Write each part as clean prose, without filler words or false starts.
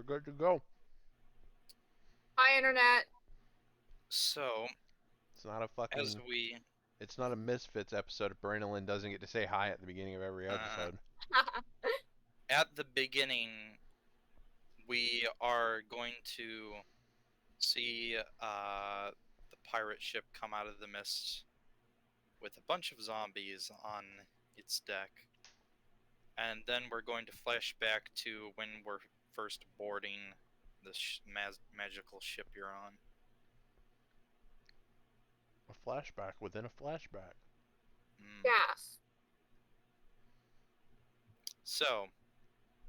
We're good to go. Hi, Internet. So, It's not a as fucking... we It's not a Misfits episode if Brandolin doesn't get to say hi at the beginning of every episode. at the beginning, we are going to see the pirate ship come out of the mist with a bunch of zombies on its deck. And then we're going to flash back to when we're first boarding the magical ship you're on. A flashback within a flashback. Yes. So,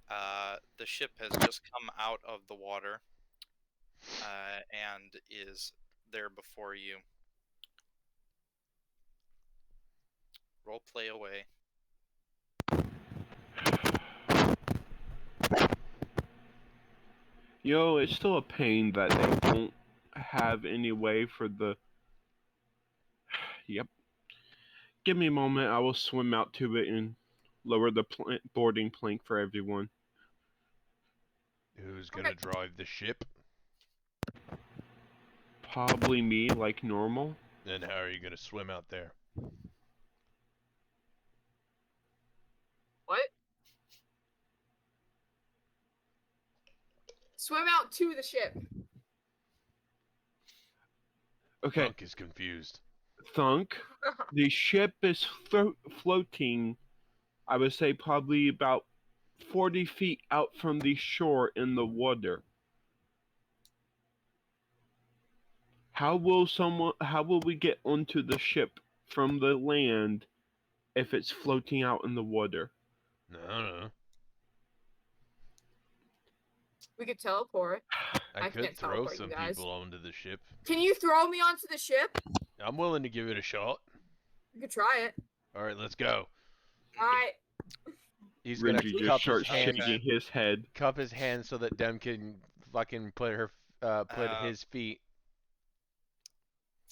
the ship has just come out of the water and is there before you. Role play away. It's still a pain that they won't have any way for the... Yep. Give me a moment, I will swim out to it and lower the boarding plank for everyone. Who's gonna drive the ship? Probably me, like normal. Then how are you gonna swim out there? What? Swim out to the ship. Okay, Thunk is confused. Thunk, the ship is floating, I would say probably about 40 feet out from the shore in the water. How will we get onto the ship from the land if it's floating out in the water? No. We could teleport. I could can't throw teleport some you guys. people onto the ship. Can you throw me onto the ship? I'm willing to give it a shot. We could try it. Alright, let's go. Alright. He's gonna Renji just cup his starts hand, shaking his head. cup his hand so that Dem can fucking put his feet.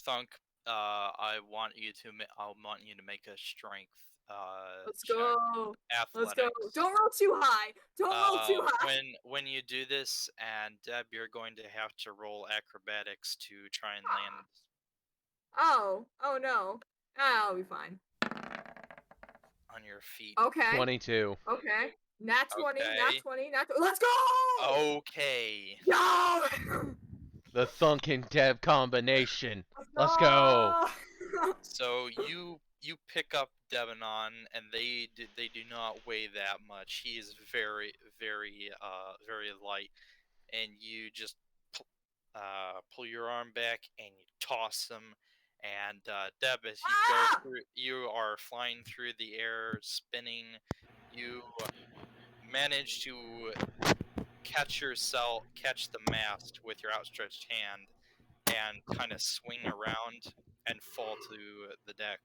Thunk, I want you to make a strength. Let's check. go. Athletics. Let's go. Don't roll too high. Don't roll too high. When you do this, and Deb, you're going to have to roll acrobatics to try and land. Oh no. I'll be fine. On your feet. Okay. 22. Okay. Nat 20, Okay. nat 20, Let's go! Okay. Yo! The Thunk and Deb combination. Let's go. So you pick up Devanon, and they do not weigh that much. He is very light, and you just pull your arm back and you toss him. And Deb, as you go through, you are flying through the air, spinning. You manage to catch the mast with your outstretched hand, and kind of swing around and fall to the deck.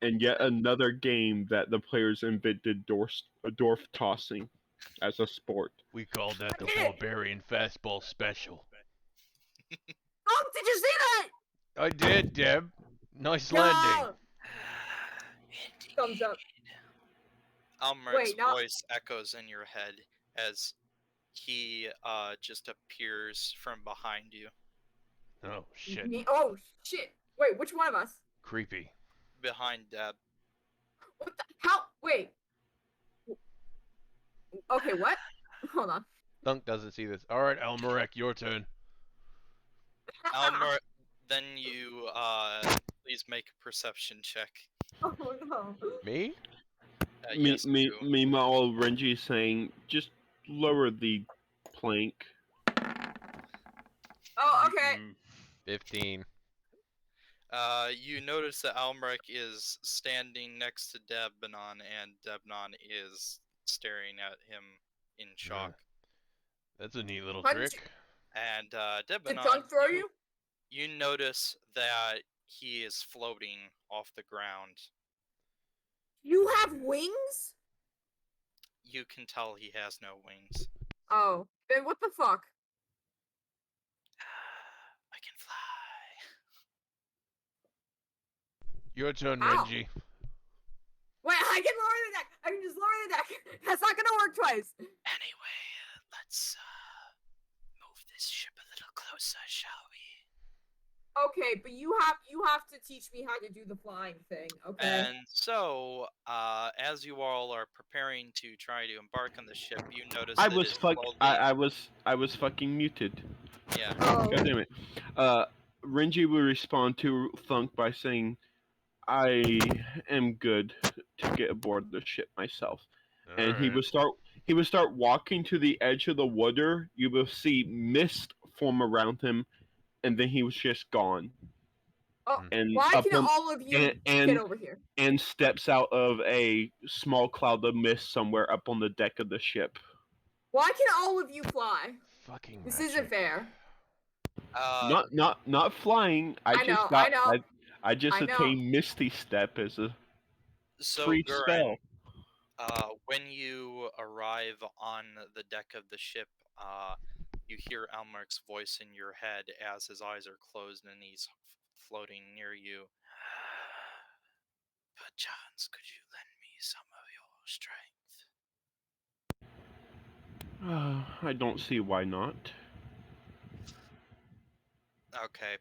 And yet another game that the players invented dwarf tossing as a sport. We called that the Barbarian Fastball Special. Oh, did you see that? I did, Deb. Nice landing. Thumbs up. Almeric's voice echoes in your head as he just appears from behind you. Oh, shit. Oh, shit. Wait, which one of us? Creepy. Behind Deb. What the? How? Wait. Okay, what? Hold on. Thunk doesn't see this. Alright, Almerek, your turn. Almeric, then you please make a perception check. Oh no. Me? Yes, you. Meanwhile, Renji is saying, just lower the plank. Oh, okay. 15. You notice that Almeric is standing next to Debnon, and Debnon is staring at him in shock. That's a neat little trick. And Debnon, Did Thunk throw you? You notice that he is floating off the ground. You have wings? You can tell he has no wings. Oh, then what the fuck? I can fly. Your turn, Ow. Renji. Wait, I can lower the deck. I can just lower the deck. That's not gonna work twice. Anyways. Okay, but you have to teach me how to do the flying thing. Okay. And so, as you all are preparing to try to embark on the ship, you notice I that was it's fuck. slowly. I was fucking muted. Yeah. Oh. God damn it. Renji will respond to Thunk by saying, "I am good to get aboard the ship myself." And Alright. he would start walking to the edge of the water. You will see mist form around him, and then he was just gone. Oh, And why up can on all of you get over here? and steps out of a small cloud of mist somewhere up on the deck of the ship. Why can all of you fly? Fucking This magic. isn't fair. Not flying. I know, I know. I just I know. attained Misty Step as a So, free spell. Gurren, when you arrive on the deck of the ship, you hear Elmeric's voice in your head as his eyes are closed and he's floating near you. Perchance, could you lend me some of your strength? I don't see why not. Okay.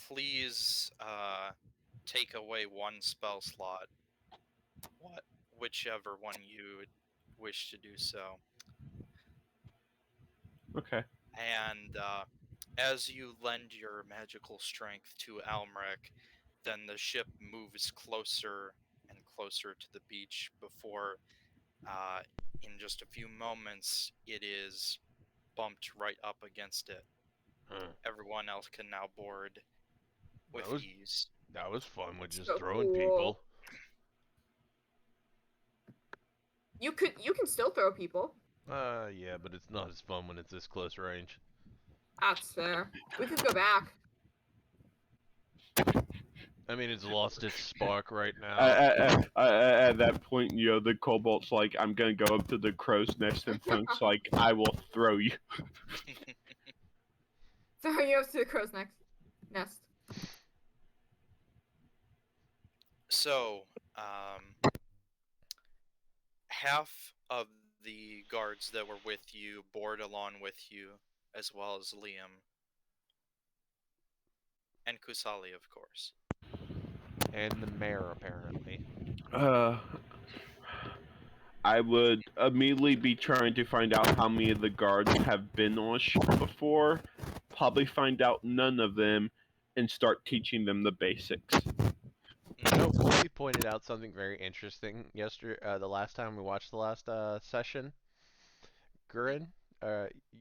Please, take away one spell slot. Whichever one you would wish to do so. Okay. And, as you lend your magical strength to Almeric, then the ship moves closer and closer to the beach before, in just a few moments, it is bumped right up against it. Huh. Everyone else can now board with That was ease. that was fun with just So throwing cool. people. You can still throw people. Yeah, but it's not as fun when it's this close range. That's fair. We could go back. I mean, it's lost its spark right now. At that point, you know, the kobold's like, I'm gonna go up to the crow's nest, and Thunk's like, I will throw you. Throw you up to the crow's nest. So, half of the guards that were with you board along with you, as well as Liam. And Kusali, of course. And the mayor, apparently. I would immediately be trying to find out how many of the guards have been on a ship before, probably find out none of them, and start teaching them the basics. You know, Wolfie pointed out something very interesting yesterday. The last time we watched the last session, Gurren,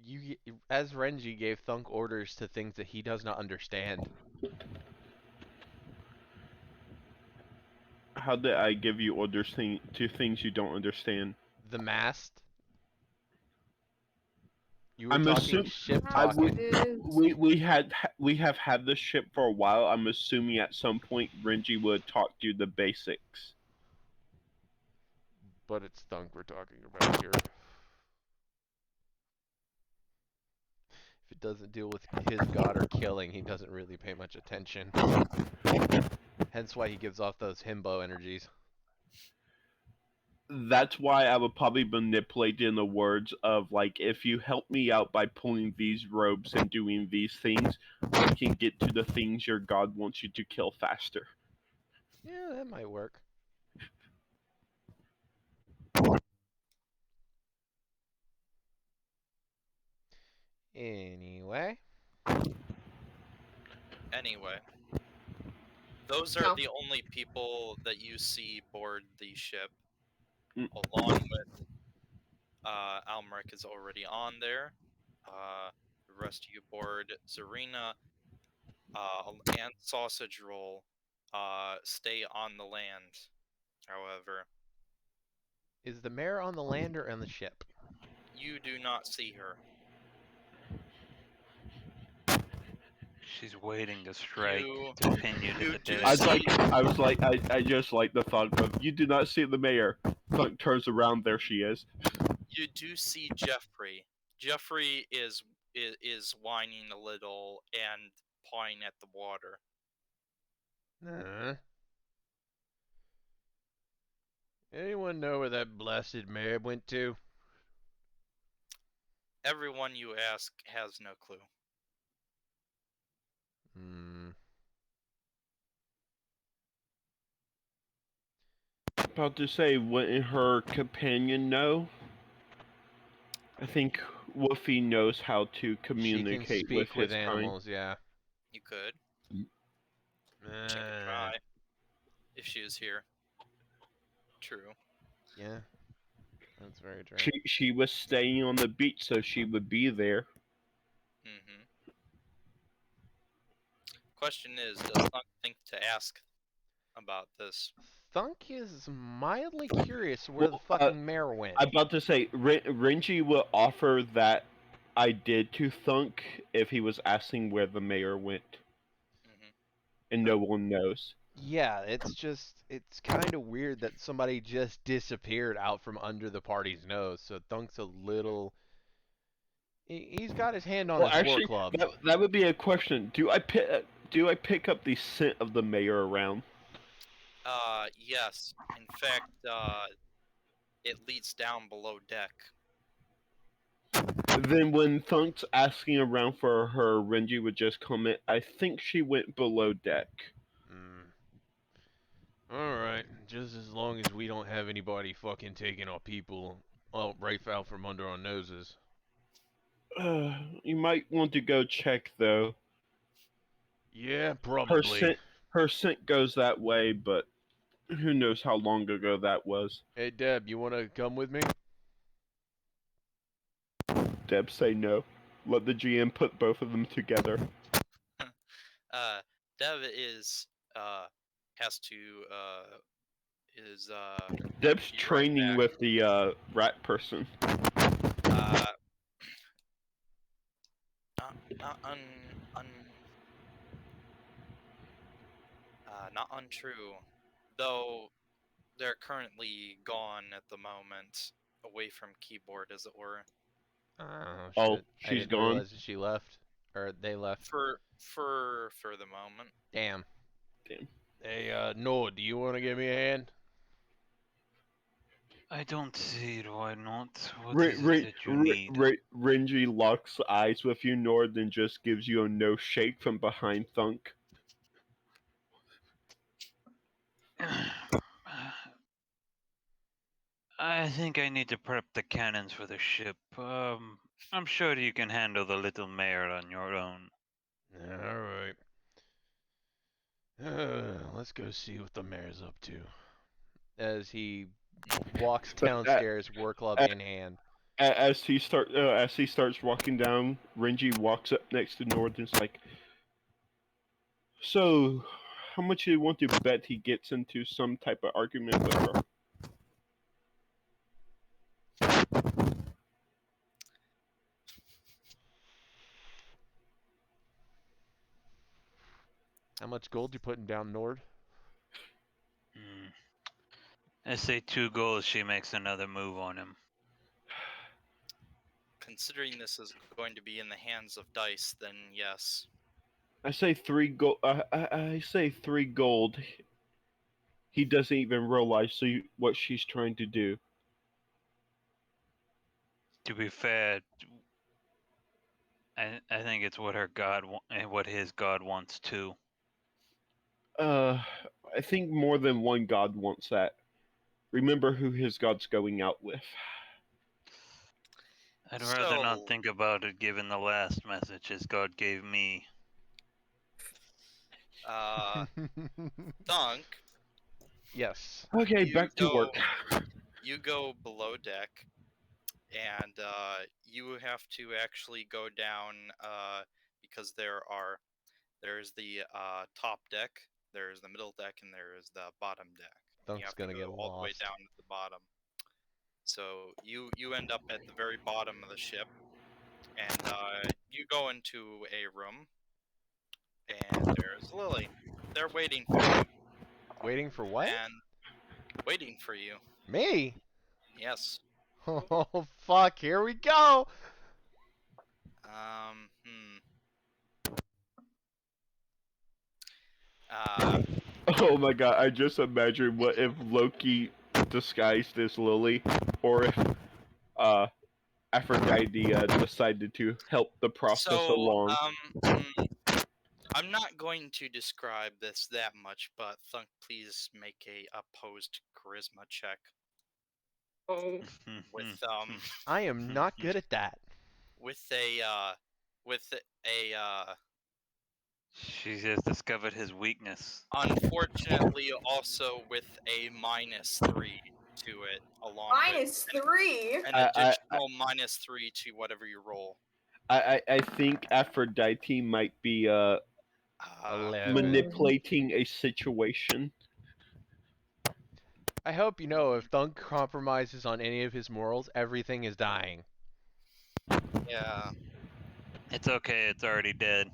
you as Renji gave Thunk orders to things that he does not understand. How did I give you orders to things you don't understand? The mast. You were I'm talking assuming ship I talk. would. We have had the ship for a while. I'm assuming at some point Renji would talk to you the basics. But it's Thunk we're talking about here. If it doesn't deal with his god or killing, he doesn't really pay much attention. Hence why he gives off those himbo energies. That's why I would probably manipulate in the words of like, if you help me out by pulling these ropes and doing these things, we can get to the things your god wants you to kill faster. Yeah, that might work. Anyway. Anyway, those are the only people that you see board the ship, along with Almeric is already on there. The rest of you board Zarina and Sausage Roll stay on the land, however. Is the mayor on the land or on the ship? You do not see her. She's waiting to strike You- to pin you to you the do desk. see- I just like the thought of, you do not see the mayor. Thunk turns around, there she is. You do see Jeffrey. Jeffrey is whining a little and pawing at the water. Anyone know where that blasted mayor went to? Everyone you ask has no clue. Hmm. About to say, wouldn't her companion know? I think Woofy knows how to She can communicate with speak with his kind. animals, yeah. You could. She could Uh, try if she was here. True. yeah, that's very true. She was staying on the beach, so she would be there. Mm-hmm. Question is, does Thunk think to ask about this? Thunk is mildly curious where the Well, fucking mayor went. I'm about to say, Renji will offer that I did to Thunk if he was asking where the mayor went, Mm-hmm. and no one knows. Yeah, it's kind of weird that somebody just disappeared out from under the party's nose. So Thunk's a little. He's got his hand on Well, his war actually, club. that would be a question. Do I pick up the scent of the mayor around? Yes. In fact, it leads down below deck. Then when Thunk's asking around for her, Renji would just comment, "I think she went below deck." Mm. All right, just as long as we don't have anybody fucking taking our people right out from under our noses. You might want to go check though. Yeah, Her probably. scent, her scent goes that way, but who knows how long ago that was? Hey Deb, you wanna come with me? Deb say no. Let the GM put both of them together. Dev is has to is Deb's be right training back. with the rat person. Uh, not not untrue, though they're currently gone at the moment, away from keyboard, as it were. Oh Oh, shit! I she's didn't gone. realize that she left, or they left. For the moment. Damn. Damn. Hey, Noah, do you wanna give me a hand? I don't see it. Why not? What is it that you need? Renji locks eyes with you, Nord, and just gives you a no shake from behind Thunk. I think I need to prep the cannons for the ship. I'm sure you can handle the little mare on your own. All right. Let's go see what the mayor's up to. As he walks But downstairs, war club in hand. as he starts walking down, Renji walks up next to Nord and is like, "So, how much do you want to bet he gets into some type of argument with her?" How much gold you putting down, Nord? Hmm. I say 2 goals, she makes another move on him. Considering this is going to be in the hands of dice, then yes. I say 3 gold. I say 3 gold. He doesn't even realize what she's trying to do. To be fair, I think it's what her god and what his god wants too. I think more than one god wants that. Remember who his god's going out with. I'd rather not So, think about it given the last message his god gave me. Thunk, Yes. Okay, you back to go work. you go below deck, and you have to actually go down because there's the top deck, there's the middle deck, and there is the bottom deck. And you Thunk's have to gonna get go all the way lost. down to the bottom. So you end up at the very bottom of the ship, and you go into a room, and there's Lily. They're waiting for you, Waiting for what? and waiting for you. Me? Yes. Oh fuck! Here we go. Um. Hmm. Uh. Oh my god, I just imagine what if Loki disguised as Lily, or if uh Aphrodite decided to help the process So, along. hmm, I'm not going to describe this that much, but Thunk, please make a opposed charisma check Oh. with I am not good at that. with a She has discovered his weakness. unfortunately also with a -3 to it, along with -3. an I- additional -3 to whatever you roll. I think Aphrodite might be 11. manipulating a situation. I hope you know if Thunk compromises on any of his morals, everything is dying. Yeah. It's okay. It's already dead.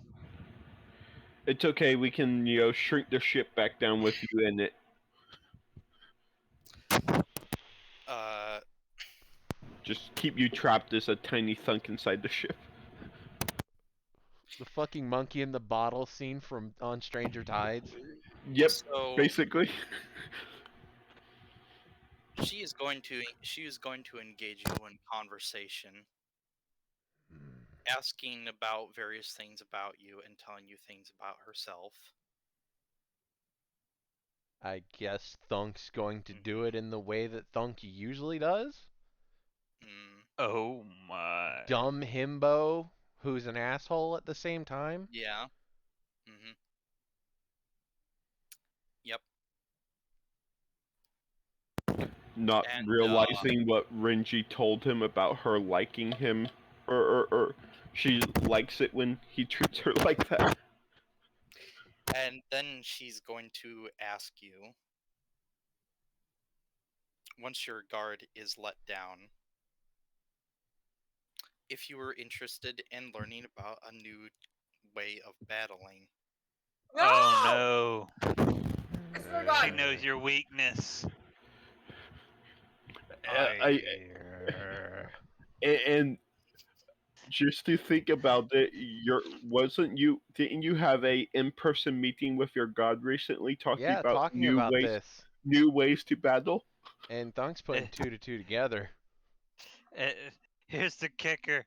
It's okay. We can shrink the ship back down with you in it. Uh, Just keep you trapped as a tiny thunk inside the ship. The fucking monkey in the bottle scene from On Stranger Tides. Yep, so basically. she is going to engage you in conversation, asking about various things about you and telling you things about herself. I guess Thunk's going to do it in the way that Thunk usually does. Mm, Oh my. Dumb himbo who's an asshole at the same time. yeah. Mm-hmm. Yep. Not And realizing what Renji told him about her liking him, or she likes it when he treats her like that. and then she's going to ask you, once your guard is let down, if you were interested in learning about a new way of battling. No. Oh no. I swear to God. She knows your weakness. And just to think about it, didn't you have a in-person meeting with your god recently talking Yeah, about talking about this. new ways to battle? And Thunk's putting two to two together. Uh, Here's the kicker.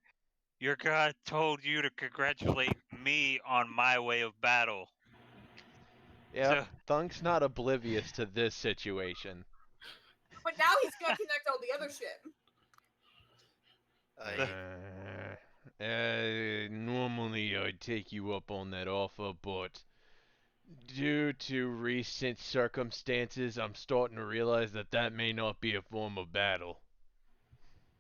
Your god told you to congratulate me on my way of battle. Yep, So, Thunk's not oblivious to this situation. But now he's gonna connect all the other shit. Normally I'd take you up on that offer, but due to recent circumstances, I'm starting to realize that may not be a form of battle.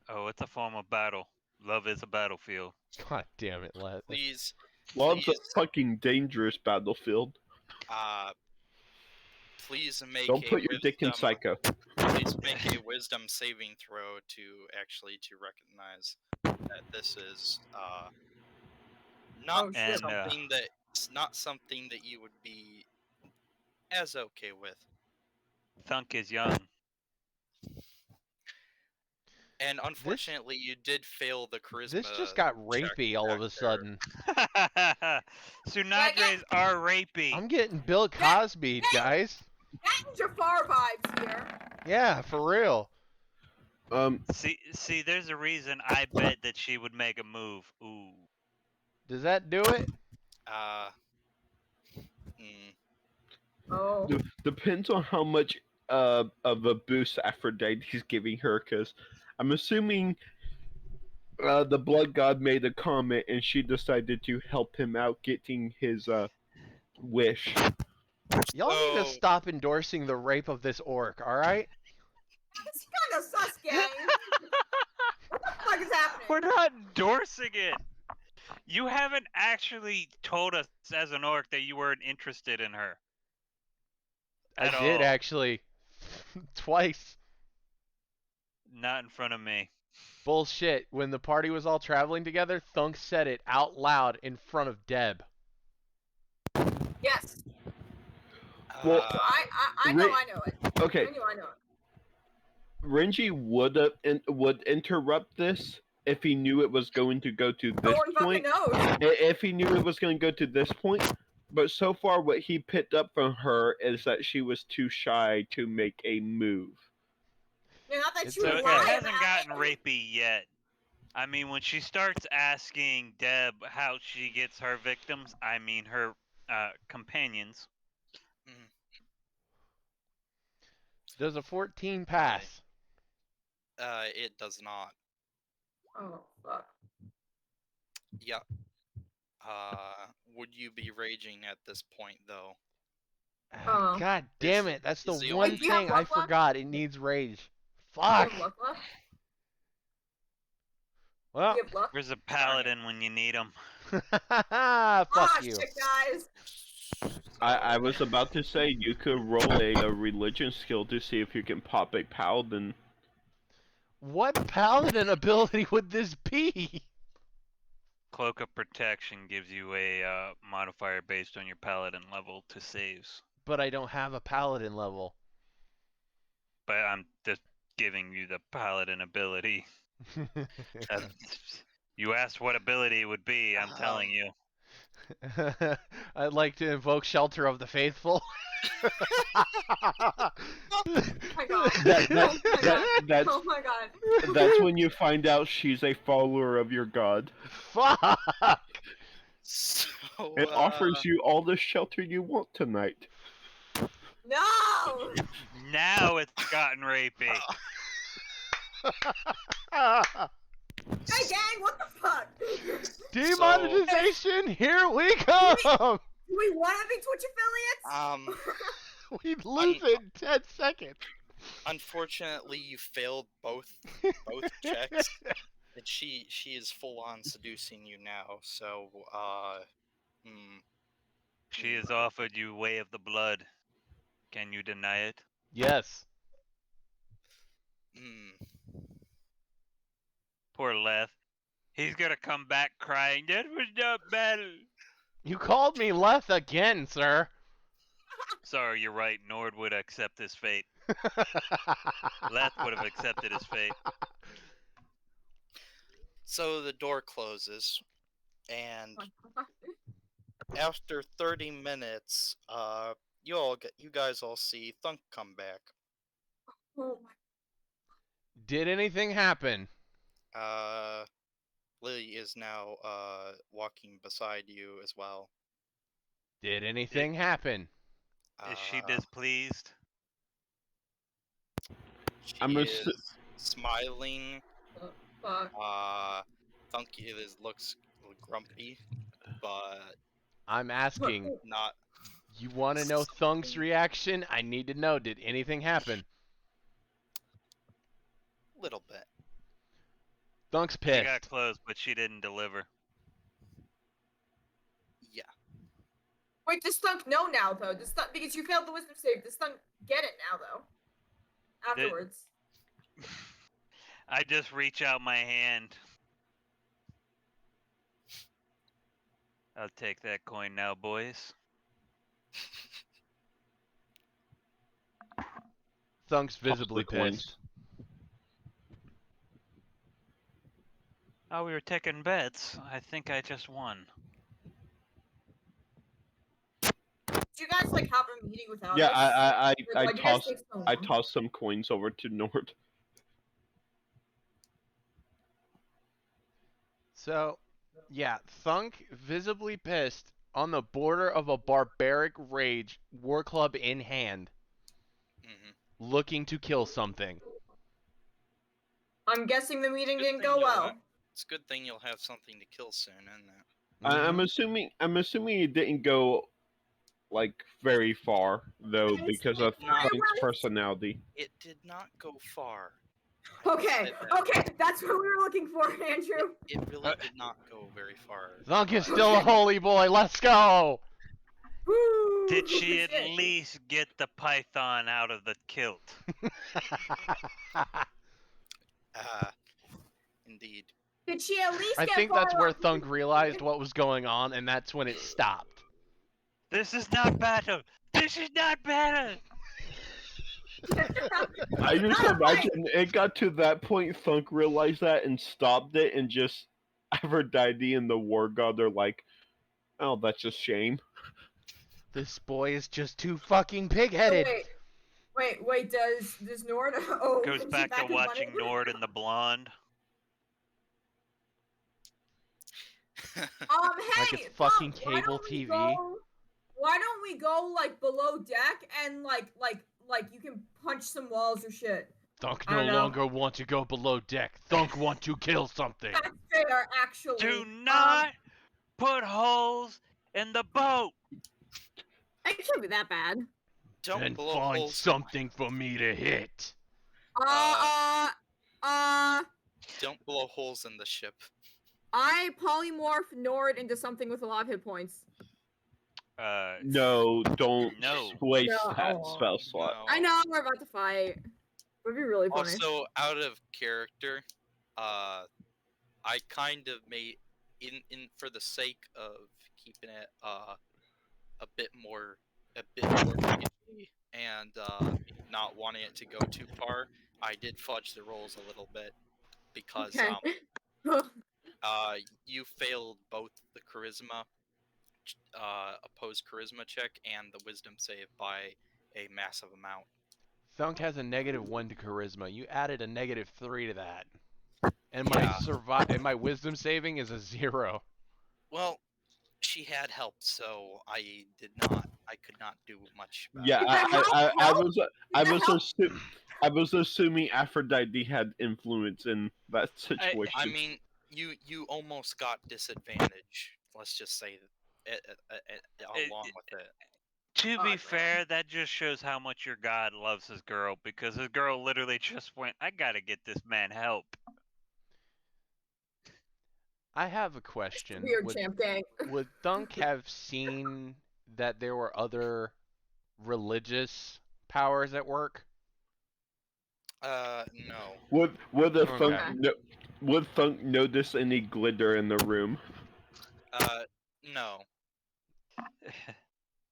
oh, it's a form of battle. Love is a battlefield. God damn it, Let. Please, Love's a please, fucking dangerous battlefield. uh, please make Don't a put your dick in wisdom. psycho. Please make a wisdom saving throw to recognize that this is not Oh, shit. And something that you would be as okay with. Thunk is young. And unfortunately, you did fail the charisma. This just got check rapey all of a back there. sudden. Sunadres are rapey. I'm getting Bill Cosby, guys. Getting Jafar vibes here. Yeah, for real. See, there's a reason I bet that she would make a move. Ooh. Does that do it? Oh. Depends on how much of a boost Aphrodite's giving her, because I'm assuming the blood god made a comment and she decided to help him out getting his wish. Y'all need to stop endorsing the rape of this orc, alright? It's kind of sus, gang. What the fuck is happening? We're not endorsing it. You haven't actually told us as an orc that you weren't interested in her. I At did all. actually. Twice. Not in front of me. Bullshit. When the party was all traveling together, Thunk said it out loud in front of Deb. Yes. Well, So I know it. Okay, I know it. Renji would interrupt this if he knew it was going to go to No this one fucking point. knows. If he knew it was going to go to this point, but so far what he picked up from her is that she was too shy to make a move. Yeah, not that It's you So okay. it lie hasn't about gotten it. rapey yet. I mean, when she starts asking Deb how she gets her victims, I mean, her companions. Mhm. Does a 14 pass? It does not. Oh fuck. Yeah. Would you be raging at this point though? God Is damn it! That's the is the one only do you have thing I luck left? forgot. It needs rage. Do you Fuck. have luck left? Do Well, you have luck? Where's a paladin when you need him? fuck Ah, you. shit, guys. I So, was about to say you could roll a religion skill to see if you can pop a paladin. What paladin ability would this be? Cloak of Protection gives you a modifier based on your paladin level to saves. But I don't have a paladin level. But I'm just giving you the paladin ability. You asked what ability it would be, I'm telling you. I'd like to invoke Shelter of the Faithful. Oh my god. That Oh my god. that's Oh my god. that's when you find out she's a follower of your god. Fuck. so It offers you all the shelter you want tonight. No! Now it's gotten rapey. Hey gang, what the fuck? Demonetization, here we come. Do we want to be Twitch affiliates? We lose it in 10 seconds. unfortunately, you failed both checks. And she is full on seducing you now. So She has offered you Way of the Blood. Can you deny it? Yes. Poor Leth. He's gonna come back crying, that was not battle. You called me Leth again, sir. Sorry, you're right. Nord would accept his fate. Leth would have accepted his fate. So the door closes, and after 30 minutes, you guys all see Thunk come back. Oh my. Did anything happen? Lily is now walking beside you as well. Did anything happen? Is she Uh, displeased? She I'm is smiling. Fuck. Thunk looks grumpy, but I'm asking. not. You want to know Thunk's reaction? I need to know. Did anything happen? Little bit. Thunk's She pissed. got close, but she didn't deliver. Yeah. Wait, does Thunk know now though? Does Thunk, because you failed the wisdom save, does Thunk get it now though? Afterwards. I just reach out my hand. I'll take that coin now, boys. Thunk's Toss the visibly coins. pissed. Oh, we were taking bets. I think I just won. Did you guys like have a meeting without Yeah, us? I Like, why'd you guys tossed take so I long? tossed some coins over to Nord. So, yeah, Thunk visibly pissed on the border of a barbaric rage, war club in hand, looking to kill something. I'm guessing the meeting Good didn't thing go you'll well. have- It's a good thing you'll have something to kill soon, isn't it? I'm assuming it didn't go like very far though Okay, because so of why Thunk's was- personality. It did not go far. Okay, okay, that's what we were looking for, Andrew. It really did not go very far. Thunk is still a holy boy. Let's go. Woo! Did she at Shit. least get the python out of the kilt? Indeed. Did she at least I get think far that's where enough- Thunk realized what was going on, and that's when it stopped. This is not battle! This is not battle! I just Not a fight. imagine it got to that point. Thunk realized that and stopped it, and just Aphrodite and the War God are like, "Oh, that's a shame." This boy is just too fucking Oh, pig-headed. wait, does Nord oh Goes is he back to in money? watching Nord and the blonde. Hey, Like it's Thunk, fucking why cable don't we TV. go- Why don't we go like below deck and like you can punch some walls or shit? Thunk I no don't know. longer want to go below deck. Thunk want to kill something. That's fair, actually. Do not put holes in the boat. It can't be that bad. Don't Then blow find holes. something for me to hit. Don't blow holes in the ship. I polymorph Nord into something with a lot of hit points. No, don't No. waste No. that spell slot. No. I know we're about to fight. Would be really funny. Also, out of character, I kind of made in for the sake of keeping it a bit more legacy and not wanting it to go too far. I did fudge the rolls a little bit because Okay. you failed both the charisma opposed charisma check and the wisdom save by a massive amount. Thunk has a -1 to charisma. You added a -3 to that. And Yeah. my wisdom saving is a 0. Well, she had help, so I could not do much about Yeah, it. I was assuming Aphrodite had influence in that situation. I mean, you almost got disadvantage. Let's just say along with it. To Oh, be man. fair, that just shows how much your god loves his girl, because his girl literally just went, I gotta get this man help. I have a question. Weird champ gang. Would Thunk have seen that there were other religious powers at work? No. Would the Okay. would Thunk notice any glitter in the room? No.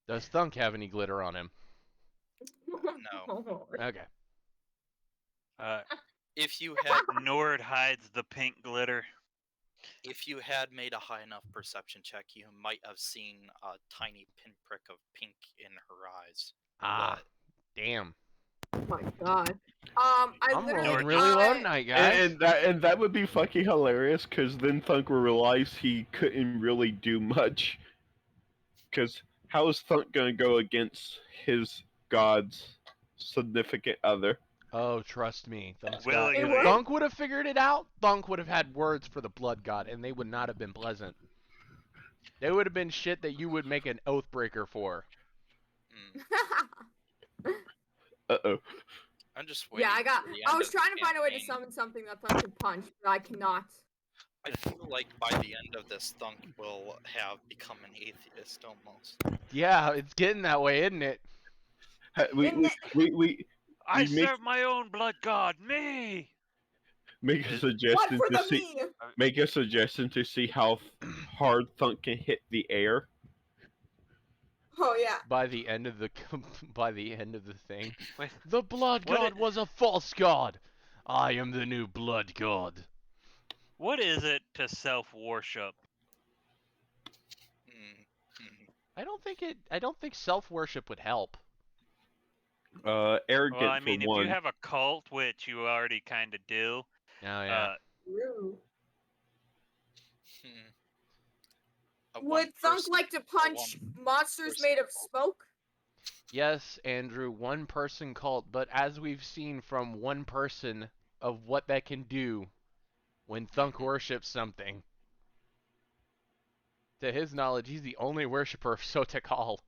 Does Thunk have any glitter on him? No. Okay. If you had Nord hides the pink glitter. if you had made a high enough perception check, you might have seen a tiny pinprick of pink in her eyes. Ah, But damn. Oh my god. I'm literally rolling really low tonight, guys. And that would be fucking hilarious, because then Thunk will realize he couldn't really do much. Because how is Thunk gonna go against his god's significant other? Oh, trust me. Willingly. What? Thunk would have figured it out. Thunk would have had words for the blood god, and they would not have been pleasant. They would have been shit that you would make an oath breaker for. Uh-oh. I'm just waiting. Yeah, I was trying to find a way to campaign. summon something that Thunk could punch, but I cannot. I feel like by the end of this, Thunk will have become an atheist almost. Yeah, it's getting that way, isn't it? We I You make- serve my own blood god, me! make a What suggestion for to the see. me? Make a suggestion to see how hard Thunk can hit the air. Oh yeah. By the end of the thing, Wait, the blood what god was a false god. I am the new blood god. what is it to self-worship? I don't think self-worship would help. Arrogant Well, I mean, for if one. you have a cult, which you already kind of do, Oh yeah. Ooh. A Would one Thunk person- like to punch monsters made of smoke? Yes, Andrew, one person cult, but as we've seen from one person of what that can do when Thunk worships something. To his knowledge, he's the only worshiper of Sotekal.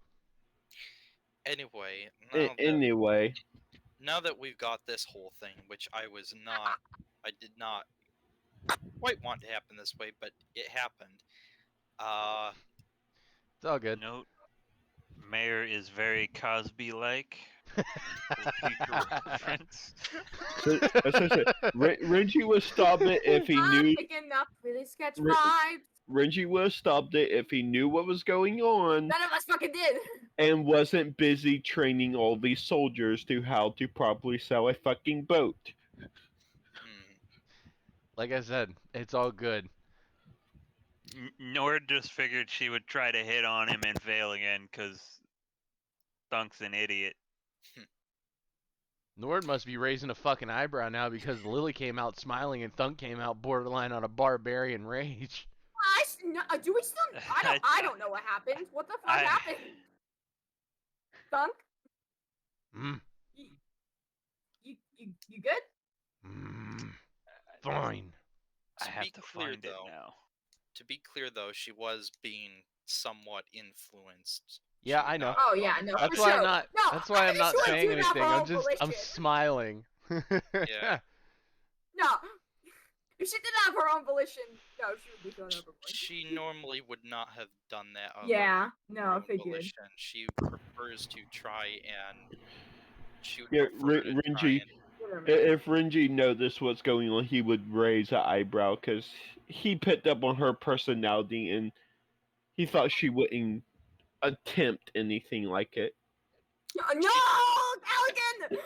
Anyway, Anyway, now that we've got this whole thing, which I did not quite want to happen this way, but it happened. It's all good. note, Mayor is very Cosby-like. Future reference. so, as I said, Renji would stop it if he knew. Picking up really sketch Re- vibes. Renji would have stopped it if he knew what was going on None of us fucking did. and wasn't busy training all these soldiers to how to properly sail a fucking boat. Like I said, it's all good. Nord just figured she would try to hit on him and fail again, because Thunk's an idiot. Nord must be raising a fucking eyebrow now because Lily came out smiling and Thunk came out borderline on a barbarian rage. Do we still? I don't know what happened. What the fuck happened? Thunk, Mm, you good? mm, fine. I To have be to clear, find it though, now. she was being somewhat influenced. Yeah, She I would know. not Oh have yeah, gone no, that for That's why I'm sure. not. No, That's why I'm I think not she wouldn't saying do that for anything. her I'm own just. I'm volition. smiling. Yeah. No, if she did that for her own volition, no, she would be thrown overboard. She normally would not have done that of Yeah, her no, own figured. volition. She prefers to try and she would Yeah, prefer to try Renji. and If Renji noticed what's going on, he would raise an eyebrow because he picked up on her personality and he thought she wouldn't attempt anything like it. No, Elegant!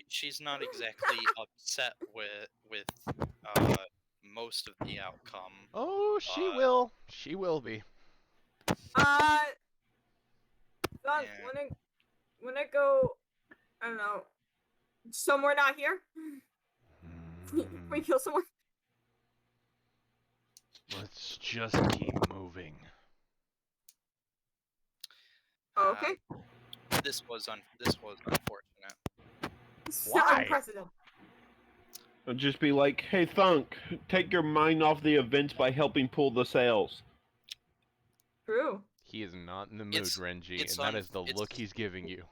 she's not exactly upset with most of the outcome. Oh, she will. She will be. Thunk, Yeah. wanna go, I don't know, somewhere not here? Can we kill someone? Let's just keep moving. Oh, okay. This was unfortunate. This is Why? unprecedented. It'll just be like, hey, Thunk, take your mind off the events by helping pull the sails. True. He is not in the mood, It's- Renji, it's and that un- is the it's- look he's giving you.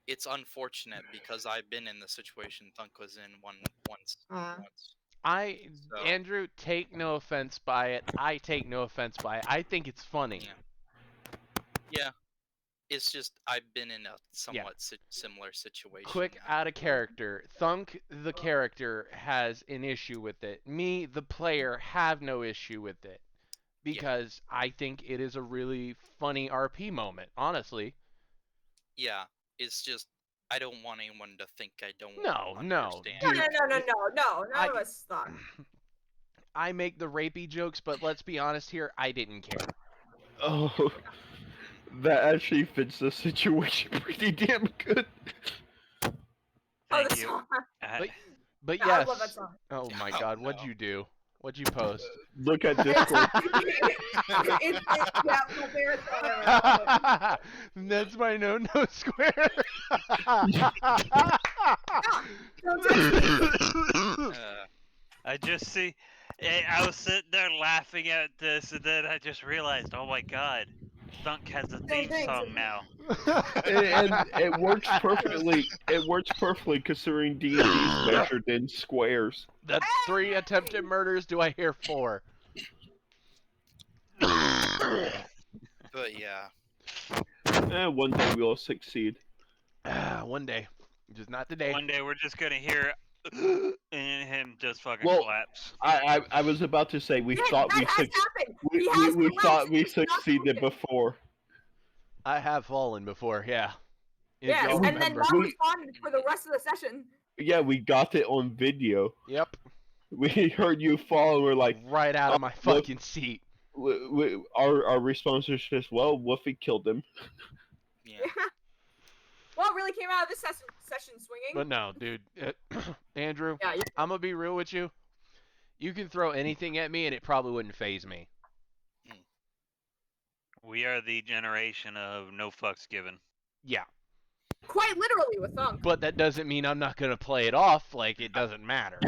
It's unfortunate because I've been in the situation Thunk was in once. So- Andrew, take no offense by it. I take no offense by it. I think it's funny. Yeah. It's just I've been in a somewhat similar situation. Quick, out of character. Thunk, the character, has an issue with it. Me, the player, have no issue with it. Because I think it is a really funny RP moment, honestly. Yeah, it's just I don't want anyone to think I don't No, understand. dude. No. None of us thought. I make the rapey jokes, but let's be honest here, I didn't care. Oh, that actually fits the situation pretty damn good. Thank the you. song. But Yeah, yes. I love that song. Oh my Oh, god, what'd no. you do? What'd you post? Look at Discord. Yeah, my favorite song ever. I love it. That's my no square. Don't touch me. I just see. I was sitting there laughing at this, and then I just realized, oh my god, Thunk has a theme thing, song same now. and it works perfectly. It works perfectly considering D&D's measured in squares. That's 3 attempted murders. Do I hear 4? But yeah, One day we'll succeed. One day, just not today. One day we're just gonna hear and him just fucking Well, collapse. I was about to say we thought that we has happened. we, He we, has we collapsed thought we and he's not succeeded broken. before. I have fallen before, yeah. If Yes, y'all and then remember. not responded for the rest of the session. Yeah, we got it on video. Yep. We heard you fall, and we're like, Right out of oh, my fucking seat. our response was just, well, Woofy killed him. yeah. Well, it really came out of this session swinging. But no, dude. Andrew, Yeah, I'm gonna be real with you. You can throw anything at me and it probably wouldn't phase me. We are the generation of no fucks given. Yeah. quite literally with Thunk. But that doesn't mean I'm not gonna play it off like it doesn't matter.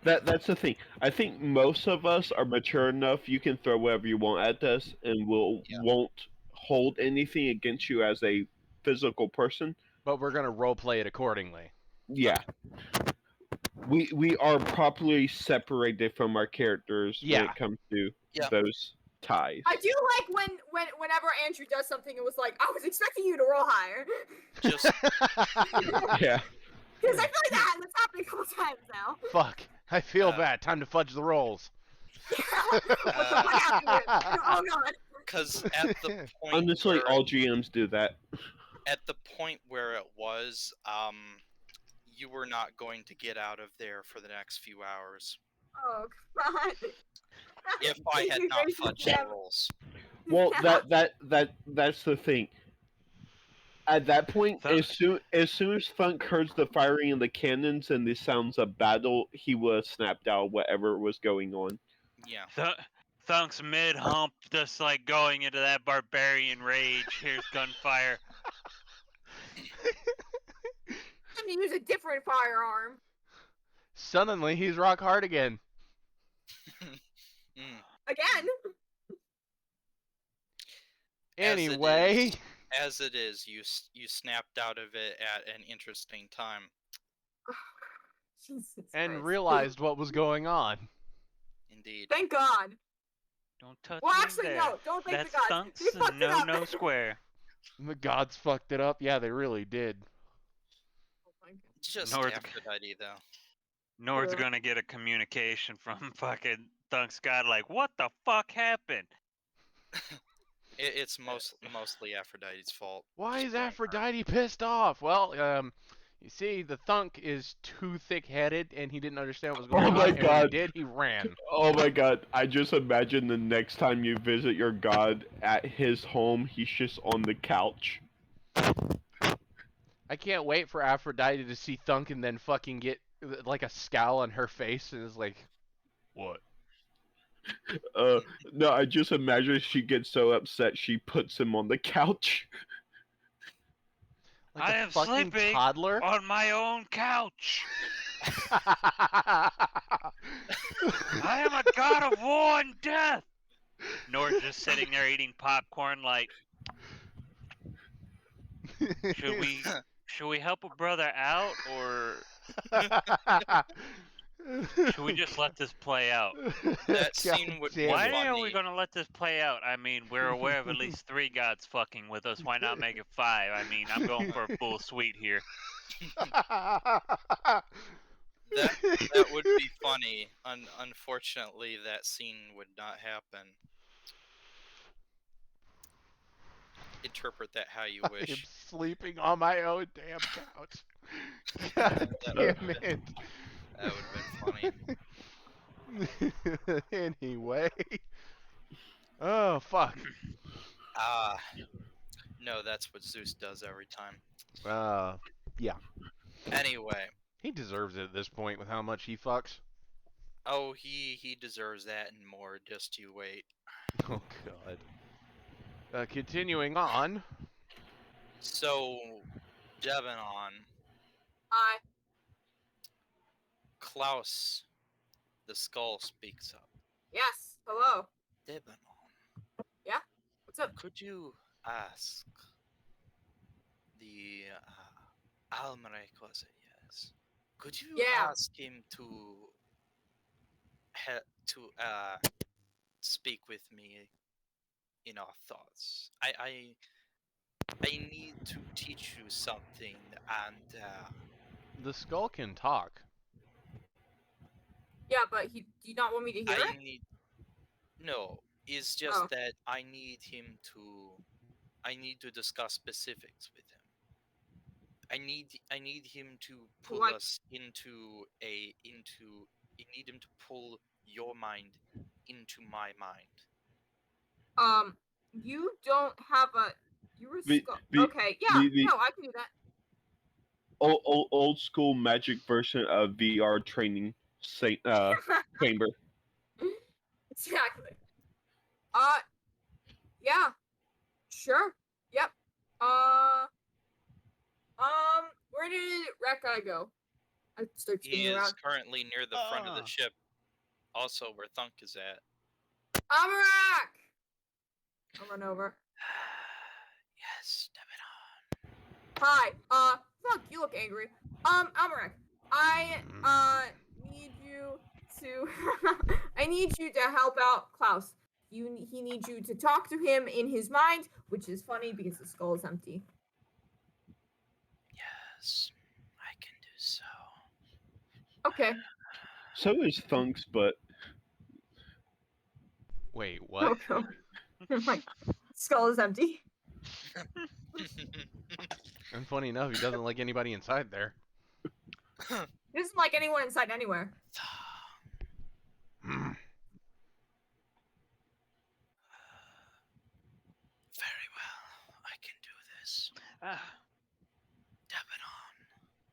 That's the thing. I think most of us are mature enough. You can throw whatever you want at us, and won't hold anything against you as a physical person. But we're gonna role play it accordingly. Yeah. We are properly separated from our characters when Yeah. it comes to Yeah. those ties. I do like whenever Andrew does something, it was like, I was expecting you to roll higher. Just Yeah. Because I feel like that's happened a couple times now. Fuck. I feel bad. Time to fudge the rolls. What the fuck happened here? Oh god. because at the point Honestly, where, all GMs do that. at the point where it was, you were not going to get out of there for the next few hours Oh god. if I had not fudged the rolls. Well, that's the thing. At that point, as soon as Thunk heard the firing of the cannons and the sounds of battle, he was snapped out whatever was going on. Yeah. Thunk's mid hump, just like going into that barbarian rage. Here's gunfire. Time to use a different firearm. Suddenly, he's rock hard again. Mm. Again. Anyway, As it is, you snapped out of it at an interesting time. Jesus and Christ. realized what was going on. Indeed. Thank God. Don't touch Well, me actually, there. no. Don't thank That's the gods. Thunk's They fucked it up. no square. The gods fucked it up. Yeah, they really did. Oh my God. Just North- Aphrodite, though. Nord's True. gonna get a communication from fucking Thunk's god like, what the fuck happened? It's mostly Aphrodite's fault. Why Just is blame her. Aphrodite pissed off? Well, you see, the Thunk is too thick-headed, and he didn't understand what was going Oh on. my And when he God. did, he ran. Oh my God! I just imagine the next time you visit your god at his home, he's just on the couch. I can't wait for Aphrodite to see Thunk and then fucking get like a scowl on her face and is like, "What?" Uh, no, I just imagine she gets so upset she puts him on the couch. Like I a am fucking sleeping toddler. on my own couch. I am a god of war and death. Nord's just sitting there eating popcorn like, should we help a brother out or should we just let this play out? That God scene would be damn Why it. are we funny. gonna let this play out? I mean, we're aware of at least 3 gods fucking with us. Why not make it 5? I mean, I'm going for a full suite here. That would be funny. Unfortunately, that scene would not happen. Interpret that how you I'm wish. sleeping on my own damn couch. God damn it. That would have been funny. Anyway. Oh, fuck. No, that's what Zeus does every time. Yeah. Anyway, He deserves it at this point with how much he fucks. oh, he deserves that and more. Just you wait. Oh, God. Continuing on. So, Devanon, Hi. Klaus, the skull speaks up. Yes. Hello. Devanon, What's up? could you ask the Almeric, was it? Yes. Could you Yeah. ask him to speak with me in our thoughts? I need to teach you something, and The skull can talk. Yeah, but do you not want me to hear I it? need no. It's just Oh. that I need to discuss specifics with him. I need him to pull Like- us I need him to pull your mind into my mind. You don't have a. You were The- skull. the- Okay. Yeah. the- No, I can do that. Old school magic version of VR training chamber. Exactly. Yeah. Sure. Yep. Where did Rekkai go? I start He spinning is around. currently near the front of the Ah. ship, also where Thunk is at. Amarak! I'll run over. Yes, Devanon. Hi. Fuck, you look angry. Amarak, I, need you to, I need you to help out Klaus. He needs you to talk to him in his mind, which is funny because the skull is empty. Yes, I can do so. Okay. So is Thunk's, but Wait, what? Okay. My skull is empty. And funny enough, he doesn't like anybody inside there. He doesn't like anyone inside anywhere. Hmm. Very well, I can do this. Ah, Devanon,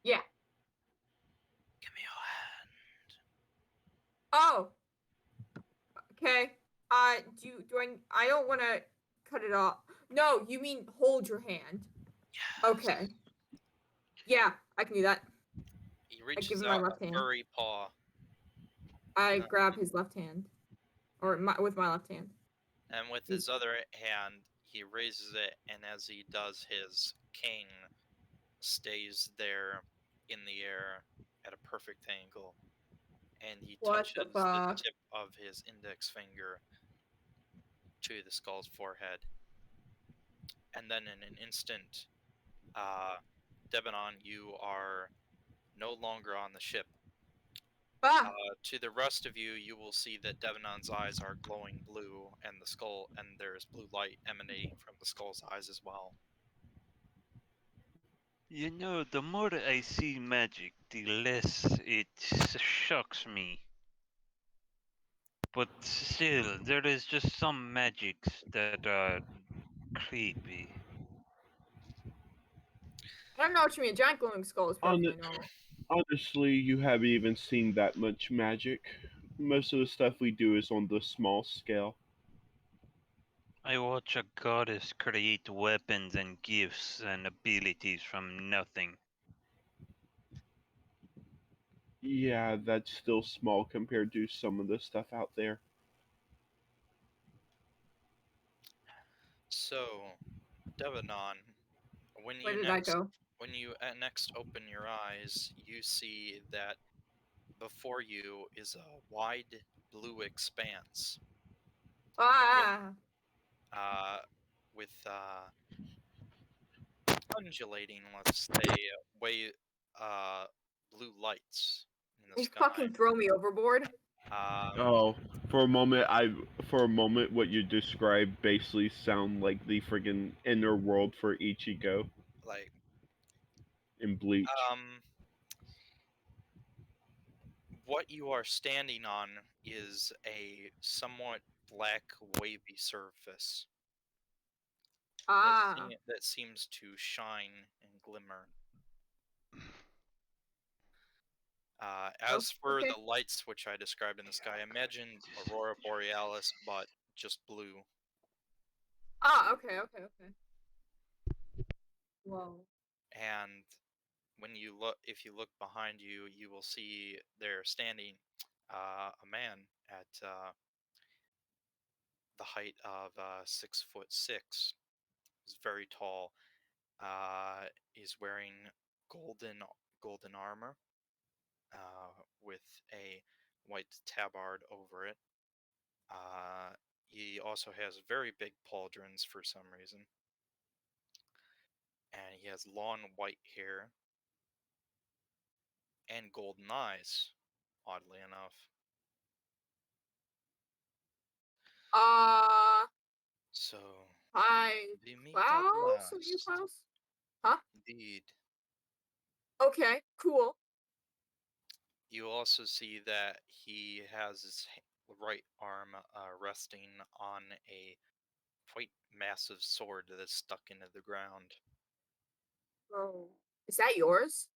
Yeah. give me your hand. Oh. Okay. I don't want to cut it off. No, you mean hold your hand. Yes. Okay. Yeah, I can do that. He I give reaches him my out left a hand. furry paw, I uh, grab his left hand, or with my left hand. and with He's his other hand, he raises it, and as he does, his king stays there in the air at a perfect angle, and he what the touches the fuck? tip of his index finger to the skull's forehead, and then in an instant, uh, Debanon, you are no longer on the ship. Ah, To the rest of you, you will see that Devanon's eyes are glowing blue, and the skull, and there's blue light emanating from the skull's eyes as well. You know, the more I see magic, the less it shocks me. But still, there is just some magics that are creepy. I don't know what you mean. A giant glowing skull is On perfectly normal. Honestly, you haven't even seen that much magic. Most of the stuff we do is on the small scale. I watch a goddess create weapons and gifts and abilities from nothing. Yeah, that's still small compared to some of the stuff out there. So, Devanon, when Where you did I next go? when you next open your eyes, you see that before you is a wide blue expanse with Ah, uh undulating, let's say, way uh blue lights in the they sky. fucking throw me overboard. Um, Oh, for a moment, what you described basically sound like the friggin' inner world for Ichigo like in Bleach. what you are standing on is a somewhat black wavy surface Ah, that seems to shine and glimmer. oh, As for okay. the lights which I described in the sky, imagine aurora borealis but just blue. Ah, okay, okay, okay. Whoa. And if you look behind you, you will see there standing a man at the height of 6'6". He's very tall. He's wearing golden golden armor with a white tabard over it. He also has very big pauldrons for some reason, and he has long white hair and golden eyes. Oddly enough, Uh, so hi, we meet at Klaus? Are you last. Klaus? Huh? Indeed. Okay, cool. You also see that he has his right arm resting on a quite massive sword that is stuck into the ground. Oh, is that yours?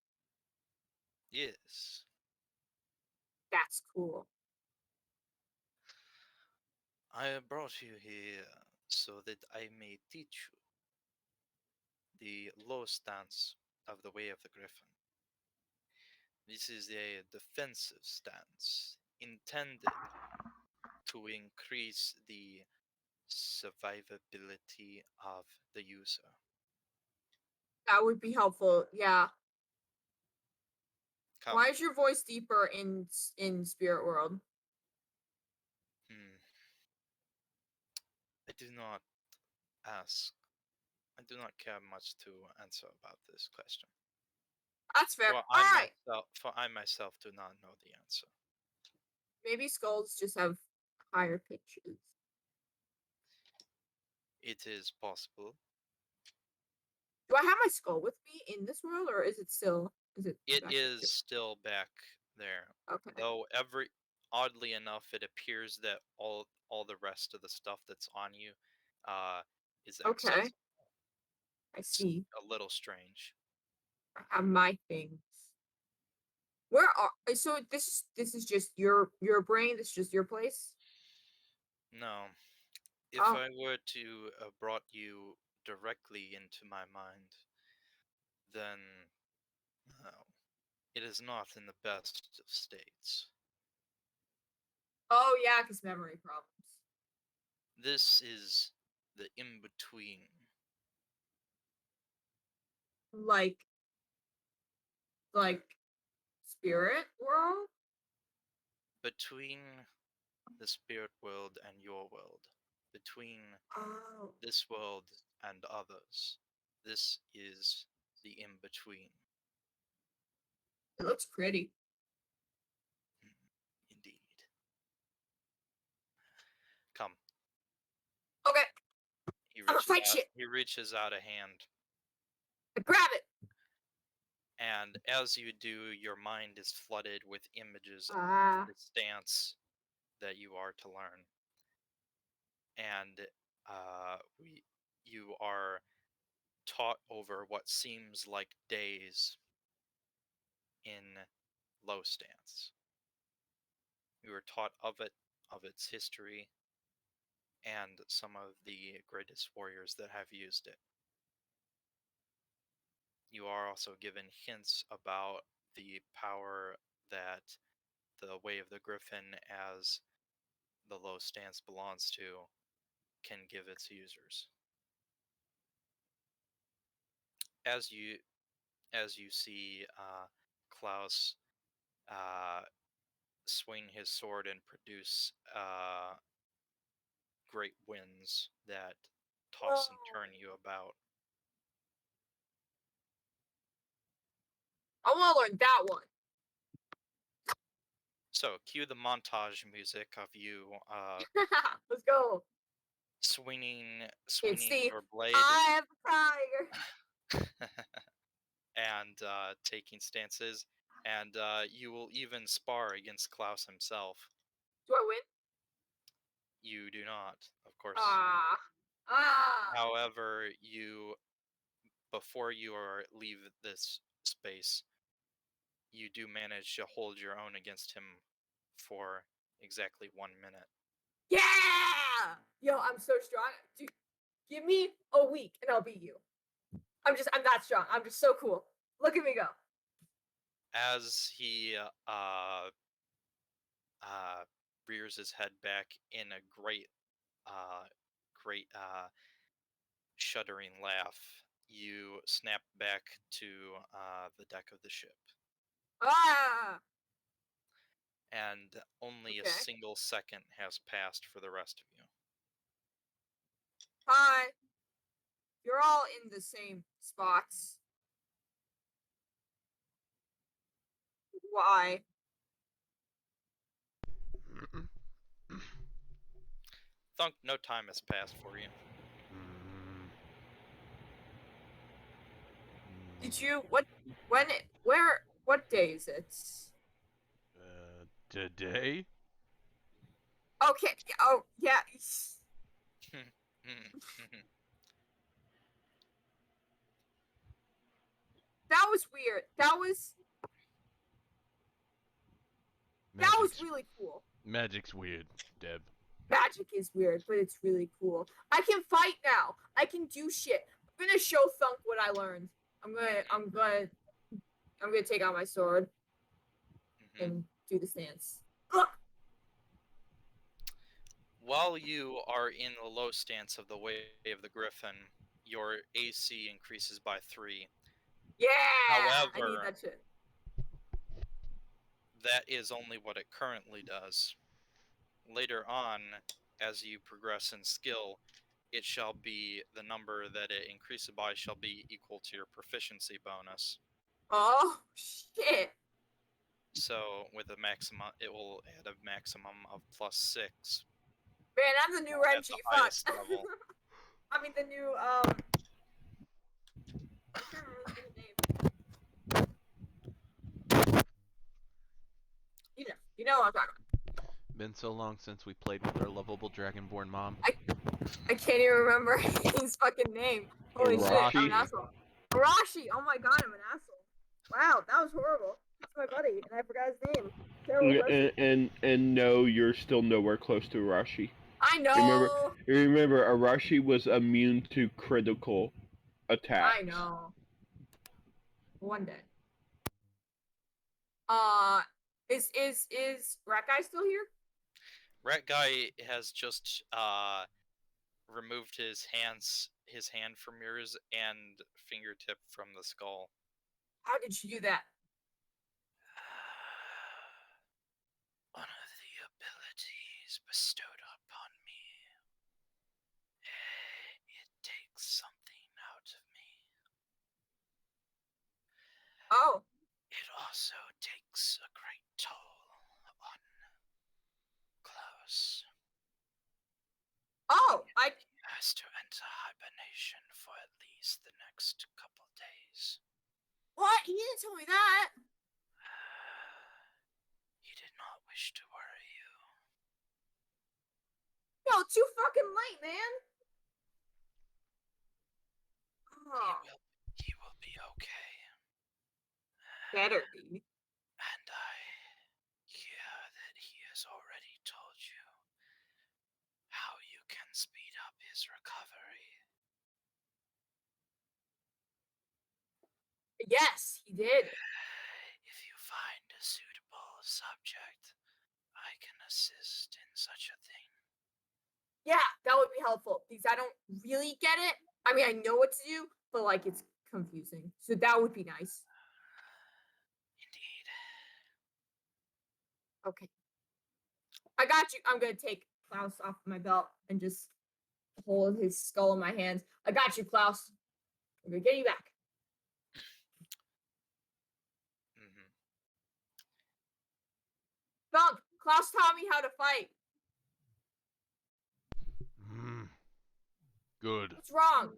Yes, That's cool. I have brought you here so that I may teach you the low stance of the way of the griffin. This is a defensive stance intended to increase the survivability of the user. That would be helpful. Yeah. Come. Why is your voice deeper in Spirit World? Hmm. I do not ask. I do not care much to answer about this question. That's fair. For All I right. myself do not know the answer. Maybe skulls just have higher pitches. It is possible. Do I have my skull with me in this world, or is it It back there is too? still back there. Okay. Though oddly enough, it appears that all the rest of the stuff that's on you uh is Okay. accessible. I It's see. a little strange. I have my things. Where are so this is just your brain, this is just your place? No, if Oh, I were to brought you directly into my mind, then it is not in the best of states. Oh yeah, because memory problems. This is the in-between. Like spirit world. Between the spirit world and your world. Between Oh, this world and others. This is the in-between. it looks pretty. Indeed. Come. Okay, He I'm gonna reaches fight out. shit. He reaches out a hand, I grab it. and as you do, your mind is flooded with images of Ah. the stance that you are to learn, and you are taught over what seems like days in low stance. You are taught of it, of its history, and some of the greatest warriors that have used it. You are also given hints about the power that the Way of the Griffin, as the low stance belongs to, can give its users. As you see Klaus uh, swing his sword and produce great winds that toss and Whoa. turn you about. I want to learn that one. So, cue the montage music of you Let's go. swinging It's the your blade eye of the tiger. and taking stances, and you will even spar against Klaus himself. Do I win? You do not, of course. Ah. Ah. However, before you leave this space, you do manage to hold your own against him for exactly 1 minute. Yeah. Yo, I'm so strong. Dude, give me a week and I'll beat you. I'm that strong. I'm just so cool. Look at me go. As he rears his head back in a great shuddering laugh, you snap back to the deck of the ship, Ah. and only a Okay. single second has passed for the rest of you. Hi. You're all in the same spots. Why? Thunk, no time has passed for you. Did you what? When? Where? What day is it? Today? Okay. Oh yeah. That was weird. That was Magic's really cool. magic's weird, Deb. Magic is weird, but it's really cool. I can fight now. I can do shit. I'm gonna show Thunk what I learned. I'm gonna take out my sword and do the stance. Ugh. While you are in the low stance of the Way of the Griffin, your AC increases by 3. Yeah, I need However, that shit. that is only what it currently does. Later on, as you progress in skill, it shall be the number that it increases by shall be equal to your proficiency bonus. Oh shit! So with a maximum, it will add a maximum of +6 Man, I'm the new at Renji. the Fuck. highest level. I mean the new I can't remember the name. You know what I'm talking about. Been so long since we played with our lovable dragonborn mom. I can't even remember his fucking name. Holy shit, I'm an Arashi. asshole. Arashi! Oh my god, I'm an asshole. Wow, that was horrible. It's my buddy, and I forgot his name. Terrible person. And no, you're still nowhere close to Arashi. I Remember, know. remember, Arashi was immune to critical attacks. I know. One day. Is Rat Guy still here? Rat Guy has just removed his hand from yours and fingertip from the skull. How did you do that? One of the abilities bestowed upon me. It takes something out of me. Oh, It also takes a great toll on Klaus. oh, I He has to enter hibernation for at least the next couple days. what? He didn't tell me that. He did not wish to worry you. Yo, too fucking late, man. Oh, He will be okay. better be. And I hear that he has already told you how you can speed up his recovery. Yes, he did. If you find a suitable subject, I can assist in such a thing. Yeah, that would be helpful because I don't really get it. I mean, I know what to do, but like it's confusing. So that would be nice. Indeed. Okay. I got you. I'm gonna take Klaus off my belt and just hold his skull in my hands. I got you, Klaus. I'm gonna get you back. Mm-hmm. Thunk, Klaus taught me how to fight. Good. What's wrong?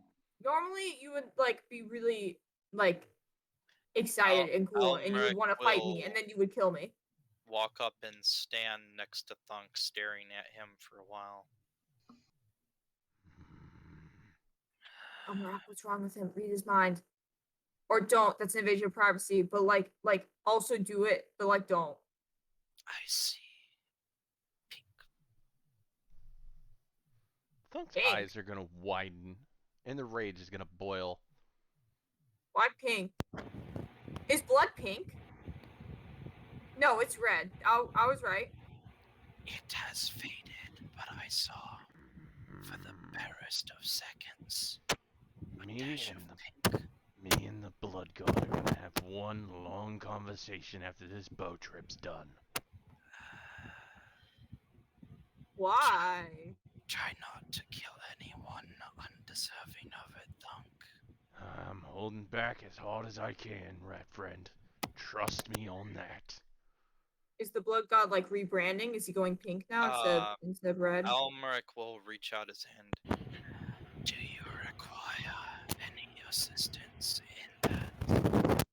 Normally you would like be really like excited and cool and you would Elmerick want to fight me and then you would kill me. walk up and stand next to Thunk, staring at him for a while. Oh, Marak, what's wrong with him? Read his mind. Or don't. That's an invasion of privacy. But like also do it, but like don't. I see. Pink. Thunk's Pink. eyes are gonna widen, and the rage is gonna boil. Why pink? Is blood pink? No, it's red. I was right. It has faded, but I saw, for the barest of seconds, a Me dash and of the pink. me and the blood god are gonna have one long conversation after this boat trip's done. Why? Try not to kill anyone undeserving of it, Thunk. I'm holding back as hard as I can, rat friend. Trust me on that. Is the blood god like rebranding? Is he going pink now instead of red? Elmerick will reach out his hand. Do you require any assistance in that?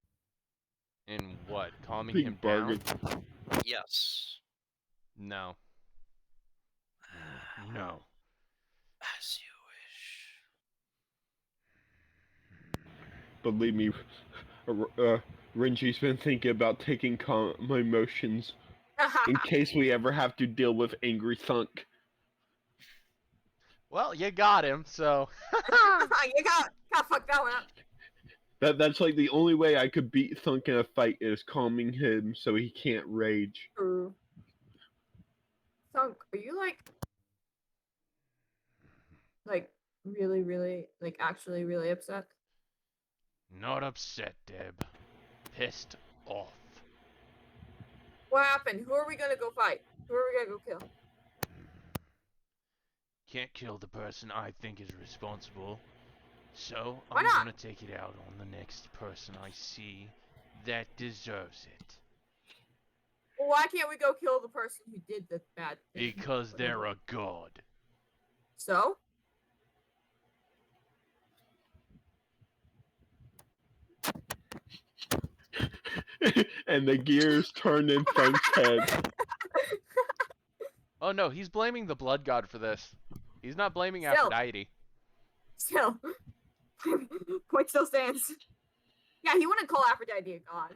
In what? Calming Big him bargain. down? Yes. No. No. As you wish. Believe me, Renji's been thinking about taking my emotions in case we ever have to deal with angry Thunk. Well, you got him, so. You got fuck that one up. That's like the only way I could beat Thunk in a fight is calming him so he can't rage. True. Thunk, are you like really like actually really upset? Not upset, Deb. Pissed off. What happened? Who are we gonna go fight? Who are we gonna go kill? Can't kill the person I think is responsible. So Why I'm not? gonna take it out on the next person I see that deserves it. Well, why can't we go kill the person who did the bad thing? Because they're a god. So? And the gears turn in Thunk's head. Oh no, he's blaming the blood god for this. He's not blaming Still. Aphrodite. Still. Point still stands. Yeah, he wouldn't call Aphrodite a god.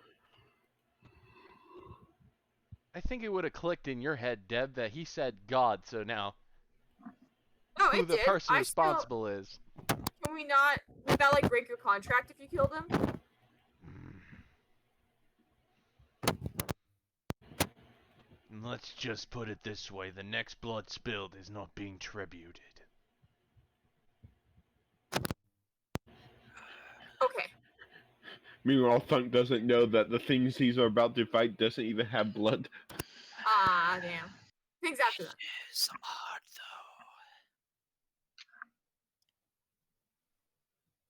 I think it would have clicked in your head, Deb, that he said god, so now No, who it the did. person I responsible is. still, can we not? Would that like break your contract if you killed him? Let's just put it this way, the next blood spilled is not being tributed. Okay. Meanwhile, Thunk doesn't know that the things he's about to fight doesn't even have blood. Ah, damn. Things after that. It's odd though.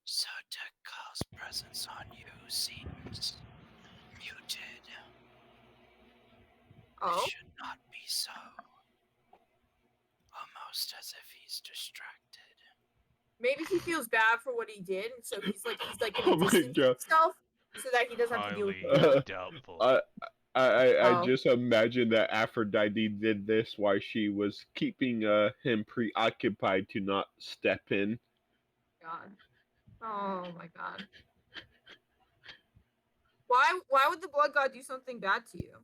So Tekka's presence on you seems muted. It Oh. should not be so. Almost as if he's distracted. Maybe he feels bad for what he did, and so he's Oh gonna my distance God. himself so that he doesn't have to deal with Highly you. doubtful. I Oh. just imagine that Aphrodite did this while she was keeping him preoccupied to not step in. God. Oh my God. Why would the blood god do something bad to you?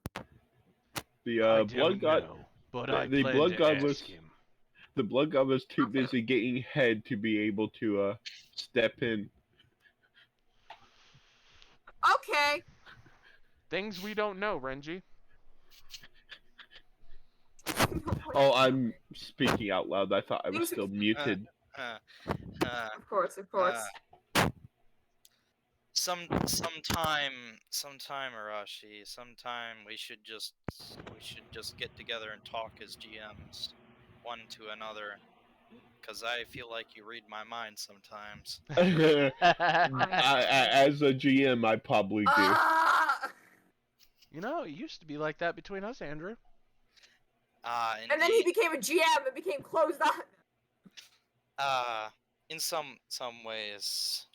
The I blood don't god, know, but I the plan blood to god ask was him. the blood god was too Okay. busy getting head to be able to step in. Okay. Things we don't know, Renji. Oh, I'm speaking out loud. I thought I was Things- still muted. Of course, of course. Sometime, Arashi. Sometime we should just get together and talk as GMs, one to another. Cause I feel like you read my mind sometimes. As a GM, I probably do. Ah! You know, it used to be like that between us, Andrew. Indeed. And then he became a GM and became closed off. In some ways.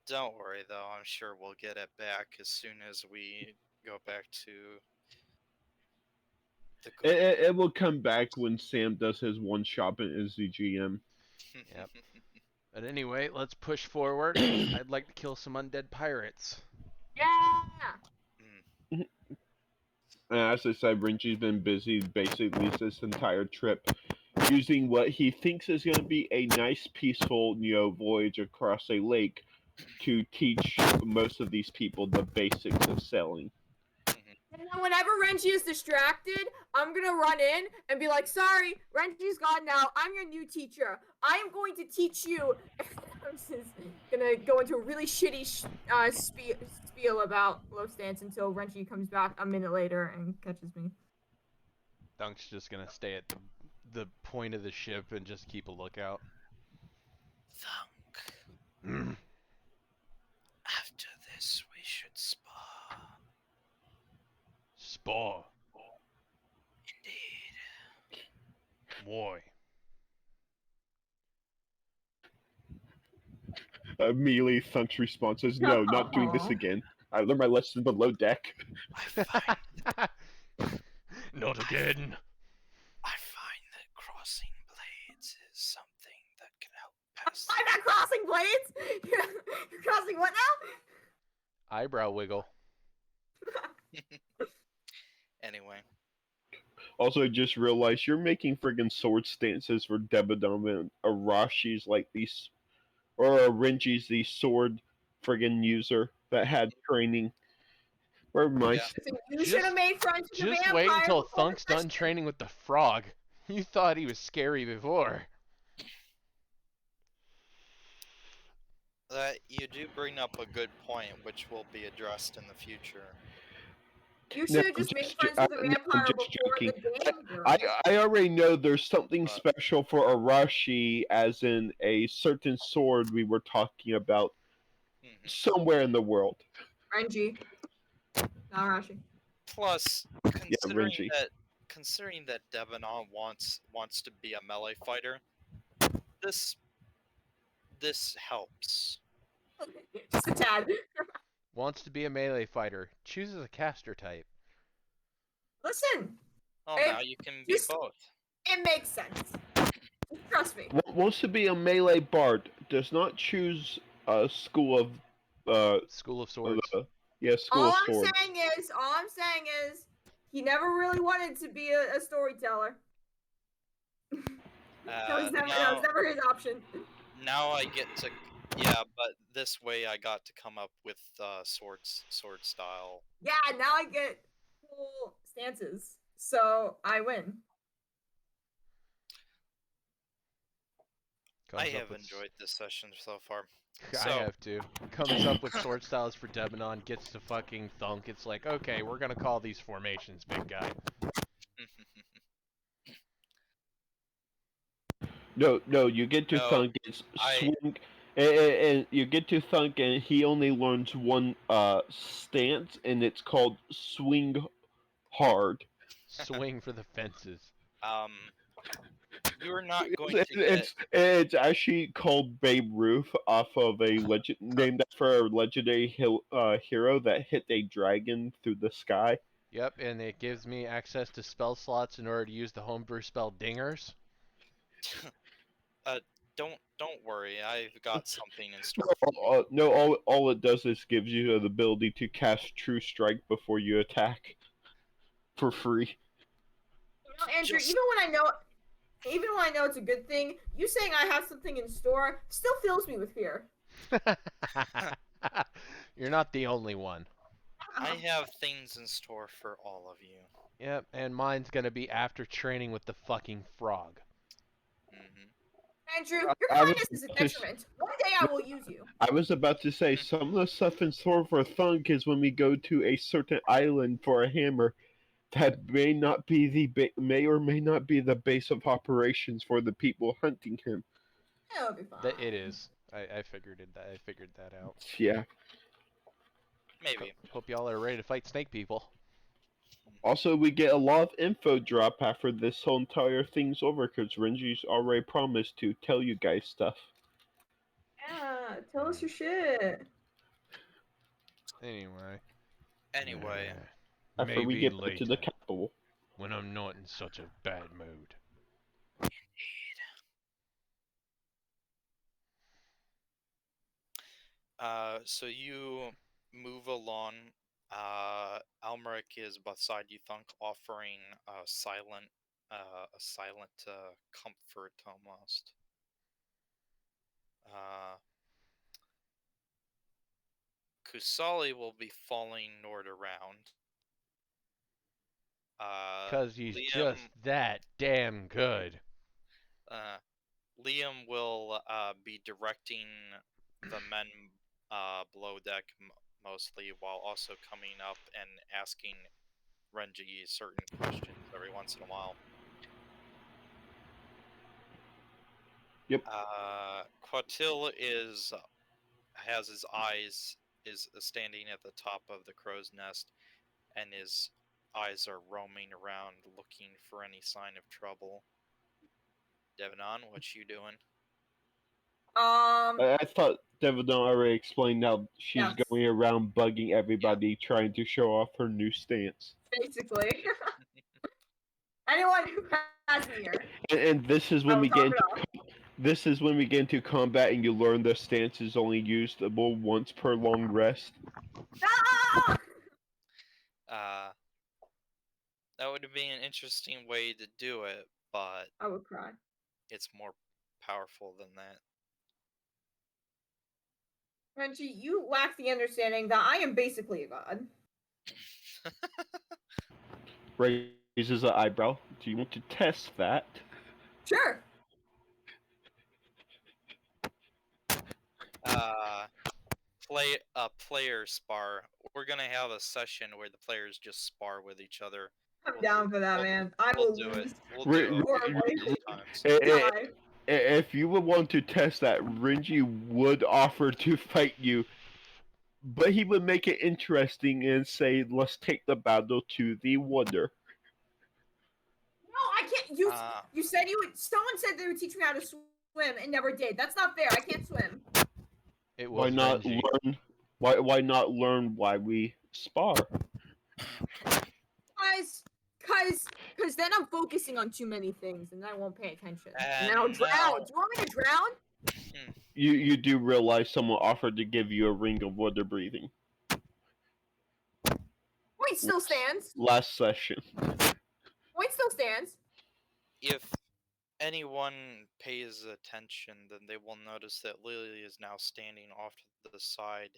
Don't worry though, I'm sure we'll get it back as soon as we go back to the good. It will come back when Sam does his one shot and is the GM. Yep. But anyway, let's push forward. I'd like to kill some undead pirates. Yeah. As I said, Renji's been busy basically this entire trip, using what he thinks is going to be a nice, peaceful, voyage across a lake to teach most of these people the basics of sailing. And then whenever Renji is distracted, I'm gonna run in and be like, sorry, Renji's gone now. I'm your new teacher. I am going to teach you. I'm just gonna go into a really shitty spiel about low stance until Renji comes back a minute later and catches me. Dunk's just gonna stay at the point of the ship and just keep a lookout. Thunk. After this, we should spar. Spar. Indeed. Why? Immediately, Thunk's response is, "No, not doing this again. I learned my lesson below deck." I find Not again. I find that crossing blades is something that can help pass. I'm not crossing blades. You're crossing what now? Eyebrow wiggle. Anyway. Also, I just realized you're making friggin' sword stances for Debadom and Arashi's like these, or Renji's the sword friggin' user that had training. Where my Yeah. So you should have made friends with the Just vampire. wait until before Thunk's the done training with the frog. You thought he was scary before. You do bring up a good point, which will be addressed in the future. You No, should have just made just- friends with the no, I'm vampire just before joking. the game. I already know there's something special for Arashi, as in a certain sword we were talking about somewhere in the world. Renji. Narashi. Plus, Renji. considering that Devanon wants to be a melee fighter, this helps. Just a tad. Wants to be a melee fighter. Chooses a caster type. Listen, Oh, Hey, now you can be just- both. it makes sense. Trust me. Wants to be a melee bard. Does not choose a school of School of Swords. school All of I'm sword. saying is, he never really wanted to be a storyteller. That was never his option. Now I get to, yeah, but this way I got to come up with sword style. Yeah, now I get full stances, so I win. I Comes up have with enjoyed this session so far. I So, have to. Comes up with sword styles for Demonon, gets to fucking thunk. It's like, okay, we're gonna call these formations, big guy. No, you get to no, Thunk. It's I swing, and you get to Thunk, and he only learns one stance, and it's called swing hard. Swing for the fences. um, you're not going It's to get. it's actually called Babe Ruth off of a legend named after a legendary hero that hit a dragon through the sky. Yep, and it gives me access to spell slots in order to use the homebrew spell Dingers. uh, don't worry. I've got something in store No, for you. no, all it does is gives you the ability to cast True Strike before you attack for free. You know, Andrew, Just even when I know it's a good thing, you saying I have something in store still fills me with fear. You're not the only one. I have things in store for all of you. Yep, and mine's gonna be after training with the fucking frog. Hmm Andrew, your I was kindness is a about to detriment. One day I will use you. I was about to say some of the stuff in store for Thunk is when we go to a certain island for a hammer that may not be may or may not be the base of operations for the people hunting him. It'll be fine. That it is. I figured it. I figured that out. Yeah. Maybe. Hope y'all are ready to fight snake people. Also, we get a lot of info drop after this whole entire thing's over because Renji's already promised to tell you guys stuff. Yeah, tell us your shit. Anyway. Anyway, After we Maybe get back to the later, capital. when I'm not in such a bad mood. so you move along. Almeric is beside you, Thunk, offering a silent comfort almost. Uh, Kusali will be following Nord around. Cause he's just Liam, that damn good. uh, Liam will be directing the men below deck mostly, while also coming up and asking Renji certain questions every once in a while. Yep. Quatil has his eyes is standing at the top of the crow's nest, and his eyes are roaming around looking for any sign of trouble. Devanon, what you doing? I thought Devon already explained how she's Yes, going around bugging everybody, trying to show off her new stance. basically. Anyone who has an ear, And this is I when will we talk get it into off. this is when we get into combat, and you learn the stance is only usable once per long rest. Ah! Uh, that would be an interesting way to do it, but I would cry. it's more powerful than that. Renji, you lack the understanding that I am basically a god. Raises an eyebrow. Do you want to test that? Sure. uh, player spar. We're gonna have a session where the players just spar with each other. I'm We'll down do, for that, we'll, man. I we'll will do it. lose We'll do Re- it horribly. a few times. Die. If you would want to test that, Renji would offer to fight you, but he would make it interesting and say, "Let's take the battle to the water." No, I can't. You Uh, you said you would. Someone said they would teach me how to swim and never did. That's not fair. I can't swim. It Why was not Renji. learn? Why not learn why we spar? Cause then I'm focusing on too many things and then I won't pay attention. And then I'll and drown. now, Do you want me to drown? You do realize someone offered to give you a ring of water breathing Point still stands. last session. Point still stands. if anyone pays attention, then they will notice that Lily is now standing off to the side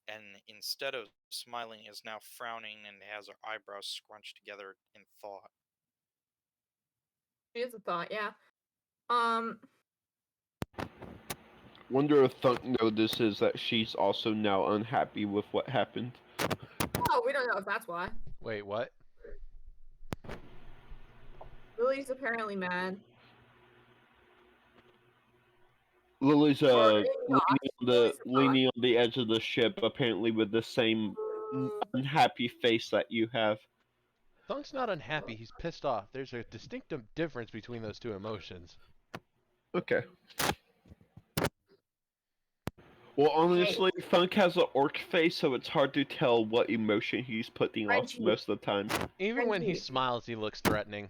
and instead of smiling, is now frowning and has her eyebrows scrunched together in thought. She is a thought, yeah. Um, Wonder if Thunk notices that she's also now unhappy with what happened. oh, we don't know if that's why. Wait, what? Lily's apparently mad. Lily's Or leaning maybe not. Lily's a thought. leaning on the edge of the ship, apparently with the same unhappy face that you have. Thunk's not unhappy. He's pissed off. There's a distinct difference between those two emotions. Okay. Well, honestly, Thunk has an orc face, so it's hard to tell what emotion he's putting off Renji. most of the time. Even when he Renji. smiles, he looks threatening.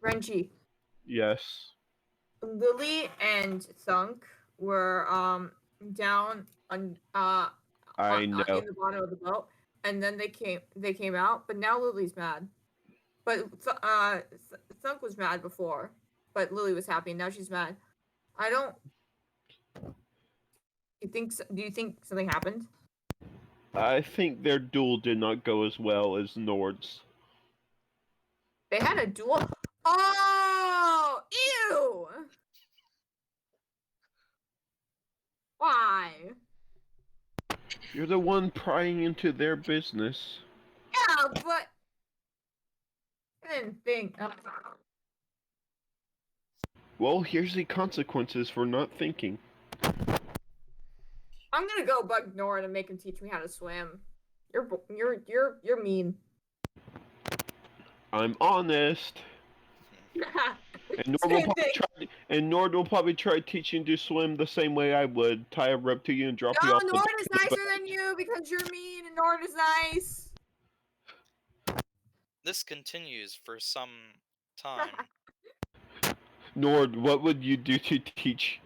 Renji. Yes. Lily and Thunk were down on I know. in the bottom of the boat, and then they came out. But now Lily's mad. But Thunk was mad before, but Lily was happy, and now she's mad. I don't. Do you think something happened? I think their duel did not go as well as Nord's. They had a duel. Oh, ew! Why? You're the one prying into their business. Yeah, but I didn't think. Well, here's the consequences for not thinking. I'm gonna go bug Nora to make him teach me how to swim. You're mean. I'm honest. And Nord will probably try teaching you to swim the same way I would. Tie a rope to you and drop you No, off. Nord is nicer than you because you're mean and Nord is nice. This continues for some time. Nord, what would you do to teach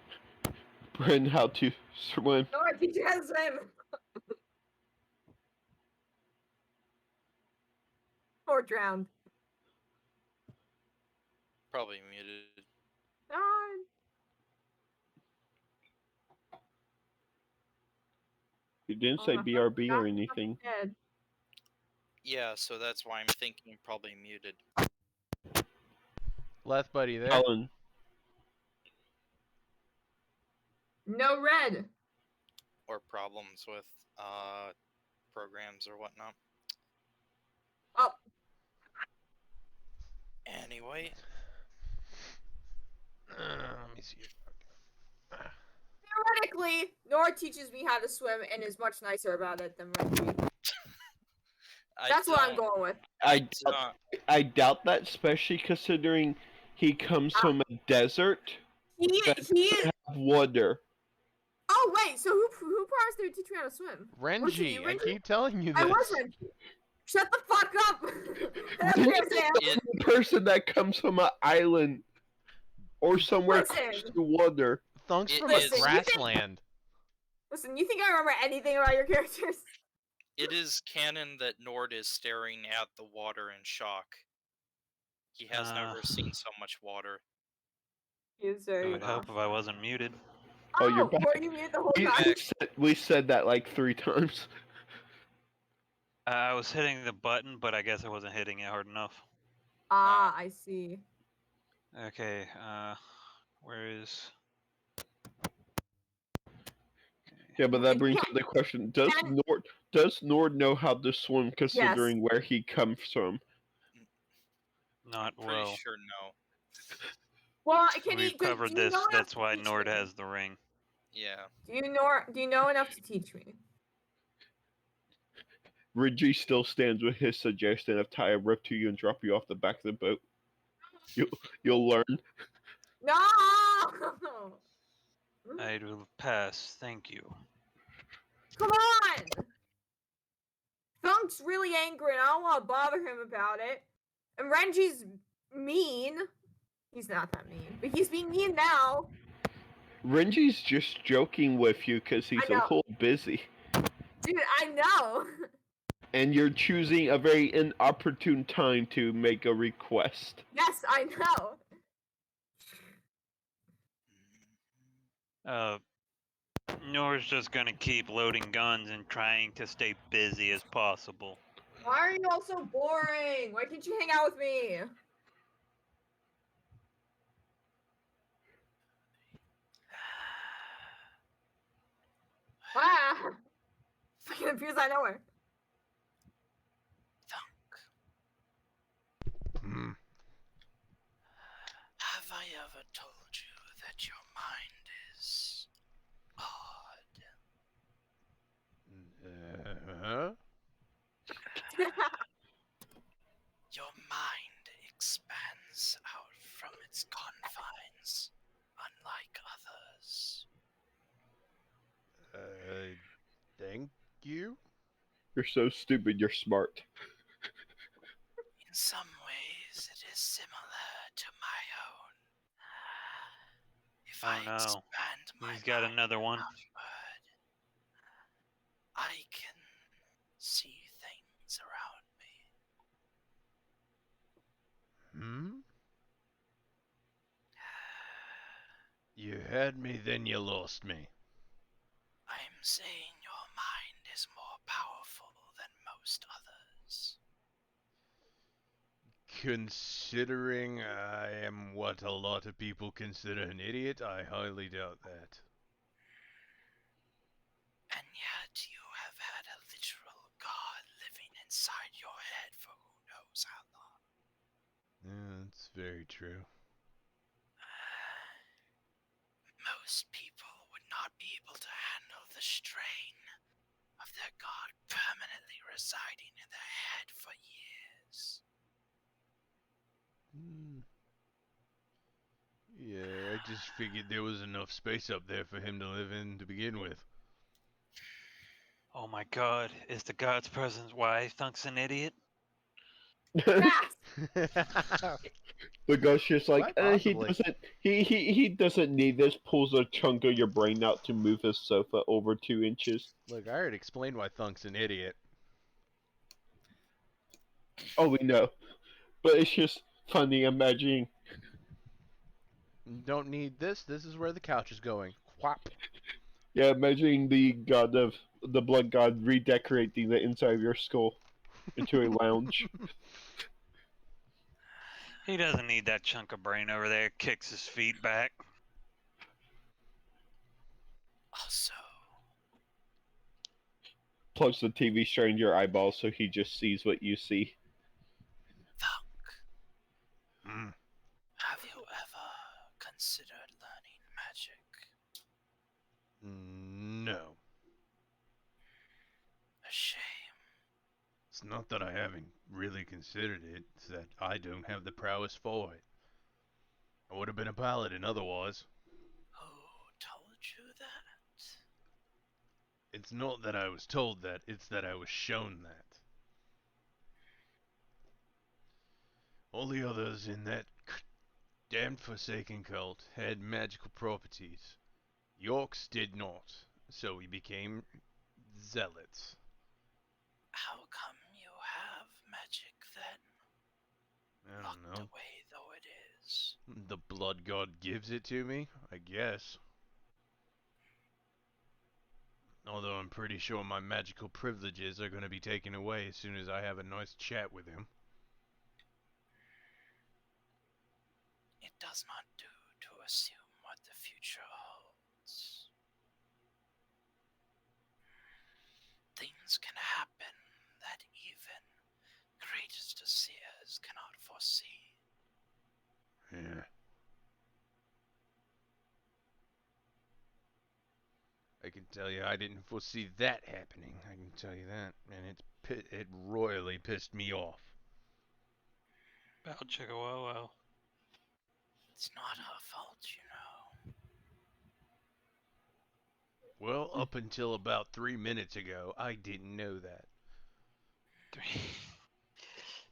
Bryn how to swim? Nord, teach you how to swim. Or drowned. Probably muted. Nord. You didn't say BRB or anything. Dead. Yeah, so that's why I'm thinking probably muted. Left buddy there. Helen, No red. Or problems with programs or whatnot. Oh. Anyway, Let me see. Theoretically, Nord teaches me how to swim and is much nicer about it than Renji. That's what I'm going with. I doubt that, especially considering he comes from a desert He that doesn't have water. Oh wait, so who promised they would teach me how to swim? Was it you, Renji, I Renji? keep telling you this. I was Renji. Shut the fuck up! That's You're what Sam. the person that comes from an island or somewhere Listen. close to water. Thunk's It from is- a grassland. Listen, you think I remember anything about your characters? it is canon that Nord is staring at the water in shock. He has never seen so much water. He is I very would hope if I wasn't muted. Oh, you're back. Were you mute the whole We, time? we said that like 3 times. I was hitting the button, but I guess I wasn't hitting it hard enough. Ah, I see. Okay, where is... Yeah, but that And brings yeah, up the question: Does and- Nord know how to swim, considering where he comes from? Not Pretty well. sure no. Well, can We've you? covered Do you this. know enough That's to why teach Nord me? has the ring. Yeah. Do you know enough to teach me? Reggie still stands with his suggestion of tie a rope to you and drop you off the back of the boat. You'll learn. No. I will pass. Thank you. Come on! Thunk's really angry and I don't want to bother him about it. And Renji's mean. He's not that mean, but he's being mean now. Renji's just joking with you because he's I a know. little busy. Dude, I know. And you're choosing a very inopportune time to make a request. Yes, I know. Nora's just gonna keep loading guns and trying to stay busy as possible. Why are you all so boring? Why can't you hang out with me? Ah! Fucking appears out of nowhere. Hmm. Have I ever told you that your mind is odd? Huh? Your mind expands out from its confines, unlike others. Thank you. You're so stupid. You're smart. In some ways, it is similar to my own. If Oh I no. expand my He's got mind another one. outward, I can see things around me. Hmm? You had me, then you lost me. I'm saying your mind is more powerful than most others. Considering I am what a lot of people consider an idiot, I highly doubt that. And yet you have had a literal god living inside your head for who knows how long. Yeah, that's very true. Most people would not be able to handle the strain of their god permanently residing in their head for years. Hmm. Yeah, I just figured there was enough space up there for him to live in to begin with. Oh my god, is the god's presence why Thunk's an idiot? Yes! The ghost just like, Quite he possibly. doesn't he doesn't need this. Pulls a chunk of your brain out to move his sofa over 2 inches. Look, I already explained why Thunk's an idiot. Oh, we know, but it's just funny imagining. You don't need this. This is where the couch is going. Whop. Yeah, imagining the god of the blood god redecorating the inside of your skull into a lounge. He doesn't need that chunk of brain over there. Kicks his feet back. Also, Plugs the TV straight into your eyeballs so he just sees what you see. Thunk, Hmm. have you ever considered learning magic? No. A shame. It's not that I haven't really considered it, it's that I don't have the prowess for it. I would have been a paladin otherwise. Who told you that? It's not that I was told that, it's that I was shown that. All the others in that damned Forsaken cult had magical properties. York's did not, so we became zealots. How come you have magic then? I don't Locked know. away though it is. The blood god gives it to me, I guess. Although I'm pretty sure my magical privileges are going to be taken away as soon as I have a nice chat with him. It does not do to assume what the future holds. Things can happen that even greatest of seers cannot foresee. Yeah. I can tell you I didn't foresee that happening. I can tell you that. And it royally pissed me off. Bow chicka wow wow. It's not her fault, you know. Well, up until about 3 minutes ago, I didn't know that.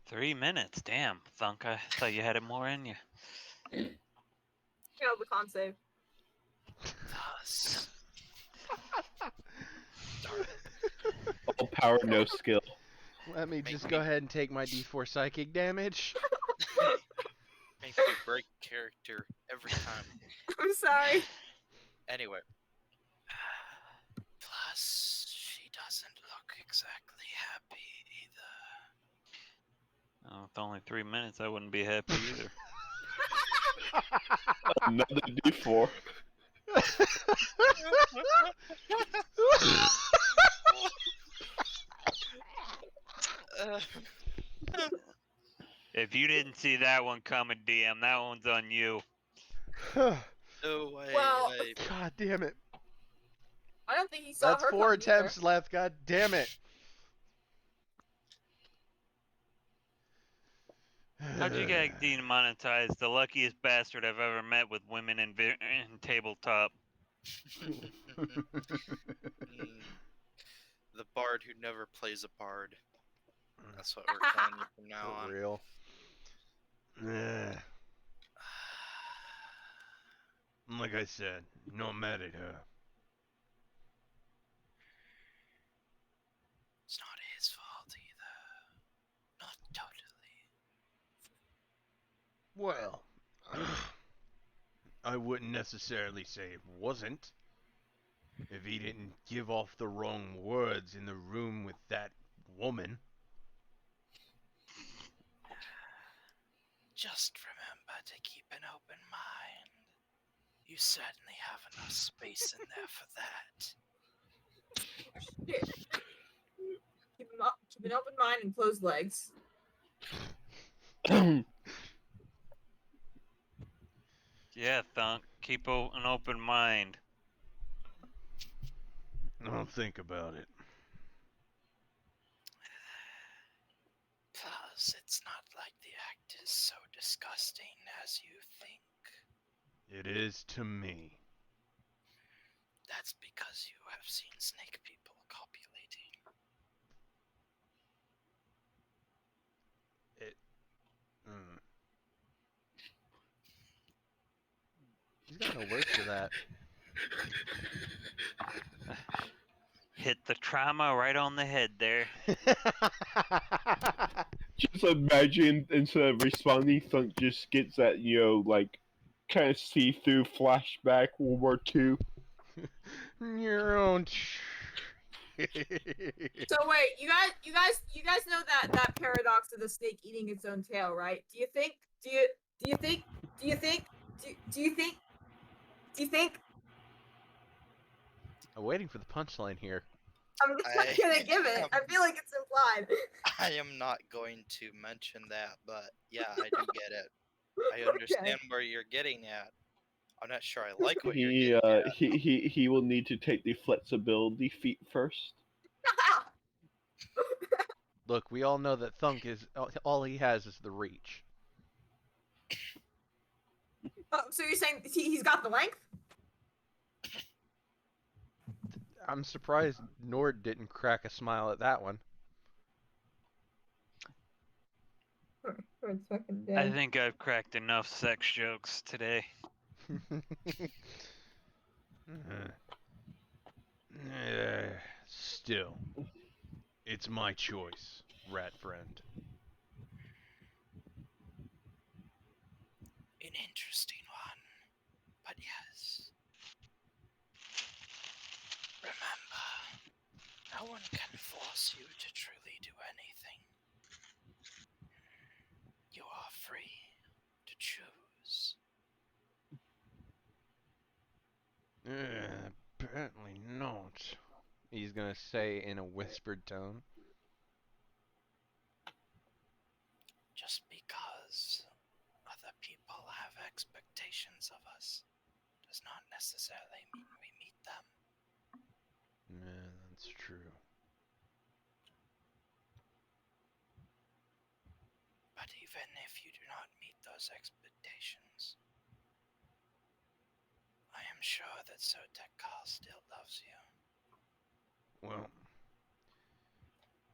3 minutes, damn. Thunk, I thought you had it more in you. Yeah, the con save. Thus, darn All power, no skill. Let me just go ahead and take my D4 psychic damage. make you break character every time. I'm sorry. Anyway, with only 3 minutes, I wouldn't be happy either. Another D4. If you didn't see that one coming, DM, that one's on you. No way. Well, God damn it. I don't think he saw That's her 4 coming attempts left. God damn it. How'd you get demonetized? The luckiest bastard I've ever met with women in tabletop. The bard who never plays a bard. That's what we're calling you from now For on. real. Like I said, not mad at her. It's not his fault either. Not totally. Well, I wouldn't necessarily say it wasn't. If he didn't give off the wrong words in the room with that woman. Just remember to keep an open mind. You certainly have enough space in there for that. Shit. Keep an open mind and closed legs. Yeah, Thunk. Keep an open mind. I'll think about it. Plus, it's not like the act is so disgusting as you think. It is to me. That's because you have seen snake people copulating. He's got no words for that. Hit the trauma right on the head there. Just imagine instead of responding, Thunk just gets that, like, kind of see-through flashback World War II. Your own. So wait, you guys know that paradox of the snake eating its own tail, right? Do you think? I'm waiting for the punchline here. I'm just not gonna give it. I feel like it's implied. I am not going to mention that, but yeah, I do get it. I understand where you're getting at. I'm not sure I like what you're getting at. He will need to take the flexibility feat first. Look, we all know that Thunk is all he has is the reach. Oh, so you're saying he's got the length? I'm surprised Nord didn't crack a smile at that one. I think I've cracked enough sex jokes today. Still, it's my choice, rat friend. An interesting one, but yes. Remember, no one can force you to truly do anything. You are free to choose. Apparently not. He's gonna say in a whispered tone. Just because other people have expectations of us does not necessarily mean we meet them. Yeah, that's true. But even if you do not meet those expectations, I am sure that Sir Tekal still loves you. Well,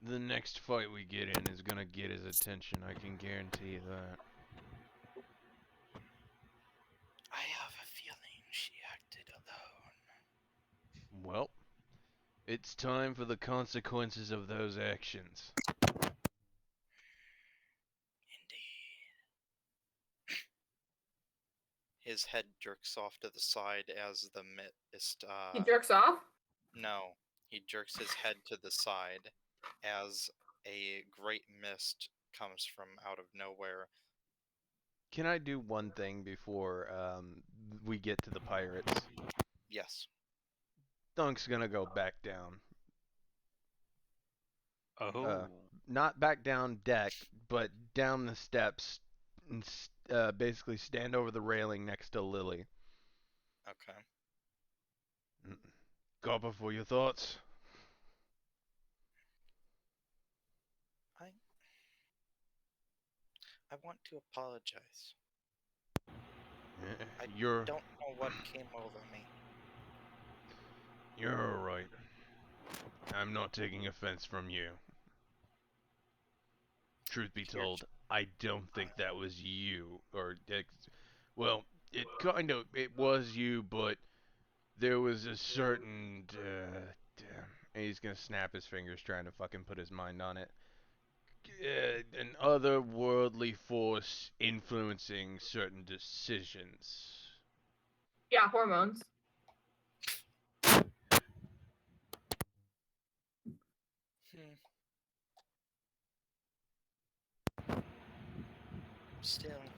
the next fight we get in is gonna get his attention, I can guarantee that. I have a feeling she acted alone. Well, it's time for the consequences of those actions. Indeed. His head jerks off to the side as the mist, He jerks off? No, he jerks his head to the side as a great mist comes from out of nowhere. Can I do one thing before we get to the pirates? Yes. Thunk's gonna go back down. Oh. Not back down deck, but down the steps and basically stand over the railing next to Lily. Okay. Copper, for your thoughts? I I want to apologize. I You're don't know what came over me. you're alright. I'm not taking offense from you. Truth be Here's told, I don't think that was you. Well, it was you, but there was a certain. Damn. And he's gonna snap his fingers trying to fucking put his mind on it. An otherworldly force influencing certain decisions. Yeah, hormones. Hmm. Still,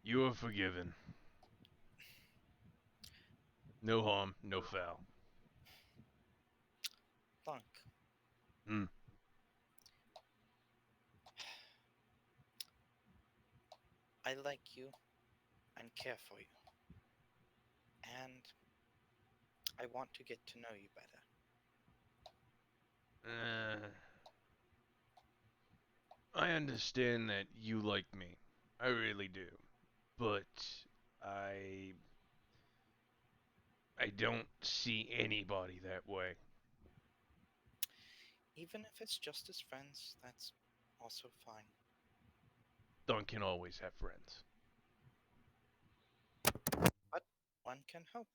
You are forgiven. No harm, no foul. Thunk, Hmm. I like you and care for you. And I want to get to know you better. Uh, I understand that you like me. I really do. But I I don't see anybody that way. Even if it's just as friends, that's also fine. Don can always have friends. But one can hope.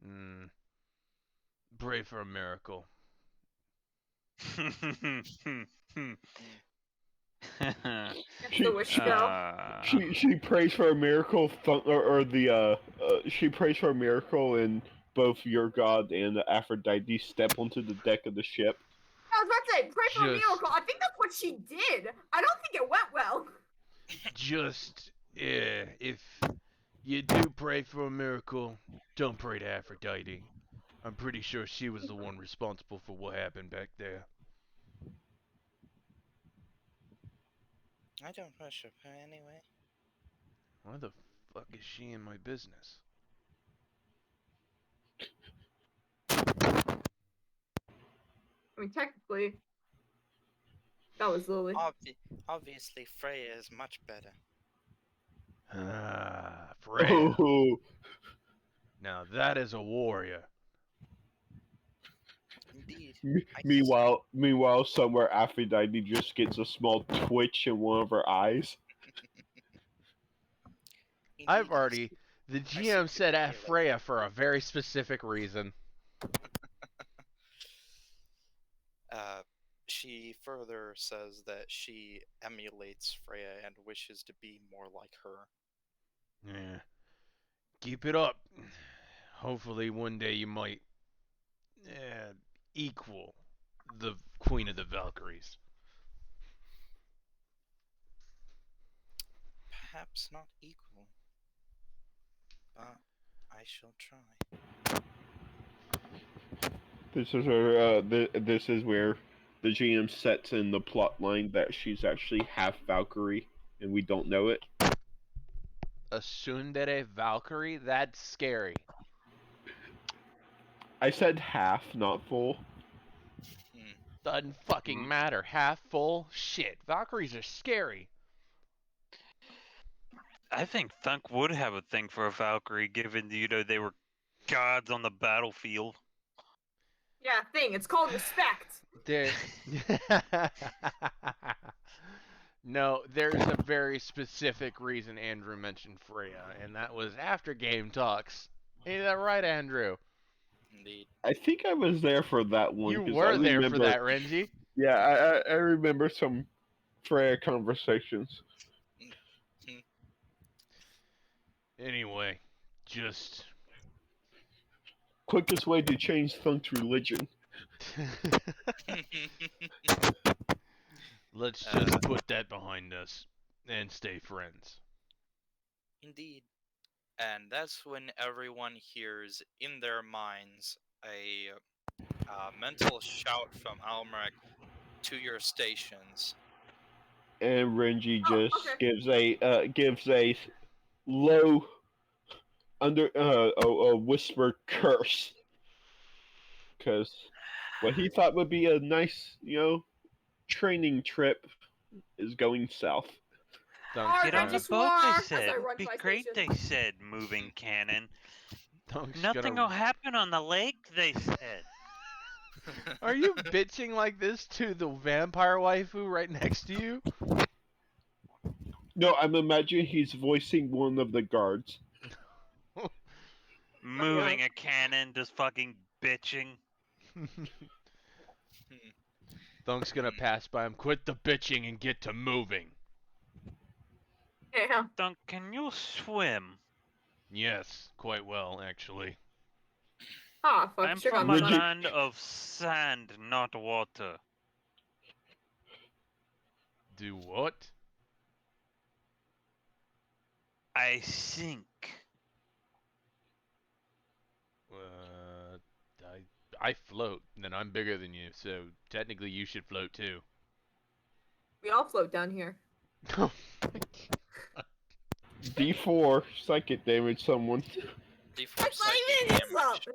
Hmm. Pray for a miracle. Hmm. That's She the wish spell. she prays for a miracle, she prays for a miracle, and both your god and Aphrodite step onto the deck of the ship. I was about to say, pray for a Just miracle. I think that's what she did. I don't think it went well. if you do pray for a miracle, don't pray to Aphrodite. I'm pretty sure she was the one responsible for what happened back there. I don't worship her anyway. Why the fuck is she in my business? I mean, technically, that was Lily. Obviously, Freya is much better. Ah, Freya. Oh, Now that is a warrior. Indeed. I s- meanwhile, somewhere Aphrodite just gets a small twitch in one of her eyes. I've Indeed, already. The I GM seem to said emulate. Freya for a very specific reason. She further says that she emulates Freya and wishes to be more like her. Yeah. Keep it up. Hopefully one day you might uh, equal the Queen of the Valkyries. Perhaps not equal, but I shall try. This is where the GM sets in the plot line that she's actually half Valkyrie, and we don't know it. A Tsundere Valkyrie? That's scary. I said half, not full. Hmm. Doesn't fucking matter. Half full? Shit. Valkyries are scary. I think Thunk would have a thing for a Valkyrie, given they were gods on the battlefield. Yeah, thing. It's called respect. There. No, there's a very specific reason Andrew mentioned Freya, and that was after game talks. Ain't that right, Andrew? Indeed. I think I was there for that one You because I were there for remember. that, Renji. Yeah, I remember some Freya conversations. Hmm. Anyway, just Quickest way to change Thunk's religion. Let's Uh, just put that behind us and stay friends. Indeed. And that's when everyone hears in their minds a mental shout from Almeric to your stations. And Renji Oh, just okay. gives a low under a whispered curse because what he thought would be a nice training trip is going south. Thunk's Alright, Get on Reggie the gonna boat, they Swar, as said. I run to Be my great, station. they said, moving cannon. Thunk's Nothing will gonna. happen on the lake, they said. Are you bitching like this to the vampire waifu right next to you? No, I'm imagining he's voicing one of the guards. Moving a cannon, just fucking bitching. Thunk's gonna pass by him. Quit the bitching and get to moving. Yeah. Dunk, can you swim? Yes, quite well, actually. Ah, fuck. I'm Should have from a gone Rigid- land of sand, not water. Do what? I sink. Uh, I float, and I'm bigger than you, so technically you should float too. We all float down here. Oh my god. D4 psychic damage someone. D4 That's not psychic even an damage. insult!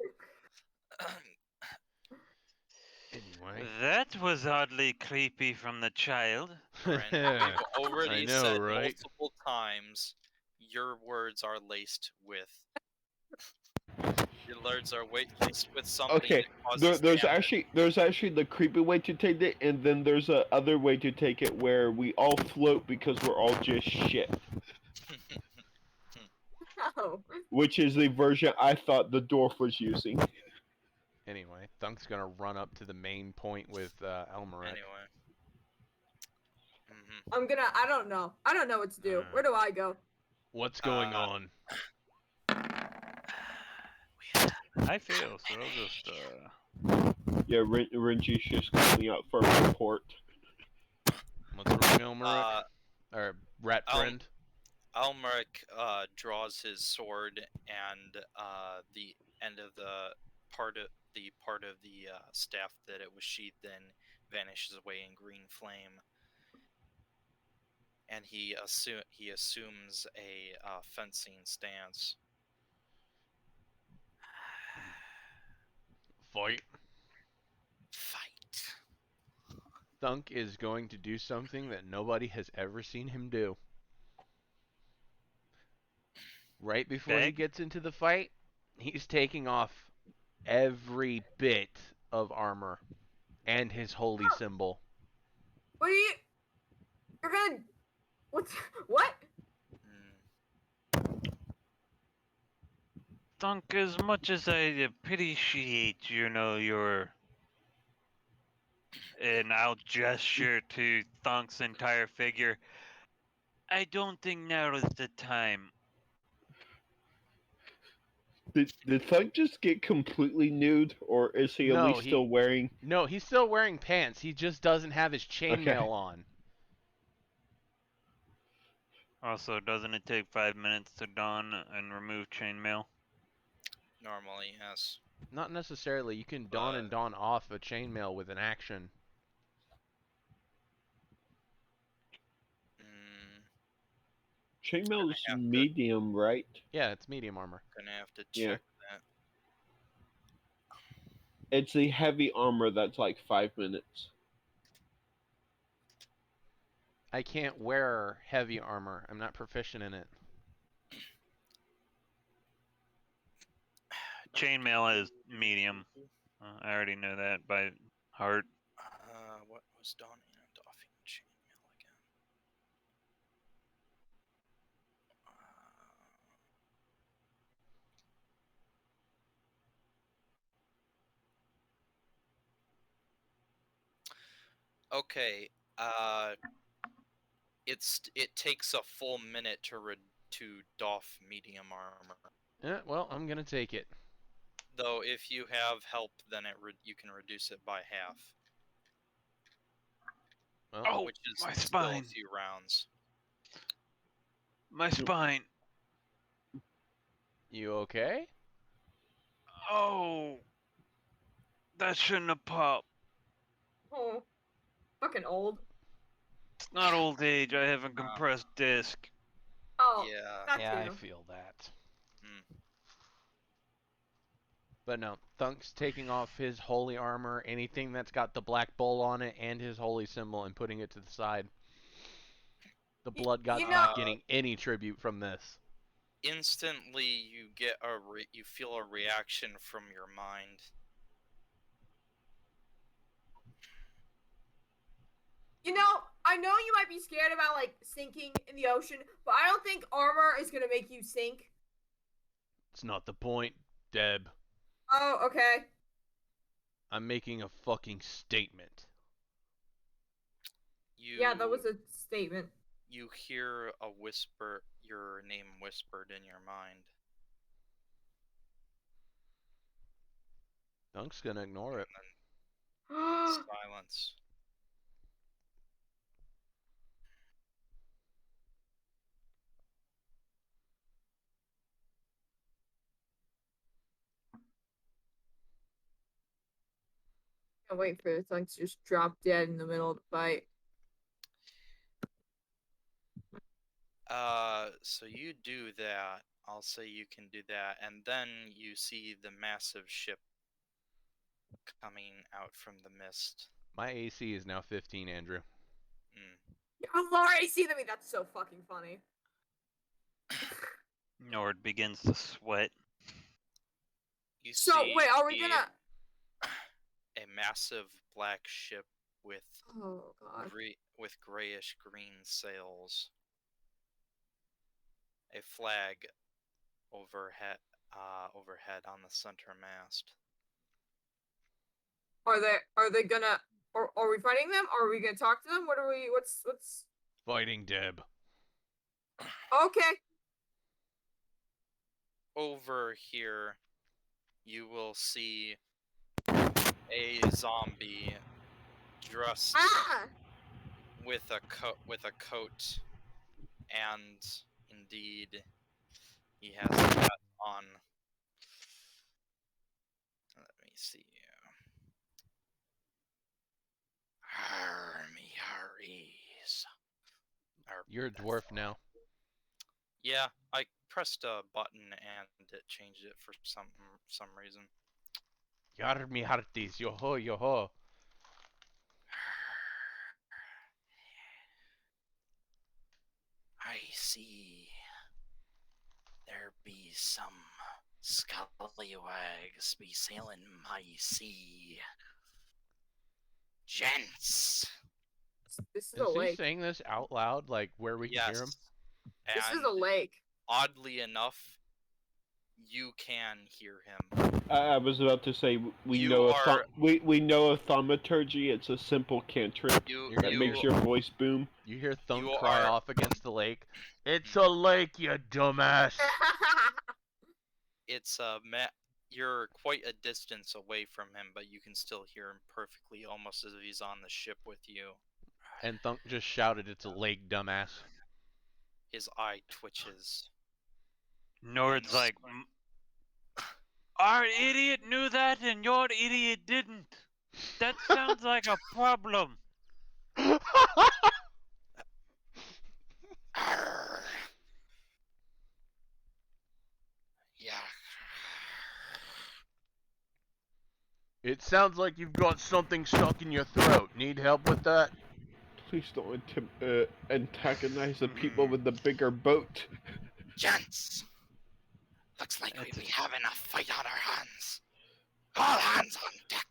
Anyway. That was oddly creepy from the child. Grin, we've I already know, said right? multiple times your words are laced with. Your words are laced with something Okay, that causes there's damage. actually the creepy way to take it, and then there's a other way to take it where we all float because we're all just shit. No. Which is the version I thought the dwarf was using. Anyway, Thunk's gonna run up to the main point with Elmerek. Anyway. Mhm. I don't know. I don't know what to do. Where do I go? What's going Uh, on? I feel so. I'll just Yeah, Renji's just coming out for a report. What's wrong, Elmerek? uh, Or rat Al- friend? Almeric draws his sword, and the end of the part of the staff that it was sheathed in vanishes away in green flame, and he assumes a fencing stance. Fight. Fight. Thunk is going to do something that nobody has ever seen him do. Right before he beg. gets into the fight, he's taking off every bit of armor and his holy symbol. What are you? You're gonna. What's. What? Mm. Dunk, as much as I appreciate, your and I'll gesture to Thunk's entire figure. I don't think now is the time. Did Thug just get completely nude, or is he at No, least he still wearing? no, he's still wearing pants. He just doesn't have his Okay. chainmail on. Also, doesn't it take 5 minutes to don and remove chainmail? Normally, yes. Not necessarily. You can don and don off a chainmail with an action. Mm, Chainmail's have to medium, right? Yeah, it's medium armor. gonna have to Yeah. check that. It's the heavy armor that's like 5 minutes. I can't wear heavy armor. I'm not proficient in it. Chainmail is medium. I already know that by heart. What was donning and doffing chainmail again? Okay. It takes a full minute to doff medium armor. Well, I'm gonna take it. Though if you have help, then you can reduce it by half, Well, Oh, which is my still a spine. few rounds. My spine. you okay? Oh, that shouldn't have popped. Oh, fucking old. It's not old age. I have a compressed disc. Oh, Yeah. that Yeah, I too. feel that. Mm. But no, Thunk's taking off his holy armor, anything that's got the black bull on it, and his holy symbol, and putting it to the side. The blood god's you know, not getting any tribute from this. Instantly, you get you feel a reaction from your mind. I know you might be scared about like sinking in the ocean, but I don't think armor is gonna make you sink. It's not the point, Deb. Oh, okay. I'm making a fucking statement. Yeah, that was a statement. You hear a whisper, your name whispered in your mind. Thunk's gonna ignore it. It's silence. Can't wait for the tongue to just drop dead in the middle of the fight. So you do that. I'll say you can do that, and then you see the massive ship coming out from the mist. My AC is now 15, Andrew. I've already seen them. That's so fucking funny. Nord begins to sweat. You So see wait, are we gonna? a massive black ship with Oh god. with grayish green sails, a flag overhead on the center mast. Are they gonna? Are we fighting them? Are we gonna talk to them? What are we? What's? Fighting Deb. Okay. Over here, you will see a zombie dressed Ah! with a coat, and indeed he has a hat on. Let me see. Me hurries. You're a dwarf now. Yeah, I pressed a button and it changed it for some reason. Yar mi hearties, yo ho, yo ho. I see there be some scallywags be sailing my sea. Gents! This is Is a he lake. saying this out loud, like where we can hear him? Yes. This is And a lake. oddly enough, you can hear him. I was about to say we You know are- we know of thaumaturgy. It's a simple cantrip that makes your voice boom. You hear Thunk you cry are- off against the lake. It's a lake, you dumbass. It's you're quite a distance away from him, but you can still hear him perfectly, almost as if he's on the ship with you. And Thunk just shouted, it's a lake, dumbass. His eye twitches. Nord's like, our idiot knew that and your idiot didn't. That sounds like a problem. Arr. Yeah. It sounds like you've got something stuck in your throat. Need help with that? Please don't antagonize the people with the bigger boat. Gents! Looks like It's- we have enough fight on our hands. All hands on deck.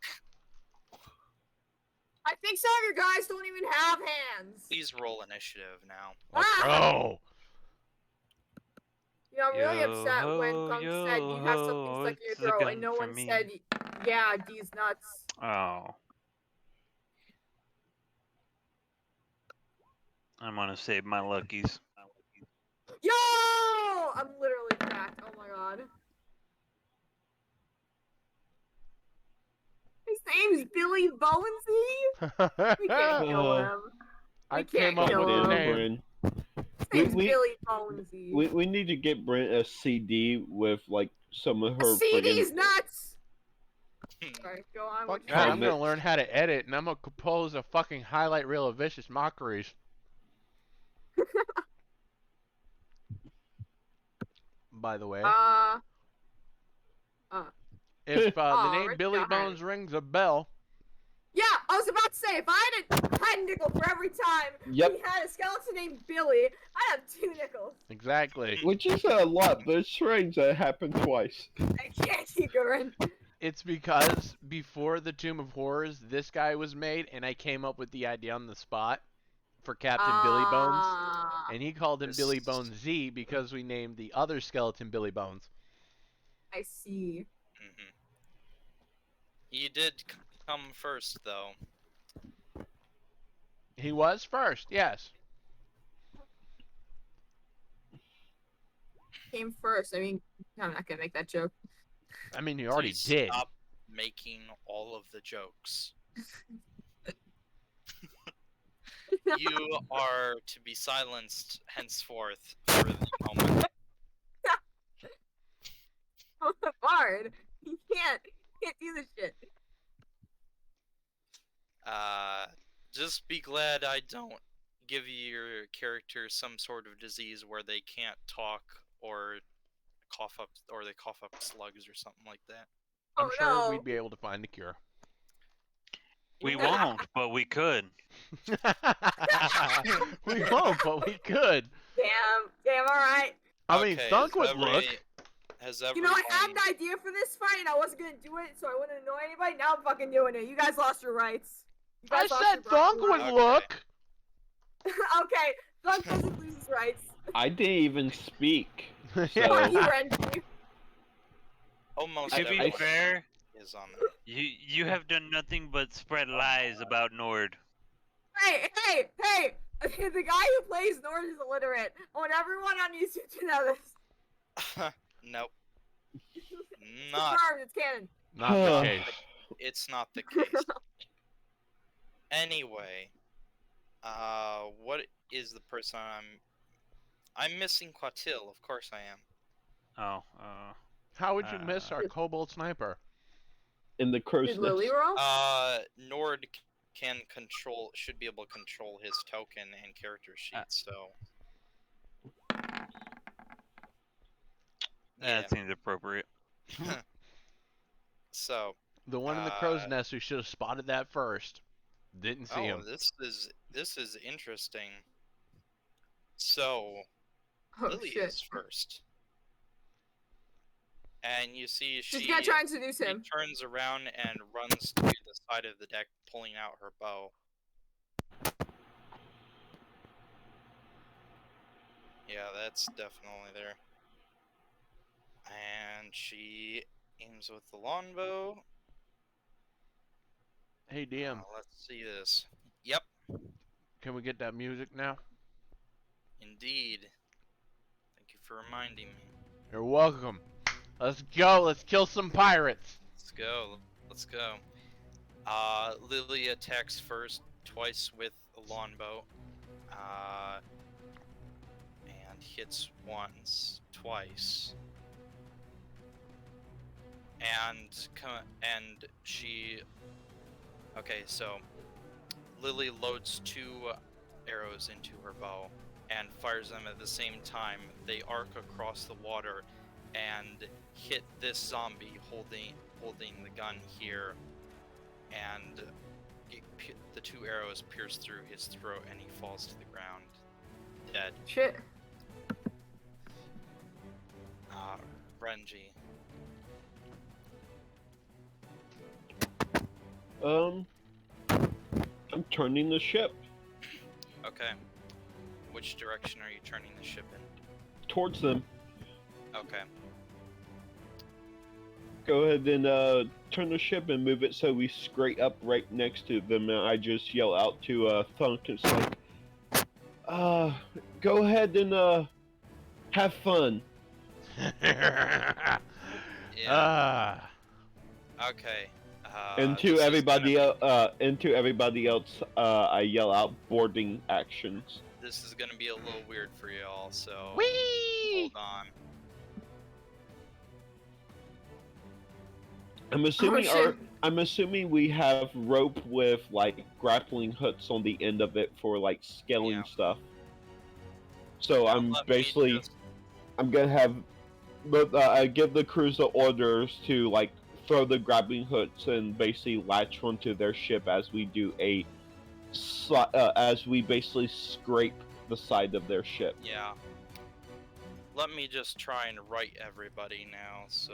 I think some of your guys don't even have hands. Please roll initiative now. Let's Ah! go. You know, I'm really upset when Yo-ho, Thunk said you have something yo-ho, stuck in your it's a throat, gun and no for one me. said, yeah, D's nuts. Oh. I'm gonna save my luckies. Yo! I'm literally cracked. Oh my god. name's Billy Bonesy? We can't kill him. I We came can't up with kill the him. name. Bryn. His We- name's we- Billy Bonesy. We need to get Brent a CD with like some of her CD's friggin' nuts! Sorry, go on. Fuck What you that, I'm gonna Comments. learn how to edit, and I'm gonna compose a fucking highlight reel of vicious mockeries. By the way, if the Aw, name Rich Billy got Bones rings a bell, yeah, I was about to say, if I had a nickel for every time Yep. we had a skeleton named Billy, I'd have 2 nickels. exactly. which is a lot, but it's strange that it happened twice. I can't keep going. It's because before the Tomb of Horrors, this guy was made, and I came up with the idea on the spot for Captain Billy Bones, Ah, and he called him This Billy is- Bones Z because we named the other skeleton Billy Bones. I see. Mhm. He did come first, though. He was first, yes. Came first. I mean, I'm not gonna make that joke. I mean, he already Please did. Stop making all of the jokes. You are to be silenced henceforth for the moment. I'm a bard. You can't do this shit. Just be glad I don't give your character some sort of disease where they can't talk or they cough up slugs or something like that. I'm Oh sure no. we'd be able to find a cure. We Yeah. won't, but we could. We won't, but we could. Damn, alright. I mean, Okay, Thunk would has look. everybody- You know, I had an idea for this fight and I wasn't gonna do it so I wouldn't annoy anybody. Now I'm fucking doing it. You guys lost your rights. You I guys lost said your Thunk bragging would rights. Okay. look. Okay, Thunk doesn't lose his rights. I didn't even speak. Fuck So you, Renji. Almost To be everyone fair, is on that. you have done nothing but spread lies about Nord. Hey! The guy who plays Nord is illiterate. I want everyone on YouTube to know this. Nope. Not. Confirmed, it's canon. Not the case. It's not the case. Anyway, what is the person I'm missing Quatil, of course I am. Oh, How would you miss our Kobold Sniper? in the crow's Did nest. Lily roll? Nord should be able to control his token and character sheet, so. that seems appropriate. So, The one in the crow's nest who should have spotted that first. Didn't see him. this is interesting. So, Oh Lily shit. is first. And you see She's gonna try and seduce she him. turns around and runs to the side of the deck, pulling out her bow. Yeah, that's definitely there. And she aims with the longbow. Hey, DM, Let's see this. Yep, can we get that music now? indeed. Thank you for reminding me. You're welcome. Let's go. Let's kill some pirates. Let's go. Let's go. Lily attacks first, twice with a longbow. And hits once, twice. And she. Okay, so Lily loads 2 arrows into her bow and fires them at the same time. They arc across the water and hit this zombie holding the gun here, and the 2 arrows pierce through his throat and he falls to the ground dead. Shit. Renji. I'm turning the ship Okay. Which direction are you turning the ship in? towards them. Okay. Go ahead and turn the ship and move it so we scrape up right next to them. And I just yell out to Thunk. It's like, go ahead and have fun. Yeah. Ah. Okay. Into this is everybody gonna else, I yell out boarding actions. this is gonna be a little weird for y'all, so Whee! hold on. I'm assuming shit. I'm assuming we have rope with like grappling hooks on the end of it for like scaling Yeah. stuff. So Now I'm let me basically just I'm gonna have I give the crews the orders to like throw the grappling hooks and basically latch onto their ship as we do as we basically scrape the side of their ship. yeah. Let me just try and write everybody now, so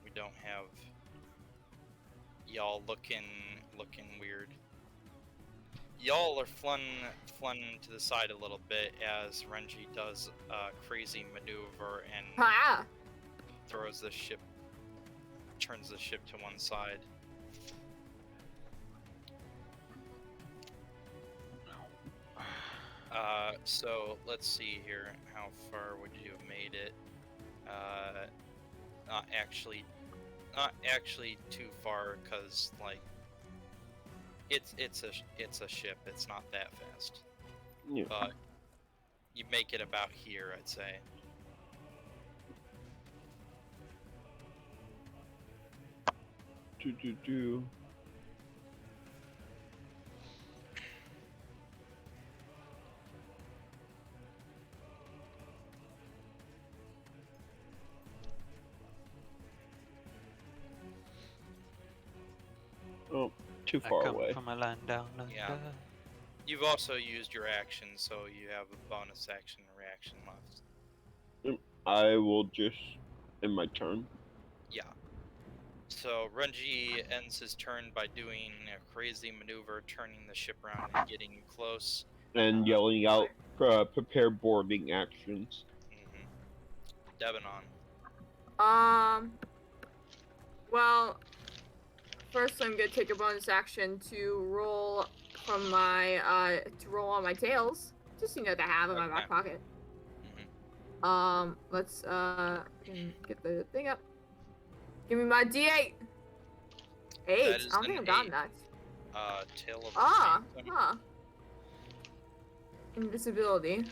we don't have y'all looking weird. Y'all are flung to the side a little bit as Renji does a crazy maneuver and Ah. turns the ship to one side. So let's see here. How far would you have made it? Not actually too far, cause like it's a ship. It's not that fast, Yeah. but you make it about here, I'd say. Do. Oh, too I far come away. from a land down under. Yeah. You've also used your action, so you have a bonus action reaction left. I will just in my turn. Yeah. So Renji ends his turn by doing a crazy maneuver, turning the ship around and getting close. And yelling out prepare boarding actions. Devanon. Well, first I'm gonna take a bonus action to roll from my to roll on my tails, just to have in my back pocket. Let's get the thing up. Give me my D8. 8. I don't think I've gotten that. Tail of the Huh. Invisibility.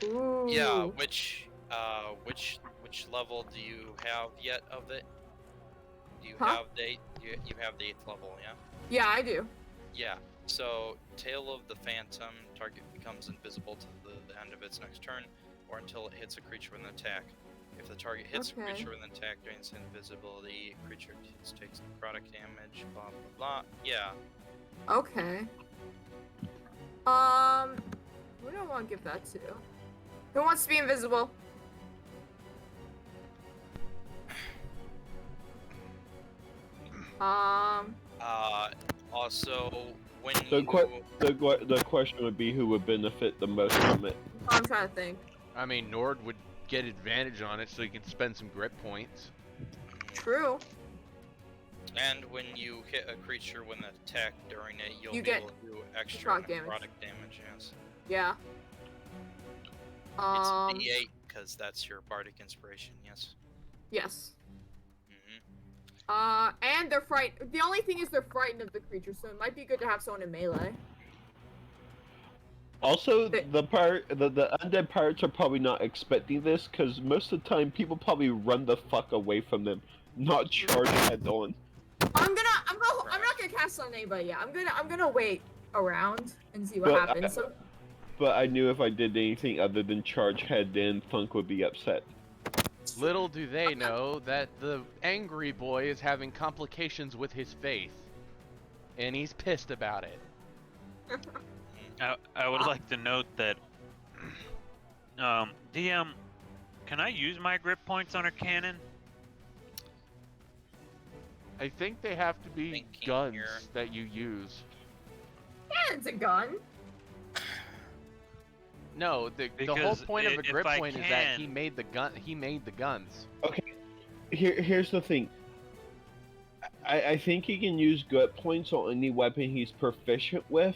Ooh. Yeah, which level do you have yet of it? Do you have you have the 8th level, yeah? Yeah, I do. Yeah. So Tail of the Phantom, target becomes invisible to the end of its next turn, or until it hits a creature with an attack. If the target hits a creature with an attack during its invisibility, creature takes necrotic damage, blah blah blah. Yeah. Okay. Who do I want to give that to? Who wants to be invisible? Also, when the question would be who would benefit the most from it. I'm trying to think. I mean, Nord would get advantage on it, so he can spend some grip points. True. And when you hit a creature with an attack during it, you'll be get able to do extra necrotic damage. Yes. Yeah. It's D8 because that's your bardic inspiration. Yes. Yes. And they're frightened. The only thing is they're frightened of the creature, so it might be good to have someone in melee. Also, the undead pirates are probably not expecting this because most of the time people probably run the fuck away from them, not charge head on. I'm not gonna cast on anybody yet. I'm gonna wait around and see what happens. But I knew if I did anything other than charge head, then Thunk would be upset. Little do they know that the angry boy is having complications with his faith, and he's pissed about it. I would like to note that, DM, can I use my grip points on a cannon? I think they have to be guns that you use. Yeah, it's a gun. No, the whole point of a grip point is that he made the gun. He made the guns. Okay, here's the thing. I think he can use grip points on any weapon he's proficient with.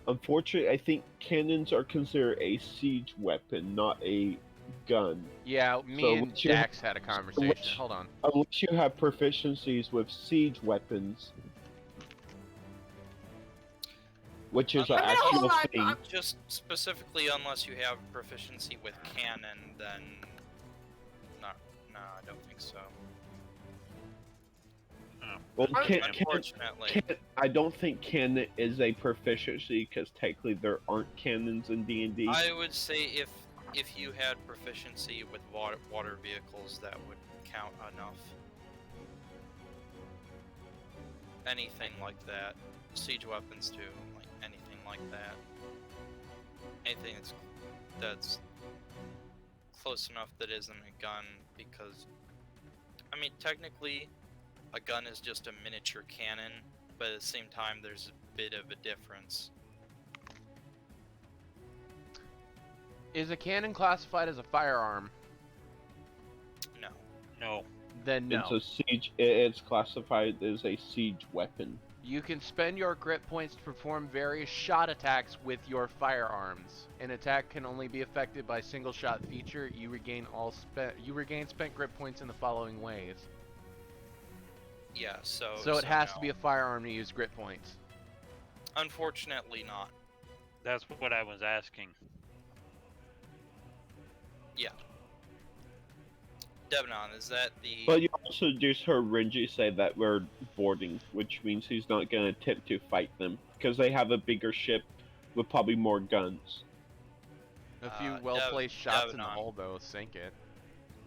Unfortunately, I think cannons are considered a siege weapon, not a gun. Yeah, me and Jax had a conversation. Hold on. Unless you have proficiencies with siege weapons, which is an I'm gonna actual hold on. thing. Just specifically, unless you have proficiency with cannon, then no, I don't think so. Oh, Well, I'm- Unfortunately, I don't think canon is a proficiency because technically there aren't cannons in D&D. I would say if you had proficiency with water vehicles, that would count enough. Anything like that, siege weapons too, like anything like that. Anything that's close enough that isn't a gun, because I mean technically a gun is just a miniature cannon, but at the same time there's a bit of a difference. Is a cannon classified as a firearm? No. no. Then no. It's a siege. It's classified as a siege weapon. You can spend your grit points to perform various shot attacks with your firearms. An attack can only be affected by single shot feature. You regain spent grit points in the following ways. Yeah, so So it has no. to be a firearm to use grit points. Unfortunately not. That's what I was asking. Yeah. Devanon, is that the... But you also just heard Renji say that we're boarding, which means he's not going to attempt to fight them because they have a bigger ship with probably more guns. A few well-placed shots in the Devanon. hull, though, sink it.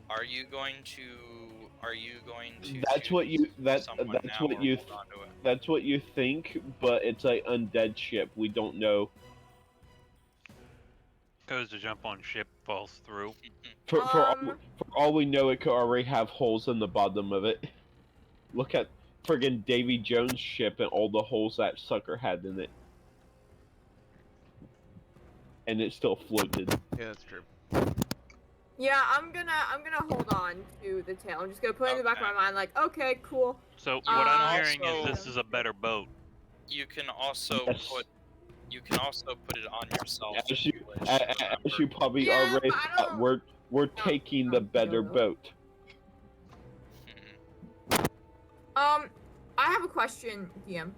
Are you going to That's what you that's what you that's what you think, but it's an undead ship. We don't know. Goes to jump on ship, falls through. For all we know, it could already have holes in the bottom of it. Look at friggin' Davy Jones' ship and all the holes that sucker had in it. And it still floated. Yeah, that's true. Yeah, I'm gonna hold on to the tail. I'm just gonna put it in the back of my mind, like, okay, cool. So what I'm hearing also- is this is a better boat. You can also Yes. put it on yourself. As if you, wish, as remember. you probably Yeah, already but I thought, don't- we're taking the better boat. Mhm. I have a question, DM.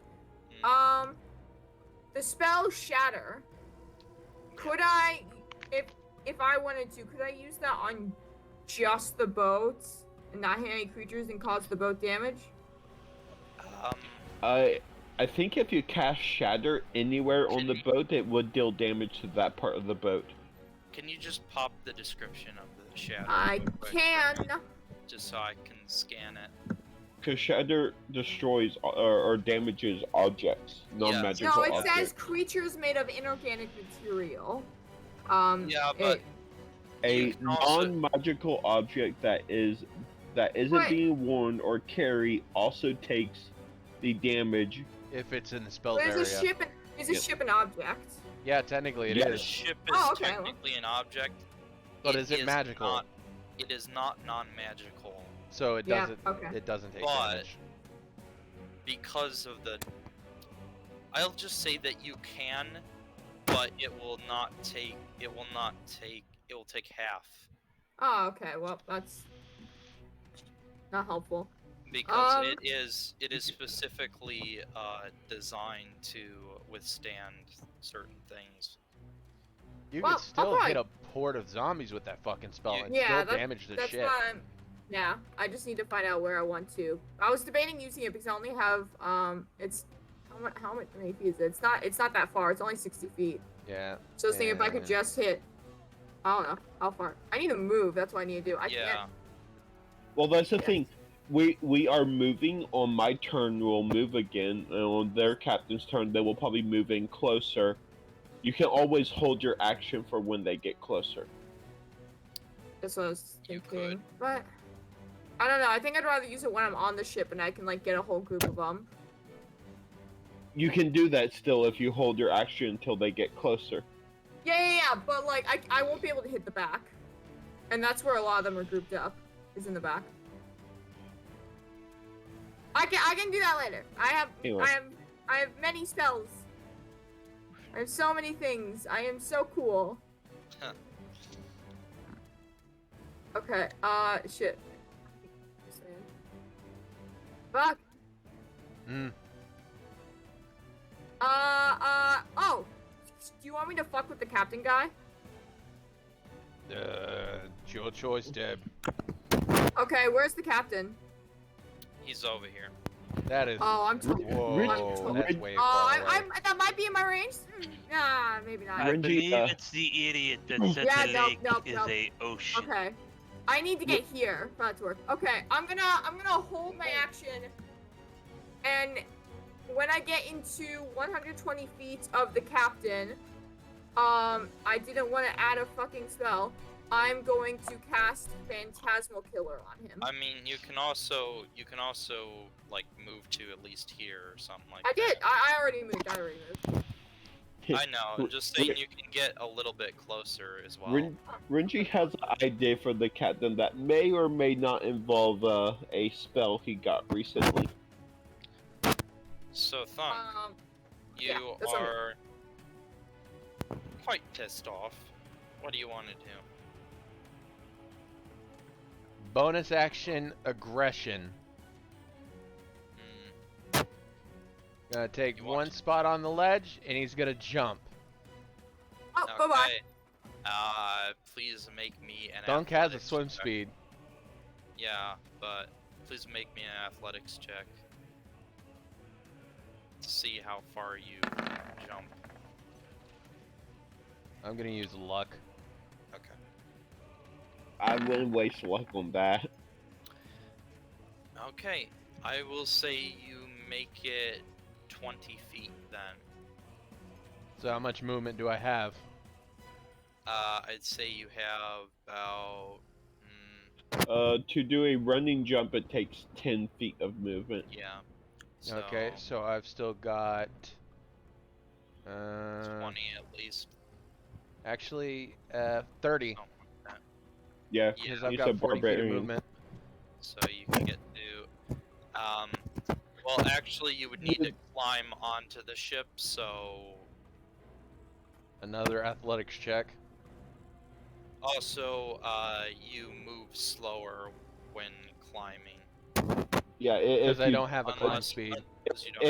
The spell Shatter. Could I, if I wanted to, could I use that on just the boats and not hit any creatures and cause the boat damage? I think if you cast Shatter anywhere on the boat, it would deal damage to that part of the boat. Can you just pop the description of the shadow? I real quick, can. just so I can scan it. Because Shatter destroys or damages objects, non-magical No, it objects. says creatures made of inorganic material. Yeah, but A you can also- non-magical object that isn't Right. being worn or carried also takes the damage. If it's in the spelled But area. is a Yep. ship an object? Yeah, technically it Yes. the is. ship is Oh, okay, well. technically an object. But is it magical? It is not non-magical So it Yeah, doesn't. okay. It doesn't take But- damage. because of the. I'll just say that you can, but it will take half. Oh, okay. Well, that's not helpful. Because it is specifically designed to withstand certain things. You Well, could still I'll hit a port of zombies with that fucking spell and Yeah, still damage the that's ship. why yeah, I just need to find out where I want to. I was debating using it because I only have it's how many feet is it? It's not that far. It's only 60 feet. Yeah. So I was thinking if I could Yeah. just hit, I don't know how far. I need to move. That's what I need to do. I Yeah. can't. Well, that's the Yes. thing. We are moving. On my turn, we'll move again. And on their captain's turn, they will probably move in closer. You can always hold your action for when they get closer. That's what I was You thinking. could. But I don't know. I think I'd rather use it when I'm on the ship and I can like get a whole group of them. You can do that still if you hold your action until they get closer. Yeah. But like I won't be able to hit the back, and that's where a lot of them are grouped up. Is in the back. I can do that later. Anyway. I have many spells. I have so many things. I am so cool. Okay, shit. Fuck. Oh, do you want me to fuck with the captain guy? It's your choice, Deb. Okay, where's the captain? He's over here. That is. Oh, I'm Whoa, that's way Oh, far away. that might be in my range. Nah, maybe not. I Renji, believe it's the idiot that said Yeah, the nope, lake nope, is nope. a ocean. Okay, I need to get here for that to work. Okay, I'm gonna hold my action, and when I get into 120 feet of the captain, I didn't want to add a fucking spell. I'm going to cast Phantasmal Killer on him. I mean, you can also like move to at least here or something like I that. did. I already moved. I know. I'm just saying you can get a little bit closer as well. Renji has an idea for the captain that may or may not involve a spell he got recently. So Thunk, you yeah, that's what I mean. are quite pissed off. What do you want to do? Bonus action aggression. Gonna take You want one to- spot on the ledge, and he's gonna jump. Oh, bye-bye. Please make me an Dunk has a athletics swim check. speed. Yeah, but please make me an athletics check. To see how far you jump. I'm gonna use luck. Okay. I wouldn't waste luck on that. Okay, I will say you make it 20 feet then. So how much movement do I have? I'd say you have about. To do a running jump, it takes 10 feet of movement. Yeah. So Okay, so I've still got. 20 at least. Actually, 30. Something like that. Yeah, Because Yeah. I've he's got a 40 feet of barbarian. movement. So you can get to. Well, actually, you would need to climb onto the ship. So Another athletics check. also, you move slower when climbing. Yeah, Because if I you don't have a climb Unless- speed. Because you don't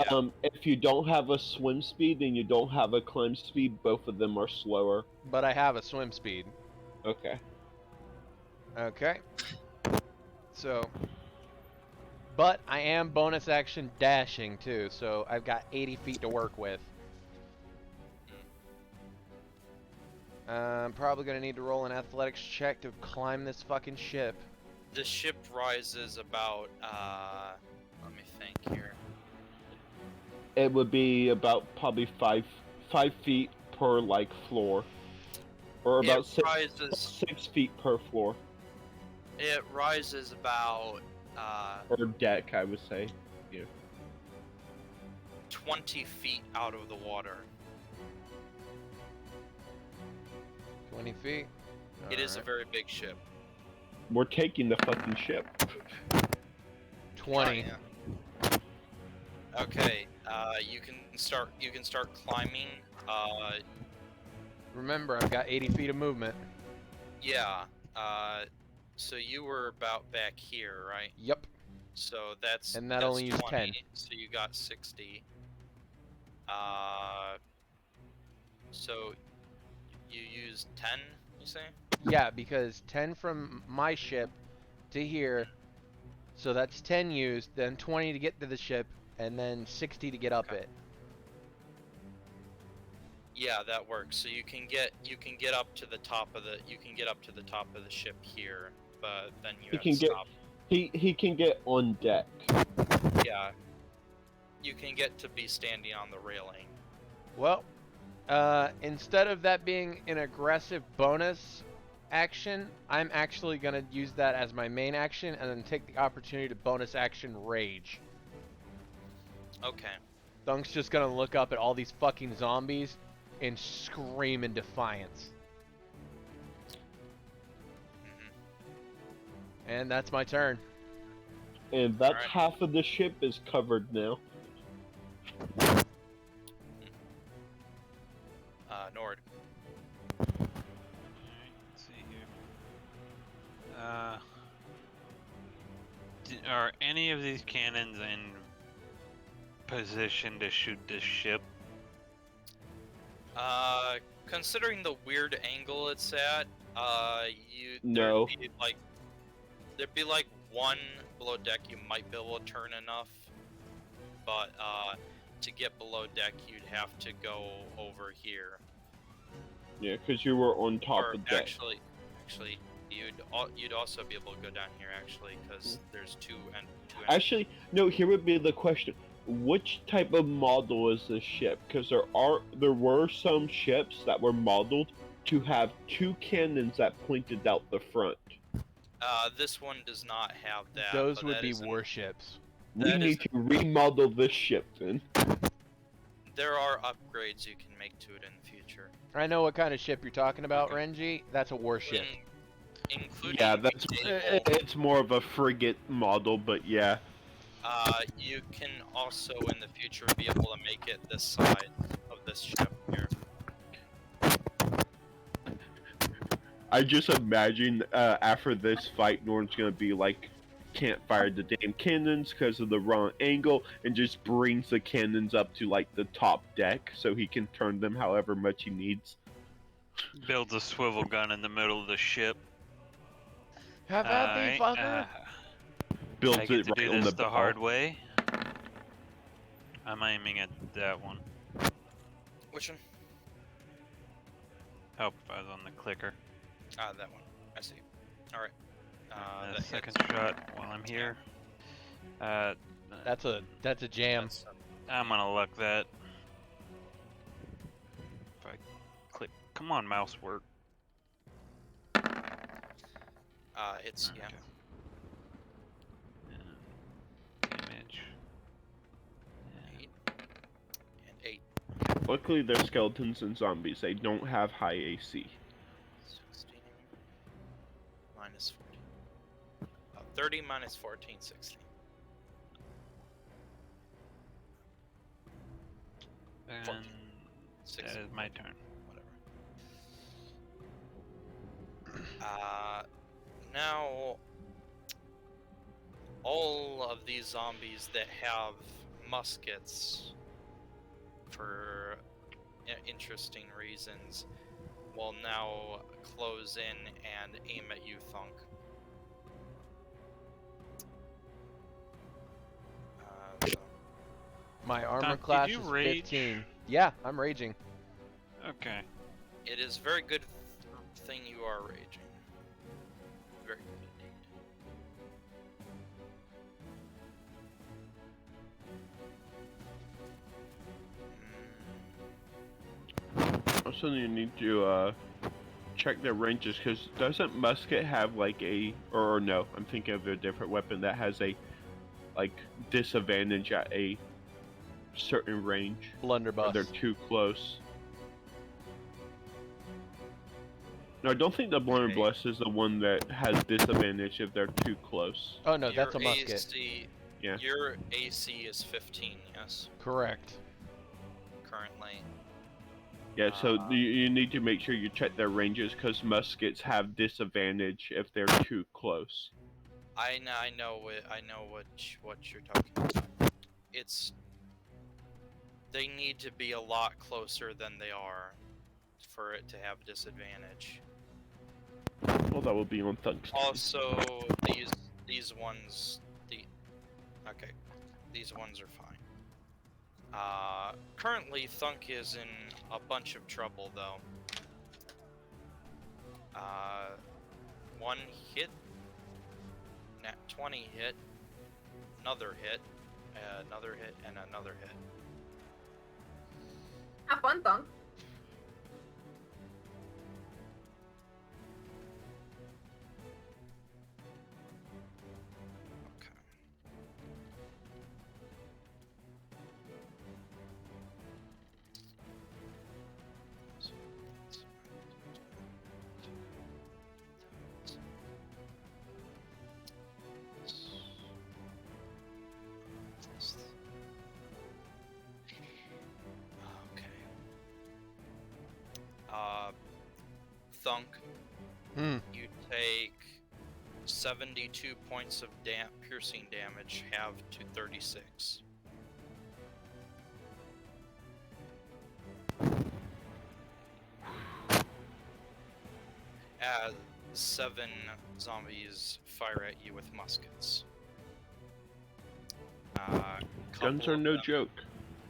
have, if you don't have a swim speed and you don't have a climb speed, both of them are slower. But I have a swim speed. Okay. Okay. So. But I am bonus action dashing too, so I've got 80 feet to work with. I'm probably gonna need to roll an athletics check to climb this fucking ship. The ship rises about. Let me think here. It would be about probably 5 feet per like floor, or about It rises. 6 feet per floor It rises about or deck, I would say. 20 feet out of the water. 20 feet. It is a Alright. very big ship. We're taking the fucking ship. 20. Okay. You can start. You can start climbing. Remember, I've got 80 feet of movement. Yeah. So you were about back here, right? Yep. So that's. And that that's only used 20, 10. So you got 60. So you used 10. You say? Yeah, because 10 from my ship to here, so that's 10 used, then 20 to get to the ship, and then 60 to get up Okay. it. Yeah, that works. So you can get up to the top of the ship here, but then you He have can to get stop. he can get on deck. Yeah. You can get to be standing on the railing. Well, instead of that being an aggressive bonus action, I'm actually going to use that as my main action and then take the opportunity to bonus action rage. Okay. Thunk's just going to look up at all these fucking zombies and scream in defiance. Mhm. And that's my turn. And that's Alright. half of the ship is covered now. Nord. Alright, let's see here. Are any of these cannons in position to shoot this ship? Considering the weird angle it's at, No. there'd be like one below deck you might be able to turn enough, but to get below deck you'd have to go over here. Yeah, because you were on top Or of deck. actually, you'd also be able to go down here actually, because there's two. Actually, no. Here would be the question: which type of model is this ship? Because there were some ships that were modeled to have two cannons that pointed out the front. This one does not have that. Those but would that be is warships. We That need is- to remodel this ship then. There are upgrades you can make to it in the future. I know what kind of ship you're talking about, Okay. Renji. That's a warship. Including Yeah, that's able, it's more of a frigate model, but yeah. you can also in the future be able to make it this side of this ship here. I just imagine after this fight, Norn's gonna be like, can't fire the damn cannons because of the wrong angle, and just brings the cannons up to like the top deck so he can turn them however much he needs. Builds a swivel gun in the middle of the ship. Have at me, Alright, fucker. Builds I get it to right do on this the the ball. hard way. I'm aiming at that one. Which one? Oh, I was on the clicker. Ah, that one. I see. All right. And That the second hits. shot while I'm here. That's a jam. That's, I'm gonna luck that. If I click, come on, mouse work. hits. Yeah. Okay. And damage. And 8 and 8. Luckily, they're skeletons and zombies. They don't have high AC. 16 minus 14. 30 minus 14, 16. And 14. that 16. is my turn. Whatever. Now all of these zombies that have muskets for interesting reasons will now close in and aim at you, Thunk. So My armor Doc, did class you is rage? 15. Yeah, I'm raging. Okay. it is very good thing you are raging. Very good indeed. Also, you need to check their ranges because doesn't musket have like or no? I'm thinking of a different weapon that has a like disadvantage at a certain range. Or Blunderbuss. they're too close. No, I don't think the blunderbuss is the one that has disadvantage if they're too close. Oh no, that's a musket. AC, Yeah. Your AC is 15, yes, Correct. currently. Yeah, so you need to make sure you check their ranges because muskets have disadvantage if they're too close. I know what you're talking about. They need to be a lot closer than they are for it to have disadvantage. Well, that will be on Thunk's turn. Also, these ones, okay, these ones are fine. Currently Thunk is in a bunch of trouble though. One hit, nat 20 hit, another hit, and another hit. Have fun, Thunk. Okay. Okay. Thunk, you take 72 points of piercing damage, half to 36. 7 zombies fire at you with muskets. Guns are no joke.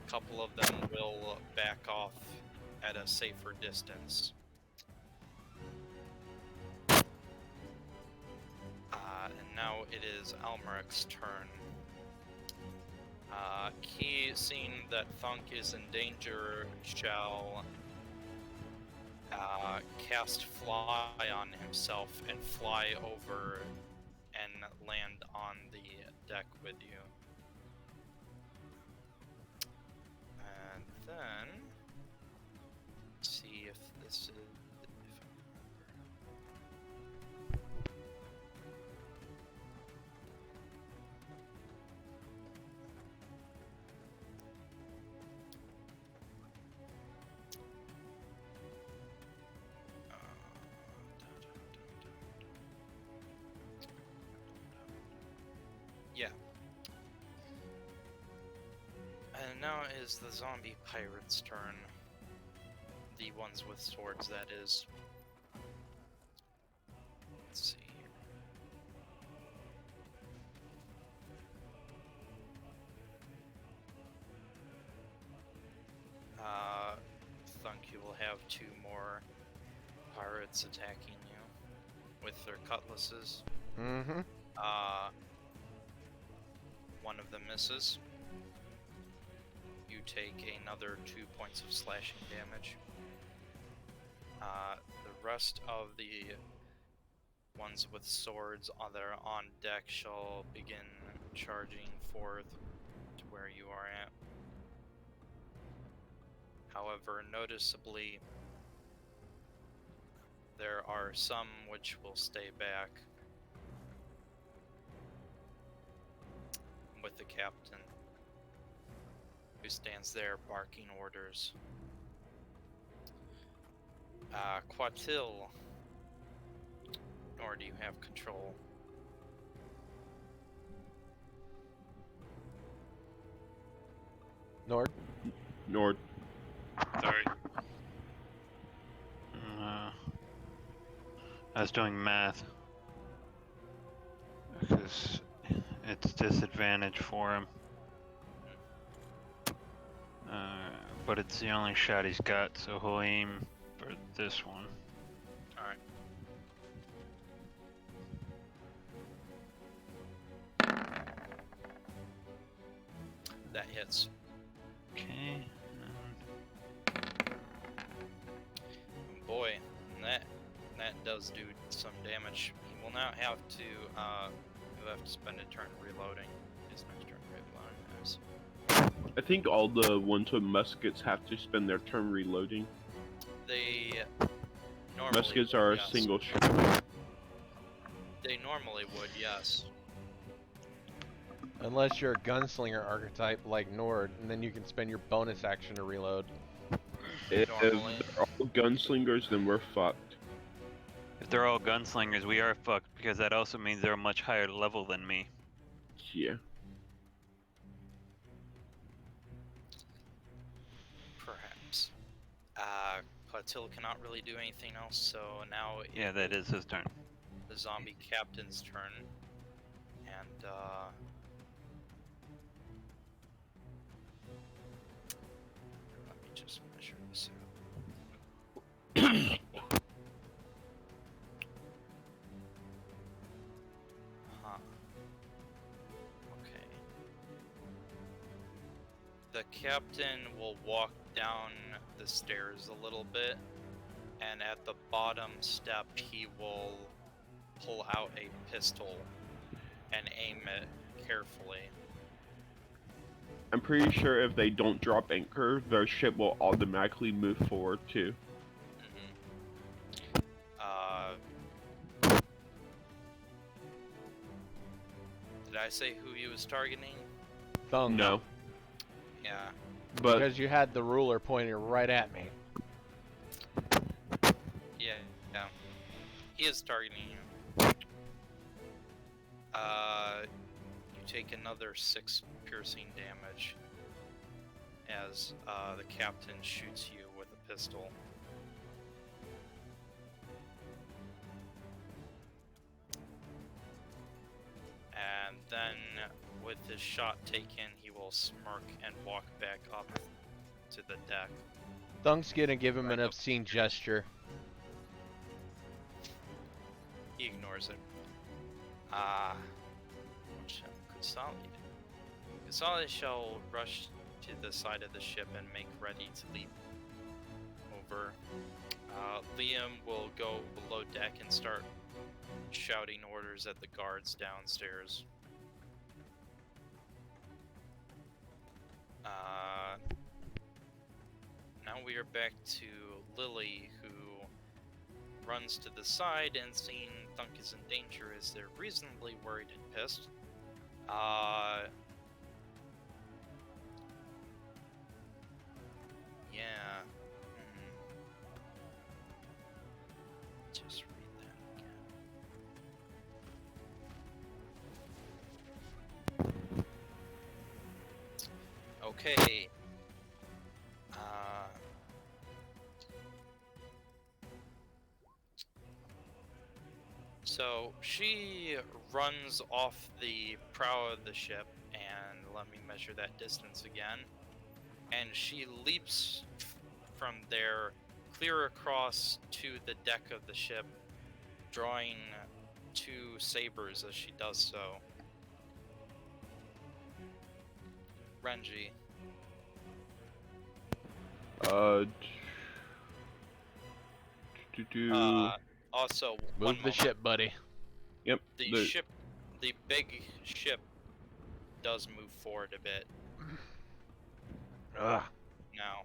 Couple of them will back off at a safer distance. And now it is Almeric's turn. He, seeing that Thunk is in danger, shall cast Fly on himself and fly over and land on the deck with you. And then, see if this is... Yeah. And now is the zombie pirate's turn. The ones with swords, that is. Let's see. Thunk, you will have 2 more pirates attacking you with their cutlasses. Mm-hmm. One of them misses. You take another 2 points of slashing damage. The rest of the ones with swords that are on deck shall begin charging forth to where you are at. However, noticeably, there are some which will stay back with the captain, who stands there barking orders. Quatil, nor do you have control. Nord? Nord. Sorry. I was doing math. Because it's disadvantage for him. But it's the only shot he's got, so he'll aim for this one. Alright. That hits. Okay. Boy, that does do some damage. He will now have to he'll have to spend a turn reloading. His next turn reloading is. I think all the ones with muskets have to spend their turn reloading. They normally Muskets would, are yes. a single shot. They normally would, yes. Unless you're a gunslinger archetype like Nord, and then you can spend your bonus action to reload. If Normally. they're all gunslingers, then we're fucked. If they're all gunslingers, we are fucked, because that also means they're a much higher level than me. Yeah. Perhaps. Platil cannot really do anything else, so now Yeah, that is his turn. the zombie captain's turn. And let me just measure this out. Huh. Okay. The captain will walk down the stairs a little bit, and at the bottom step he will pull out a pistol and aim it carefully. I'm pretty sure if they don't drop anchor, their ship will automatically move forward too. Did I say who he was targeting? Thunk. No, Yeah. but Because you had the ruler pointing right at me. Yeah. He is targeting you. You take another 6 piercing damage as the captain shoots you with a pistol. shot taken, he will smirk and walk back up to the deck. Thunk's gonna give him an Back up. obscene gesture. He ignores it. Consolidate. Consolidate shall rush to the side of the ship and make ready to leap over. Liam will go below deck and start shouting orders at the guards downstairs. Now we are back to Lily, who runs to the side and seeing Thunk is in danger is they're reasonably worried and pissed. Yeah. Just read that again. Okay. So she runs off the prow of the ship, and let me measure that distance again. And she leaps from there clear across to the deck of the ship, drawing 2 sabers as she does so. Renji. Also, one Move the moment. ship, buddy. Yep. The big ship does move forward a bit Ugh. now.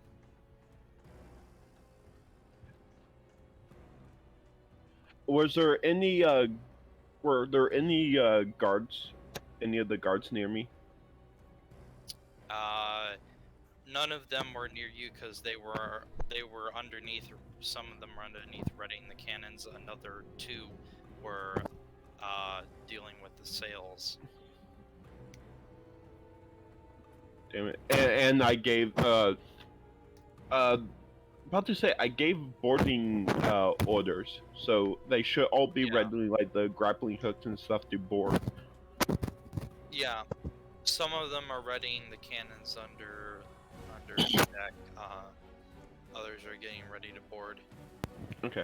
Was there any were there any guards? Any of the guards near me? None of them were near you because they were underneath. Some of them were underneath readying the cannons. Another 2 were dealing with the sails. Damn it! And I gave about to say I gave boarding orders, so they should all be Yeah. ready, like the grappling hooks and stuff to board. Yeah, some of them are readying the cannons under deck. Others are getting ready to board. Okay.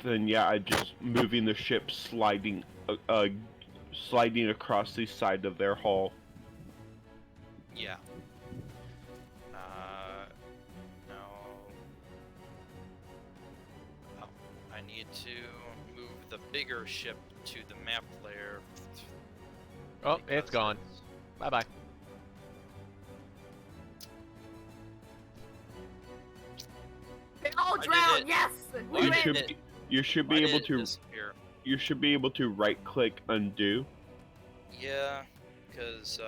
Then yeah, I just moving the ship, sliding across the side of their hull. Yeah. No. Oh, I need to move the bigger ship to the map layer. Oh, it's because gone. Bye bye. They all I did drowned. it. Yes, Why we You did win. should it- be, you should Why be did able it to disappear? you should be able to right click undo. Yeah, because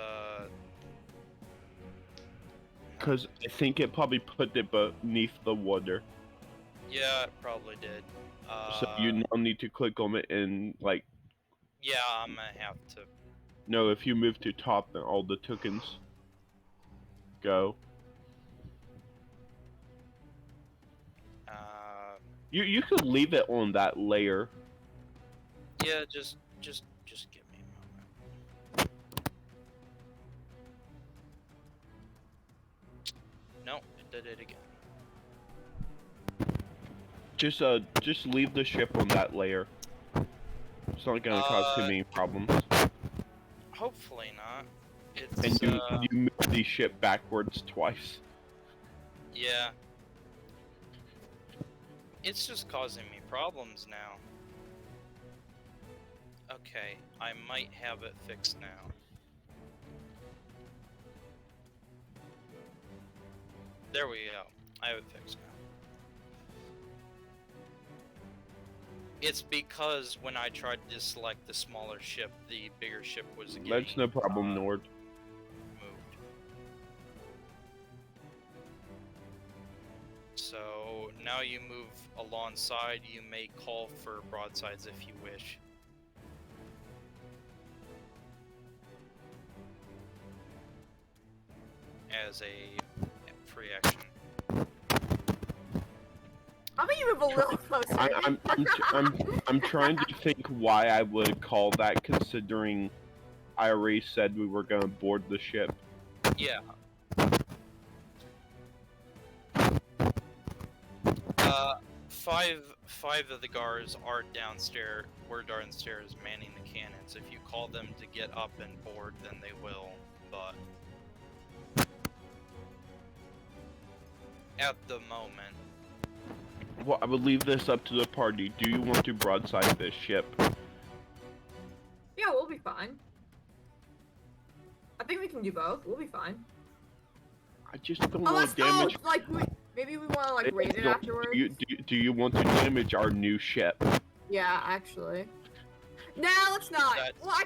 Because I think it probably put it beneath the water. yeah, it probably did. So you now need to click on it and like Yeah, I'm gonna have to. no, if you move to top, then all the tokens go. You could leave it on that layer. Yeah, just give me a moment. No, it did it again. Just leave the ship on that layer. It's not gonna cause too many problems. Hopefully not. It's And you move the ship backwards twice. yeah. It's just causing me problems now. Okay, I might have it fixed now. There we go. I have it fixed now. It's because when I tried to select the smaller ship, the bigger ship was getting That's no problem, Nord. moved. So now you move alongside, you may call for broadsides if you wish. As a free action. How about you move a little closer? I'm trying to think why I would call that, considering I already said we were gonna board the ship. Yeah. Five of the guards are downstairs. We're downstairs manning the cannons. If you call them to get up and board, then they will. But at the moment, Well, I would leave this up to the party. Do you want to broadside this ship? Yeah, we'll be fine. I think we can do both. We'll be fine. I just don't Unless, want to damage. maybe we want to like raid it afterwards. Do you want to damage our new ship? Yeah, actually. Nah, let's not. That's- Well, I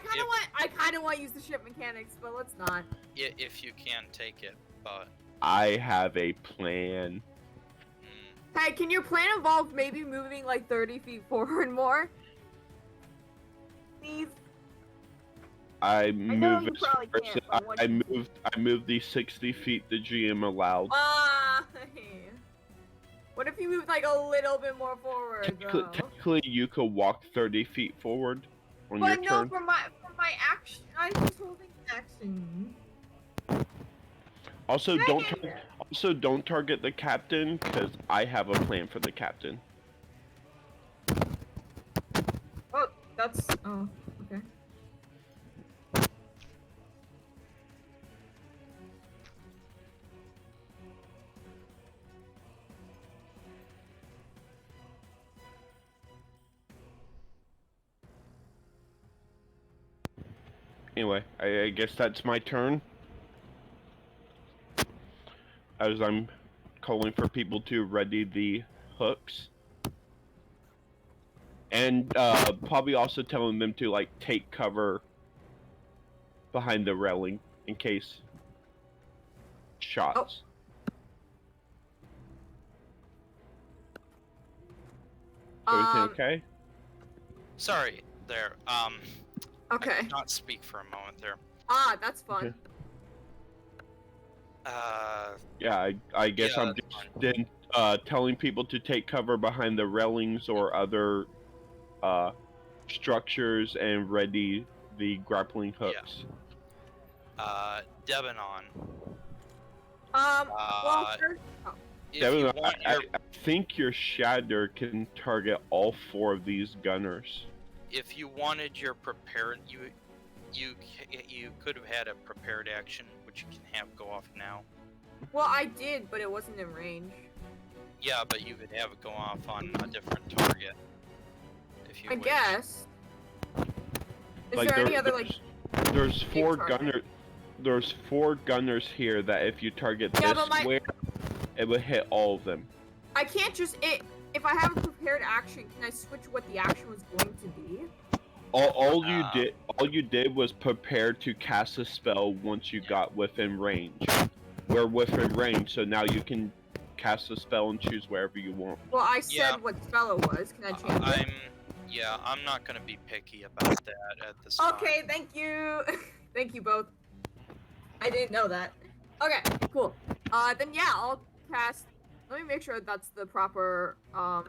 kind of want to use the ship mechanics, but let's not. if you can take it, but I have a plan. Hey, can your plan involve maybe moving like 30 feet forward more? Please. I know move you as probably far can't, as but what I you- moved the 60 feet the GM allowed. What if you moved like a little bit more forward though? Technically, you could walk 30 feet forward on your But no, turn. for my action, I was holding action. Also, Dang. don't target the captain, because I have a plan for the captain. Oh, that's okay. Anyway, I guess that's my turn. As I'm calling for people to ready the hooks. And probably also telling them to like take cover behind the railing in case shots. Everything okay? sorry there. I Okay. did not speak for a moment there. Ah, that's fun. Okay. Uh, I guess Yeah, I'm that's just then telling people to take cover behind the railings or other structures and ready the grappling hooks. Debanon. Well, sure. Oh. If Devin, you want I your think your shatter can target all 4 of these gunners. if you wanted your prepared, you could have had a prepared action, which you can have go off now. Well, I did, but it wasn't in range. Yeah, but you could have it go off on a different target. If you I wish. guess. Is Like, there any other like? there's 4 target? gunner. There's 4 gunners here that if you target Yeah, this but my- square, it will hit all of them. I can't just If I have a prepared action, can I switch what the action was going to be? All Uh, you did was prepare to cast a spell once you got within range. We're within range, so now you can cast a spell and choose wherever you want. Well, I said Yeah. what spell it was. Can I change it? I'm not gonna be picky about that at this time. Okay, thank you. Thank you both. I didn't know that. Okay, cool. Then yeah, I'll cast. Let me make sure that's the proper. I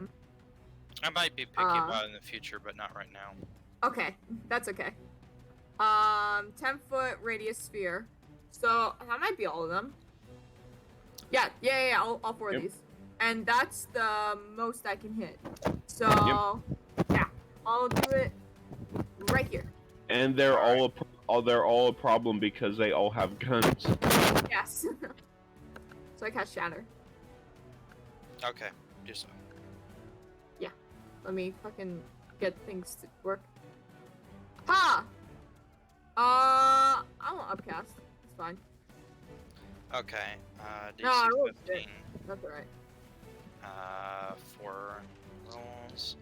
might be picky about it in the future, but not right now. Okay, that's okay. 10-foot radius sphere. So that might be all of them. Yeah. All 4 of Yep. these, and that's the most I can hit. So yeah, I'll do it right here. And they're all a problem because they all have guns. Yes. So I cast Shatter. Okay, do so. Let me fucking get things to work. Ha! I want upcast. It's fine. Okay, DC No, I rolled 15. That's alright. 4 rolls.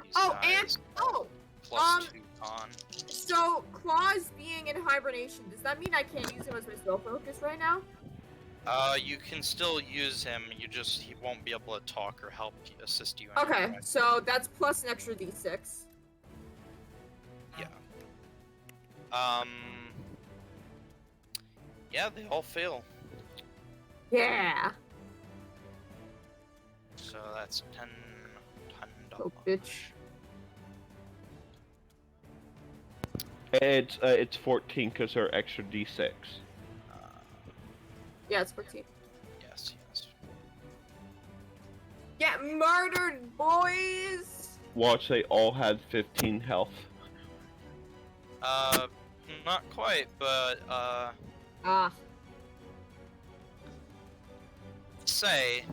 These Oh, and dice plus 2 con. so Claws being in hibernation, does that mean I can't use him as my spell focus right now? You can still use him. He won't be able to talk or help assist you. In any Okay, way. so that's plus an extra d6. Yeah. Yeah, they all fail. Yeah. So that's 10 Oh, bitch. It's 14 because they're extra d6. Uh, Yeah, it's 14. yes, yes. Get murdered, boys! Watch, they all had 15 health. Uh, not quite, but Ah, say,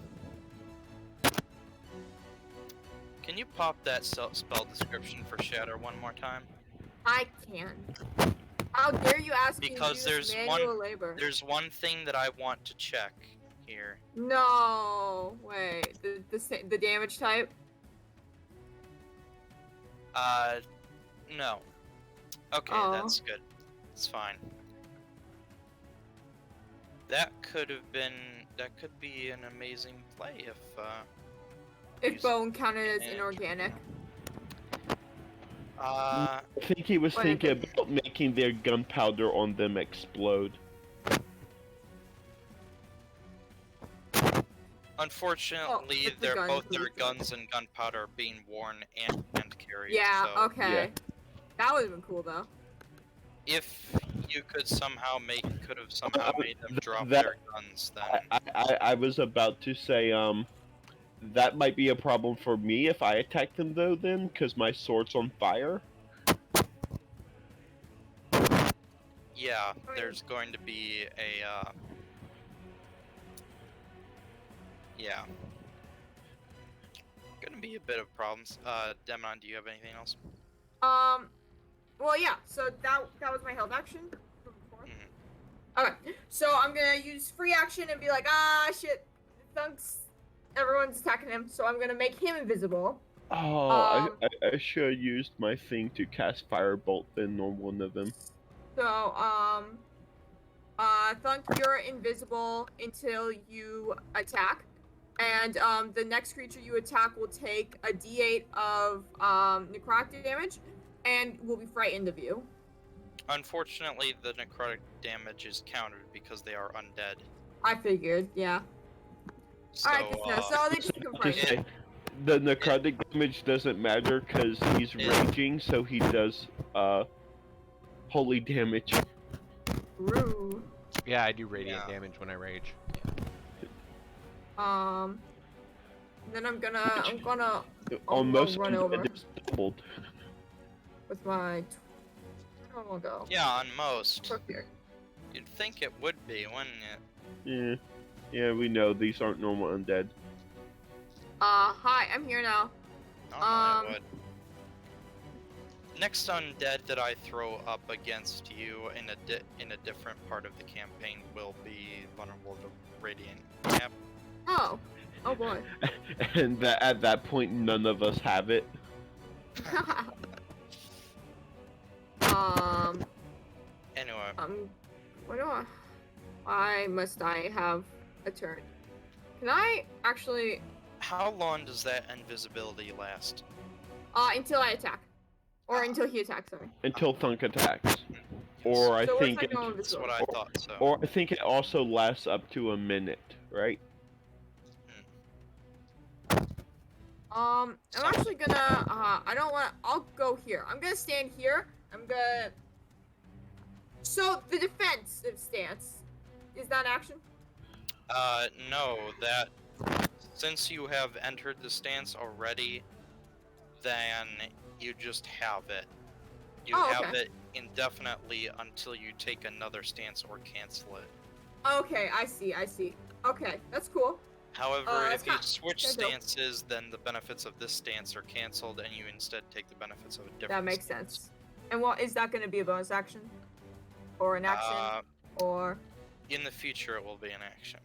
can you pop that spell description for Shatter one more time? I can. How dare you ask me to Because use there's manual labor? There's one thing that I want to check here. No, wait. The damage type? No. Okay, Oh. that's good. It's fine. That could be an amazing play If Use- bone counted as and- inorganic. uh, I think he was What thinking if about making their gunpowder on them explode. unfortunately, if the they're gun both their bleeds. guns and gunpowder being worn and carried. Yeah, so okay. yeah. That would have been cool though. if you could somehow made them drop that- their guns, then I was about to say, that might be a problem for me if I attack them though then, because my sword's on fire. yeah, mean- there's going to be a yeah. Gonna be a bit of problems. Demon, do you have anything else? Well, yeah. So that was my held action from before. Mhm. Okay, so I'm gonna use free action and be like, ah, shit, Thunks. Everyone's attacking him, so I'm gonna make him invisible. Oh, I should have used my thing to cast Firebolt then on one of them. So, Thunk, you're invisible until you attack. And, the next creature you attack will take a d8 of, necrotic damage and will be frightened of you. Unfortunately, the necrotic damage is countered because they are undead. I figured, yeah. So, Alright, so they just become To frightened. say, the necrotic damage doesn't matter because he's raging, so he does holy damage. Rude. Yeah, I do radiant Yeah. damage when I rage. Then I'm gonna I'll On most run over. undead, it's doubled. with my. Where do I go? yeah, on most. Look here. You'd think it would be, wouldn't it? Yeah, we know these aren't normal undead. Hi, I'm here now. Normally it would. Next undead that I throw up against you in a different part of the campaign will be vulnerable to radiant. Yep. Oh. Oh boy. And that at that point, none of us have it. Anyway, What do I? Why must I have a turn? Can I actually? how long does that invisibility last? Until I attack, or until he attacks. Sorry. Until Thunk attacks. Or I So what if think I go it, That's invisible? what I thought. So. or I think it also lasts up to a minute, right? I'm actually gonna. I don't want. I'll go here. I'm gonna stand here. I'm gonna. So the defensive stance is that action? No, that since you have entered the stance already, then you just have it. You Oh, have okay. it indefinitely until you take another stance or cancel it. Okay, I see. I see. Okay, that's cool. However, That's if you not- switch that's dope. stances, then the benefits of this stance are canceled, and you instead take the benefits of a different. That makes stance. sense. And what is that going to be a bonus action, or an action, or? In the future, it will be an action,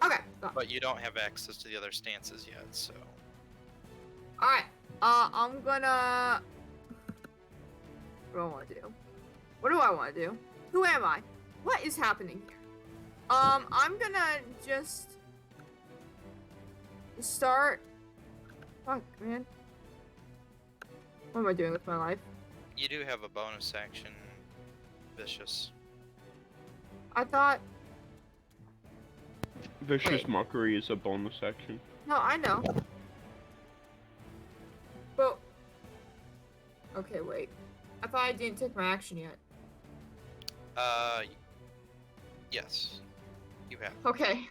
Okay. but you don't have access to the other stances yet. So, All right. I'm gonna. What do I want to do? What do I want to do? Who am I? What is happening here? I'm gonna just start. Fuck, man. What am I doing with my life? you do have a bonus action, Vicious. I thought. Vicious Wait. Mockery is a bonus action. No, I know. But. Okay, wait. I thought I didn't take my action yet. Yes. You have. Okay.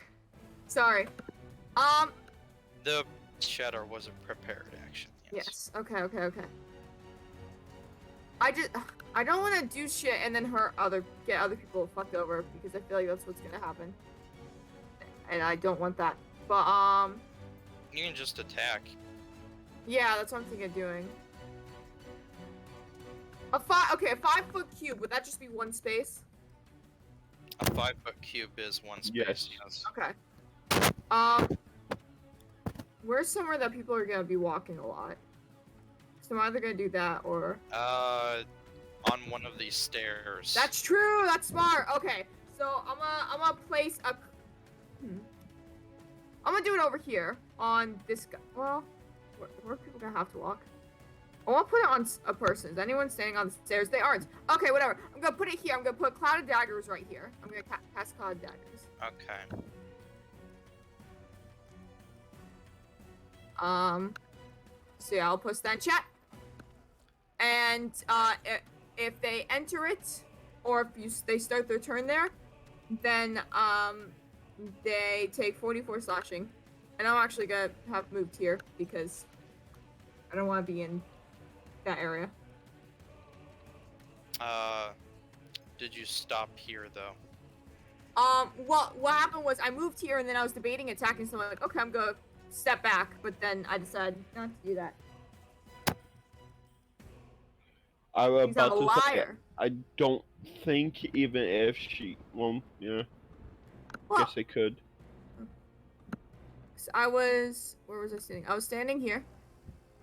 Sorry. The shatter was a prepared action. Yes. Okay. I don't want to do shit and then get other people fucked over because I feel like that's what's gonna happen, and I don't want that. But You can just attack. yeah, that's what I'm thinking of doing. A 5-foot cube. Would that just be one space? A 5-foot cube is one space. Yes. Okay. Where's somewhere that people are gonna be walking a lot? So I'm either gonna do that or. On one of these stairs. That's true. That's smart. Okay, so I'm gonna place a. I'm gonna do it over here on this guy. Well, where are people gonna have to walk? I want to put it on a person. Is anyone standing on the stairs? They aren't. Okay, whatever. I'm gonna put it here. I'm gonna put Cloud of Daggers right here. I'm gonna cast Cloud of Daggers. Okay. So yeah, I'll post that in chat. And if they enter it, or if they start their turn there, then they take 44 slashing. And I'm actually gonna have moved here because I don't want to be in that area. Did you stop here though? Well, what happened was I moved here and then I was debating attacking someone. Like, okay, I'm gonna step back, but then I decided not to do that. I was He's a about to say, liar. I don't think even if she, well, yeah, Well, guess they could. so where was I sitting? I was standing here.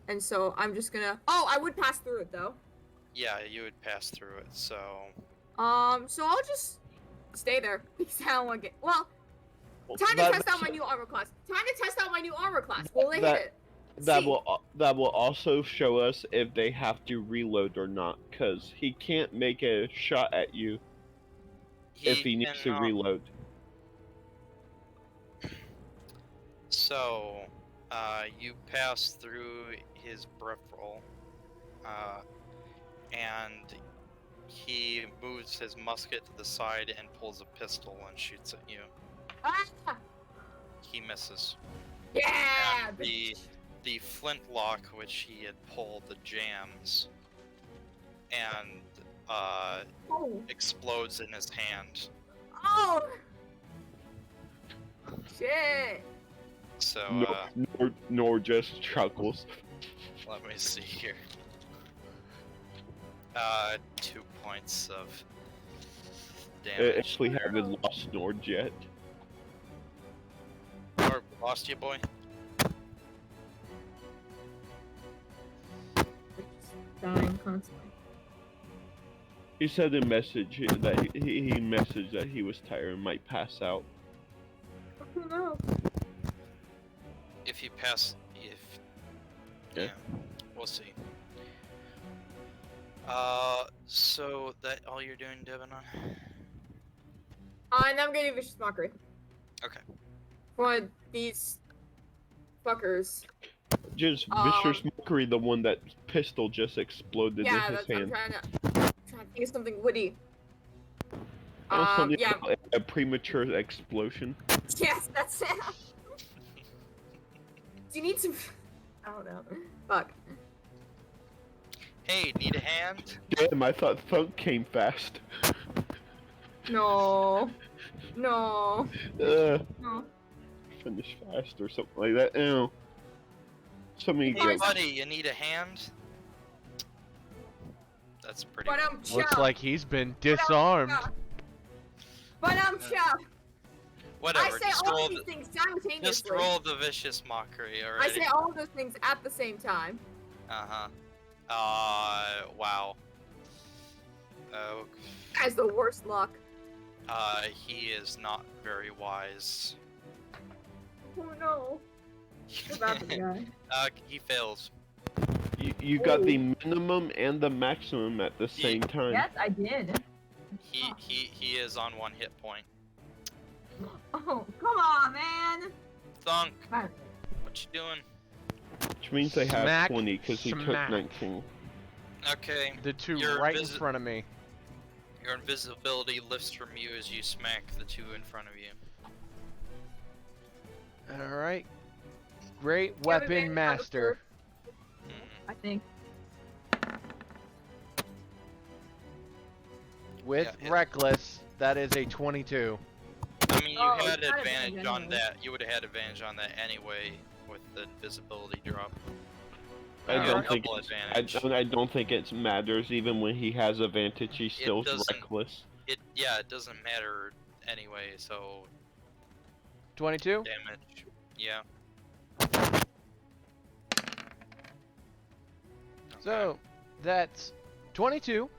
And so I'm just gonna, I would pass through it though. Yeah, you would pass through it, so... So I'll just stay there because I don't want to get, time to test out my new armor class. Will they hit it? That will also show us if they have to reload or not, because he can't make a shot at you if he needs to reload. So, you pass through his peripheral, and he moves his musket to the side and pulls a pistol and shoots at you. Ah! He misses. Yeah! And the flintlock which he had pulled jams and explodes in his hand. Oh! Shit! So Nor just chuckles. let me see here. 2 points of damage. If we haven't lost Nord yet. Or lost you, boy? Dying constantly. He said in message that he messaged that he was tired and might pass out. Oh no. If you pass, yeah, we'll see. So that all you're doing, Devonon? And I'm gonna do Vicious Mockery. Okay. For these fuckers. Just Vicious Mockery, the one that pistol just exploded in his hand. I'm trying to think of something witty. Something yeah. about a premature explosion. Yes, that's it. Do you need some? I don't know. Fuck. Hey, need a hand? Damn, I thought Thunk came fast. No. No. No. Finish fast or something like that. Ew. Hey, guys. buddy, you need a hand? That's pretty. But I'm Looks like he's been disarmed. But I'm chuffed. Whatever. I say all of these things simultaneously. Just roll the vicious mockery already. I say all of those things at the same time. Wow. Oh. Has the worst luck. He is not very wise. Oh no. What about the guy? He fails. You got the minimum and the maximum at the same time. Yes, I did. He is on 1 hit point. Oh, come on, man. Thunk, God. what you doing? Which means they have Smack, 20 because he took smack. 19. Okay. The two Your right in front of me. Your invisibility lifts from you as you smack the two in front of you. All right. Great You have weapon advantage on the master. first, I think. With Yeah, reckless, that is a 22. I mean, you Oh, had it's not advantage on anyway. that. You would have had advantage on that anyway with the invisibility drop. I You Alright. had don't think double it's, advantage. I don't think it matters. Even when he has advantage, he's It still doesn't. reckless. It doesn't matter anyway. So 22? damage. Yeah. So, that's 22.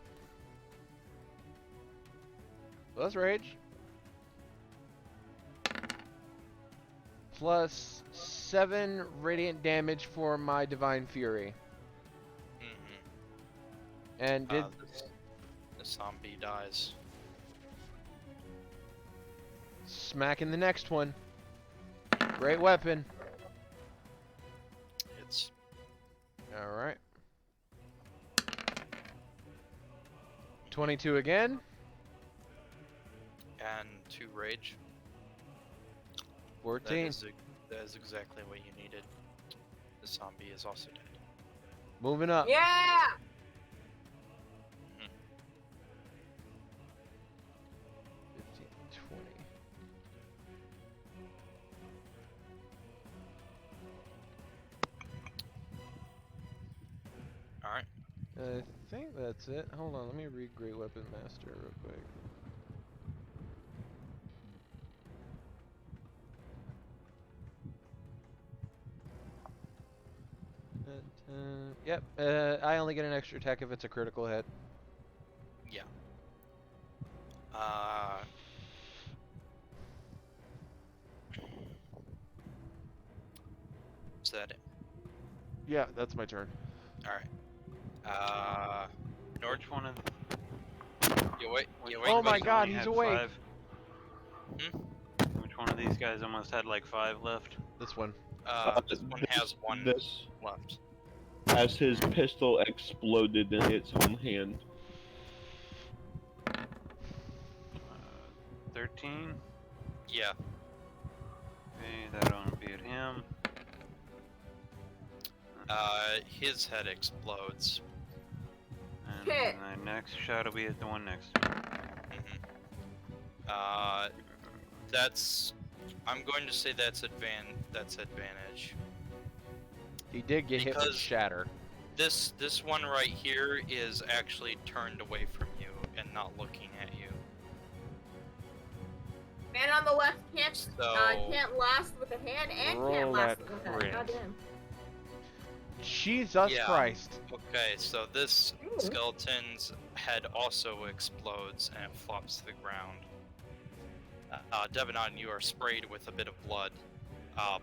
Plus rage. Plus 7 radiant damage for my divine fury. And did The zombie dies. smack in the next one. Great weapon. It's Alright. 22 again. and 2 rage. 14. That is exactly what you needed. The zombie is also dead. Moving up. Yeah! 15, 20. All right. I think that's it. Hold on, let me read Great Weapon Master real quick. Yep, I only get an extra attack if it's a critical hit. Yeah. Is that it? Yeah, that's my turn. All right. Nord, Which one of you wait. which You one wait. Oh of my these god, only he's had awake. 5? Hmm? Which one of these guys almost had like 5 left? This one. This one has 1 This, left. as his pistol exploded in its own hand. 13. Yeah. Okay, that won't beat him. His head explodes. And Hit. the next shot will be at the one next to me. That's. I'm going to say that's advantage. He did get hit with Because- shatter. This one right here is actually turned away from you and not looking at you. Man on the left can't So last with a hand and Roll can't last that with a head. crit. Goddamn. Jesus Yeah. Christ. okay, so this Ooh. skeleton's head also explodes and it flops to the ground. Devonon, you are sprayed with a bit of blood.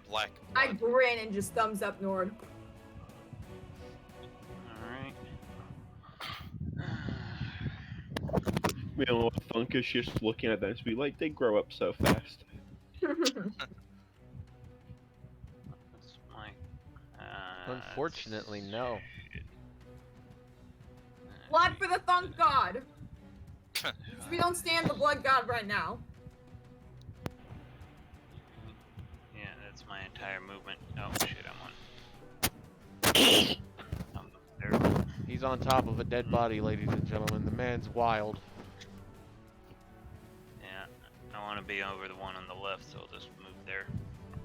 Black I blood. grin and just thumbs up Nord. Alright. Meanwhile, Thunk is just looking at them and be like, they grow up so fast. That's my. Unfortunately, no. Blood for the Thunk God! We don't stand the Blood God right now. Yeah, that's my entire movement. Oh shit, I'm on. There. He's on top of a dead body, ladies and gentlemen. The man's wild. Yeah, I want to be over the one on the left, so I'll just move there.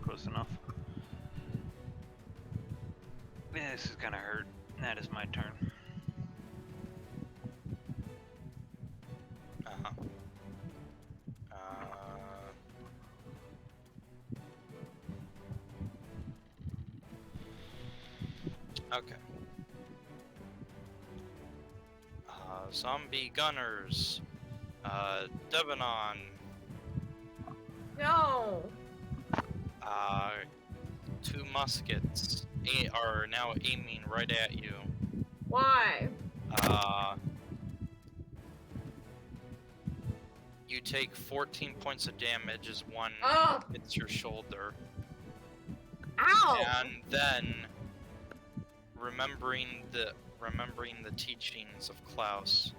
Close enough. Yeah, this is gonna hurt. That is my turn. Uh-huh. Okay. Zombie gunners. Devonon. No! 2 muskets are now aiming right at you. Why? You take 14 points of damage as one Oh! hits your shoulder. Ow! And then remembering the teachings of Klaus,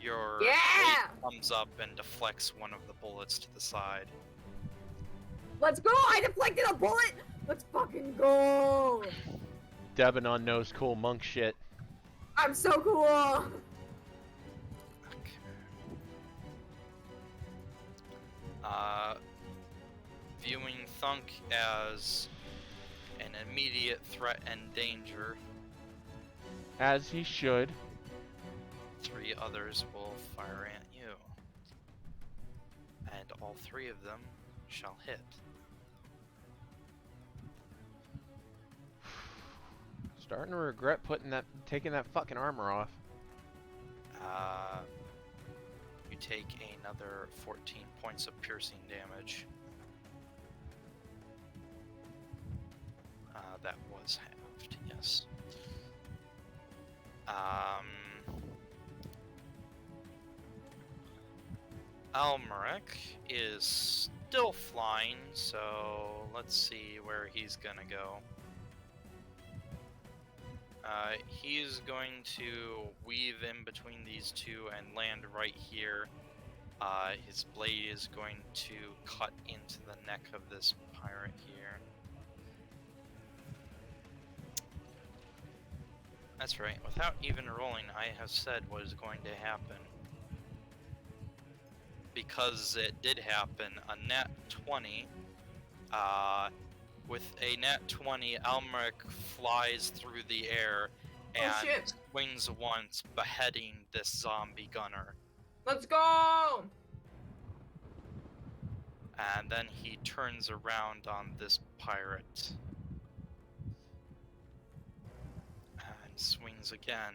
your Yeah! blade comes up and deflects one of the bullets to the side. Let's go! I deflected a bullet! Let's fucking go! Debanon knows cool monk shit. I'm so cool! Okay. Viewing Thunk as an immediate threat and danger, As he should. 3 others will fire at you. And all 3 of them shall hit. Starting to regret taking that fucking armor off. You take another 14 points of piercing damage. That was halved, yes. Almeric is still flying, so let's see where he's gonna go. He's going to weave in between these two and land right here. His blade is going to cut into the neck of this pirate here. That's right, without even rolling, I have said what is going to happen. Because it did happen, a nat 20. With a nat 20, Almeric flies through the air and shit. swings once, beheading this zombie gunner. Let's go! And then he turns around on this pirate. And swings again.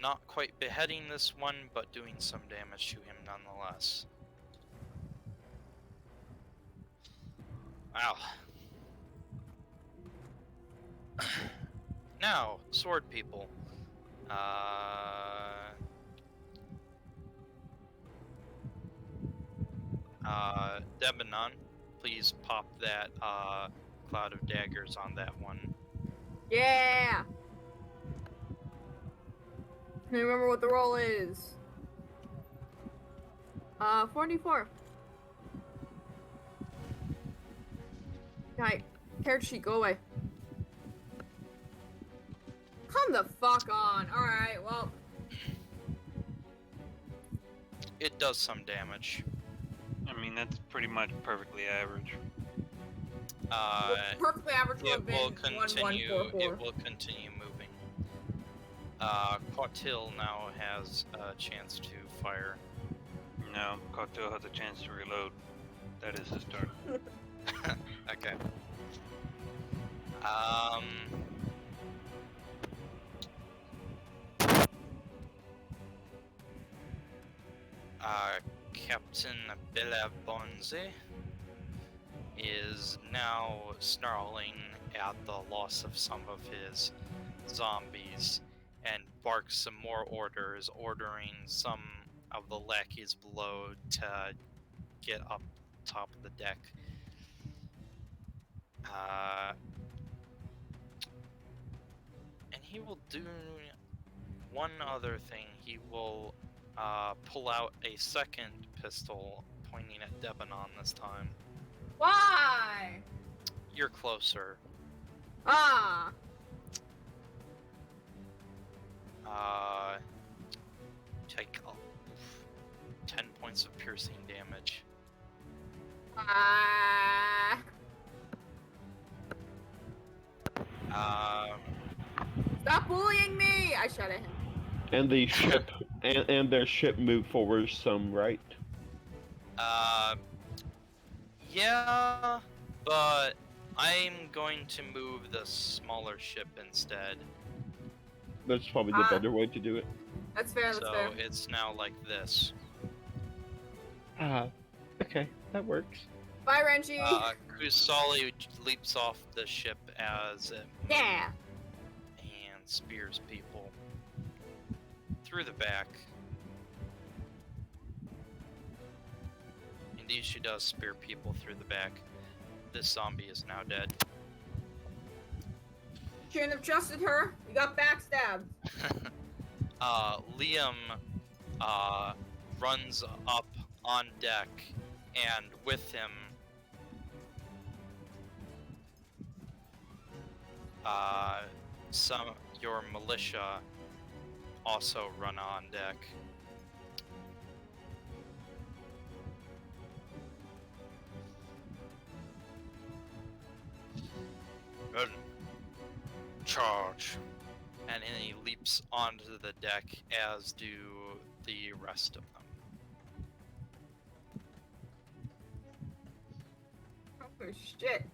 Not quite beheading this one, but doing some damage to him nonetheless. Wow. Now, sword people. Debanon, please pop that cloud of daggers on that one. Yeah! Can you remember what the roll is? 44. Guy, character sheet, go away. Come the fuck on. Alright, well. It does some damage. I mean, that's pretty much perfectly average. Perfectly average would have been 1144. It will continue moving. Quatil now has a chance to fire. No, Cocktail has a chance to reload. That is his turn. Okay. Captain Bellabonze is now snarling at the loss of some of his zombies and barks some more orders, ordering some of the lackeys below to get up top of the deck. And he will do one other thing. He will pull out a second pistol, pointing at Debanon this time. Why? You're closer. Ah! Take 10 points of piercing damage. Ah! Stop bullying me! I shot at him. And the ship and their ship moved forward some, right? Yeah, but I'm going to move the smaller ship instead. That's probably the better way to do it. That's fair, that's So fair. it's now like this. Okay, that works. Bye, Renji! Kusali leaps off the ship as it Yeah! and spears people through the back. Indeed, she does spear people through the back. This zombie is now dead. Shouldn't have trusted her. You got backstabbed. Liam runs up on deck, and with him, some your militia also run on deck. Good. Charge. And then he leaps onto the deck, as do the rest of them. Oh shit.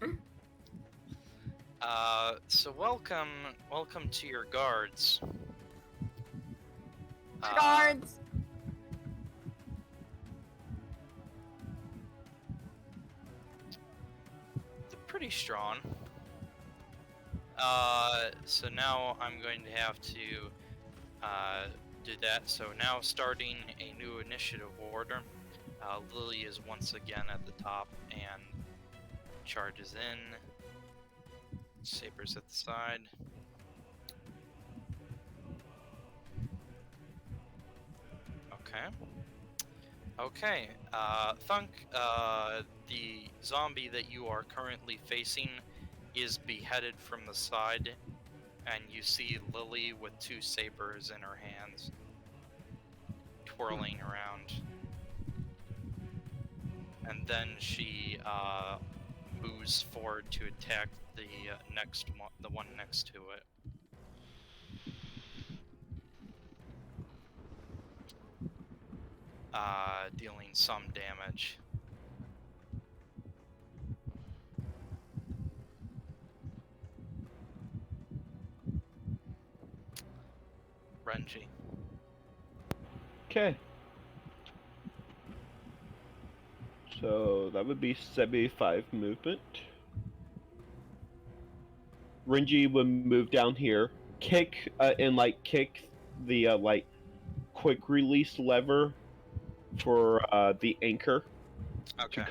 So welcome to your guards. Guards. They're pretty strong. So now I'm going to have to do that. So now starting a new initiative order. Lily is once again at the top and charges in. Sabers at the side. Okay. Okay. Thunk, the zombie that you are currently facing is beheaded from the side, and you see Lily with 2 sabers in her hands, twirling around. And then she moves forward to attack the next one, the one next to it. Dealing some damage. Renji. Okay. So that would be 75 movement. Renji would move down here, kick kick the quick release lever for the anchor Okay.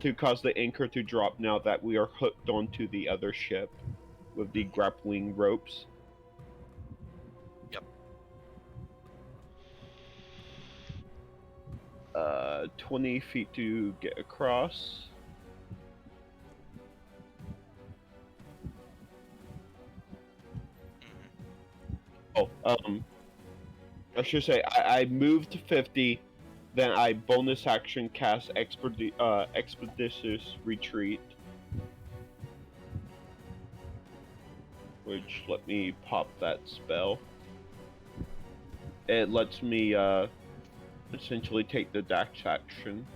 to cause the anchor to drop now that we are hooked onto the other ship with the grappling ropes. Yep. 20 feet to get across. I should say I moved 50, then I bonus action cast expeditious retreat, which let me pop that spell. It lets me essentially take the dash action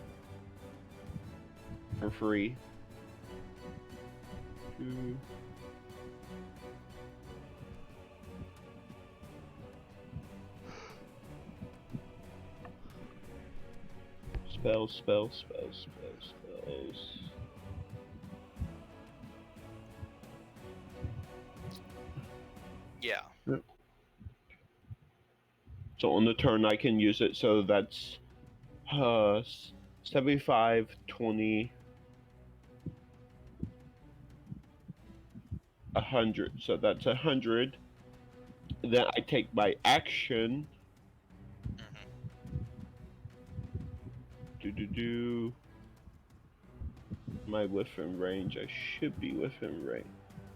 for free. Spells. Yeah. So on the turn I can use it, so that's 75, 20, 100. So that's 100. Then I take my action. Am I within range? I should be within range.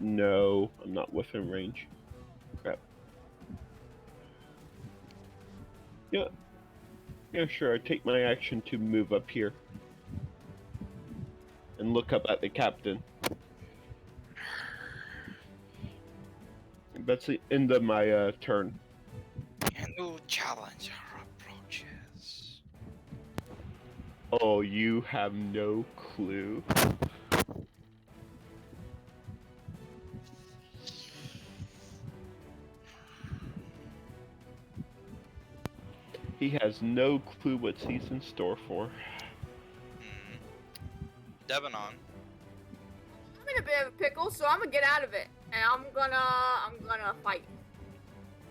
No, I'm not within range. Crap. Yeah, sure. I take my action to move up here and look up at the captain. That's the end of my turn. A new challenge approaches. Oh, you have no clue. He has no clue what he's in store for. Devanon. I'm in a bit of a pickle, so I'm gonna get out of it, and I'm gonna fight.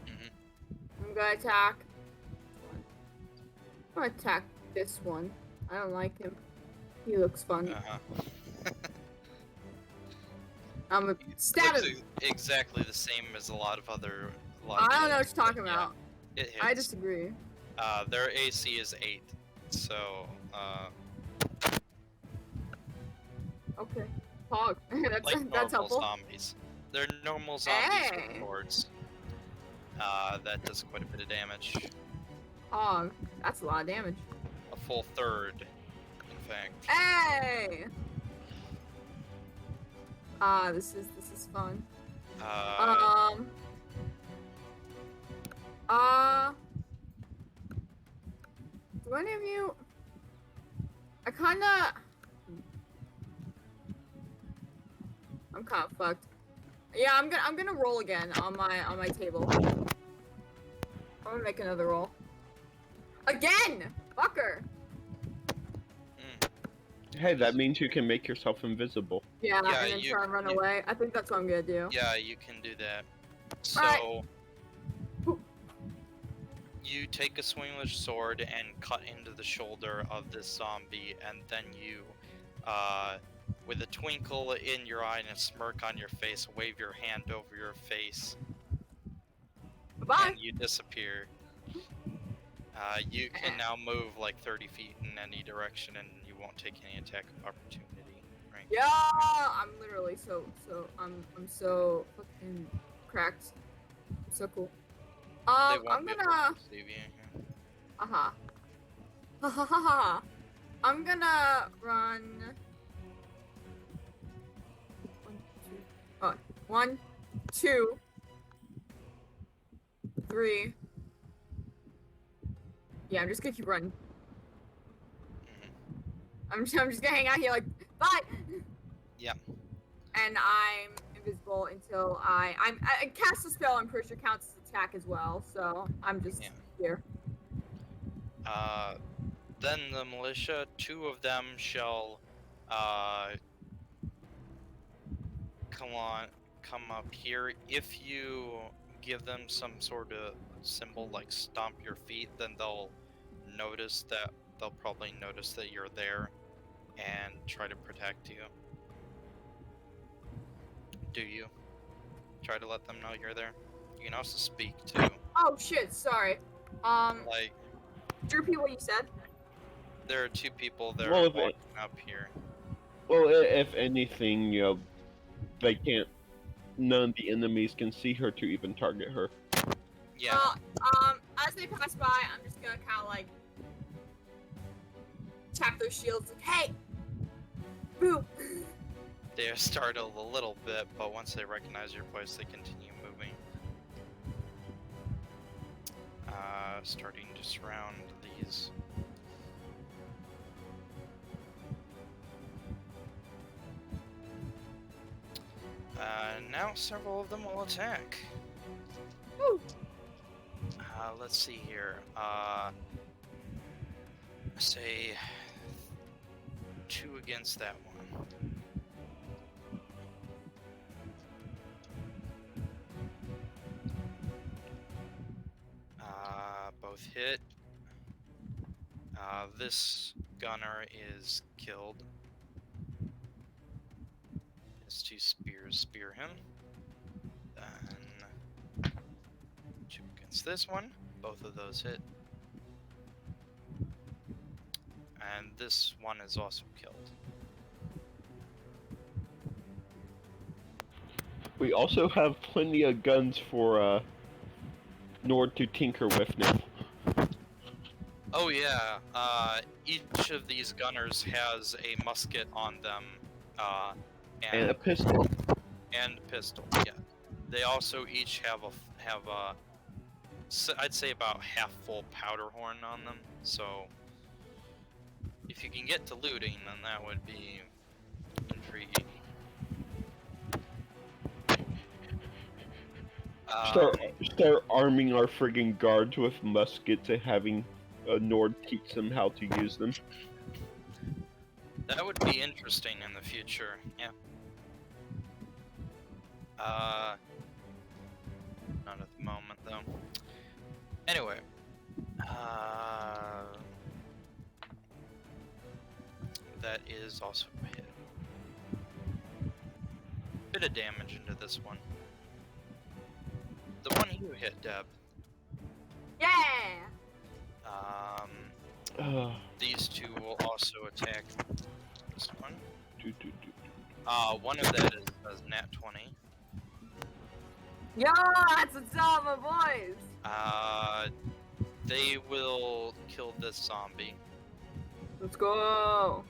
I'm gonna attack. I'm gonna attack this one. I don't like him. He looks funny. I'm a stab Looks him. exactly the same as a lot of other. I don't know what you're talking yeah, about. it hits. I disagree. Their AC is 8, so Okay. Pog. that's like that's normal helpful. zombies. They're normal zombies with Hey. swords. That does quite a bit of damage. Pog. That's a lot of damage. A full third, in fact. Hey. This is fun. Uh, Do any of you? I'm kind of fucked. Yeah, I'm gonna roll again on my table. I'm gonna make another roll. Again, fucker. Hey, that means you can make yourself invisible. Yeah, Yeah, and then you- try and run you- away. I think that's what I'm gonna do. Yeah, you can do that. So, Alright. you take a swingless sword and cut into the shoulder of this zombie, and then you, with a twinkle in your eye and a smirk on your face, wave your hand over your face, Bye. and you disappear. You can now move like 30 feet in any direction, and you won't take any attack of opportunity. Right? Yeah, I'm literally I'm so fucking cracked. I'm so cool. They I'm won't be able gonna. to perceive you. Ha ha ha. I'm gonna run. 1, 2, 3. Yeah, I'm just gonna keep running. I'm just gonna hang out here like, bye! Yep. And I'm invisible until I cast a spell, I'm pretty sure counts as attack as well, so I'm just Yeah. here. Then the militia, 2 of them shall, come up here. If you give them some sort of symbol like stomp your feet, then they'll probably notice that you're there and try to protect you. Do you? Try to let them know you're there. You can also speak too. Oh shit, sorry. Like, Drew P, what you said? there are 2 people that Well, are if it- walking up here. Well, if anything, they can't. None of the enemies can see her to even target her. Yeah. As they pass by, I'm just gonna kind of like tap their shields, like, hey, boo. They are startled a little bit, but once they recognize your voice, they continue moving. Starting to surround these. Now several of them will attack. Woo. Let's see here. Say 2 against that one. Both hit. This gunner is killed. His 2 spears spear him. Then 2 against this one. Both of those hit. And this one is also killed. We also have plenty of guns for Nord to tinker with now. Oh yeah, each of these gunners has a musket on them, And a pistol. and pistol. Yeah, they also each have I'd say about half full powder horn on them. So if you can get to looting, then that would be intriguing. Start arming our friggin' guards with muskets and having Nord teach them how to use them. That would be interesting in the future. Yeah. Not at the moment though. Anyway, that is also a hit. bit of damage into this one. The one you hit, Deb. Yeah. These two will also attack this one. Do, do, do. One of that is a nat 20. Yeah, that's what's up, my boys. They will kill this zombie. Let's go.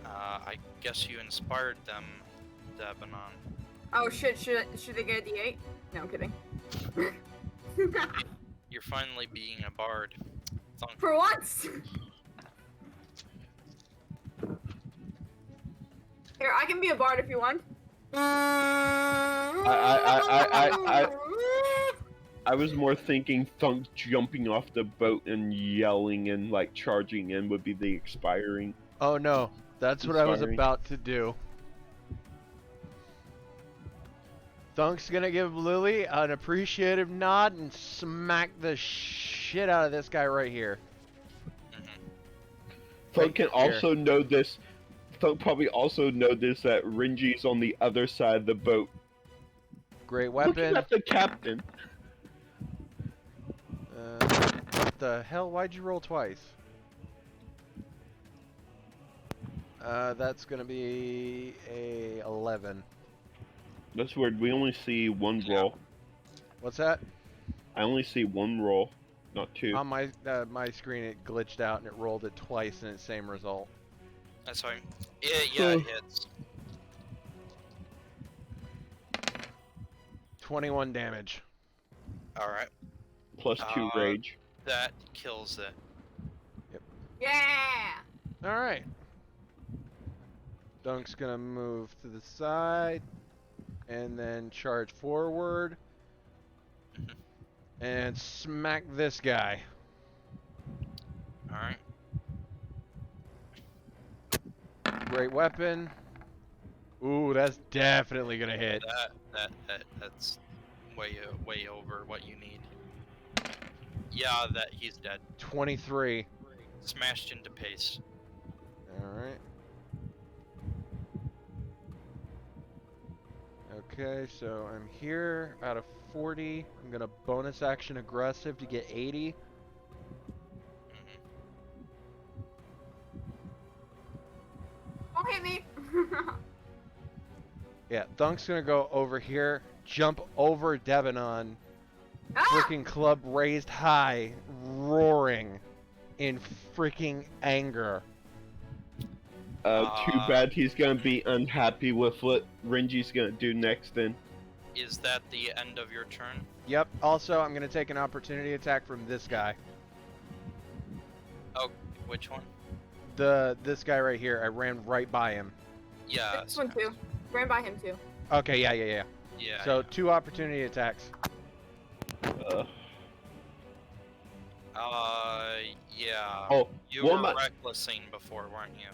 I guess you inspired them, Debanon. Oh shit, should they get a D8? No, I'm kidding. You're finally being a bard. Thunk. For once! Here, I can be a bard if you want. I was more thinking Thunk jumping off the boat and yelling and like charging in would be the expiring. Oh no, that's what I was Inspiring. about to do. Thunk's gonna give Lily an appreciative nod and smack the shit out of this guy right here. Thunk can Here. also know this. Thunk probably also know this that Renji's on the other side of the boat. Great Looking weapon. at the captain. What the hell? Why'd you roll twice? That's gonna be a 11. That's weird. We only see one roll. What's that? I only see one roll, not two. On my my screen, it glitched out and it rolled it twice and it's same result. That's fine. Yeah, it hits. 21 damage. Alright. Plus 2 rage. That kills it. Yeah! Alright. Dunk's gonna move to the side and then charge forward and smack this guy. Alright. Great weapon. Ooh, that's definitely gonna hit. That's way over what you need. Yeah, that he's dead. 23. Smashed into paste. Alright. Okay, so I'm here out of 40. I'm gonna bonus action aggressive to get 80. Don't hit me! Yeah, Thunk's gonna go over here, jump over Debanon, Ah! freaking club raised high, roaring in freaking anger. Too bad he's gonna be unhappy with what Renji's gonna do next then. Is that the end of your turn? Yep, also I'm gonna take an opportunity attack from this guy. Oh, which one? This guy right here, I ran right by him. Yeah. This one too. Ran by him too. Okay, yeah. Yeah. So 2 opportunity attacks. Yeah. Oh, You one were of my- recklessing before, weren't you?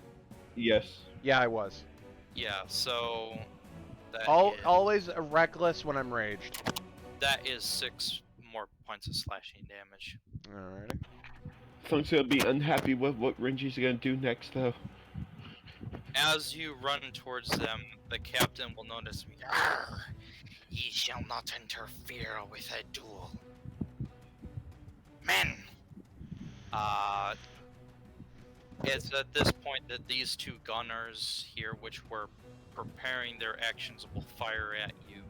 Yes. Yeah, I was. Yeah, so that Always reckless when I'm raged. that is 6 more points of slashing damage. Alrighty. Thunk's gonna be unhappy with what Renji's gonna do next though. As you run towards them, the captain will notice me. Ye shall not interfere with a duel. Men! It's at this point that these 2 gunners here, which were preparing their actions, will fire at you.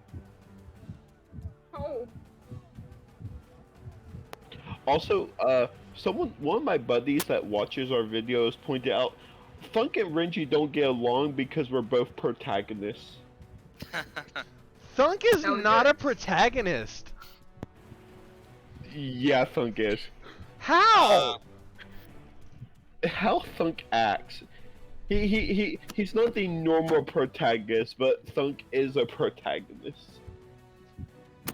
Oh. Also, one of my buddies that watches our videos pointed out, Thunk and Renji don't get along because we're both protagonists. Thunk is That was not good. a protagonist. Yeah, Thunk is. How? How Thunk acts. He's not the normal protagonist, but Thunk is a protagonist.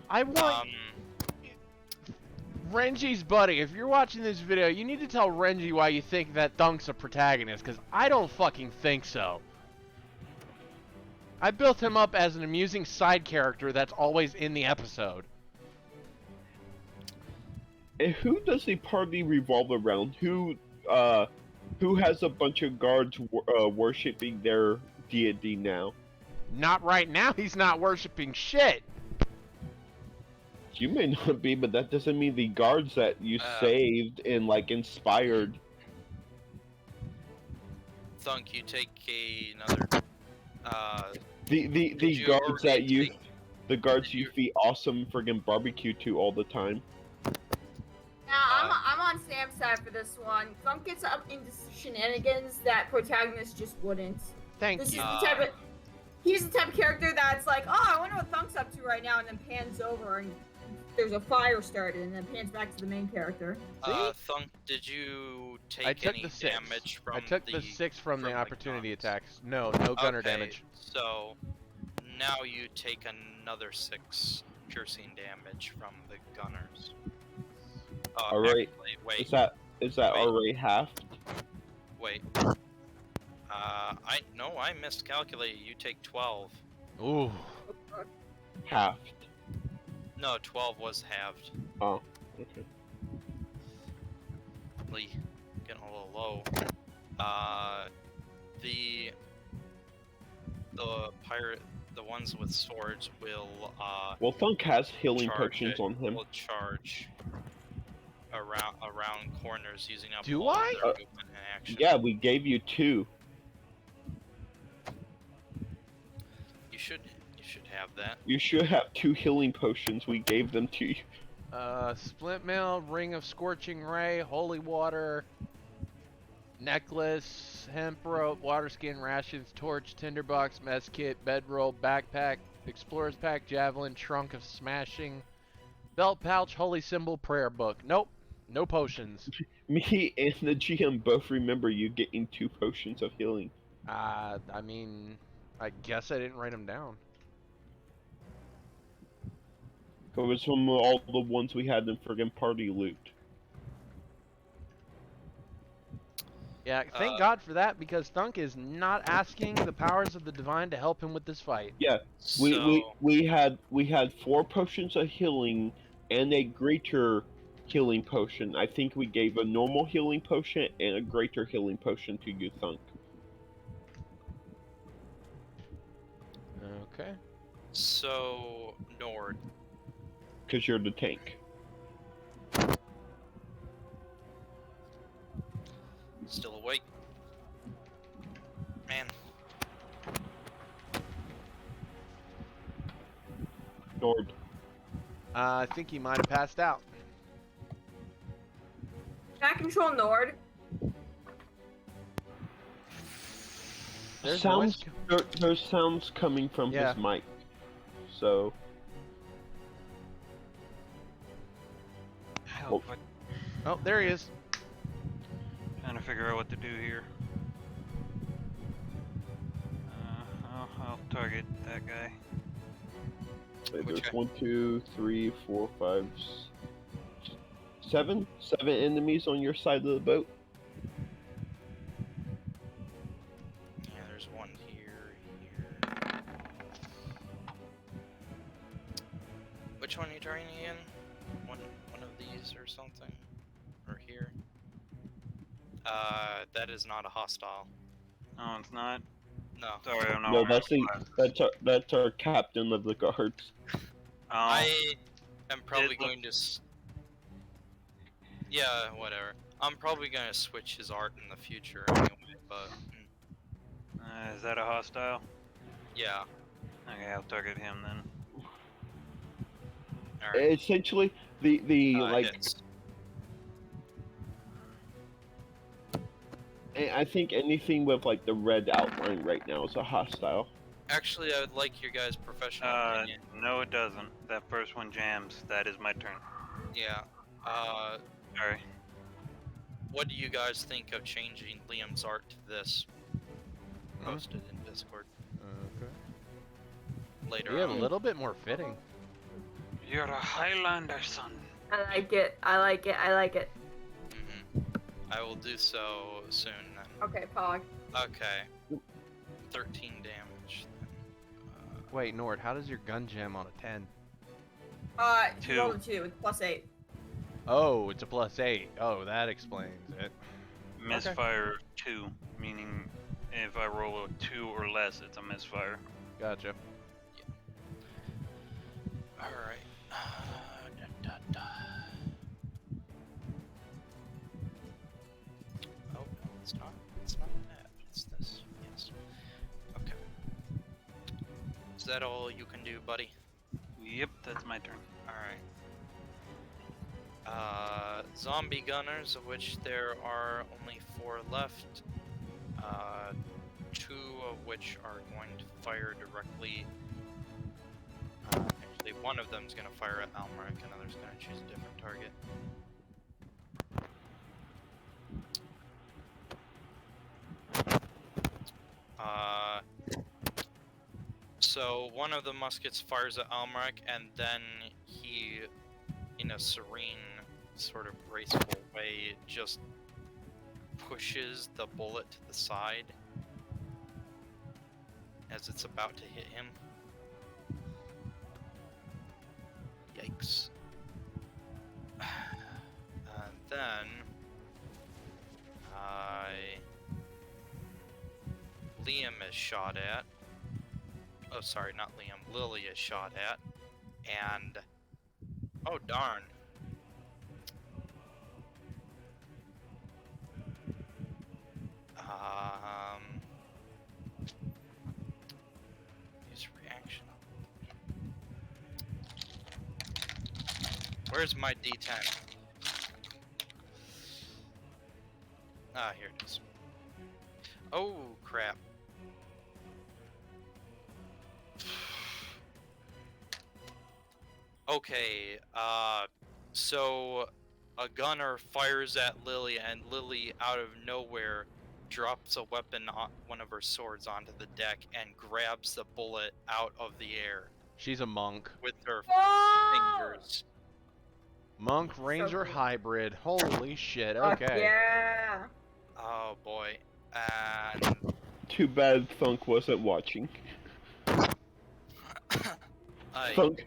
I want Renji's buddy. If you're watching this video, you need to tell Renji why you think that Thunk's a protagonist, because I don't fucking think so. I built him up as an amusing side character that's always in the episode. And who does the party revolve around? Who has a bunch of guards worshipping their deity now? Not right now. He's not worshiping shit. You may not be, but that doesn't mean the guards that you saved and like inspired. Thunk, you take another. The Did you guards that already you take- the guards did you you- feed awesome friggin' barbecue to all the time. Yeah, I'm on Sam's side for this one. Thump gets up into shenanigans that protagonist just wouldn't. Thank This you. is the type of he's the type of character that's like, oh, I wonder what Thump's up to right now, and then pans over and there's a fire started, and then pans back to the main character. Thunk, did you take I took any the 6. damage from I took the 6 from the opportunity guns? attacks. No gunner Okay, damage. So now you take another 6 piercing damage from the gunners. All right. Actually, wait, Is that Wait. already halved? wait. I miscalculated. You take 12. Ooh. Halved. No, 12 was halved. Oh, okay. Lee, getting a little low. The ones with swords will Well, Thunk has healing charge potions it. on him. Will charge around corners using up Do all of I? their movement and action. Yeah, we gave you 2. You should have that. You should have 2 healing potions. We gave them to you. Splint mail, ring of scorching ray, holy water, necklace, hemp rope, water skin, rations, torch, tinderbox, mess kit, bedroll, backpack, explorer's pack, javelin, trunk of smashing, belt pouch, holy symbol, prayer book. Nope, no potions. Me and the GM both remember you getting 2 potions of healing. I mean, I guess I didn't write them down. It was from all the ones we had in friggin' party loot. Yeah, thank God for that, because Thunk is not asking the powers of the divine to help him with this fight. Yeah, So we had 4 potions of healing and a greater healing potion. I think we gave a normal healing potion and a greater healing potion to you, Thunk. Okay. so Nord. Because you're the tank. Still awake. Man. Nord. I think he might have passed out. Can I control Nord? There's Sounds noise. there's sounds coming from Yeah. his mic. So Help. Oh, there he is. Trying to figure out what to do here. I'll target that guy. there's Which 1, 2, 3, 4, 5, 7 enemies on your side of the boat. Yeah, there's one here. Which one are you targeting again? One of these or something? Or here? That is not a hostile. No, it's not. No. Sorry, I'm not. No, wearing that's our captain of the guards. I am probably It going to. Yeah, whatever. I'm probably gonna switch his art in the future anyway, but Is that a hostile? yeah. Okay, I'll target him then. All right. Essentially, the like Hits. I think anything with like the red outline right now is a hostile. Actually, I would like your guys' professional opinion. No, it doesn't. That first one jams. That is my turn. Yeah. Sorry. What do you guys think of changing Liam's art to this? Posted in Discord Okay. later Yeah, a on. little bit more fitting. You're a Highlander, son. I like it. I like it. I like it. Mhm. I will do so soon then. Okay, Pog. Okay. 13 damage then. Wait, Nord, how does your gun jam on a 10? He Two. rolled a 2 with +8. Oh, it's a +8. Oh, that explains it. Misfire 2, meaning if I roll a 2 or less, it's a misfire. Gotcha. Alright. Oh, no, it's not. It's not that. It's this. Yes. Okay. Is that all you can do, buddy? Yep, that's my turn. Alright. Zombie gunners, of which there are only 4 left. 2 of which are going to fire directly. Actually, one of them is going to fire at Almeric, another's going to choose a different target. So one of the muskets fires at Almeric, and then he, in a serene, sort of graceful way, just pushes the bullet to the side as it's about to hit him. Yikes. And then Liam is shot at. Oh, sorry, not Liam. Lily is shot at. And oh darn. Use reaction. Where's my D10? Ah, here it is. Oh, crap. Okay, so a gunner fires at Lily, and Lily, out of nowhere, drops a weapon on one of her swords onto the deck and grabs the bullet out of the air She's a monk. with her Oh! fingers. Monk Ranger cool. hybrid. Holy shit. Fuck Okay. yeah. Oh boy. And Too bad Thunk wasn't watching. Thunk,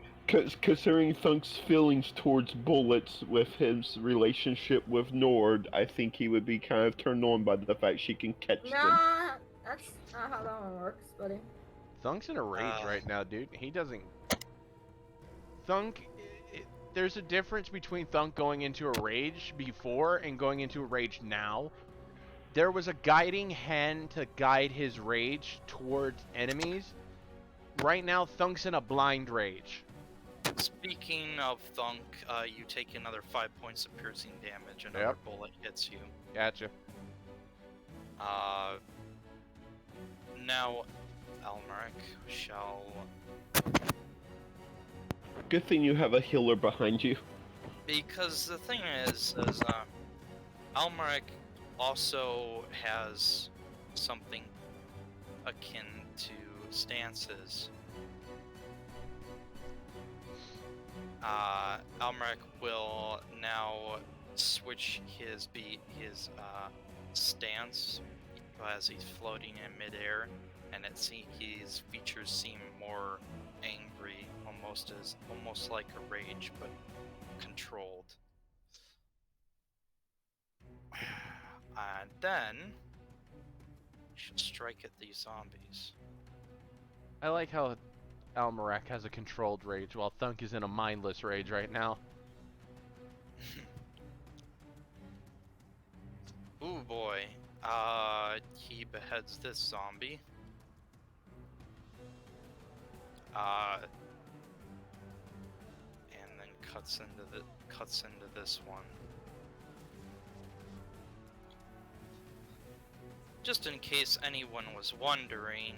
considering Thunk's feelings towards bullets with his relationship with Nord, I think he would be kind of turned on by the fact she can catch them. Nah, that's not how that one works, buddy. Thunk's in a rage right now, dude. He doesn't... Thunk... There's a difference between Thunk going into a rage before and going into a rage now. There was a guiding hand to guide his rage towards enemies. Right now, Thunk's in a blind rage. Speaking of Thunk, you take another 5 points of piercing damage. Another bullet hits you. Gotcha. Now, Almeric shall... Good thing you have a healer behind you. Because the thing is Almeric also has something akin to stances. Almeric will now switch his stance as he's floating in midair, and his features seem more angry, almost like a rage, but controlled. And then she'll strike at these zombies. I like how Almerac has a controlled rage while Thunk is in a mindless rage right now. Ooh boy. He beheads this zombie. And then cuts into this one. Just in case anyone was wondering,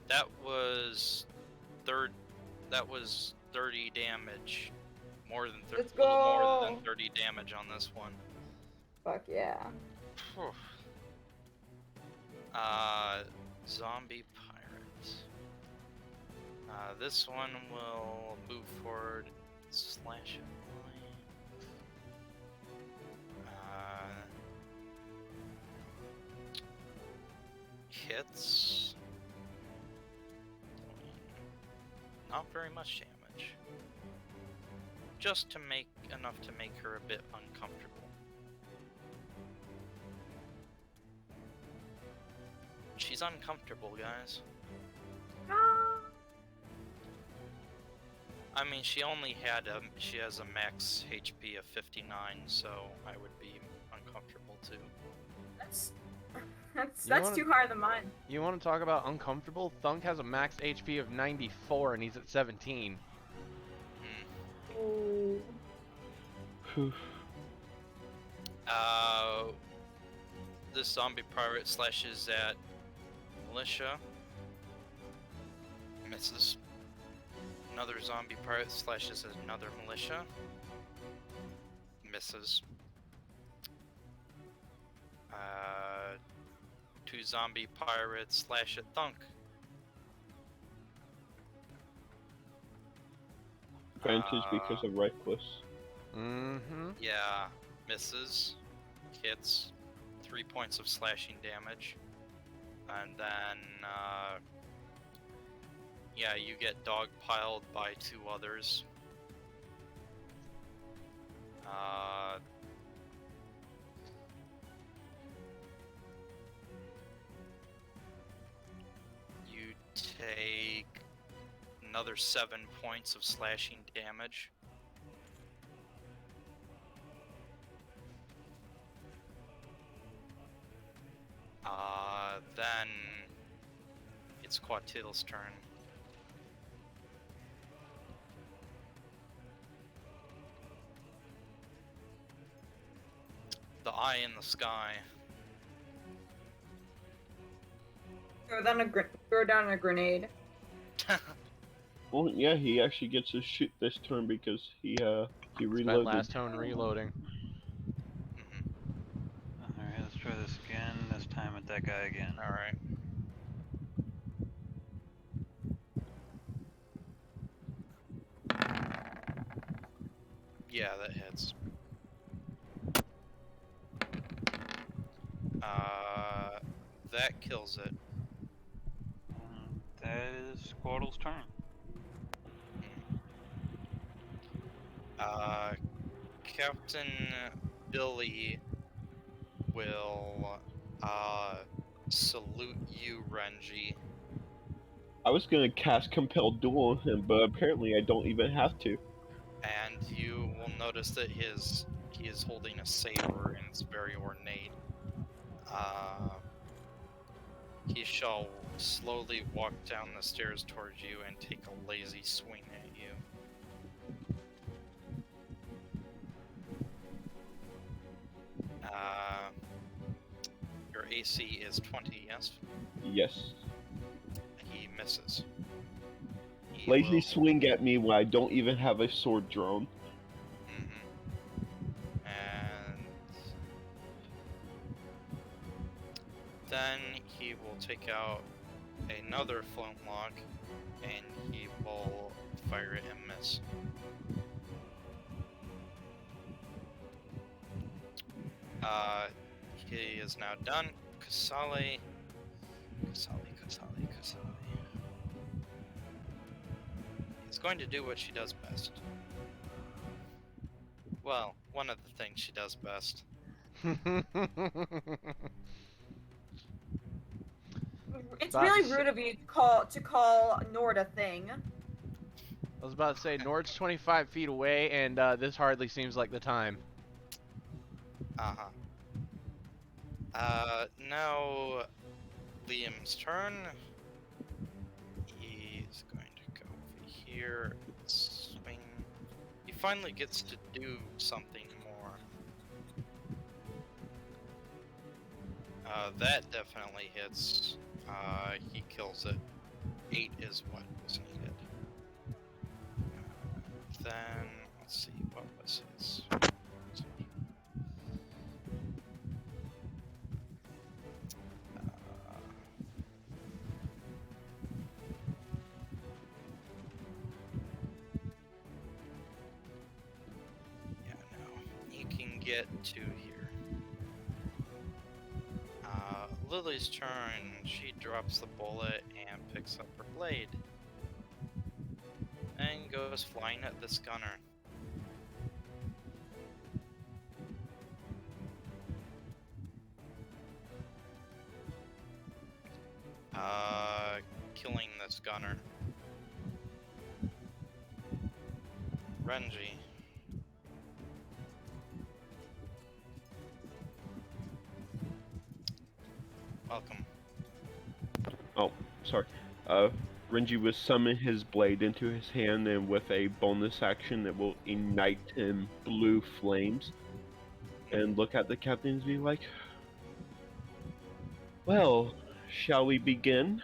that was 30 damage. More than Let's a little more go. than 30 damage on this one. Fuck yeah. Whew. Zombie pirate. This one will move forward, slash it. Hits. Not very much damage. Just to make enough to make her a bit uncomfortable. She's She's uncomfortable, guys. I mean, she has a max HP of 59, so I would be uncomfortable too. That's too higher than mine. You want to talk about uncomfortable? Thunk has a max HP of 94 and he's at 17. Ooh. This zombie pirate slashes at militia. Misses. Another zombie pirate slashes at another militia. Misses. Two zombie pirates slash at Thunk. Advantage because of reckless. Mm-hmm. Yeah, misses. Hits. 3 points of slashing damage. And then, yeah, you get dogpiled by two others. You take another 7 points of slashing damage. Then it's Quatil's turn. The eye in the sky. Throw down a grenade. Well, yeah, he actually gets to shoot this turn because he Spent reloaded. last turn reloading. Alright, let's try this again. This time at that guy again. Alright. Yeah, that hits. That kills it. That is Squaddle's turn. Captain Billy will salute you, Renji. I was gonna cast Compel Duel on him, but apparently I don't even have to. And you will notice that he is holding a saber and it's very ornate. He shall slowly walk down the stairs towards you and take a lazy swing at you. Your AC is 20, yes? Yes. He misses. He Lazy will- swing at me when I don't even have a sword drawn. And then he will take out another flintlock and he will fire it and miss. He is now done. Kasale. He's going to do what she does best. Well, one of the things she does best. It's About really to rude of you to call Nord a thing. I was about to say, Nord's 25 feet away, and this hardly seems like the time. Now Liam's turn. He's going to go over here, swing. He finally gets to do something more. That definitely hits. He kills it. 8 is what was needed. Then, let's see, what was his? Yeah, no. He can get to here. Lily's turn. She drops the bullet and picks up her blade. And goes flying at this gunner. Renji. Welcome. Oh, sorry. Renji will summon his blade into his hand, and with a bonus action that will ignite in blue flames, and look at the captain and be like, "Well, shall we begin?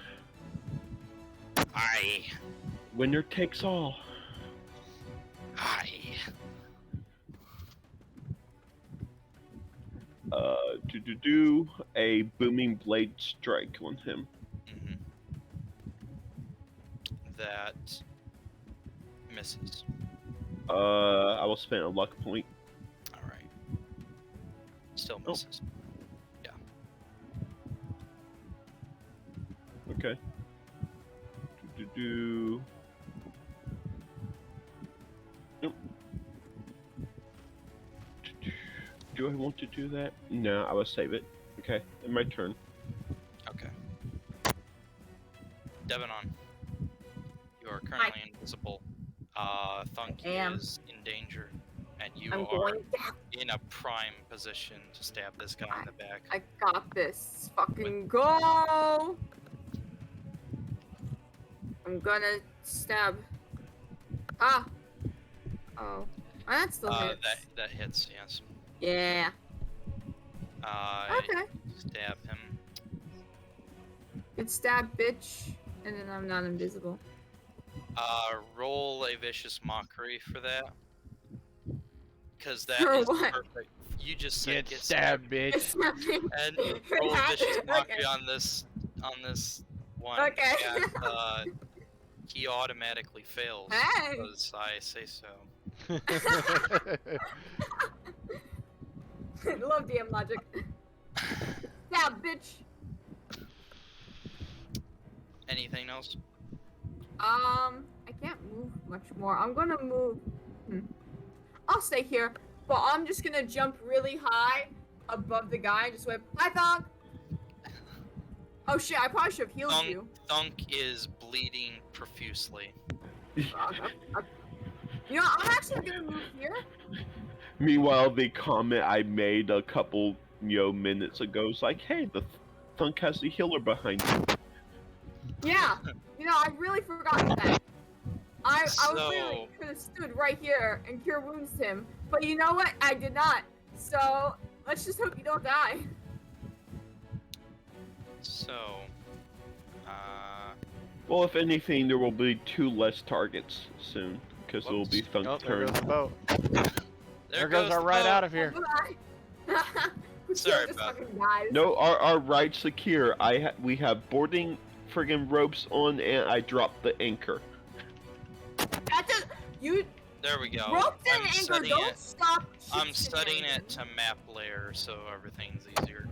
Aye. Winner takes all." Aye. Do a booming blade strike on him. Mm-hmm. That misses. I will spend a luck point. Alright. Still Oh. misses. Okay. Do. Nope. Do I want to do that? No, I will save it. Okay, in my turn. Okay. Devanon. You are currently invisible. Thunk I am. is in danger. And you I'm are going to. in a prime position to stab this guy in the back. I got this. Fucking go! I'm gonna stab. Ah! Oh. That still hits. That hits, yes. Yeah. Okay. Stab him. Good stab, bitch. And then I'm not invisible. Roll a vicious mockery for that. Because that For is what? perfect. You just said Get stabbed, bitch. and roll a vicious mockery on this one. Okay. And, he automatically fails Hey. because I say so. Love DM logic. Stab, bitch. Anything else? I can't move much more. I'm gonna move. I'll stay here, but I'm just gonna jump really high above the guy and just whip. Hi, Thong. Oh shit! I probably should have healed you. Thunk is bleeding profusely. Fuck, you know, I'm actually gonna move here. Meanwhile, the comment I made a couple minutes ago is like, "Hey, the Thunk has the healer behind him." Yeah, you know, I really forgot that. I So- literally could have stood right here and cure wounds him, but you know what? I did not. So let's just hope you don't die. So, Well, if anything, there will be 2 less targets soon, because it will be Whoops. Thunk's Oh, there turn. goes the boat. There goes goes our the ride boat. out of here. Sorry just about fucking dies. No, our ride secure. We have boarding friggin' ropes on, and I dropped the anchor. That just, you There we go. broke the I'm anchor. setting Don't it. stop. I'm shit setting it shenanigans. to map layer so everything's easier.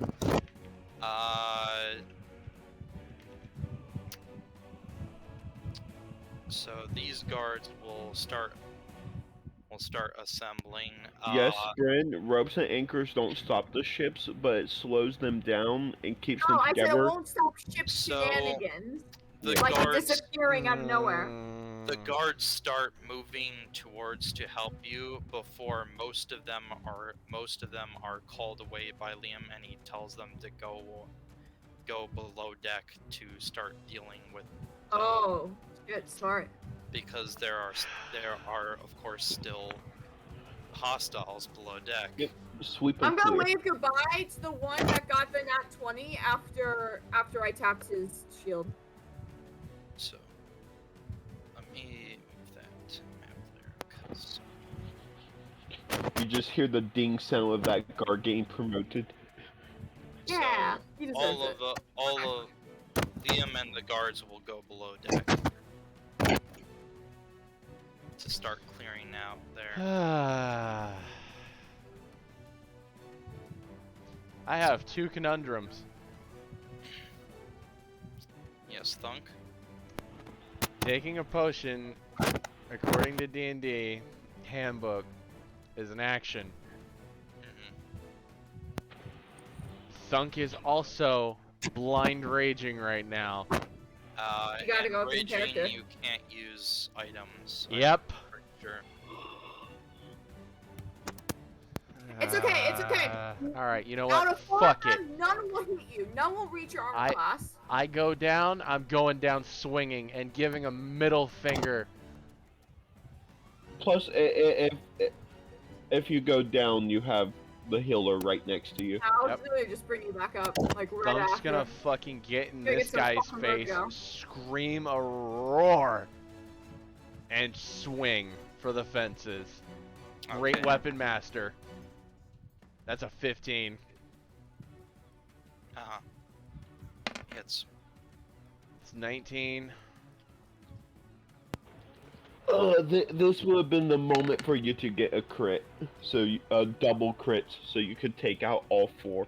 So these guards will start assembling. Yes, Bryn, ropes and anchors don't stop the ships, but it slows them down and keeps No, them I said it together. won't stop ship So, shenanigans. The Like guards, disappearing out of nowhere. the guards start moving towards to help you before most of them are called away by Liam, and he tells them to go below deck to start dealing with. Oh, shit, smart. Because there are of course still hostiles below deck. Yep. Sweep I'm and gonna clear. wave goodbye to the one that got the nat 20 after I tapped his shield. So let me move that to map there, 'cause You just hear the ding sound of that guard getting promoted. Yeah, so he deserves all it. of Liam and the guards will go below deck to start clearing out there. I have 2 conundrums. Yes, Thunk. Taking a potion, according to D&D handbook, is an action. Thunk is also blind raging right now. You gotta and go up in raging, character. you can't use items. Yep. I'm pretty sure. It's okay. It's okay. All right, you know Out what? of 4 of Fuck it. them, none will hit you. None will reach your armor I- class. I go down. I'm going down swinging and giving a middle finger. Plus, if you go down, you have the healer right next to you. I'll Yep. literally just bring you back up, like right Thunk's after. gonna fucking get in Gonna this get some guy's fucking face, workout. scream a roar, and swing for the fences. Great Okay. weapon master. That's a 15. Uh-huh. Hits. It's 19. This would have been the moment for you to get a crit, so a double crit, so you could take out all 4.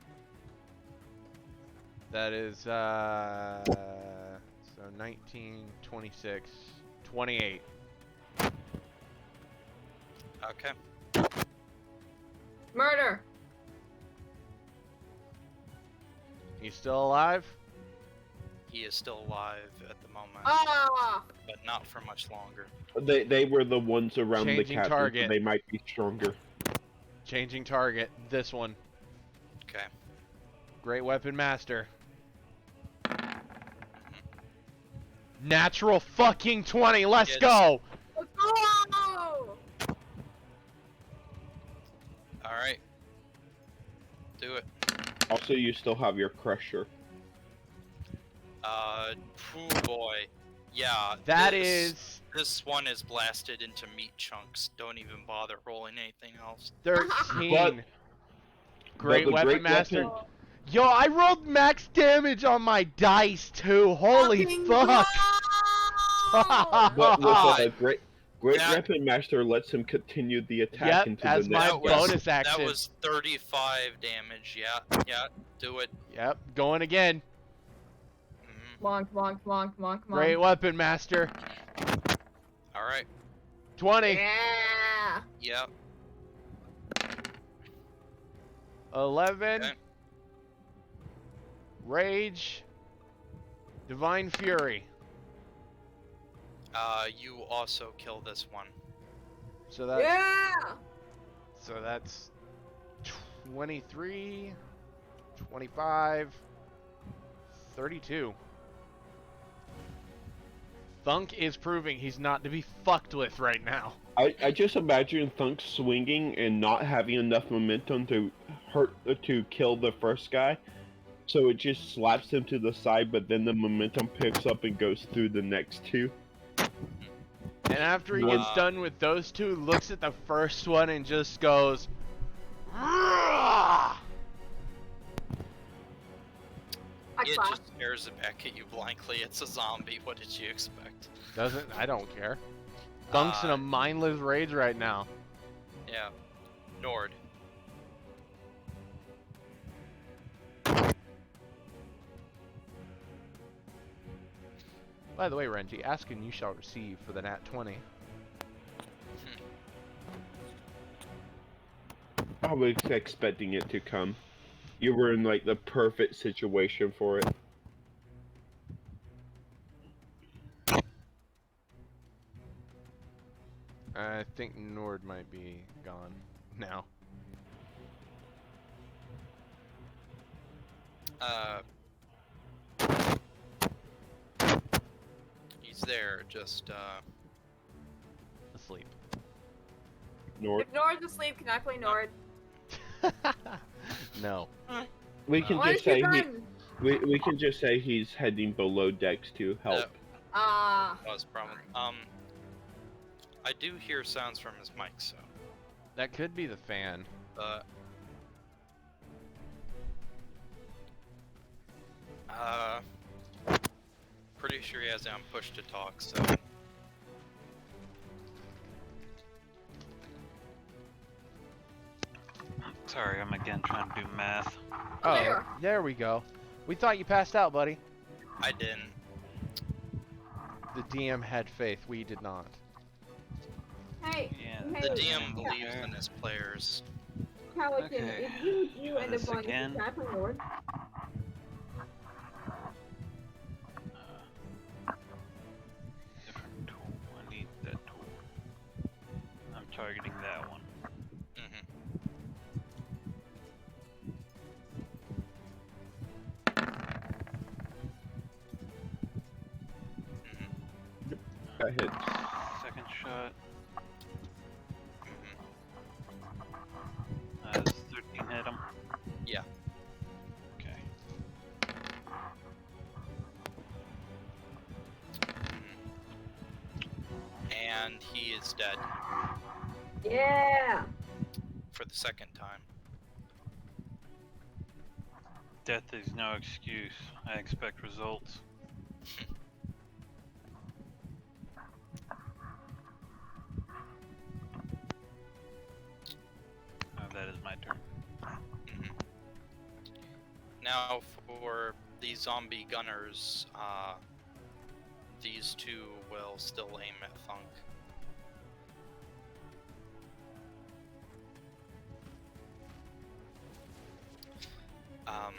That is, so 19, 26, 28. Okay. Murder. He's still alive? He is still alive at the moment, Ah. but not for much longer. They were the ones around the Changing captain, so target. they might be stronger. Changing target. This one. Okay. Great weapon master. Natural fucking 20. Let's Yes. go. Let's go. All right. Do it. Also, you still have your crusher. Oh boy. Yeah. That this, is This one is blasted into meat chunks. Don't even bother rolling anything else. 13. Great the weapon great master. weapon- Yo, I rolled max damage on my dice too. Holy Fucking fuck. go! But with a great That- weapon master lets him continue the attack Yep, into as the my next was- bonus action. That was 35 damage. Yeah. Yeah. Do it. Yep, going again. Mhm. Come on, come on, come on, come on, come on. Great weapon master. All right. 20. Yeah. Yep. 11. Okay. Rage. Divine Fury. You also kill this one. So that's Yeah. so that's 23, 25, 32. Thunk is proving he's not to be fucked with right now. I just imagine Thunk swinging and not having enough momentum to kill the first guy, so it just slaps him to the side. But then the momentum picks up and goes through the next 2. And after he Wow. gets done with those 2, looks at the first one and just goes, "Rah!" I It clap. just stares back at you blankly. It's a zombie. What did you expect? Doesn't I don't care. Thunk's in a mindless rage right now. Yeah. Nord. By the way, Renji, ask and you shall receive for the nat 20. I was expecting it to come. You were in like the perfect situation for it. I think Nord might be gone now. He's there, just Asleep. Nord. If Nord's asleep, can I play Nord? No. We can Why just is he say done? we can just say he's heading below decks to help. Ah. that was a problem. I do hear sounds from his mic, so That could be the fan. uh pretty sure he has it on push to talk, so Sorry, I'm again trying to do math. Oh, Oh, there. there we go. We thought you passed out, buddy. I didn't. The DM had faith. We did not. Hey. Yeah, Hey. The DM Okay. believes in his players. Pelican, Okay. if you Try end up this going, again. can I play Nord? Different tool. I need that tool. I'm targeting that one. Hmm hits. Second shot. Mhm. Does 13 hit him? Yeah. Okay. And he is dead Yeah. for the second time. Death is no excuse. I expect results. That is my turn. Mhm. Now for the zombie gunners, these two will still aim at Thunk. Um,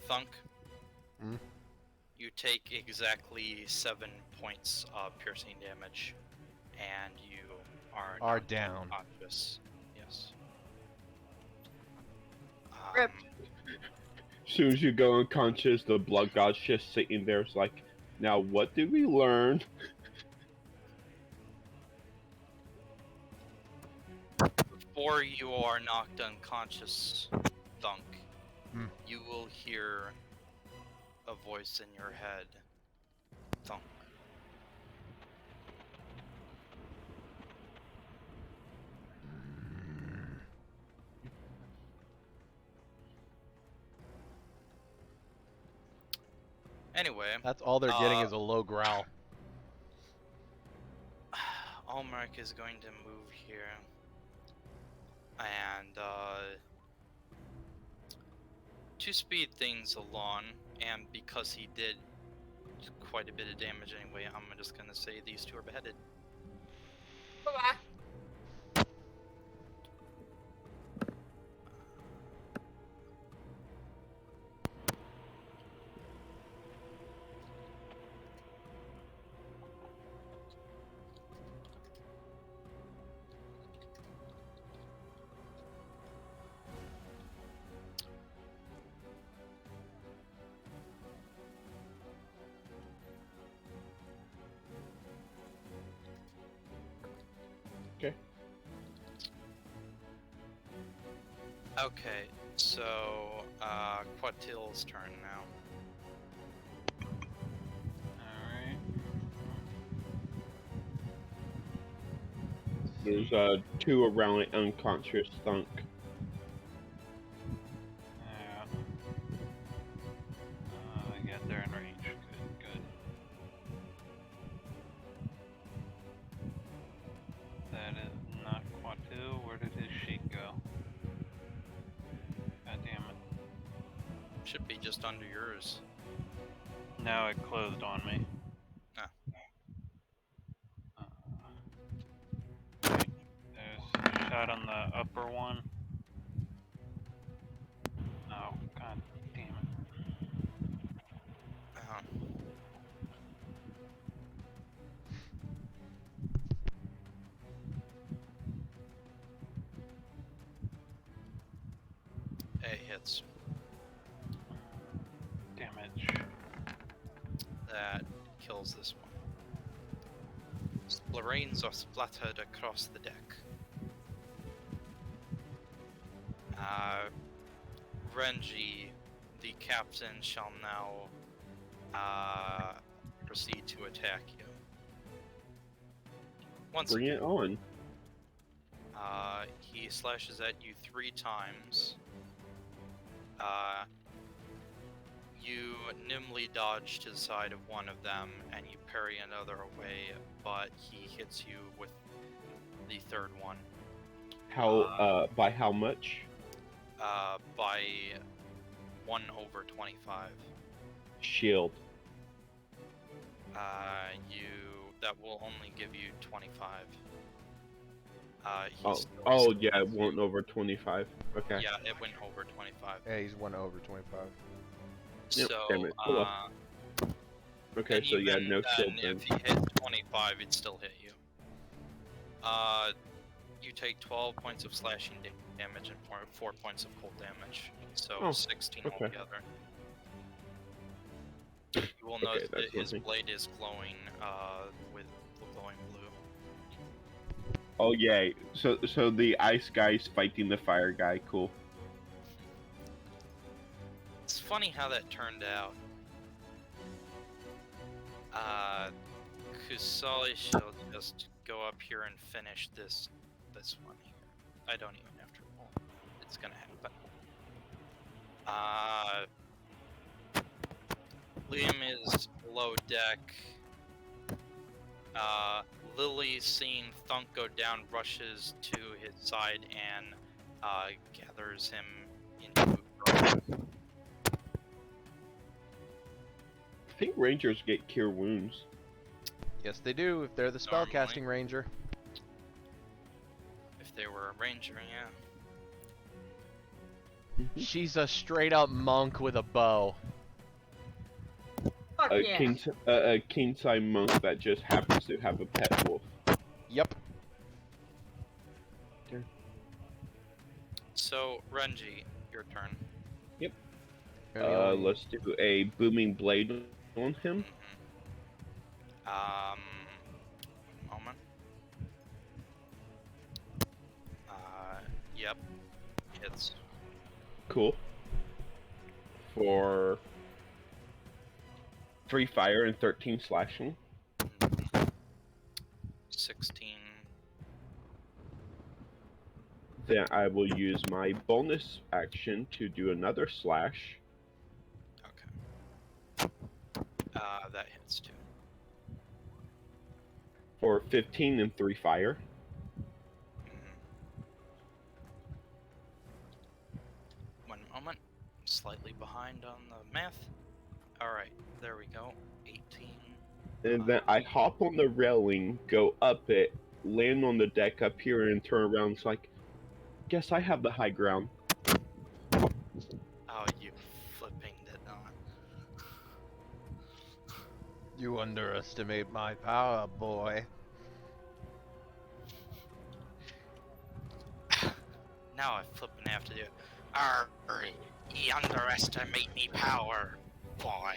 Thunk, Hmm? you take exactly 7 points of piercing damage, and you are Are knocked down. unconscious. Yes. Rip. As soon as you go unconscious, the blood god's just sitting there. It's like, now what did we learn? Before you are knocked unconscious, Thunk, Hmm. you will hear a voice in your head. Thunk. Anyway, That's all they're getting is a low growl. Almeric is going to move here, and to speed things along, and because he did quite a bit of damage anyway, I'm just gonna say these two are beheaded. Bye-bye. Okay, so Quatil's turn now. Alright. There's two around an unconscious Thunk. Yeah. Yeah, they're in range. Good, good. That is not Quatil. Where did his sheet go? God damn it. Should be just under yours. Now it closed on me. Ah. Right. There's a shot on the upper one. Oh, god damn it. Uh-huh. It hits. Damage. That kills this one. Sploranes are splattered across the deck. Renji, the captain, shall now proceed to attack you. Once Bring again, it on. he slashes at you 3 times. You nimbly dodge to the side of one of them, and you parry another away, but he hits you with the third one. How by how much? By 1/25. Shield. That will only give you 25. He's Oh, still oh stuck yeah, it with you. went over 25. Okay. Yeah, it went over 25. Yeah, he's 1/25. Yep, So, damn it. Oh, well. Okay, and so yeah, even no shield then, then. if he hit 25, it'd still hit you. You take 12 points of slashing damage and 4 points of cold damage. So Oh, 16 okay. altogether. will Okay, note that's that his nothing. blade is glowing with glowing blue. Oh yay! So the ice guy's fighting the fire guy. Cool. It's funny how that turned out. Kusali shall just go up here and finish this one here. I don't even have to roll. It's gonna happen. Liam is below deck. Lily, seeing Thunk go down, rushes to his side and gathers him into. I think rangers get cure wounds. Yes, they do if they're the Normally. spellcasting ranger. If they were a ranger, yeah. She's a straight up monk with a bow. Fuck yeah. A king-size monk that just happens to have a pet wolf. Yep. So, Renji, your turn. Let's do a booming blade on him. Moment. Yep. Hits. Cool. For 3 fire and 13 slashing. 16. Then I will use my bonus action to do another slash. Okay. That hits too. For 15 and 3 fire. One moment. Slightly behind on the math. Alright, there we go. 18. And then I hop on the railing, go up it, land on the deck up here, and turn around. It's like, guess I have the high ground. Oh, you flipping did not. You underestimate my power, boy. Now I flipping have to do it. Arr, you underestimate me power, boy.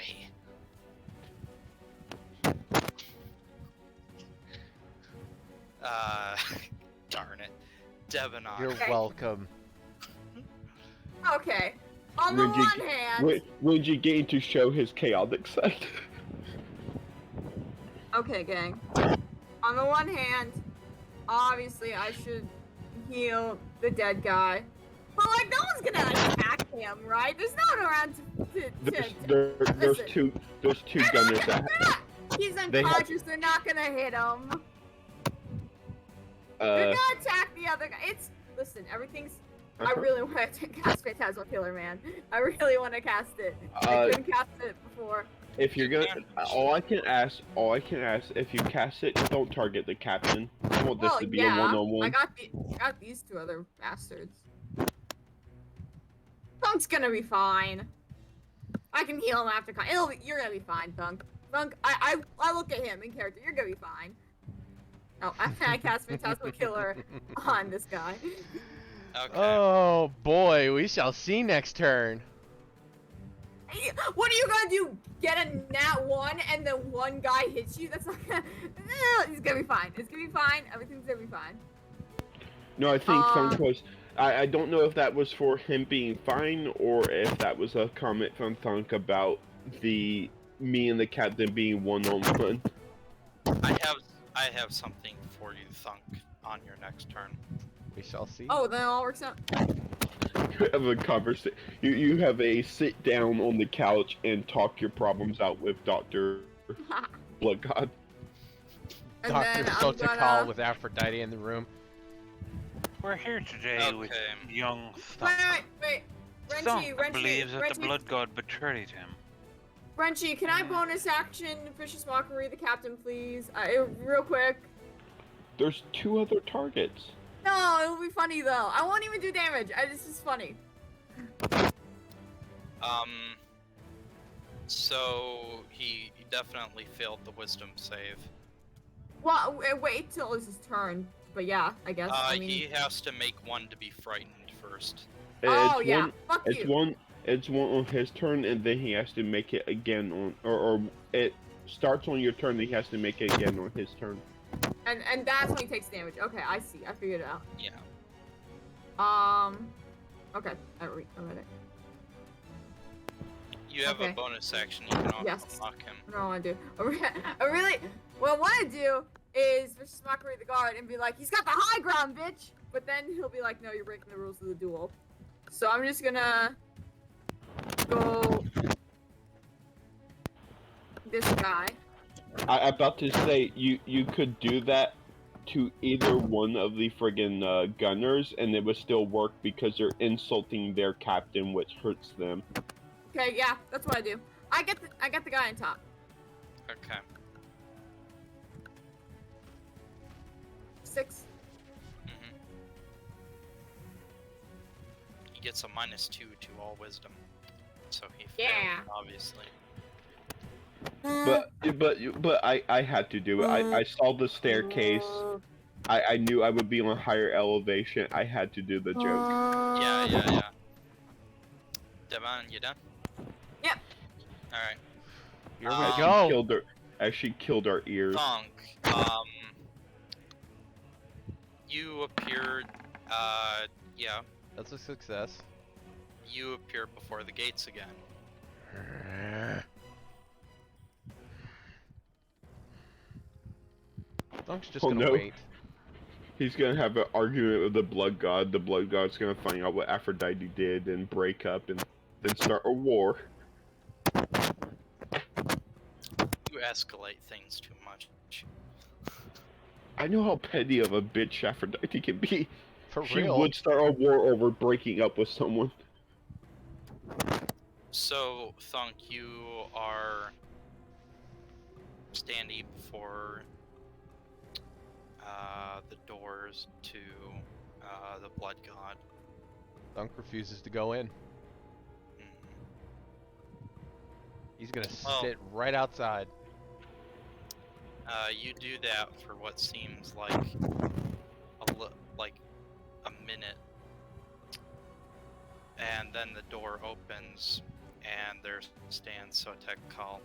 Darn it. Devonon. You're Okay. welcome. Okay. On the Renji- one hand. Renji getting to show his chaotic side. Okay, gang. On the one hand, obviously I should heal the dead guy. But like, no one's gonna attack him, right? There's no one around There's two gunners that He's They have- unconscious. They're not gonna hit him. They're gonna attack the other guy. Listen. Everything's. I really want to cast Phantasmal Killer, man. I really want to cast it. I couldn't cast it before. If you're gonna, all I can ask, if you cast it, don't target the captain. I want this Well, to be yeah. a one-on-one. I got these two other bastards. Thunk's gonna be fine. I can heal him after. You're gonna be fine, Thunk. Thunk, I look at him in character. You're gonna be fine. Oh, I cast Phantasmal Killer on this guy. Okay. Oh boy, we shall see next turn. Hey, what are you gonna do? Get a nat 1 and then one guy hits you? That's not gonna. It's gonna be fine. It's gonna be fine. Everything's gonna be fine. No, I think Thunk was. I don't know if that was for him being fine or if that was a comment from Thunk about me and the captain being one-on-one. I have something for you, Thunk, on your next turn. We shall see. Oh, then it all works out. You have a conversation. You have a sit down on the couch and talk your problems out with Dr. Blood God. And Dr. then I'm Protocol gonna. with Aphrodite in the room. We're here today with Okay. young Wait, Thunk. wait. Thunk Renchi, believes that the blood god betrayed him. Renchi, can I bonus action Vicious Mockery the captain, please? Real quick. There's 2 other targets. No, it'll be funny though. I won't even do damage. This is funny. So he definitely failed the wisdom save. Well, wait till it's his turn. But yeah, I guess. I mean, He has to make one to be frightened first. oh It's yeah, one, fuck it's you. it's one on his turn, and then he has to make it again on, or it starts on your turn, then he has to make it again on his turn. And that's when he takes damage. Okay, I see. I figured it out. Yeah. Okay, I read it. You have Okay. a bonus action. You can Yes. unlock him. What do I want to do? What I want to do is vicious mockery the guard and be like, he's got the high ground, bitch. But then he'll be like, no, you're breaking the rules of the duel. So I'm just gonna go this guy. I'm about to say you could do that to either one of the friggin' gunners, and it would still work because you're insulting their captain, which hurts them. Okay, yeah, that's what I do. I get the guy on top. Okay. 6. Mm-hmm. He gets a -2 to all wisdom, so he failed, Yeah. obviously. But I had to do it. I saw the staircase. I knew I would be on a higher elevation. I had to do the joke. Yeah. Devon, you done? Yep. All right. Here we Um, go. Killed her. Actually killed our ears. Thunk. You appeared. Yeah. That's a success. You appear before the gates again. Thunk's just Oh, gonna no. wait. He's gonna have an argument with the blood god. The blood god's gonna find out what Aphrodite did and break up and then start a war. You escalate things too much. I know how petty of a bitch Aphrodite can be. For She real. would start a war over breaking up with someone. So, Thunk, you are standing before the doors to the blood god. Thunk refuses to go in. Mhm. He's gonna Oh. sit right outside. You do that for what seems like a minute, and then the door opens, and there stands Sotek Kal.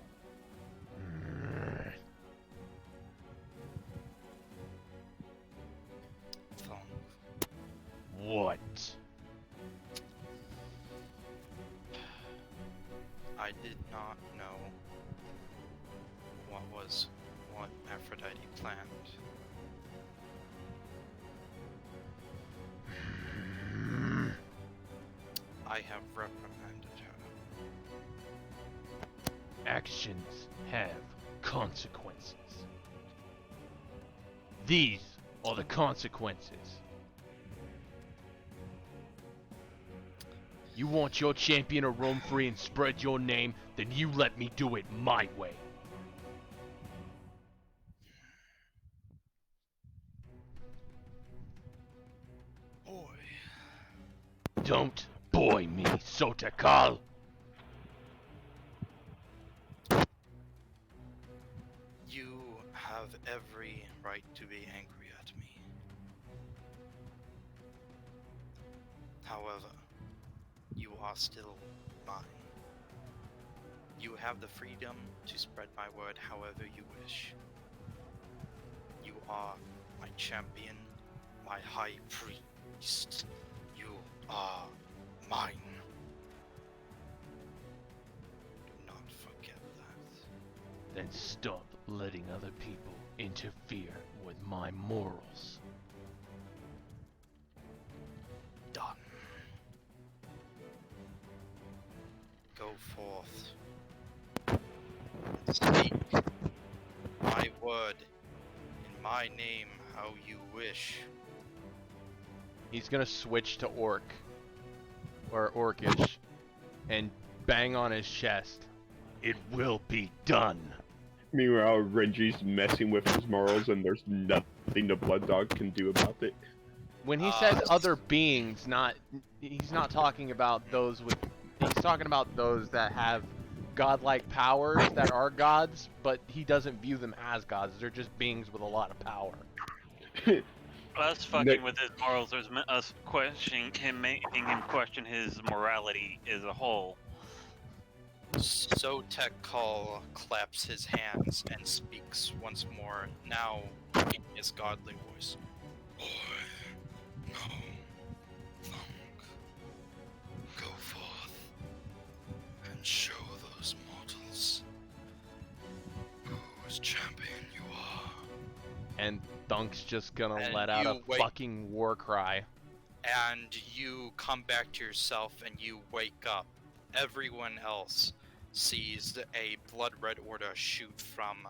Thunk. What? I did not know what Aphrodite planned. I have reprimanded her. Actions have consequences. These are the consequences. You want your champion to roam free and spread your name, then you let me do it my way. Boy. Don't boy me, Sotakal. You have every right to be angry at me. However, you are still mine. You have the freedom to spread my word however you wish. You are my champion, my high priest. You are mine. Do not forget that. Then stop letting other people interfere with my morals. Done. Go forth. Speak my word in my name how you wish. He's gonna switch to orc. Or orcish. And bang on his chest. It will be done. Meanwhile, Reggie's messing with his morals, and there's nothing the blood dog can do about it. When he says other beings, he's not talking about those with. He's talking about those that have godlike powers that are gods, but he doesn't view them as gods. They're just beings with a lot of power. Us fucking with his morals is us questioning him, making him question his morality as a whole. Zotek Call claps his hands and speaks once more, now in his godly voice. Boy, no, Thunk, go forth and show those mortals whose champion you are. And Thunk's just gonna And let out a you wake- fucking war cry. And you come back to yourself and you wake up. Everyone else sees a blood red aura shoot from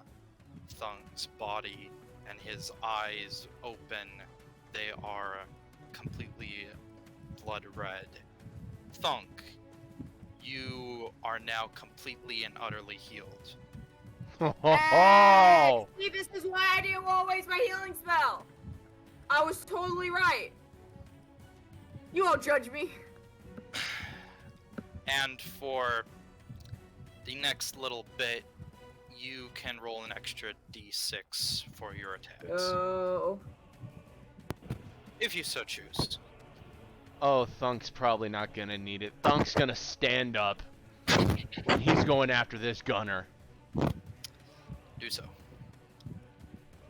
Thunk's body, and his eyes open. They are completely blood red. Thunk, you are now completely and utterly healed. Oh! See, this is why I didn't want to waste my healing spell. I was totally right. You won't judge me. And for the next little bit, you can roll an extra d6 for your attacks, Oh. if you so choose. Oh, Thunk's probably not gonna need it. Thunk's gonna stand up. And he's going after this gunner. Do so.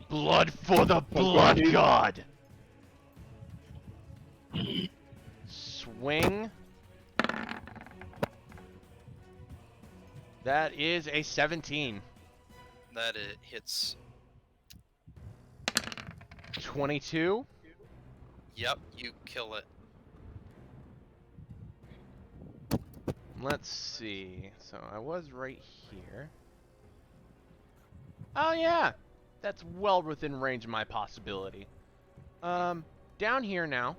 Blood for the blood god! Swing. That is a 17. That it hits. 22. Yep, you kill it. Let's see. So I was right here. Oh yeah! That's well within range of my possibility. Down here now.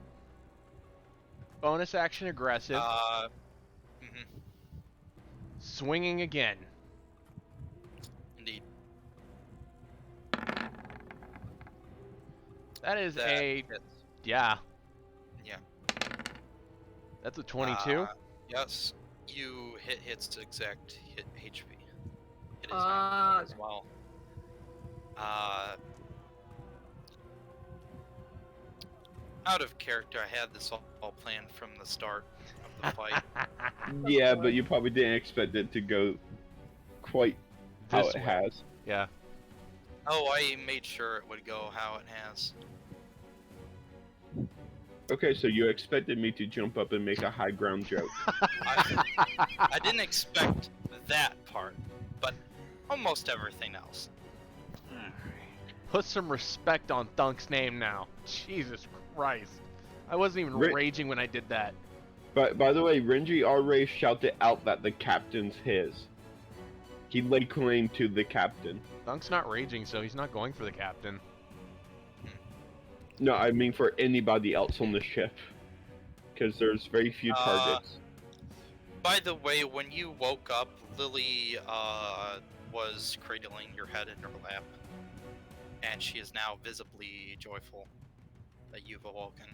Bonus action aggressive. Mhm, Swinging again. indeed. That is That a... hits. Yeah. Yeah. That's a 22. Yes, you hit its exact hit HP. It is not as well. Out of character, I had this all planned from the start of the fight. Yeah, but you probably didn't expect it to go quite how This it way. has. Yeah. Oh, I made sure it would go how it has. Okay, so you expected me to jump up and make a high ground joke. I didn't expect that part, but almost everything else. Put some respect on Thunk's name now. Jesus Christ. I wasn't even raging when I did that. But by the way, Renji already shouted out that the captain's his. He laid claim to the captain. Thunk's not raging, so he's not going for the captain. No, I mean for anybody else on the ship. Because there's very few targets. By the way, when you woke up, Lily was cradling your head in her lap, and she is now visibly joyful that you've awoken.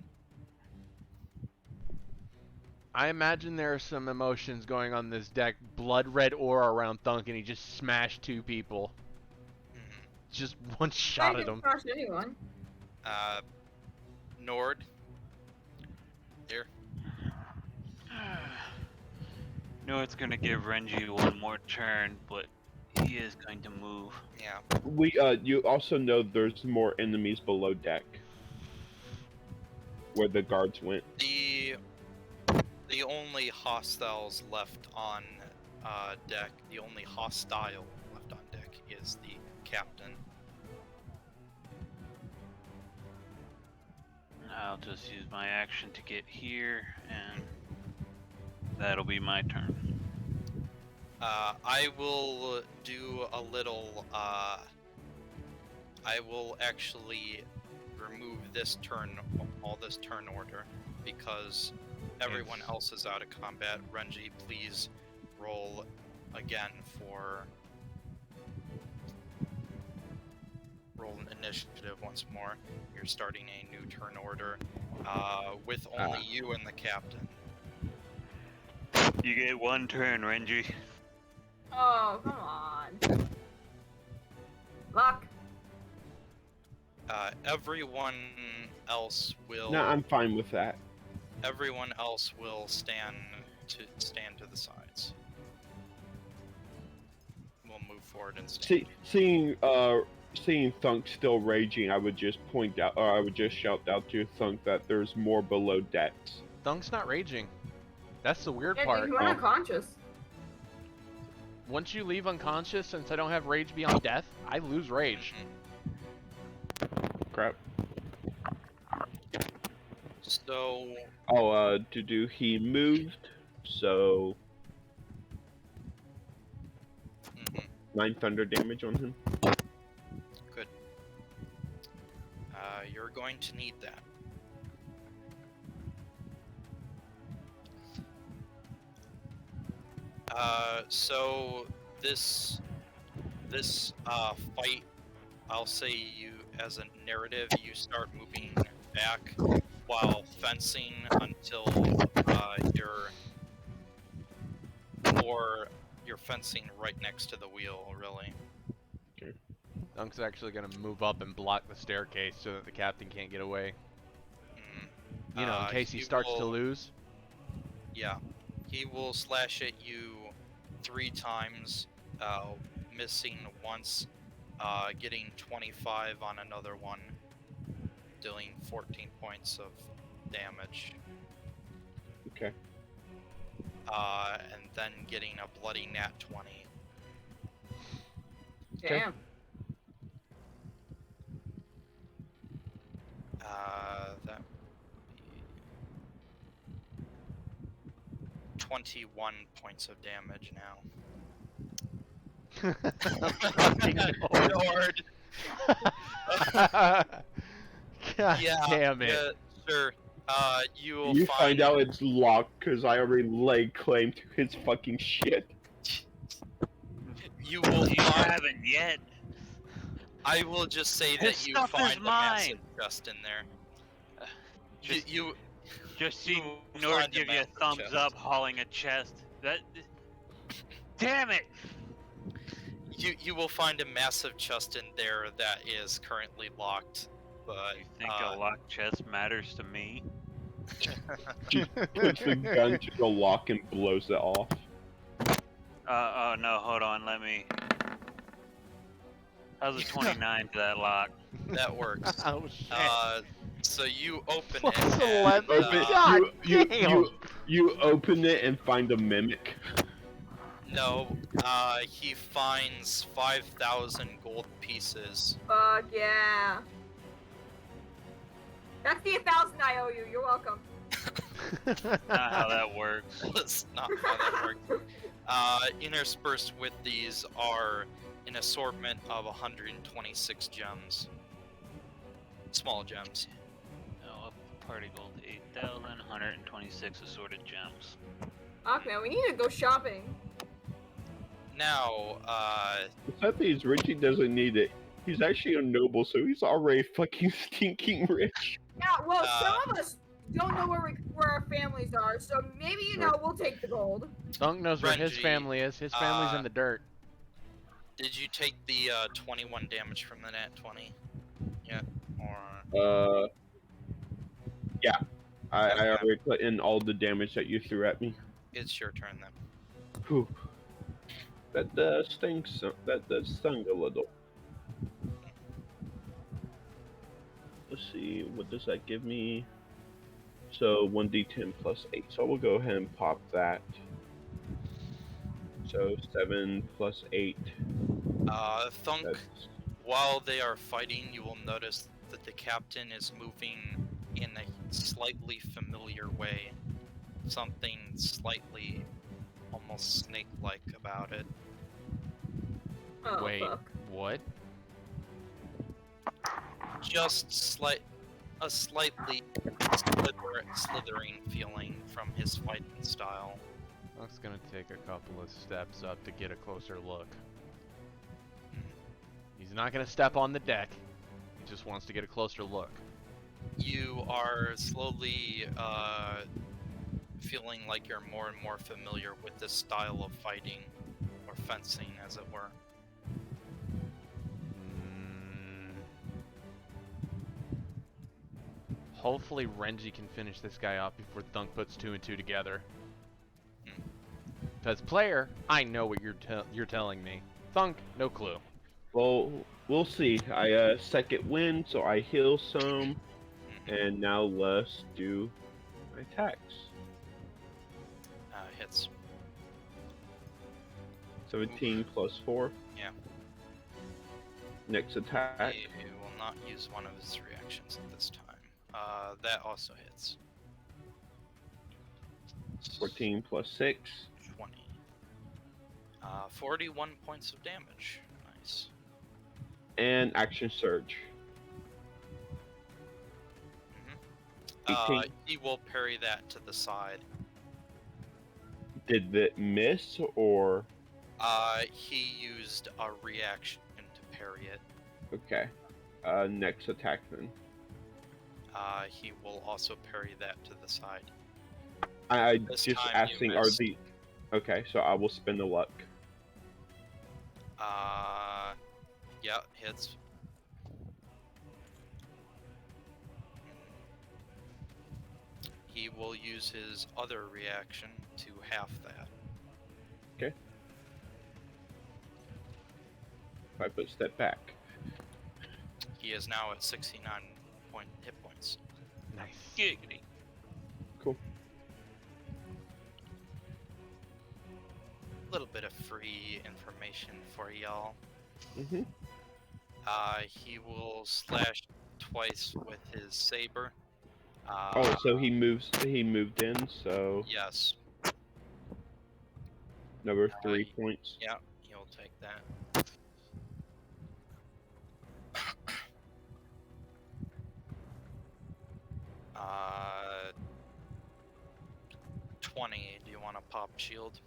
I imagine there are some emotions going on this deck. Blood red aura around Thunk, and he just smashed 2 people. Mhm. Just one shot I at didn't him. crush anyone. Nord. Here. No, it's gonna give Renji one more turn, but he is going to move. Yeah. You also know there's more enemies below deck. Where the guards went. The only hostiles left on deck, the only hostile left on deck is the captain. I'll just use my action to get here, and that'll be my turn. I will do a little. I will actually remove this turn, all this turn order, because everyone else is out of combat. Renji, please roll again for roll an initiative once more. You're starting a new turn order with only you and the captain. You get one turn, Renji. Oh, come on. Luck. everyone else will. No, I'm fine with that. Everyone else will stand to the sides. We'll move forward and stand. Seeing Thunk still raging, I would just point out, or I would just shout out to Thunk that there's more below decks. Thunk's not raging. That's the weird Yeah, part. dude, you went Oh. unconscious. Once you leave unconscious, since I don't have rage beyond death, I lose rage. Crap. So Oh, he moved, so mhm, 9 thunder damage on him. good. You're going to need that. So this fight, I'll say you as a narrative, you start moving back while fencing until you're fencing right next to the wheel, really. Thunk's actually gonna move up and block the staircase so that the captain can't get away. Mm. You know, in case he He starts to will- lose. Yeah, he will slash at you 3 times, missing once, getting 25 on another one, dealing 14 points of damage. Okay. And then getting a bloody nat 20. Damn. That would be 21 points of damage now. Fucking Lord. Lord. God Yeah, damn it. yeah, sure. You will You find out it's locked because I already laid claim to his fucking shit. You will You find. haven't yet. I will just say His that you stuff find is a massive mine. chest in there. Just, You just you seeing will Nord find a give you a massive thumbs chest. up, hauling a chest. That. Damn it! you will find a massive chest in there that is currently locked. But You think a locked chest matters to me? Just puts the gun to the lock and blows it off. Oh no, hold on, let me. How's a 29 to that lock? that works. Oh shit. So you open Plus it. 11. And, Open, God you, damn. you open it and find a mimic. no, he finds 5,000 gold pieces. Fuck yeah. That's the 1,000 I owe you. You're welcome. Not how that works. That's not how that works. Interspersed with these are an assortment of 126 gems. Small gems. No, up party gold 8,000, 126 assorted gems. Fuck man, we need to go shopping. Now, The sad thing is, Richie doesn't need it. He's actually a noble, so he's already fucking stinking rich. Yeah, well, some of us don't know where our families are, so maybe, you know, we'll take the gold. Thunk knows where his Renji, family is. His family's in uh, the dirt. did you take the 21 damage from the nat 20? Yeah. Or Yeah. I Okay. already put in all the damage that you threw at me. it's your turn then. Whew. That stings. That does sting a little. Let's see, what does that give me? So 1d10 plus 8. So we'll go ahead and pop that. So 7 plus 8. Thunk, That's while they are fighting, you will notice that the captain is moving in a slightly familiar way. Something slightly almost snake-like about it. Oh, Wait, fuck. what? Just a slightly slithering feeling from his fighting style. Thunk's gonna take a couple of steps up to get a closer look. He's not gonna step on the deck. He just wants to get a closer look. You are slowly feeling like you're more and more familiar with this style of fighting, or fencing, as it were. Mm, Hopefully Renji can finish this guy off before Thunk puts 2 and 2 together. Because player, I know what you're telling me. Thunk, no clue. Well, we'll see. I second wind, so I heal some, and now let's do my attacks. Hits. 17 plus 4. Yeah. Next attack. He will not use one of his reactions at this time. That also hits. 14 plus 6. 20. 41 points of damage. Nice. And action surge. 18. He will parry that to the side. Did it miss or? He used a reaction to parry it. Okay. Next attack then. He will also parry that to the side. I This just time you asking, are missed. the? Okay, so I will spend the luck. Yeah, hits. He will use his other reaction to half that. Okay. If I put step back. He is now at 69 hit points. Nice. Giggity. Cool. Little bit of free information for y'all. Mhm. He will slash twice with his saber. Oh, so he moves. He moved in. So Yes. number 3 points. Yeah, he'll take that. uh, 20. Do you want to pop shield?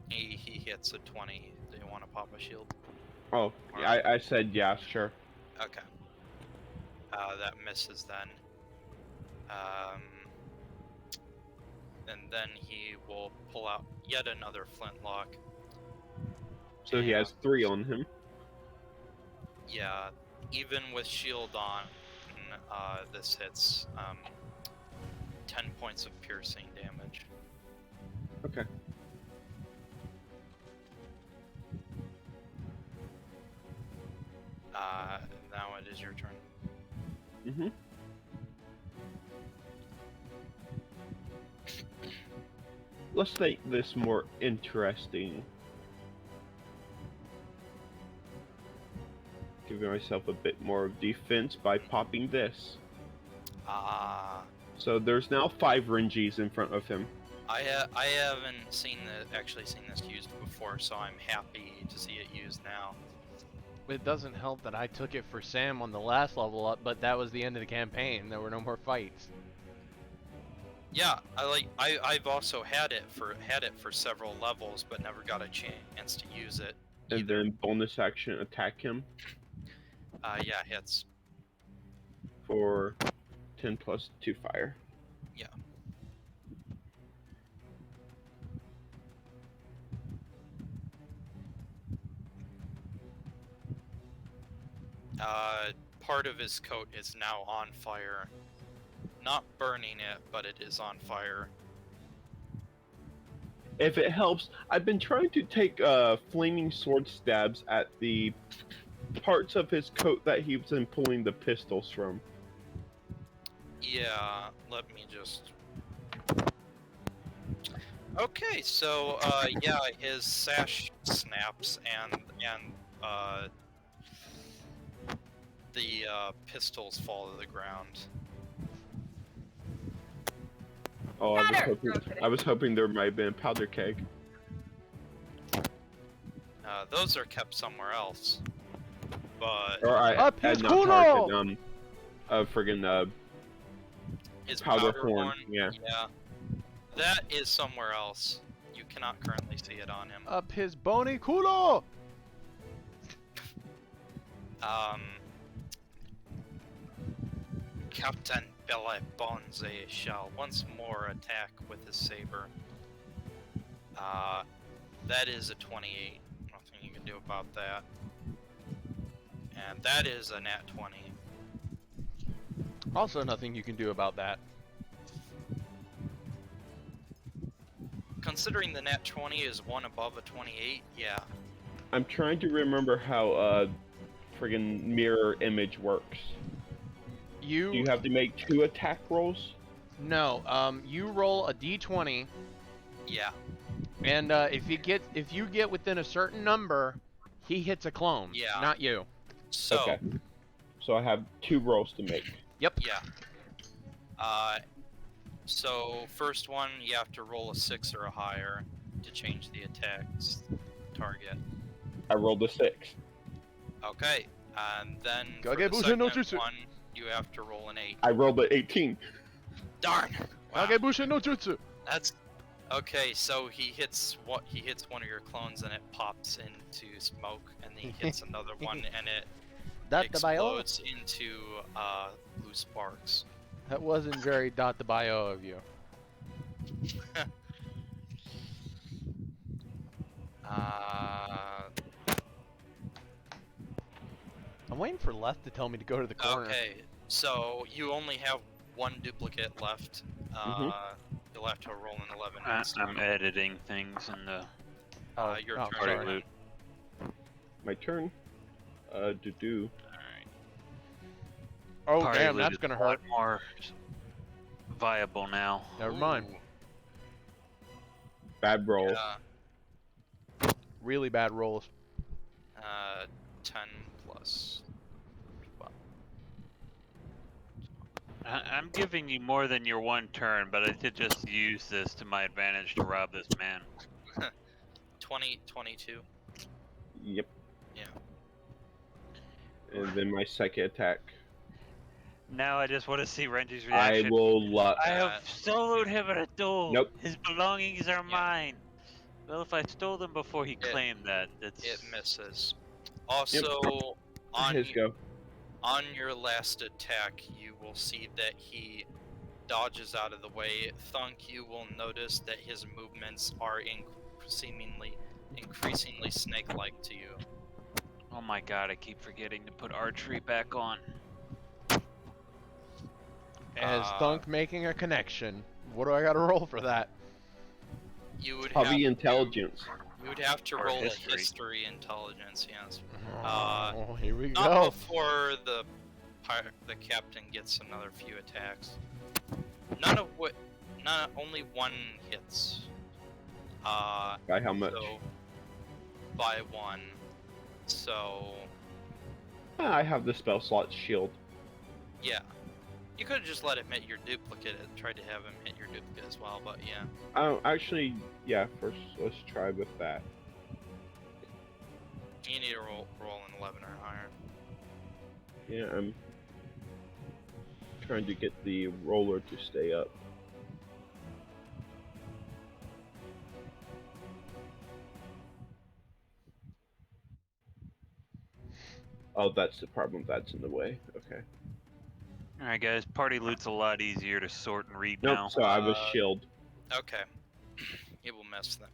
He hits a 20. Do you want to pop a shield? Oh, yeah, I said yeah, sure. Okay. That misses then. And then he will pull out yet another flintlock. So he has 3 on him. Yeah, even with shield on, this hits 10 points of piercing damage. Okay. Now it is your turn. Mhm. Let's make this more interesting. Giving myself a bit more of defense by popping this. So there's now 5 Renjis in front of him. I haven't actually seen this used before, so I'm happy to see it used now. It doesn't help that I took it for Sam on the last level up, but that was the end of the campaign. There were no more fights. Yeah, I've also had it for several levels, but never got a chance to use it. And Either. then bonus action attack him Yeah, hits. for 10 plus 2 fire. Yeah. Part of his coat is now on fire. Not burning it, but it is on fire. If it helps, I've been trying to take flaming sword stabs at the parts of his coat that he was pulling the pistols from. Yeah, let me just... Okay, so, yeah, his sash snaps and the pistols fall to the ground. Oh, Powder! No, I'm I was hoping there might have been a powder keg. Those are kept somewhere else. But Or Up his not powder culo! keg, friggin' his powder powder horn, yeah. Yeah. That is somewhere else. You cannot currently see it on him. Up his bony culo! Captain Billy Bonze shall once more attack with his saber. That is a 28. Nothing you can do about that. And that is a nat 20. Also, nothing you can do about that. Considering the nat 20 is one above a 28, yeah. I'm trying to remember how friggin' mirror image works. Do You you have to make 2 attack rolls? no. You roll a d20, Yeah. and if you get within a certain number, he hits a clone. Yeah. Not you. So, Okay. So I have 2 rolls to make. Yep. yeah. So first one, you have to roll a 6 or a higher to change the attack's target. I rolled a 6. Okay. And then for Kage the Bushin no second Jutsu. one, you have to roll an 8. I rolled an 18. Darn! Wow. Kage Bushin no Jutsu. That's okay. So he hits one of your clones and it pops into smoke, and then he hits another one and it Dot the bio. explodes into blue sparks. That wasn't very dot the bio of you. I'm waiting for Leth to tell me to go to the corner. Okay, so you only have one duplicate left. You'll have to roll an 11 next I'm time. editing things in the Your oh, turn. party sorry. loot. My turn. Do. Alright. Oh Party damn, loot that's is gonna a lot hurt. more viable now. Never mind. Ooh, Bad roll. yeah, Really bad rolls. 10 plus. I'm giving you more than your one turn, but I did just use this to my advantage to rob this man. 22. Yep. Yeah. And then my second attack. Now I just want to see Renji's I reaction. will. I have soloed him at a duel. Nope. His belongings are mine. Well, if I stole them before he claimed that, it's... It misses. Also, His go. on your last attack, you will see that he dodges out of the way. Thunk, you will notice that his movements are seemingly increasingly snake-like to you. Oh my god, I keep forgetting to put archery back on. As Thunk making a connection. What do I gotta roll for that? You would Probably have intelligence. You would have to Or roll history. a history intelligence, yes. Oh, here we Not go. before the captain gets another few attacks. Only one hits. By how much? So, by 1. So, I have the spell slot shield. yeah. You could have just let him hit your duplicate and tried to have him hit your duplicate as well, but yeah. Oh, actually, yeah. First, let's try with that. You need to roll an 11 or higher. Yeah, I'm trying to get the roller to stay up. Oh, that's the problem. That's in the way. Okay. Alright guys, party loot's a lot easier to sort and read Nope. now. So I was shield. Okay. It will miss then.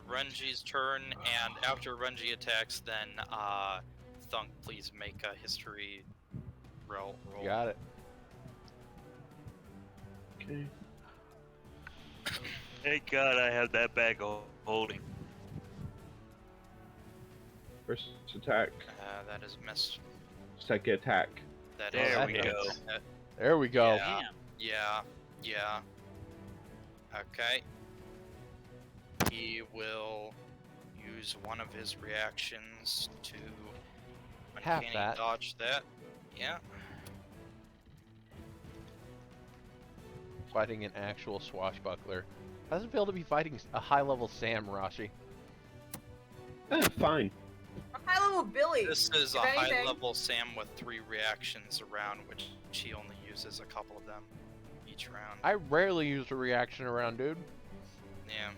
Renji's turn, and after Renji attacks, then, Thunk, please make a history roll. Got it. Okay. Thank god I had that bag holding. First attack. That is miss. Second attack. That There is we a go. hit. There we go. Yeah. Damn. Yeah. Okay. He will use one of his reactions to Half uncanny that. dodge that. Yeah. Fighting an actual swashbuckler. How does it feel to be fighting a high-level Sam, Rashi? Fine. A high level Billy. This is a If anything- high level Sam with 3 reactions around, which she only uses a couple of them each round. I rarely use a reaction around, dude. Yeah.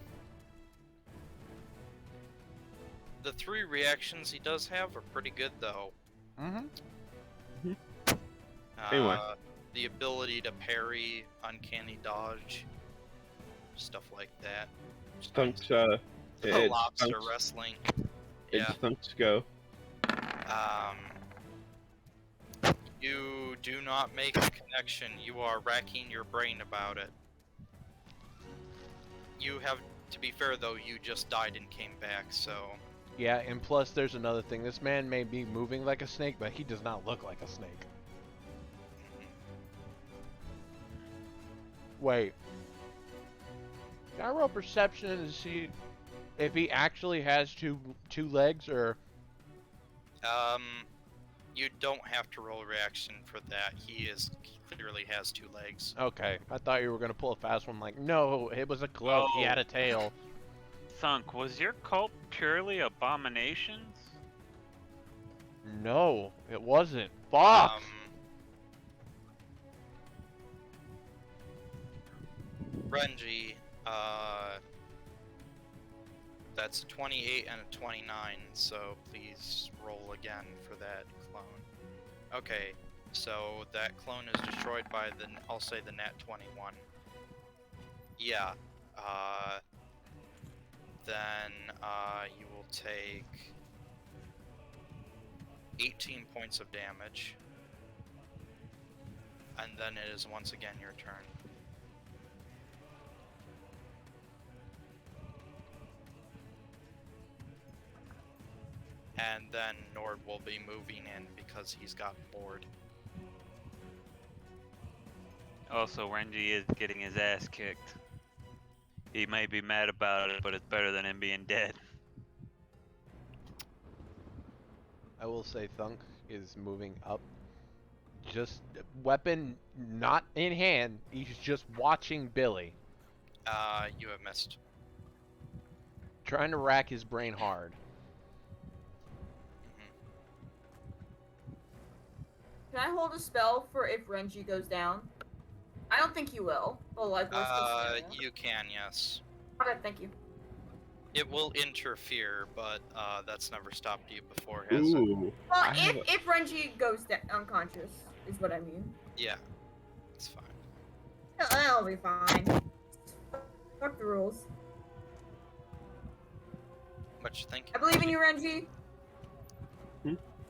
The 3 reactions he does have are pretty good though. Mm-hmm. Anyway. The ability to parry, uncanny dodge, stuff like that. Thunk's The lobster Thunk's- wrestling. Yeah. It's Thunk's go. Um, you do not make a connection. You are racking your brain about it. You have, to be fair though, you just died and came back, so... Yeah, and plus there's another thing. This man may be moving like a snake, but he does not look like a snake. Wait. Can I roll perception to see if he actually has two legs, or... You don't have to roll reaction for that. He clearly has 2 legs. Okay, I thought you were going to pull a fast one like, no, it was a cloak, he had a tail. Thunk, was your cult purely abominations? No, it wasn't. Fuck! Renji, that's a 28 and a 29, so please roll again for that clone. Okay, so that clone is destroyed by the, I'll say the nat 21. Yeah, then, you will take 18 points of damage. And then it is once again your turn. And then Nord will be moving in because he's got bored. Also, Renji is getting his ass kicked. He may be mad about it, but it's better than him being dead. I will say Thunk is moving up. Just weapon not in hand. He's just watching Billy. You have missed. Trying to rack his brain hard. Can I hold a spell for if Renji goes down? I don't think you will. But like, worst case scenario. You can, yes. Okay, thank you. It will interfere, but that's never stopped you before, has it? Ooh. Well, if Renji goes unconscious, is what I mean. Yeah, it's fine. That'll be fine. Fuck the rules. What you think? I believe in you, Renji.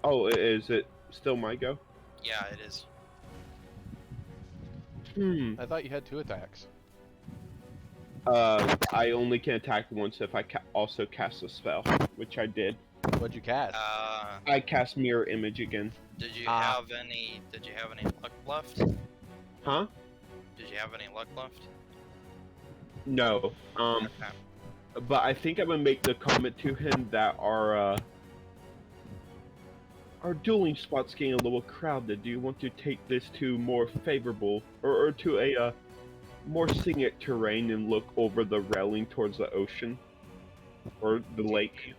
Oh, is it still my go? Yeah, it is. I thought you had 2 attacks. I only can attack once if I also cast a spell, which I did. What'd you cast? I cast Mirror Image again. Did you have any luck left? Huh? Did you have any luck left? No. Okay. But I think I'm gonna make the comment to him that our dueling spot's getting a little crowded. Do you want to take this to more favorable, or to a more scenic terrain and look over the railing towards the ocean or the lake?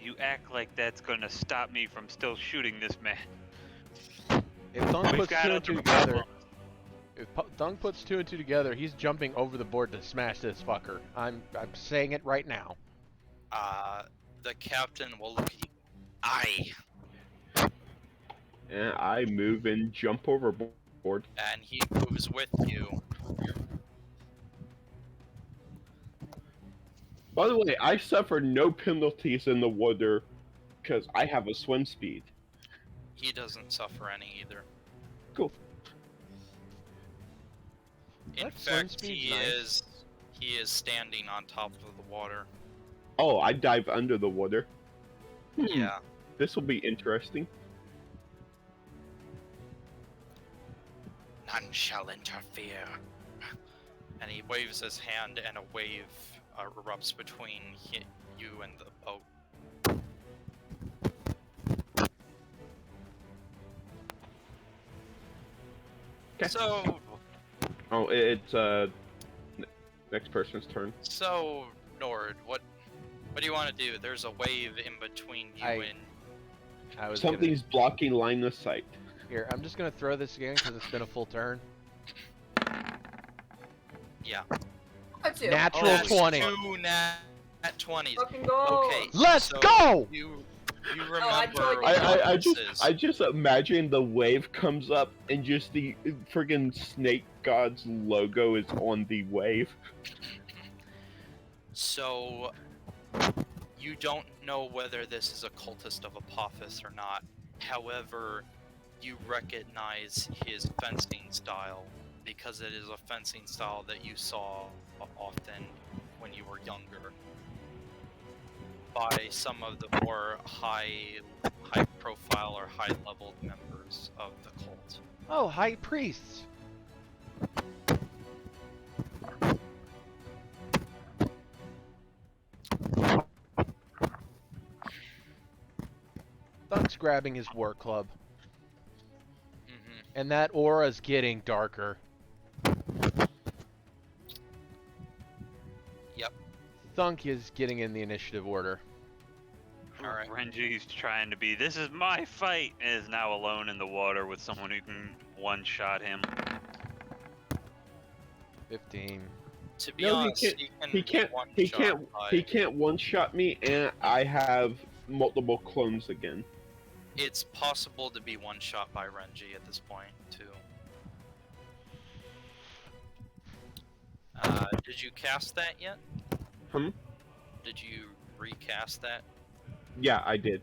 You act like that's gonna stop me from still shooting this man. If Thunk We've puts got 2 and other 2 together, problems. if Thunk puts 2 and 2 together, he's jumping over the board to smash this fucker. I'm saying it right now. The captain will look at you. And I move and jump overboard. And he moves with you. By the way, I suffer no penalties in the water because I have a swim speed. He doesn't suffer any either. Cool. In That swim fact, speed's nice. he is standing on top of the water. Oh, I dive under the water. Yeah. This will be interesting. None shall interfere. And he waves his hand, and a wave erupts between you and the boat. Okay. So, Oh, it's next person's turn. so Nord, what do you want to do? There's a wave in between you and. I was Something's blocking line of sight. Here, I'm just gonna throw this again because it's been a full turn. Yeah. That's it. Natural That's 20. 2 nat 20s. Fucking go. Okay. Let's so go! You I remember totally what I this just imagine the wave comes up and just the friggin' snake god's logo is on the wave. So You don't know whether this is a cultist of Apophis or not. However, you recognize his fencing style because it is a fencing style that you saw often when you were younger by some of the more high profile or high level members of the cult. Oh, high priests. Thunk's grabbing his war club. Mm-hmm. And that aura's getting darker. Yep. Thunk is getting in the initiative order. Alright. Renji's trying to be, this is my fight, and is now alone in the water with someone who can one-shot him. 15. To be No, honest, he can't one-shot me, and I have multiple clones again. It's possible to be one shot by Renji at this point too. Did you cast that yet? Did you recast that? Yeah, I did.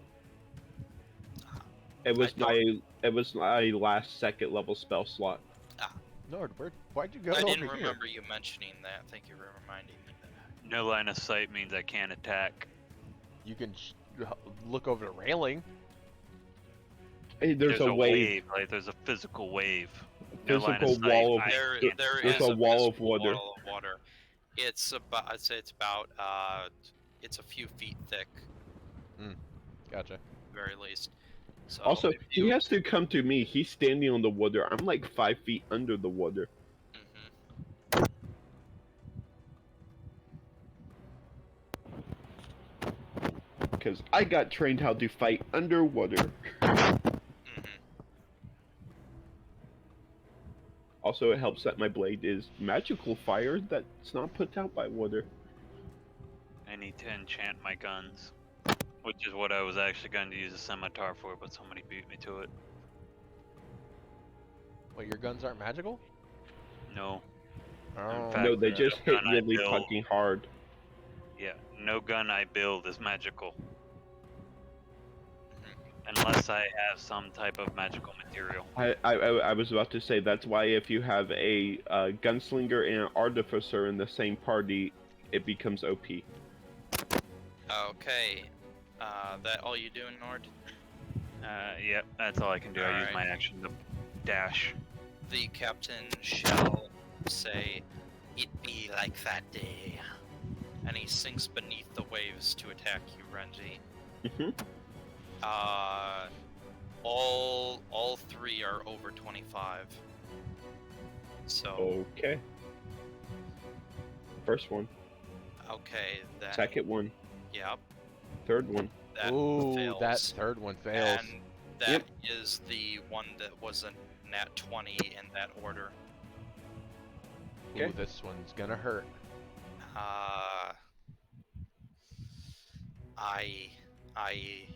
It was my last second level spell slot. Lord, why'd you go I over didn't here? remember you mentioning that. Thank you for reminding me that. No line of sight means I can't attack. You can look over the railing. Hey, there's a wave. Like there's a physical wave. No line Physical of sight. wall of There there's is a wall of physical water. wall of water. It's about, I'd say it's about, it's a few feet thick, Gotcha. very least. So Also, if you, he has to come to me. He's standing on the water. I'm like 5 feet under the water. Mhm. Because I got trained how to fight underwater. Mhm. Also, it helps that my blade is magical fire that's not put out by water. I need to enchant my guns. Which is what I was actually going to use a scimitar for, but somebody beat me to it. Wait, your guns aren't magical? No. Oh. fact, No, they no just hit gun I really build- fucking hard. Yeah, no gun I build is magical. Mhm. Unless I have some type of magical material. I was about to say that's why if you have a gunslinger and an artificer in the same party, it becomes OP. Okay. That all you do, Nord? Yep, that's all I can do. I use Alright. my action to dash. The captain shall say, "It be like that day," and he sinks beneath the waves to attack you, Renji. Mhm. All three are over 25. So Okay. First one, okay, then second one, yep, third one. that Ooh, fails. that third one fails. And that is the one that was a nat 20 in that order. Ooh, this one's gonna hurt.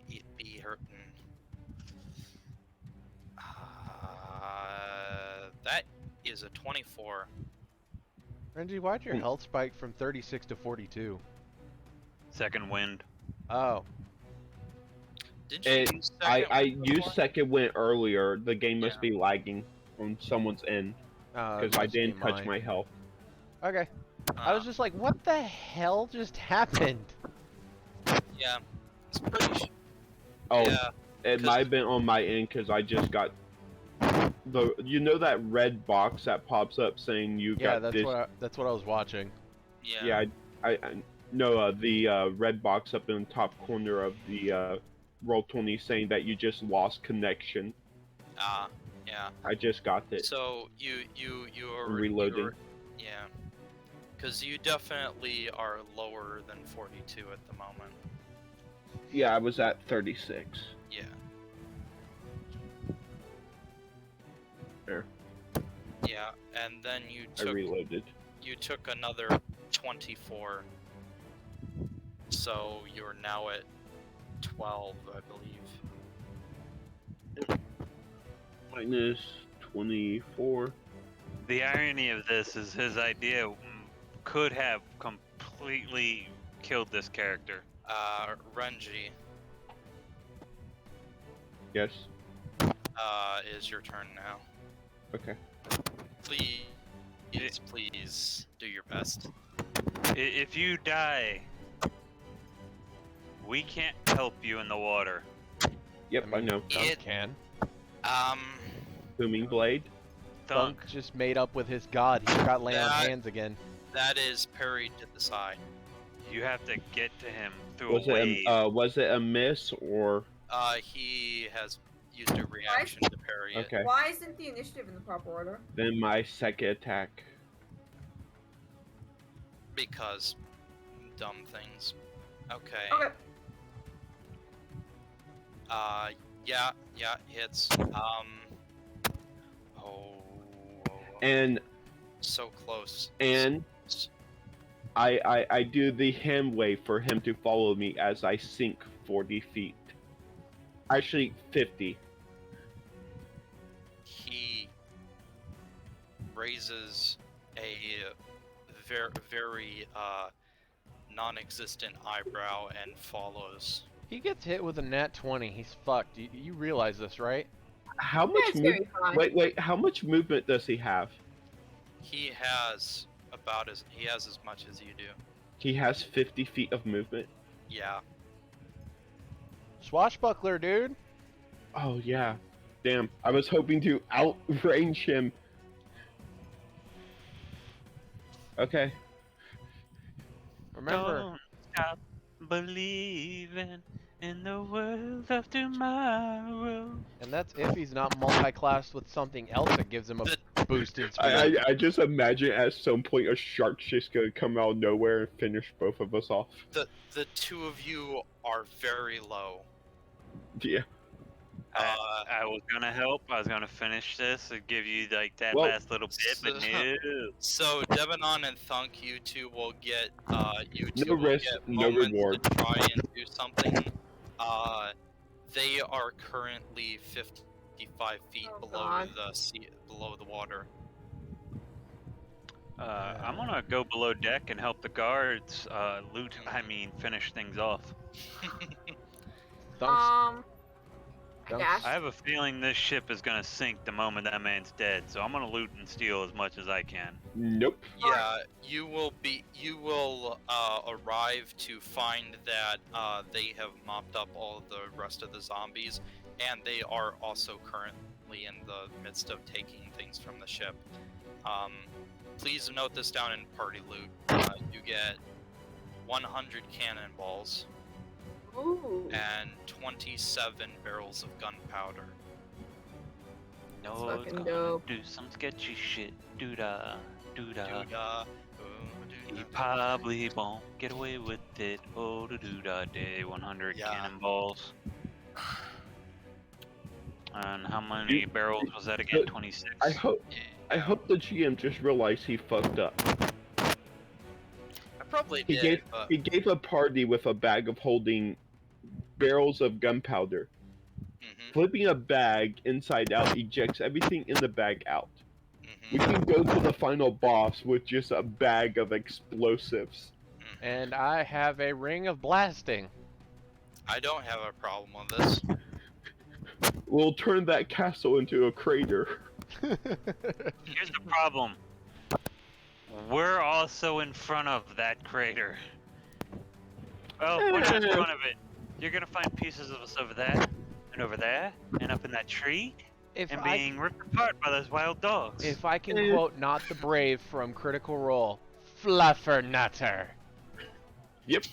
It be hurting. That is a 24. Renji, why'd your health spike from 36 to 42? Second wind. Oh. Did you It, use I second used before? second wind earlier. The game must Yeah. be lagging on someone's end because I didn't touch my health. Okay. I was just like, what the hell just happened? Yeah, it's pretty. Oh, Yeah, it 'cause- might have been on my end because I just got that red box that pops up saying you Yeah, got this. that's what I was watching. yeah. Yeah, I no the red box up in the top corner of the Roll20 saying that you just lost connection. Yeah. I just got it. So you are Reloading. Yeah, because you definitely are lower than 42 at the moment. Yeah, I was at 36. Yeah. There. Yeah, and then you I took reloaded. another 24. So you're now at 12, I believe. Minus 24. The irony of this is his idea could have completely killed this character. Renji, Yes. is your turn now. Okay. Please do your best. If you die, we can't help you in the water. Yep, I know. Thunk It- can. Booming blade. Thunk just made up with his god. He's got lay on That- hands again. That is parried to the side. You have to get to him through Was a wave. was it a miss or He has used a reaction to parry it. okay? Why isn't the initiative in the proper order? Then my second attack. Because dumb things. Okay. Okay. Yeah, hits. And So close. and I do the hand wave for him to follow me as I sink 40 feet. Actually, 50. He raises a very non-existent eyebrow and follows. He gets hit with a nat 20. He's fucked. You realize this, right? How much That's very fine. Wait. How much movement does he have? He has as much as you do. He has 50 feet of movement. Yeah. Swashbuckler, dude. Oh yeah. Damn. I was hoping to outrange him. Okay. Remember, Don't stop believing in the world of tomorrow. and that's if he's not multi-classed with something else that gives him a boost in I speed. I just imagine at some point a shark's just gonna come out of nowhere and finish both of us off. The two of you are very low. Yeah. I was gonna help. I was gonna finish this and give you like that Well, last little bit, but no. So Devanon and Thunk, you two will get No risk, no moments reward. to try and do something. They are currently 55 feet Oh, below God. the sea, below the water. I'm gonna go below deck and help the guards loot. I mean, finish things off. Thunk's, I Dunks. dash. I have a feeling this ship is gonna sink the moment that man's dead, so I'm gonna loot and steal as much as I can. Nope. Yeah, you will arrive to find that they have mopped up all of the rest of the zombies, and they are also currently in the midst of taking things from the ship. Please note this down in party loot. You get 100 cannonballs Ooh. and 27 barrels of gunpowder. No, That's it's fucking gonna dope. do some sketchy shit. Doo-dah, doo-dah. Doo-dah, He doo-dah. probably won't get away with it. Oh, doo-dah day. 100 Yeah. cannonballs. And how many barrels was that again? But 26. I hope the GM just realized he fucked up. I probably He did, but He gave a party with a bag of holding barrels of gunpowder. mhm, Flipping a bag inside out ejects everything in the bag out. mhm, We can go to the final boss with just a bag of explosives. mhm. And I have a ring of blasting. I don't have a problem with this. We'll turn that castle into a crater. Here's the problem. We're also in front of that crater. Well, we're not in front of it. You're gonna find pieces of us over there, and over there, and up in that tree, if and I being ripped apart by those wild dogs. if I can quote Not the Brave from Critical Role, Fluffernutter. Yep.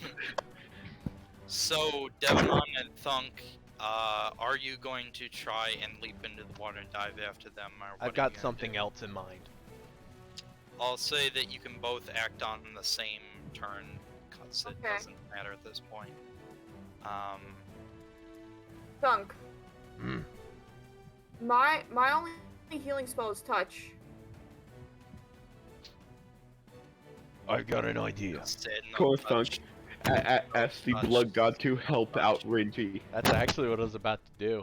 So, Devanon and Thunk, are you going to try and leap into the water and dive after them, or what are I've you got gonna something do? else in mind. I'll say that you can both act on the same turn, because it Okay. doesn't matter at this point. Thunk. Hmm. My only healing spell is touch. I've got an idea. Instead, no Go on, touch. Ask the blood god to help out Renji. That's actually what I was about to do.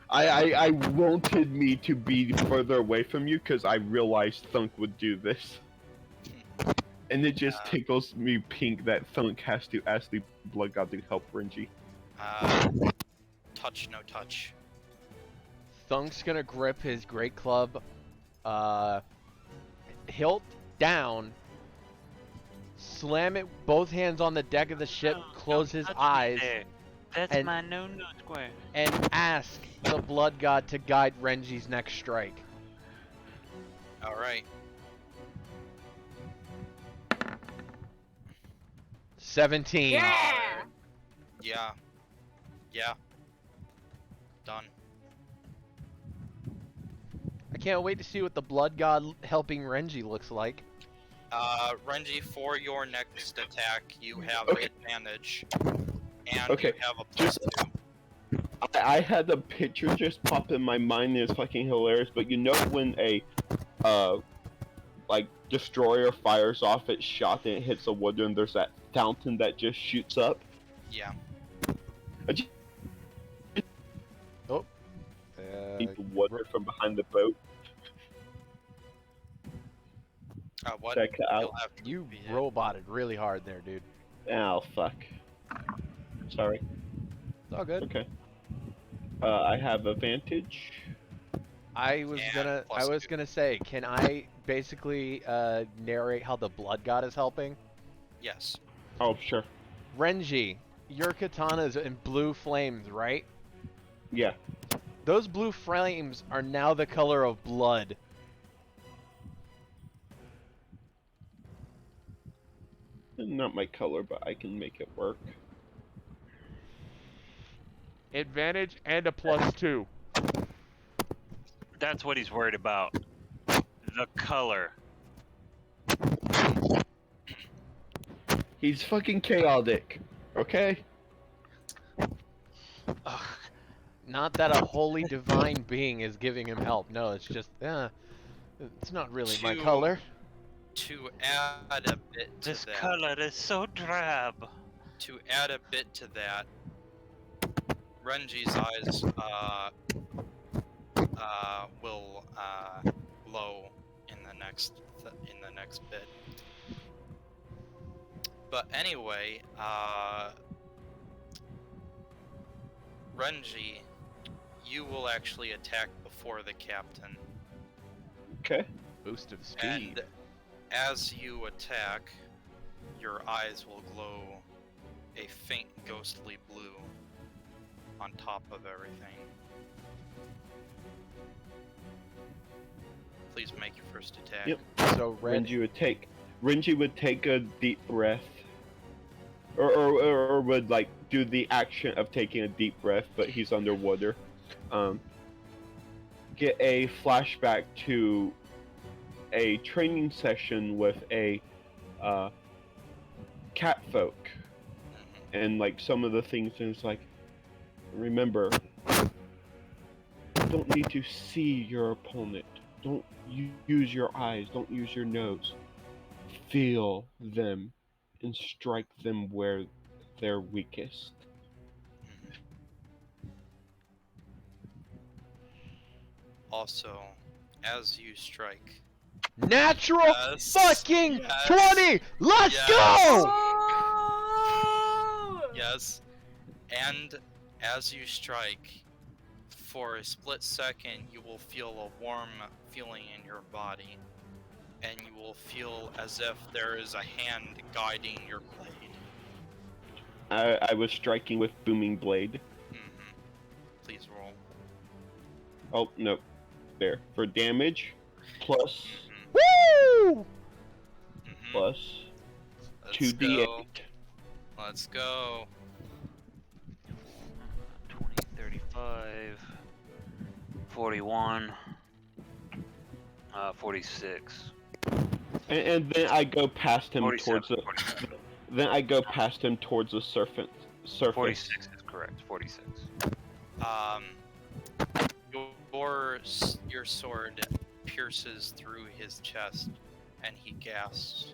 I wanted me to be further away from you because I realized Thunk would do this. And it just tickles me pink that Thunk has to ask the Blood God to help Renji. Touch, no touch. Thunk's gonna grip his great club, hilt down, slam it both hands on the deck of the ship, No, close don't his touch me eyes, there. That's and- my no-no square. and ask the Blood God to guide Renji's next strike. All right. 17. Yeah. Yeah. Yeah. Done. I can't wait to see what the Blood God helping Renji looks like. Renji, for your next attack, you have Okay. advantage, and Okay, you have a plus 2. I had a picture just pop in my mind and it's fucking hilarious, but you know when a like destroyer fires off its shot and it hits the water and there's that fountain that just shoots up? Yeah. I just need the water from behind the boat. What? Check it out. You'll have to You repeat it. roboted really hard there, dude. Oh fuck. Sorry. It's all good. Okay. I have advantage. I was And plus two. gonna say, can I basically narrate how the Blood God is helping? Yes. Oh sure. Renji, your katana is in blue flames, right? Yeah. Those blue flames are now the color of blood. Not my color, but I can make it work. Advantage and a +2. That's what he's worried about. The color. He's fucking chaotic. Okay? Ugh. Not that a holy divine being is giving him help. No, it's just, it's not really my Two. color. To add a bit to This that, color is so drab. to add a bit to that, Renji's eyes will glow in the next bit. But anyway, Renji, you will actually attack before the captain, Okay. Boost of speed. and as you attack, your eyes will glow a faint ghostly blue on top of everything. Please make your first attack. Yep. So red. Renji would take a deep breath. Or would like do the action of taking a deep breath, but he's underwater. Get a flashback to a training session with a catfolk, and like some of the things, and it's like, remember, you don't need to see your opponent. Don't use your eyes. Don't use your nose. Feel them and strike them where they're weakest. Also, as you strike, Natural Yes, fucking yes, 20! Let's yes. go! Oh! yes, and as you strike, for a split second, you will feel a warm feeling in your body, and you will feel as if there is a hand guiding your blade. I was striking with booming blade. Please roll. Oh no, there for damage, plus Woo! plus Let's 2d8. go. Let's go. 20, 35, 41, 46. And then I go past him 47, towards the. 47. Then I go past him towards the surface. 46 is correct. 46. Your sword pierces through his chest, and he gasps.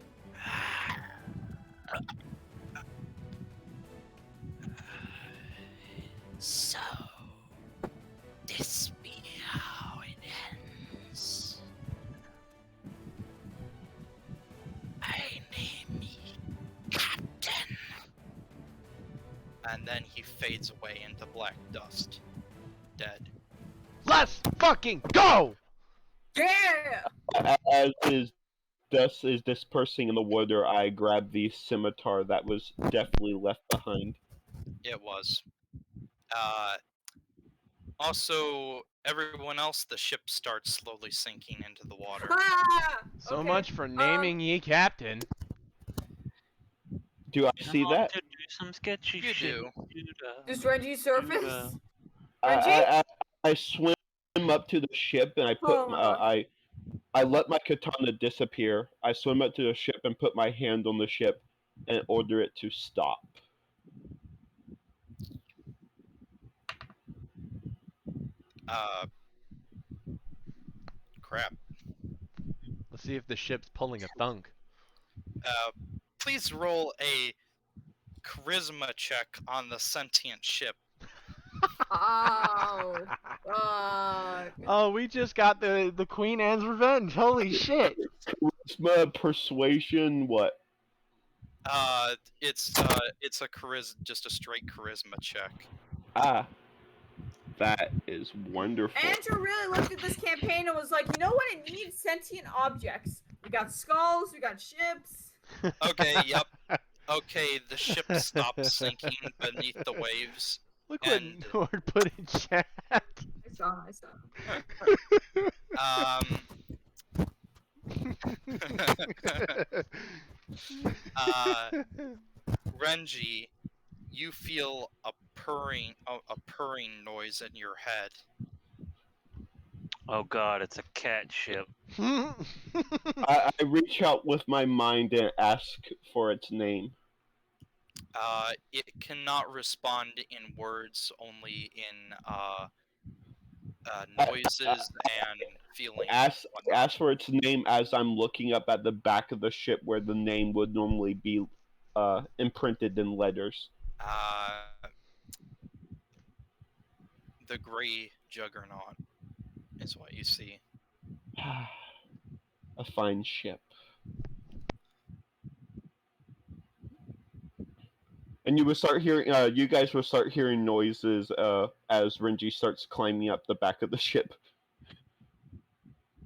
So, this be how it ends. I need fades away into black dust, dead. Let's fucking go! Yeah. As his dust is dispersing in the water, I grab the scimitar that was definitely left behind. It was. Also, everyone else, the ship starts slowly sinking into the water. Ah! So Okay, much for naming ye captain. Do I see Now that? to do some sketchy You shit. do. Does Renji surface? I, Renji? I, I, I swim up to the ship and I put Oh my god. I let my katana disappear. I swim up to the ship and put my hand on the ship and order it to stop. Uh, crap. Let's see if the ship's pulling a thunk. Please roll a charisma check on the sentient ship. Oh. Fuck. Oh, we just got the Queen Anne's revenge. Holy shit. Charisma, persuasion, what? It's a just a straight charisma check. Ah, that is wonderful. Andrew really looked at this campaign and was like, you know what it needs? Sentient objects. We got skulls, we got ships. Okay, yep. Okay, the ship stops sinking beneath the waves. Look what And- Nord put in chat. I saw. Renji, you feel a purring noise in your head. Oh god, it's a cat ship. I reach out with my mind and ask for its name. It cannot respond in words, only in noises and feelings. Ask for its name as I'm looking up at the back of the ship where the name would normally be imprinted in letters. The Gray Juggernaut is what you see. A fine ship. And you would start hearing. You guys will start hearing noises as Renji starts climbing up the back of the ship.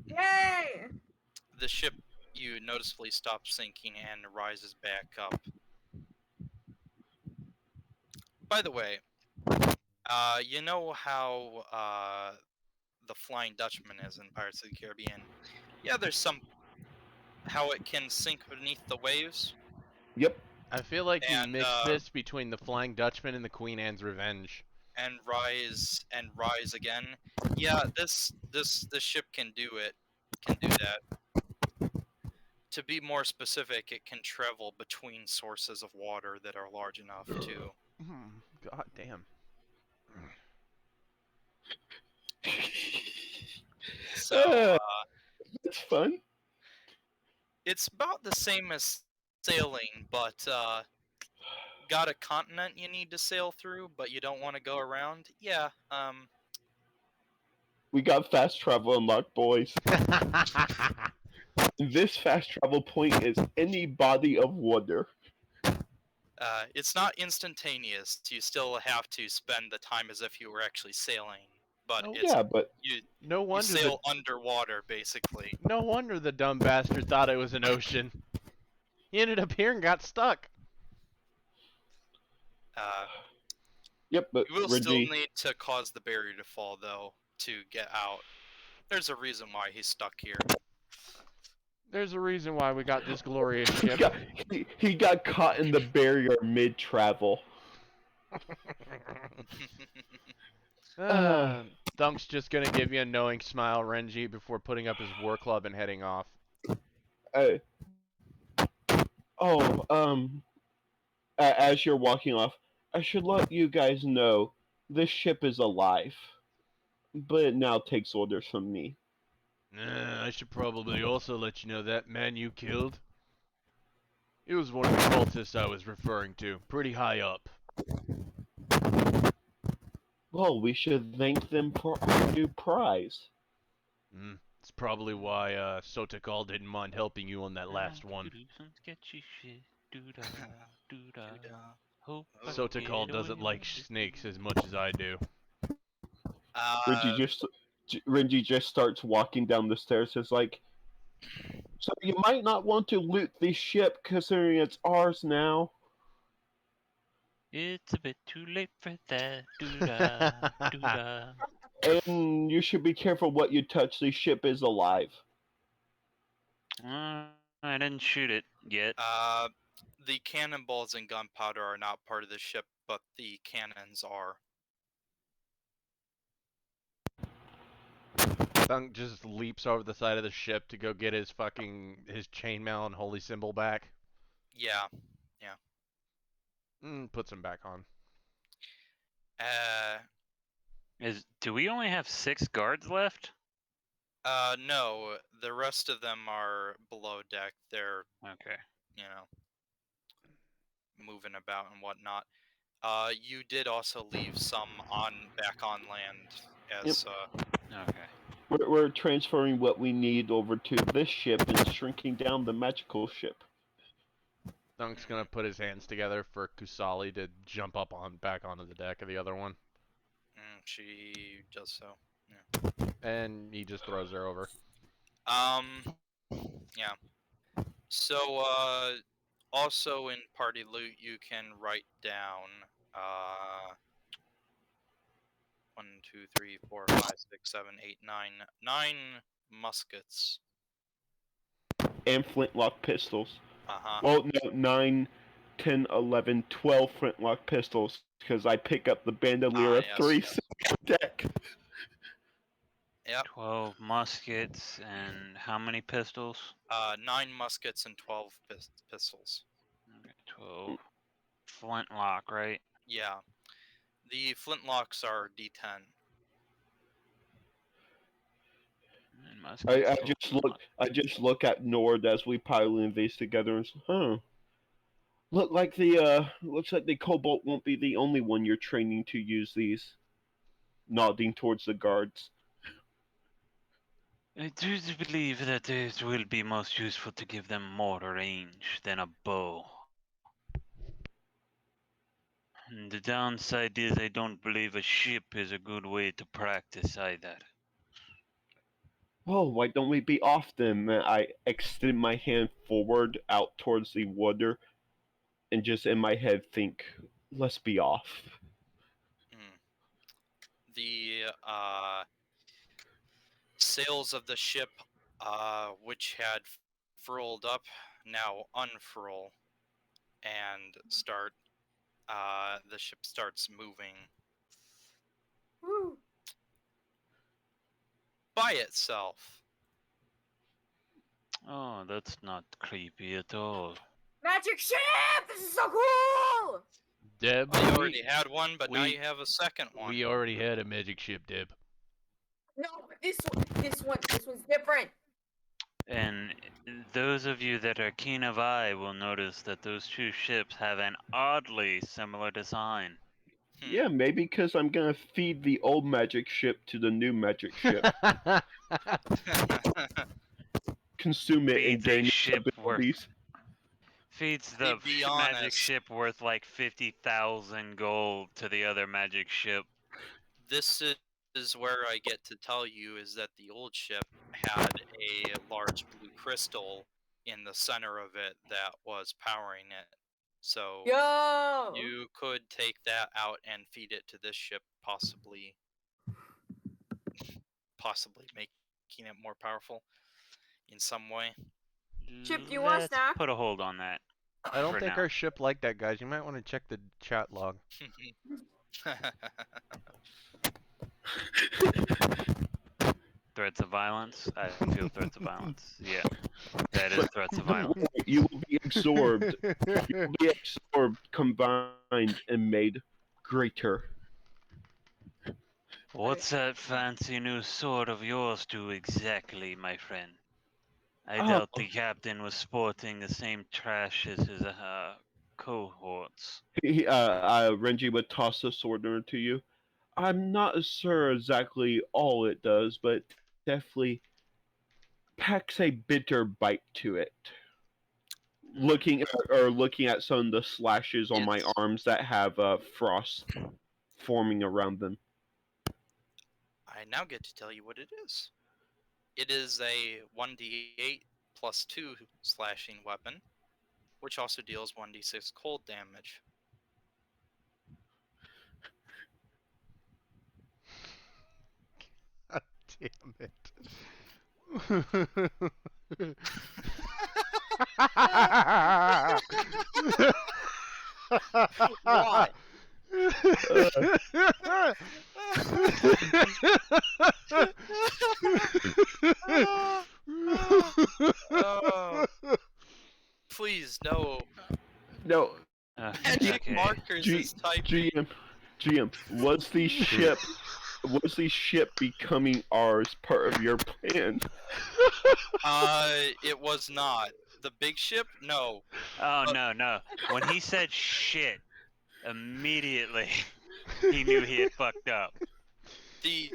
Yay! The ship, you noticeably stops sinking and rises back up. By the way, you know how the Flying Dutchman is in Pirates of the Caribbean? Yeah, there's some how it can sink beneath the waves. Yep. I feel like you And, mixed this between the Flying Dutchman and the Queen Anne's Revenge. And rise again. Yeah, this ship can do it. Can do that. To be more specific, it can travel between sources of water that are large enough to. God damn. So It's fun. it's about the same as sailing, but got a continent you need to sail through, but you don't want to go around. Yeah. We got fast travel unlocked, boys. This fast travel point is any body of water. It's not instantaneous. You still have to spend the time as if you were actually sailing, but Oh, it's Yeah, but No you wonder sail underwater basically. no wonder the dumb bastard thought it was an ocean. He ended up here and got stuck. yep. But You will still Renji, need to cause the barrier to fall though to get out. There's a reason why he's stuck here. There's a reason why we got this glorious ship. he got caught in the barrier mid travel. Thunk's just gonna give you a knowing smile, Renji, before putting up his war club and heading off. Uh, as you're walking off, I should let you guys know this ship is alive, but it now takes orders from me. I should probably also let you know that man you killed. It was one of the cultists I was referring to, pretty high up. Well, we should thank them for our new prize. It's probably why Sotakal didn't mind helping you on that last one. Do some sketchy shit. Doo-da, doo-da. Hope I Oh. Sotakal get doesn't away like with snakes you. as much as I do. Renji Uh, just Renji just starts walking down the stairs. It's like, so you might not want to loot this ship considering it's ours now. It's a bit too late for that. Doo-da, doo-da. And you should be careful what you touch. The ship is alive. I didn't shoot it yet. uh, the cannonballs and gunpowder are not part of the ship, but the cannons are. Thunk just leaps over the side of the ship to go get his chainmail and holy symbol back. Yeah. Puts him back on. Uh, Do we only have 6 guards left? no, the rest of them are below deck. They're, Okay. you know, moving about and whatnot. You did also leave some back on land Yep. as Okay. We're transferring what we need over to this ship and shrinking down the magical ship. Thunk's gonna put his hands together for Kusali to jump up on back onto the deck of the other one, she does so. and he just throws her over. Um, yeah. So, also in party loot, you can write down, 9 muskets. And flintlock pistols. Uh-huh. Well, no, 9, 10, 11, 12 flintlock pistols, because I pick up the bandolier of Yes, 3 yes. deck. Yep. 12 muskets and how many pistols? 9 muskets and 12 pistols. Okay, 12. Flintlock, right? Yeah. The flintlocks are D10. And muskets, 12 flintlock. I just look at Nord as we pile in these together and say, huh. Looks like the Cobalt won't be the only one you're training to use these. Nodding towards the guards. I do believe that it will be most useful to give them more range than a bow. And the downside is I don't believe a ship is a good way to practice either. Oh, why don't we be off then? I extend my hand forward out towards the water and just in my head think, let's be off. Hmm. The sails of the ship, which had furled up, now unfurl and start. The ship starts moving Woo. by itself. Oh, that's not creepy at all. Magic ship! This is so cool! Deb, Well, you already had one, but now we- you have a second one. we already had a magic ship, Deb. No, but this one's different. And those of you that are keen of eye will notice that those two ships have an oddly similar design. Yeah, maybe because I'm gonna feed the old magic ship to the new magic ship. Consume it and Feeds a gain its ship worth abilities. feeds To the be magic honest, ship worth like 50,000 gold to the other magic ship. this is where I get to tell you is that the old ship had a large blue crystal in the center of it that was powering it. So Yo! you could take that out and feed it to this ship, possibly making it more powerful in some way. Chip, do you want a Let's snack? put a hold on that. I don't For think now. our ship like that, guys. You might want to check the chat log. Threats of violence? I feel threats of violence. Yeah, that is threats of Don't violence. worry, you will be absorbed. You will be absorbed, combined, and made greater. What's that fancy new sword of yours do exactly, my friend? I Oh, doubt the captain was sporting the same trash as his cohorts. Renji would toss the sword over to you. I'm not sure exactly all it does, but it definitely packs a bitter bite to it. looking at some of the slashes on my It's- arms that have frost forming around them. I now get to tell you what it is. It is a 1d8 plus 2 slashing weapon, which also deals 1d6 cold damage. God damn it. Why? Oh, please, no. No, Magic Okay. markers is typing. GM, was the ship becoming ours part of your plan? It was not. The big ship? No. Oh no. When he said shit, immediately he knew he had fucked up. The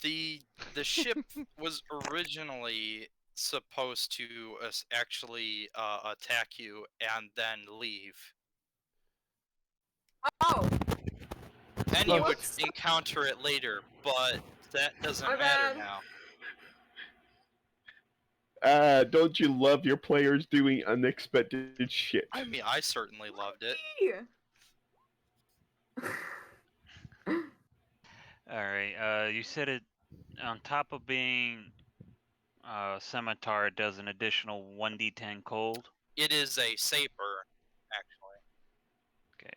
the the ship was originally supposed to actually attack you and then leave. Oh, And you would whoops. encounter it later, but that doesn't My matter bad. now. Don't you love your players doing unexpected shit? I mean, I certainly loved it. All right. You said it on top of being scimitar, it does an additional 1d10 cold. It is a saber, actually. Okay.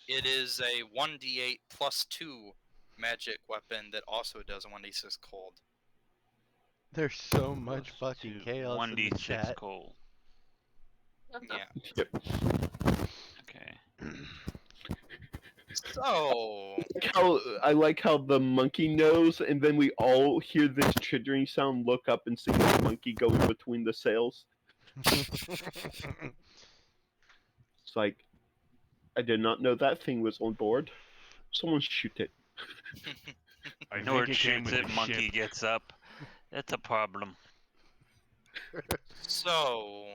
It is a 1d8 plus 2 magic weapon that also does 1d6 cold. There's so much Plus fucking two, chaos in the 1d6 chat. cold. Yeah. Yep. Okay. So, I like how the monkey knows, and then we all hear this chittering sound, look up, and see the monkey going between the sails. It's like, I did not know that thing was on board. Someone shoot it. I think Nord it came shoots with it, the monkey ship. gets up. That's a problem. so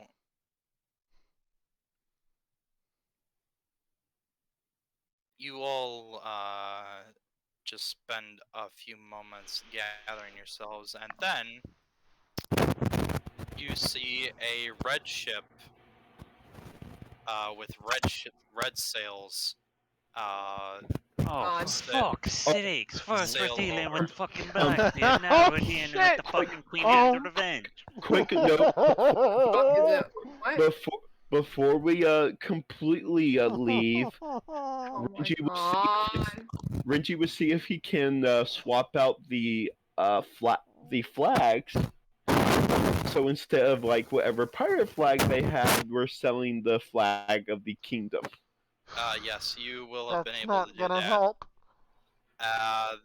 you all just spend a few moments gathering yourselves, and then you see a red ship with red sails. Oh, God. for Set- fuck's sakes. First we're sail dealing over. with fucking Blackbeard, now we're dealing with the shit! fucking Queen Oh. of Revenge. Quick note Fuck is it? What? before we completely leave. Oh my Renji will god. Renji will see if he can swap out the flags. So instead of like whatever pirate flag they had, we're selling the flag of the kingdom. Yes, you will have been That's able not to do gonna that. help.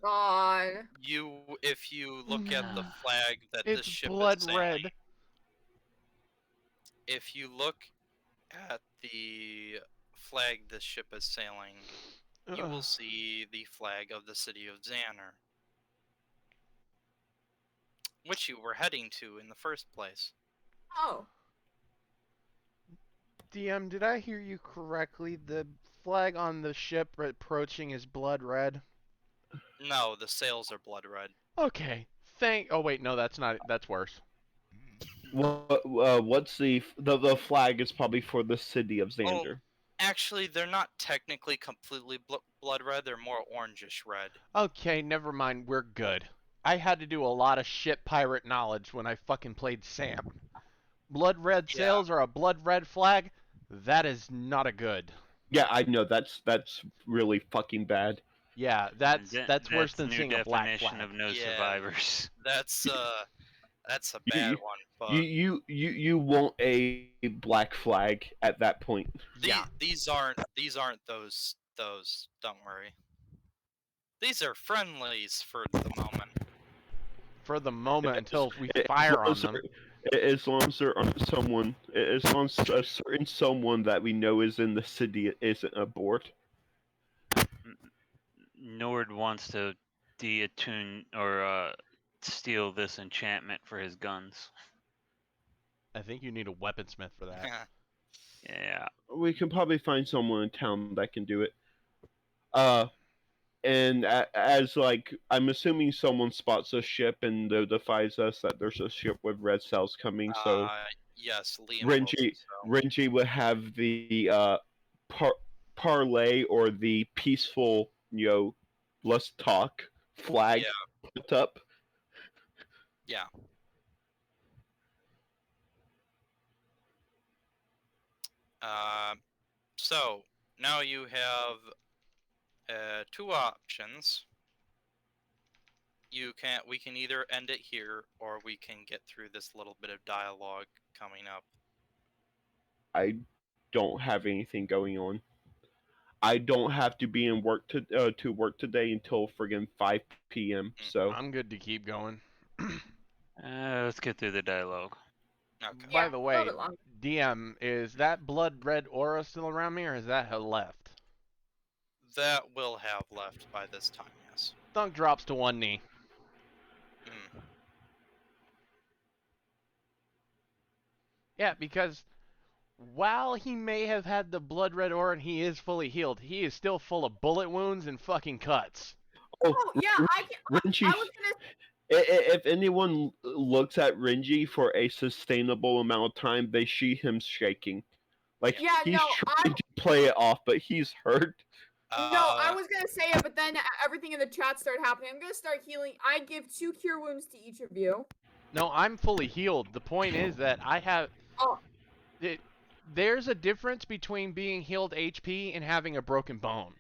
God. If you look at the flag that this It's ship blood is sailing, red. if you look at the flag this ship is sailing, you will Ugh. see the flag of the city of Xanner, which you were heading to in the first place. Oh. DM, did I hear you correctly? The flag on the ship approaching is blood red. No, the sails are blood red. Okay. Oh wait, no, that's not. That's worse. What's the flag is probably for the city of Xander. Actually, they're not technically completely blood red. They're more orangish red. Okay, never mind. We're good. I had to do a lot of shit pirate knowledge when I fucking played Sam. Blood red Yeah. sails or a blood red flag? That is not a good. Yeah, I know that's really fucking bad. Yeah, that's worse than new seeing a black definition flag. of no Yeah. survivors. That's a bad You- one. But You want a black flag at that point. Yeah. these aren't those. Don't worry. These are friendlies for the moment. For the moment until we As fire long on as them. As long as there aren't someone, as long as a certain someone that we know is in the city isn't aboard. Nord wants to deattune or steal this enchantment for his guns. I think you need a weaponsmith for that. Yeah. We can probably find someone in town that can do it. Uh, and as like I'm assuming someone spots a ship and notifies us that there's a ship with red cells coming. So Yes, Liam will do Renji so. Renji would have the par- parlay or the peaceful, let's talk flag Yeah, put up. yeah. Uh, so now you have two options. We can either end it here, or we can get through this little bit of dialogue coming up. I don't have anything going on. I don't have to be in work to work today until friggin' 5 p.m. So I'm good to keep going. Let's get through the dialogue. Okay. By Yeah, the a little way, bit longer. DM, is that blood red aura still around me, or has that left? That will have left by this time, yes. Thunk drops to one knee. Mm. Yeah, because while he may have had the blood red aura and he is fully healed, he is still full of bullet wounds and fucking cuts. oh, Oh yeah, Renji, I was gonna. if anyone looks at Renji for a sustainable amount of time, they see him shaking. Like Yeah, he's no, trying to play it off, but he's hurt. No, I Uh, was gonna say it, but then everything in the chat started happening. I'm gonna start healing. I give 2 cure wounds to each of you. No, I'm fully healed. The point is that I have Oh, it, there's a difference between being healed HP and having a broken bone.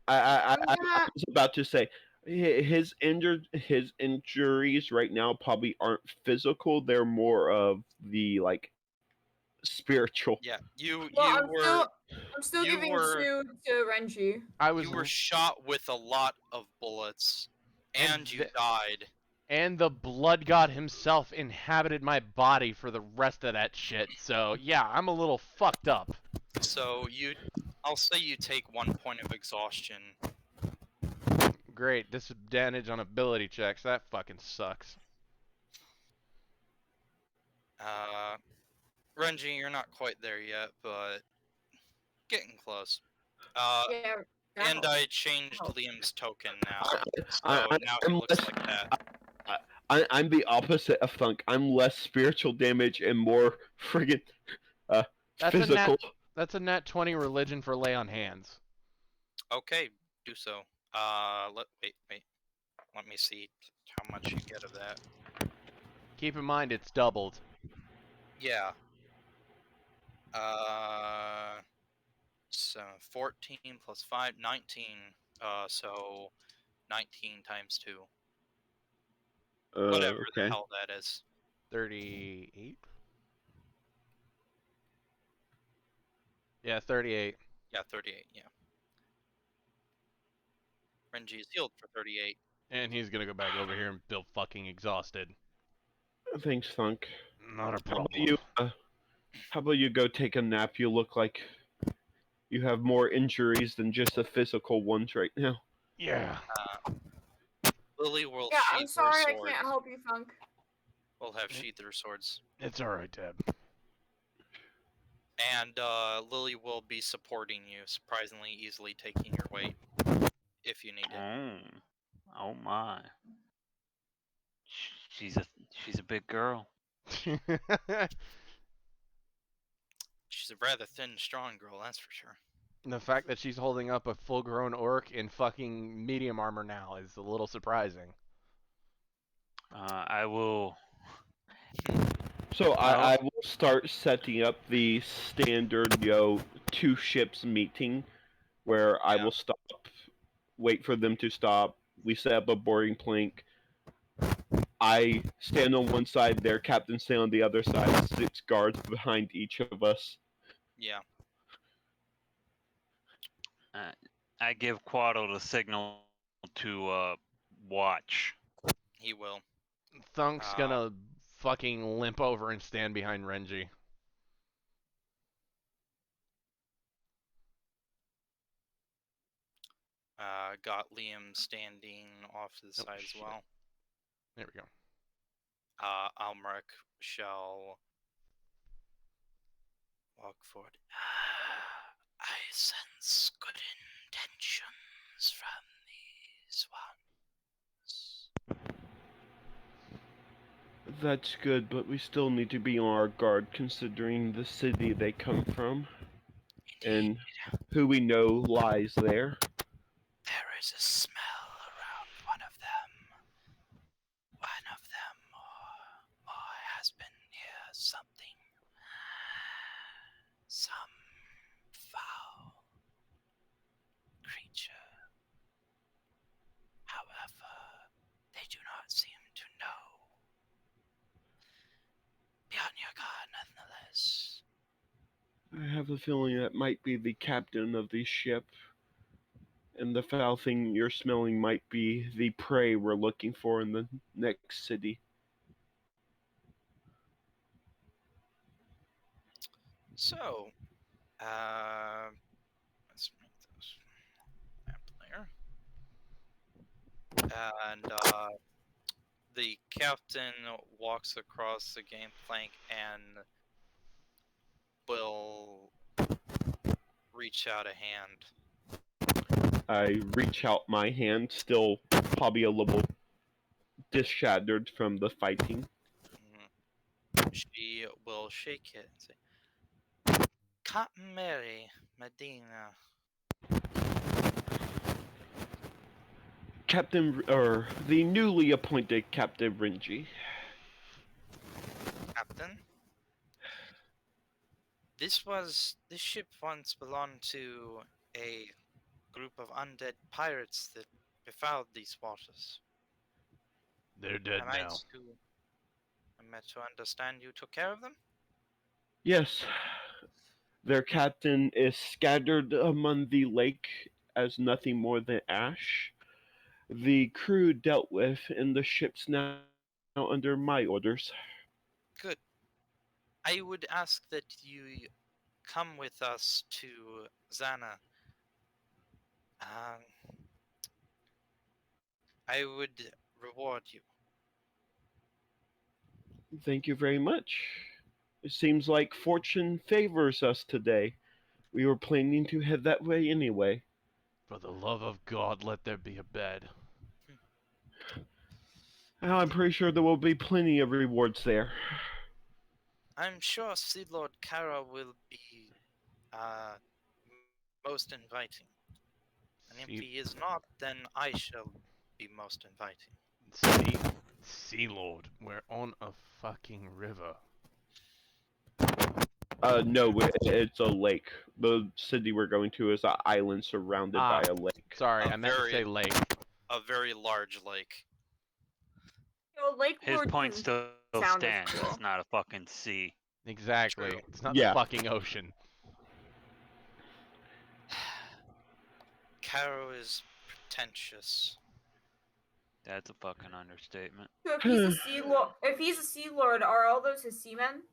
I'm I gonna. was about to say his injuries right now probably aren't physical. They're more of the like spiritual. yeah, you Well, you were I'm still you giving were 2 to Renji. I was you were shot with a lot of bullets, and and you died. and the blood god himself inhabited my body for the rest of that shit. So, yeah, I'm a little fucked up. So I'll say you take 1 point of exhaustion. Great, disadvantage on ability checks. That fucking sucks. Uh, Renji, you're not quite there yet, but getting close. Yeah, that And helps. I changed Helps. Liam's token now, I, so I, now he I'm looks less. like that. I'm the opposite of Funk. I'm less spiritual damage and more friggin' uh, That's a nat physical. that's a nat 20 religion for lay on hands. Okay, do so. Wait. Let me see how much you get of that. Keep in mind it's doubled. Yeah. So 14 plus 5, 19. So 19 times 2. Whatever the Okay. hell that is. 38? Yeah, 38. Yeah, 38, yeah. Renji is healed for 38. And he's gonna go back over here and feel fucking exhausted. Thanks, Funk. Not a How about problem. you? How about you go take a nap? You look like you have more injuries than just the physical ones right now. Yeah. Lily will Yeah, I'm sheath her sorry I sword. can't help you, Funk. We'll have sheath their swords. It's alright, Deb. And Lily will be supporting you, surprisingly easily taking your weight if you need it. Oh my. She's a she's a big girl. She's a rather thin, strong girl, that's for sure. The fact that she's holding up a full-grown orc in fucking medium armor now is a little surprising. I will. So Oh. I will start setting up the standard, 2 ships meeting where I Yeah. will stop, wait for them to stop. We set up a boarding plank. I stand on one side, their captain stand on the other side, 6 guards behind each of us. Yeah. I give Quaddle the signal to watch. He will. Thunk's gonna fucking limp over and stand behind Renji. Got Liam standing off to the side as shit. well. There we go. Almeric shall walk forward. I sense good intentions from these ones. That's good, but we still need to be on our guard considering the city they come from Indeed, and who we know lies there. there is a smell around one of them. One of them or has been near something. Some foul creature. However, they do not seem to know. Be on your guard nonetheless. I have a feeling that might be the captain of the ship, and the foul thing you're smelling might be the prey we're looking for in the next city. So, let's make this map layer. And the captain walks across the gangplank and will reach out a hand. I reach out my hand, still probably a little dishattered from the fighting. She will shake it and say, Cotton Mary Medina. Captain, or the newly appointed Captain Renji. Captain, this ship once belonged to a group of undead pirates that befouled these waters. They're dead Am I now. to understand you took care of them? Yes, their captain is scattered among the lake as nothing more than ash. The crew dealt with, and the ship's now under my orders. Good. I would ask that you come with us to Zana. Um, I would reward you. Thank you very much. It seems like fortune favors us today. We were planning to head that way anyway. For the love of God, let there be a bed. I'm pretty sure there will be plenty of rewards there. I'm sure Sea Lord Kara will be uh, most inviting. And if Sea, he is not, then I shall be most inviting. sea, sea Lord. We're on a fucking river. No, it's a lake. The city we're going to is an island surrounded by Ah, a lake. sorry, A I meant to say lake. very large lake. Lake His Lord point can still sound as stands. cool. It's not a fucking sea. Exactly. True. It's not the Yeah. fucking ocean. Caro is pretentious. That's a fucking understatement. So if he's a sea lord, are all those his seamen?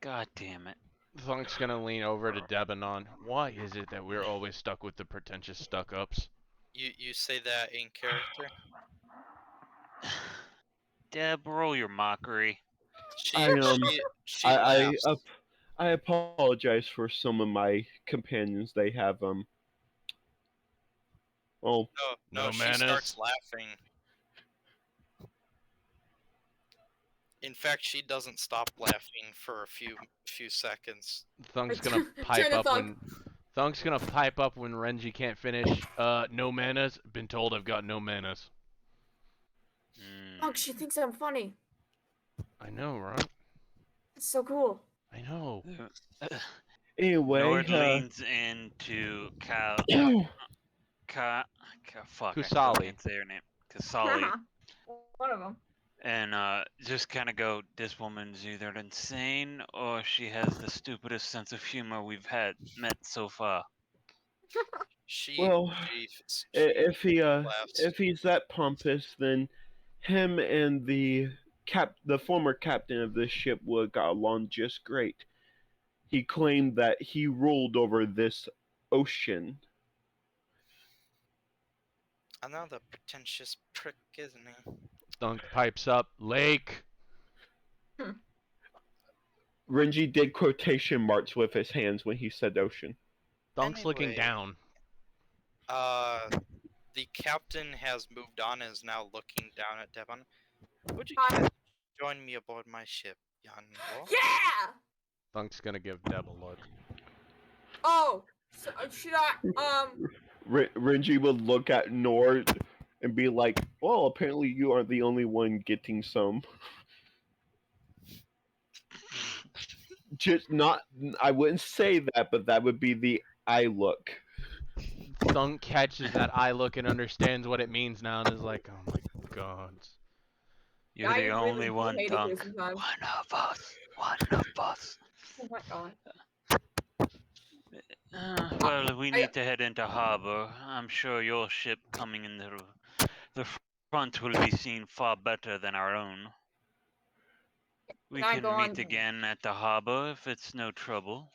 God damn it. Thunk's gonna lean over to Debanon. Why is it that we're always stuck with the pretentious stuck-ups? You say that in character? Deb, roll your mockery. She I she I laughs. I apologize for some of my companions. They have well, No, No she starts manners. laughing. In fact, she doesn't stop laughing for a few seconds. Thunk's gonna Turn pipe to up Thunk. when Thunk's gonna pipe up when Renji can't finish. No manners. Been told I've got no manners. Thunk, she thinks I'm funny. I know, right? It's so cool. I know. anyway, Nord leans into fuck, I still Kusali. can't say her name. Kasali. One of them. And just kind of go, this woman's either insane or she has the stupidest sense of humor we've met so far. She well, she if he laughs. if he's that pompous, then him and the former captain of this ship would got along just great. He claimed that he ruled over this ocean. Another pretentious prick, isn't he? Thunk pipes up. Lake. Renji did quotation marks with his hands when he said ocean. Thunk's looking Anyway, down. The captain has moved on and is now looking down at Devon. Would you Hi. care to join me aboard my ship, Yanbo? Yeah. Thunk's gonna give Deb a look. Oh, so, should I? Renji would look at Nord and be like, "Well, apparently you aren't the only one getting some." Just not. I wouldn't say that, but that would be the eye look. Thunk catches that eye look and understands what it means now and is like, oh my god. You're I the really only do one, hate it here Dunk. sometimes. One of us. One of us. Oh my god. Well, we I- need to head into harbor. I'm sure your ship coming in the front will be seen far better than our own. We Can I can go meet on? again at the harbor if it's no trouble.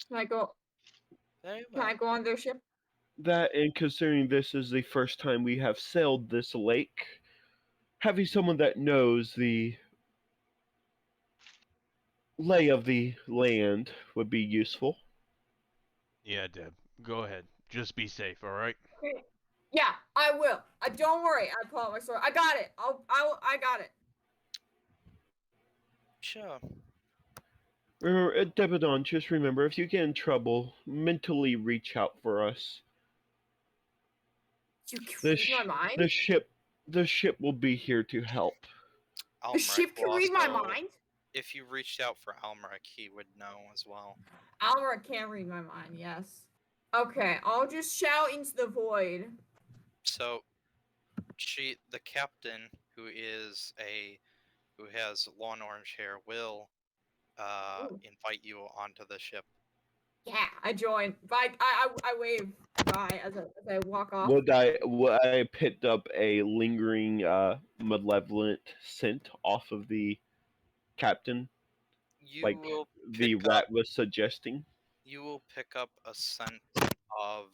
Can I go? Very Can I well. go on their ship? That, and considering this is the first time we have sailed this lake, having someone that knows the lay of the land would be useful. Yeah, Deb, go ahead. Just be safe, alright? Okay. Yeah, I will. Don't worry. I pull out my sword. I got it. I got it. Sure. Remember, Debadon, just remember, if you get in trouble, mentally reach out for us. You can The, read my mind. the ship will be here to help. The Almeric ship can will read my also- mind. If you reached out for Almeric, he would know as well. Almera can't read my mind. Yes. Okay, I'll just shout into the void. So, the captain, who has long orange hair, will Ooh. invite you onto the ship. Yeah, I join. Bye. I wave bye as I walk off. Would I picked up a lingering malevolent scent off of the captain, You like will the pick rat up. was suggesting? You will pick up a scent of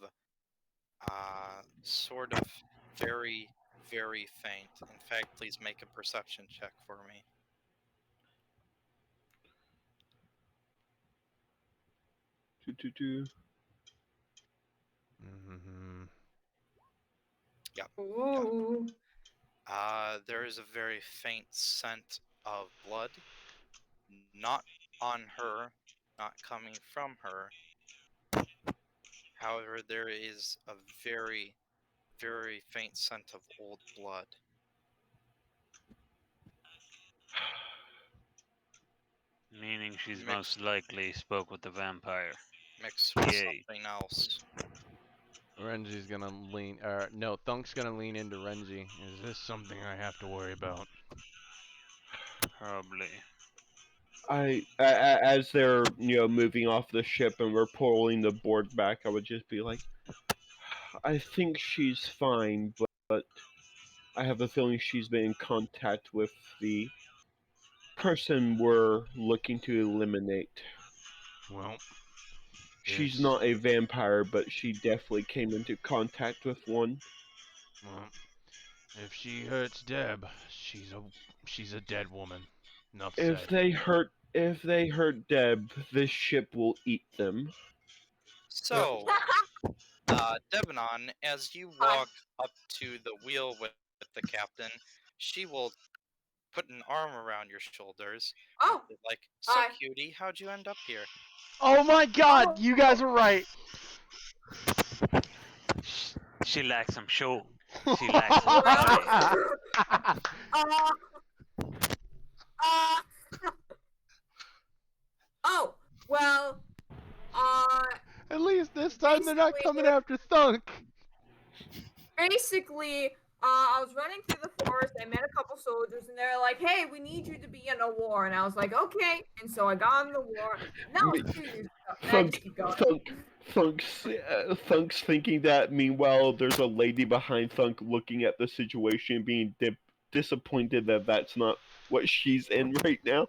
sort of very, very faint. In fact, please make a perception check for me. Doo-doo-doo. Mm-hmm. Ooh. There is a very faint scent of blood, not on her, not coming from her. However, there is a very, very faint scent of old blood. Meaning she's Mixed- most likely spoke with the vampire. Mixed with Yay. something else. Renji's gonna lean, no, Thunk's gonna lean into Renji. Is this something I have to worry about? Probably. As they're moving off the ship and we're pulling the board back, I would just be like, I think she's fine, but I have a feeling she's been in contact with the person we're looking to eliminate. Well, She's Yes. not a vampire, but she definitely came into contact with one. well, if she hurts Deb, she's a dead woman. Enough If said. they hurt Deb, this ship will eat them. So, Devanon, as you Hi. walk up to the wheel with the captain, she will put an arm around your shoulders. and Oh. be like, so Hi. cutie, how'd you end up here? Oh my god, Oh. you guys are right! She lacks some show. She lacks some body. Uh, uh, oh, well, At least this time they're not Basically- coming after Thunk. basically, I was running through the forest. I met a couple soldiers, and they're like, "Hey, we need you to be in a war." And I was like, "Okay." And so I got in the war. And that was 2 years ago. And I just keep going. Thunk's thinking that. Meanwhile, there's a lady behind Thunk looking at the situation, being disappointed that that's not what she's in right now.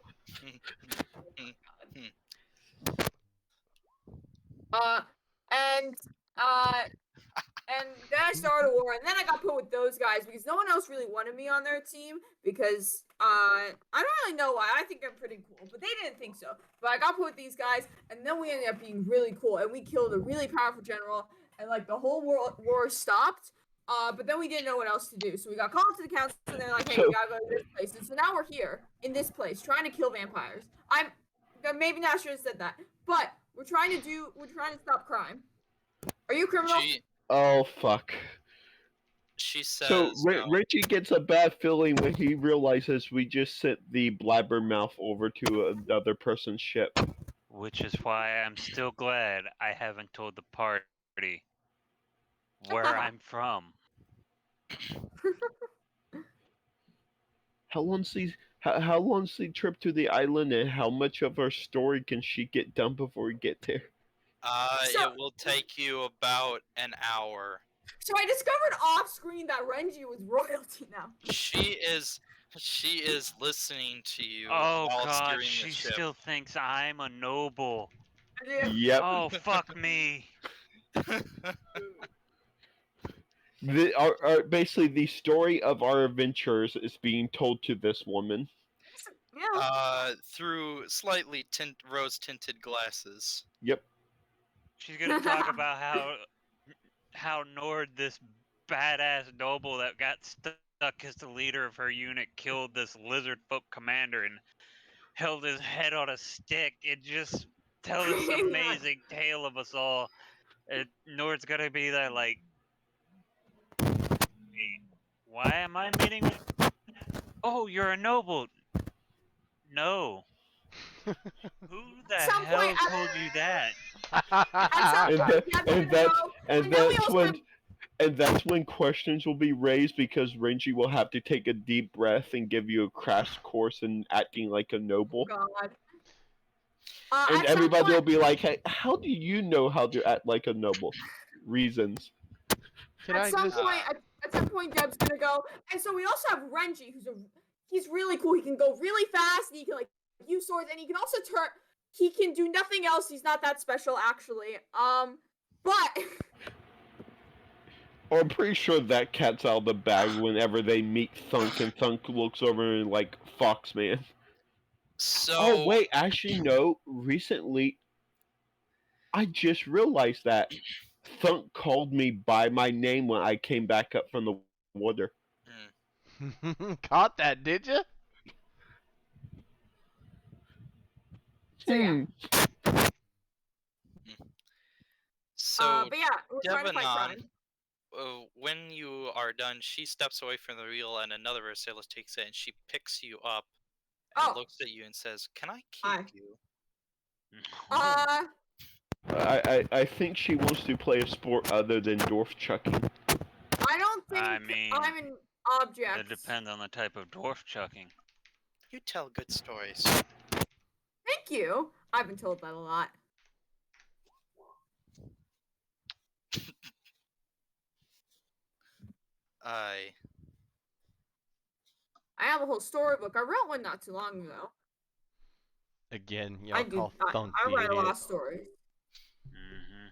And And then I started a war, and then I got put with those guys because no one else really wanted me on their team because I don't really know why. I think I'm pretty cool, but they didn't think so. But I got put with these guys, and then we ended up being really cool, and we killed a really powerful general, and like the whole war stopped. But then we didn't know what else to do, so we got called to the council, and they're like, "Hey, you So- gotta go to this place." And so now we're here in this place trying to kill vampires. Maybe not should have said that, but we're trying to stop crime. Are you a criminal? Oh fuck. She So says no. Richie gets a bad feeling when he realizes we just sent the blabbermouth over to another person's ship. Which is why I'm still glad I haven't told the party where I'm from. How long's the trip to the island, and how much of our story can she get done before we get there? So- It will take you about an hour. So I discovered off screen that Renji was royalty now. She is listening to you Oh while god, steering the she ship. still thinks I'm a noble. Yep. Oh fuck me. Basically, the story of our adventures is being told to this woman. Yeah. Through slightly rose tinted glasses. Yep. She's gonna talk about how Nord, this badass noble that got stuck as the leader of her unit, killed this lizard folk commander and held his head on a stick. It just tells this amazing tale of us all. Nord's gonna be there like, "Wait, why am I meeting with? Oh, you're a noble. No. Who the Some hell point, told you that? At some And, point, that, we have and to that's go. and And then we that's also when have- and that's when questions will be raised because Renji will have to take a deep breath and give you a crash course in acting like a noble. God. And At some everybody will point, be like, "Hey, how do you know how to act like a noble?" Reasons. Can at I some just? point, at some point, Deb's gonna go. And so we also have Renji, he's really cool. He can go really fast, and he can like use swords, and he can also turn. He can do nothing else. He's not that special, actually. But Or I'm pretty sure that cat's out of the bag whenever they meet Thunk, and Thunk looks over and like, "Fox man." So Oh wait, actually no. Recently, I just realized that Thunk called me by my name when I came back up from the water. Caught that, did you? so yeah. Hmm. so But yeah, we're trying to fight Devanon, crime. when you are done, she steps away from the wheel, and another of her sailors takes it, and she picks you up and Oh. looks at you and says, "Can I keep Hi. you?" I think she wants to play a sport other than dwarf chucking. I don't think I mean, I'm an object. It depends on the type of dwarf chucking. You tell good stories. Thank you. I've been told that a lot. I I have a whole storybook. I wrote one not too long ago. Again, I y'all do. call Thunk I the write a lot idiot. of stories. Hmm.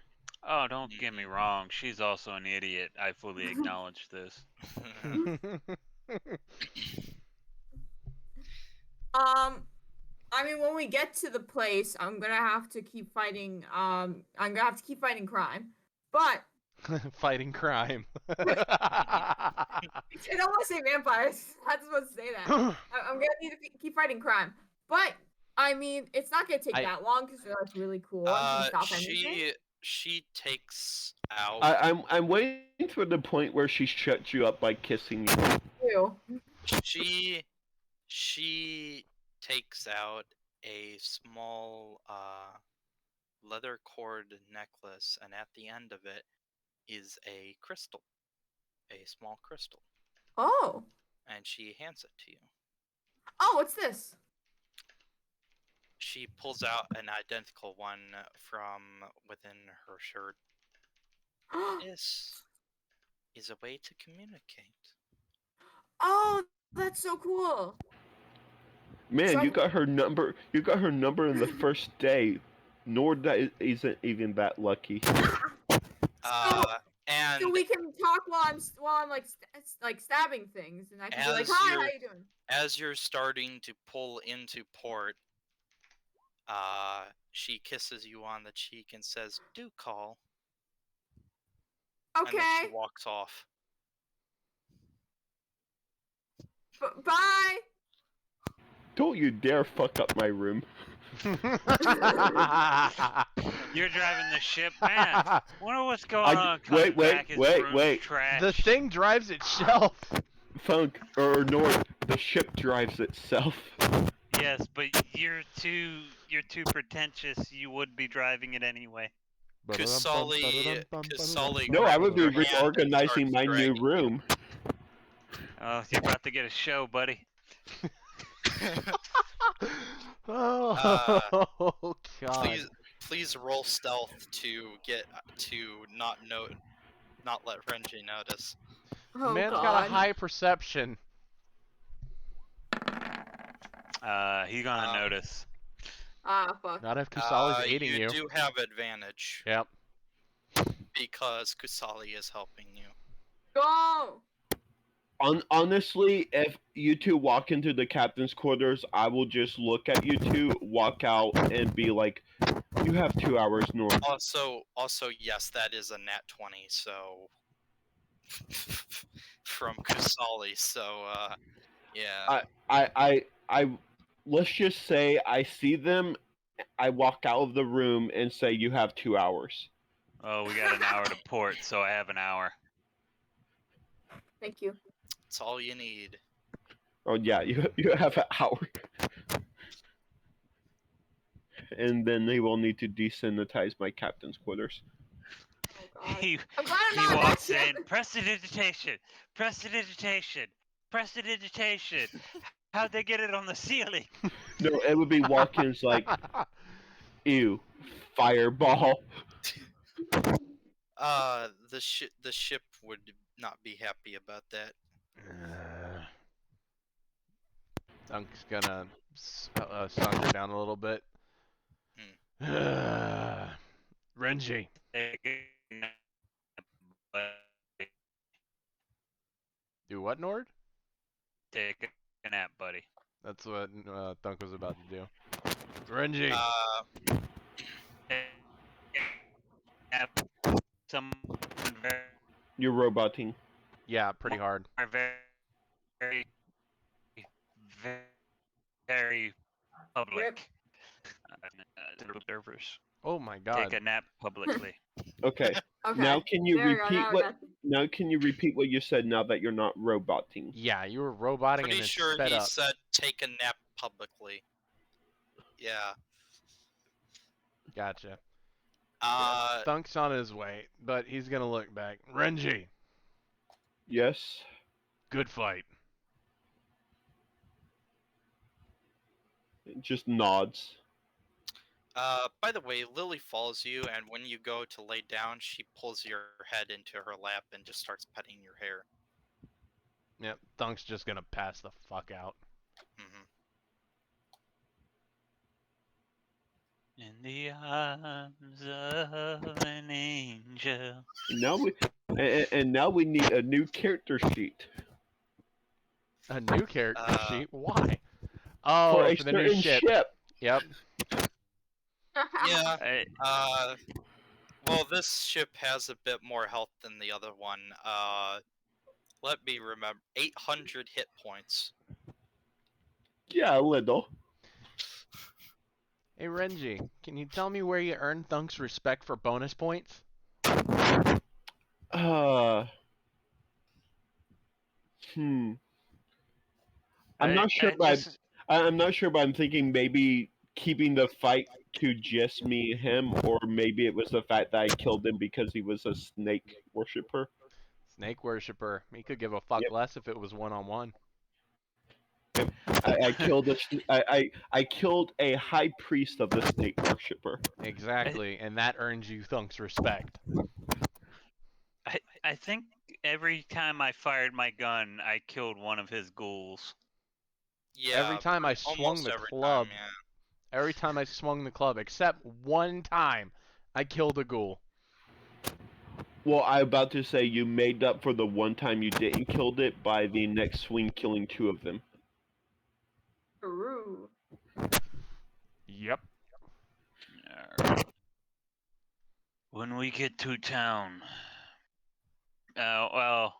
Oh, don't get me wrong. She's also an idiot. I fully acknowledge this. I mean, when we get to the place, I'm gonna have to keep fighting. I'm gonna have to keep fighting crime. But Fighting crime. I don't want to say vampires. I'm not supposed to say that. I'm gonna need to keep fighting crime. But I mean, it's not gonna take that long because that's really cool. And can stop anything. she takes out. I'm waiting for the point where she shuts you up by kissing you. Ew. She takes out a small leather cord necklace, and at the end of it is a crystal, a small crystal, Oh. and she hands it to you. Oh, what's this? She pulls out an identical one from within her shirt. This is a way to communicate. Oh, that's so cool. Man, So you got her number. You got her number in the first day. Nor that isn't even that lucky. And so we can talk while I'm like stabbing things, and I can be like, as "Hi, you're how you doing?" as you're starting to pull into port, she kisses you on the cheek and says, "Do call," and then she Okay, walks off. bye. Don't you dare fuck up my room. You're driving the ship, man. Wonder what's going on. Comes wait, back, his wait, room's wait. trash. The thing drives itself. Funk or Nord, the ship drives itself. Yes, but you're too pretentious. You would be driving it anyway. Kusali No, I grabs would be your hand and reorganizing starts my new dragging. room. Oh, you're about to get a show, buddy. Oh God. Please roll stealth to get to not let Renji notice. The Oh man's got a God. high perception. He's gonna notice. Ah, fuck. Not if Kusali's aiding You you. do have advantage Yep. because Kusali is helping you. Go. Honestly, if you two walk into the captain's quarters, I will just look at you two, walk out, and be like, "You have 2 hours, Nord." Also, yes, that is a nat 20. So from Kusali. So yeah. I let's just say I see them, I walk out of the room and say, "You have 2 hours." Oh, we got an hour to port, so I have an hour. Thank you. It's all you need. Oh yeah, you have an hour. And then they will need to desanitize my captain's quarters. Oh God. He I'm glad I'm he not on that walks in. ship. Prestidigitation. Prestidigitation. Prestidigitation. How'd they get it on the ceiling? No, it would be walk-ins like, "Ew, fireball." The ship would not be happy about that. Dunk's gonna sunk her down a little bit. Renji. Do what, Nord? Take a nap, buddy. That's what Dunk was about to do. Renji. Nap. Some You're roboting. Yeah, pretty hard. very, very public. Rip. Observers. Oh my Take God. a nap publicly. Okay. Okay. Now can you There we go, repeat now I what? got you. Now can you repeat what you said? Now that you're not roboting. Yeah, you were roboting Pretty and it sure sped he up. said take a nap publicly. Yeah. Gotcha. Uh, Dunk's on his way, but he's gonna look back. Renji, Yes. good fight. Just nods. By the way, Lily follows you, and when you go to lay down, she pulls your head into her lap and just starts petting your hair. Yep, Dunk's just gonna pass the fuck out. Hmm. In the arms of an angel. Now we and now we need a new character sheet A new character sheet? Why? for Oh, a for the new certain ship. ship. Yep. Yeah. I, Well, this ship has a bit more health than the other one. Let me remember, 800 hit points. Yeah, a little. Hey Renji, can you tell me where you earned Dunk's respect for bonus points? Hmm. I'm not sure, I'm not sure, but I'm thinking maybe keeping the fight to just me and him, or maybe it was the fact that I killed him because he was a snake worshiper. Snake worshiper. He could give a fuck Yep. less if it was one-on-one. I killed I killed a high priest of the snake worshiper. Exactly, and that earns you Dunk's respect. I think every time I fired my gun, I killed one of his ghouls. Yeah. Every time I swung almost the every club, time, yeah. every time I swung the club, except one time, I killed a ghoul. Well, I about to say you made up for the one time you didn't killed it by the next swing killing two of them. Ooh. Yep. Alright. When we get to town, well,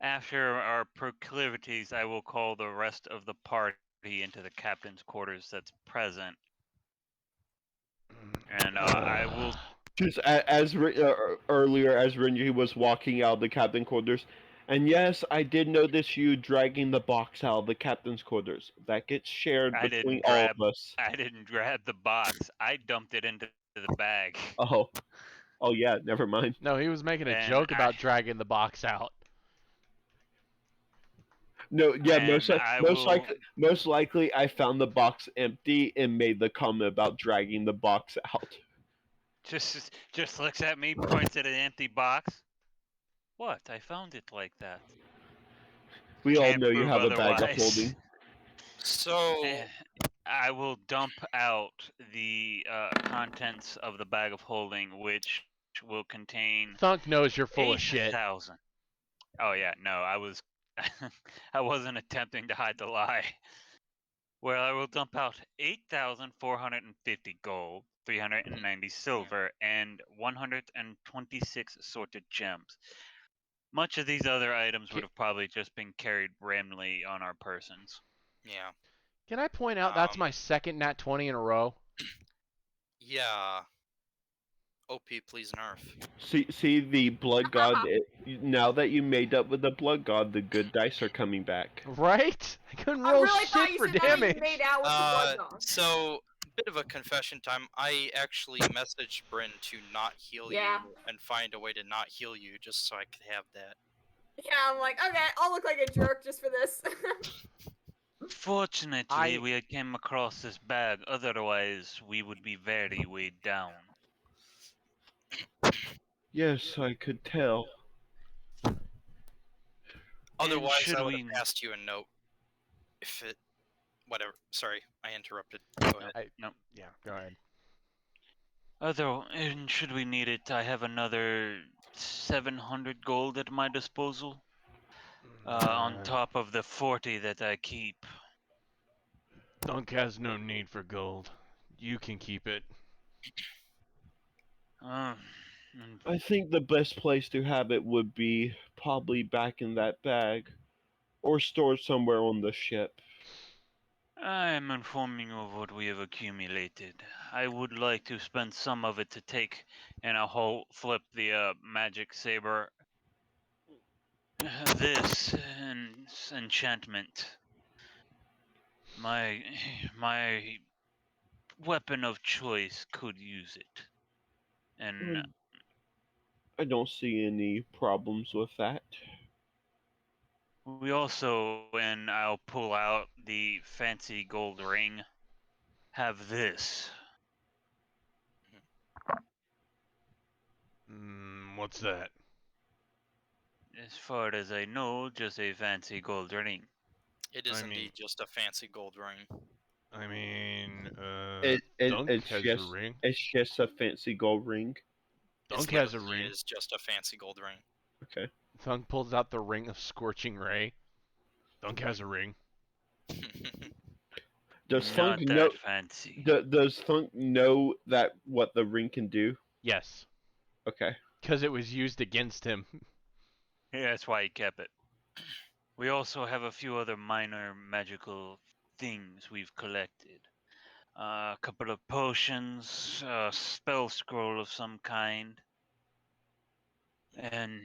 after our proclivities, I will call the rest of the party into the captain's quarters that's present, and I will. Just earlier, as Renji was walking out of the captain quarters, and yes, I did notice you dragging the box out of the captain's quarters. That gets shared I between didn't all grab. of us. I didn't grab the box. I dumped it into the bag, Oh, oh yeah, never mind. No, he was making a and joke about dragging the box out. No, yeah, I will most likely, I found the box empty and made the comment about dragging the box out. just looks at me, points at an empty box. What? I found it like that. We all Can't know you prove have a bag of otherwise. holding. So Eh, I will dump out the contents of the bag of holding, which will contain Thunk knows you're full of shit. 8,000. Oh yeah, no, I was, I wasn't attempting to hide the lie. Well, I will dump out 8,450 gold, 390 silver, and 126 sorted gems. Much of these other items would have probably just been carried randomly on our persons. yeah, Can I point out that's um, my second nat 20 in a row? yeah. OP, please nerf. See the blood god. Now that you made up with the blood god, the good dice are coming back. Right? I couldn't I roll really thought shit you for said now you damage. made out with the blood dog. So bit of a confession time. I actually messaged Bryn to not heal Yeah. you and find a way to not heal you, just so I could have that. Yeah, I'm like, okay, I'll look like a jerk just for this. Fortunately, we had came across this bag. Otherwise, we would be very weighed down. Yes, I could tell. Otherwise, should I would we- have passed you a note. If it, whatever. Sorry, I interrupted. Go ahead. No. Yeah, go ahead. And should we need it, I have another 700 gold at my disposal. On top of the 40 that I keep. Thunk has no need for gold. You can keep it. And I think the best place to have it would be probably back in that bag, or stored somewhere on the ship. I am informing you of what we have accumulated. I would like to spend some of it to take and a whole flip the magic saber. This enchantment. My my weapon of choice could use it. And I don't see any problems with that. we also, and I'll pull out the fancy gold ring, have this. What's that? As far as I know, just a fancy gold ring. It is I mean- indeed just a fancy gold ring. I mean, Dunk Dunk has a ring. It's just a fancy gold ring. Dunk It has a literally ring. is just a fancy gold ring. Okay. Thunk pulls out the ring of Scorching Ray. Dunk has a ring. Does Not Thunk that know? fancy. Does Thunk know that what the ring can do? Yes, Okay. because it was used against him. Yeah, that's why he kept it. We also have a few other minor magical things we've collected. A couple of potions, a spell scroll of some kind, and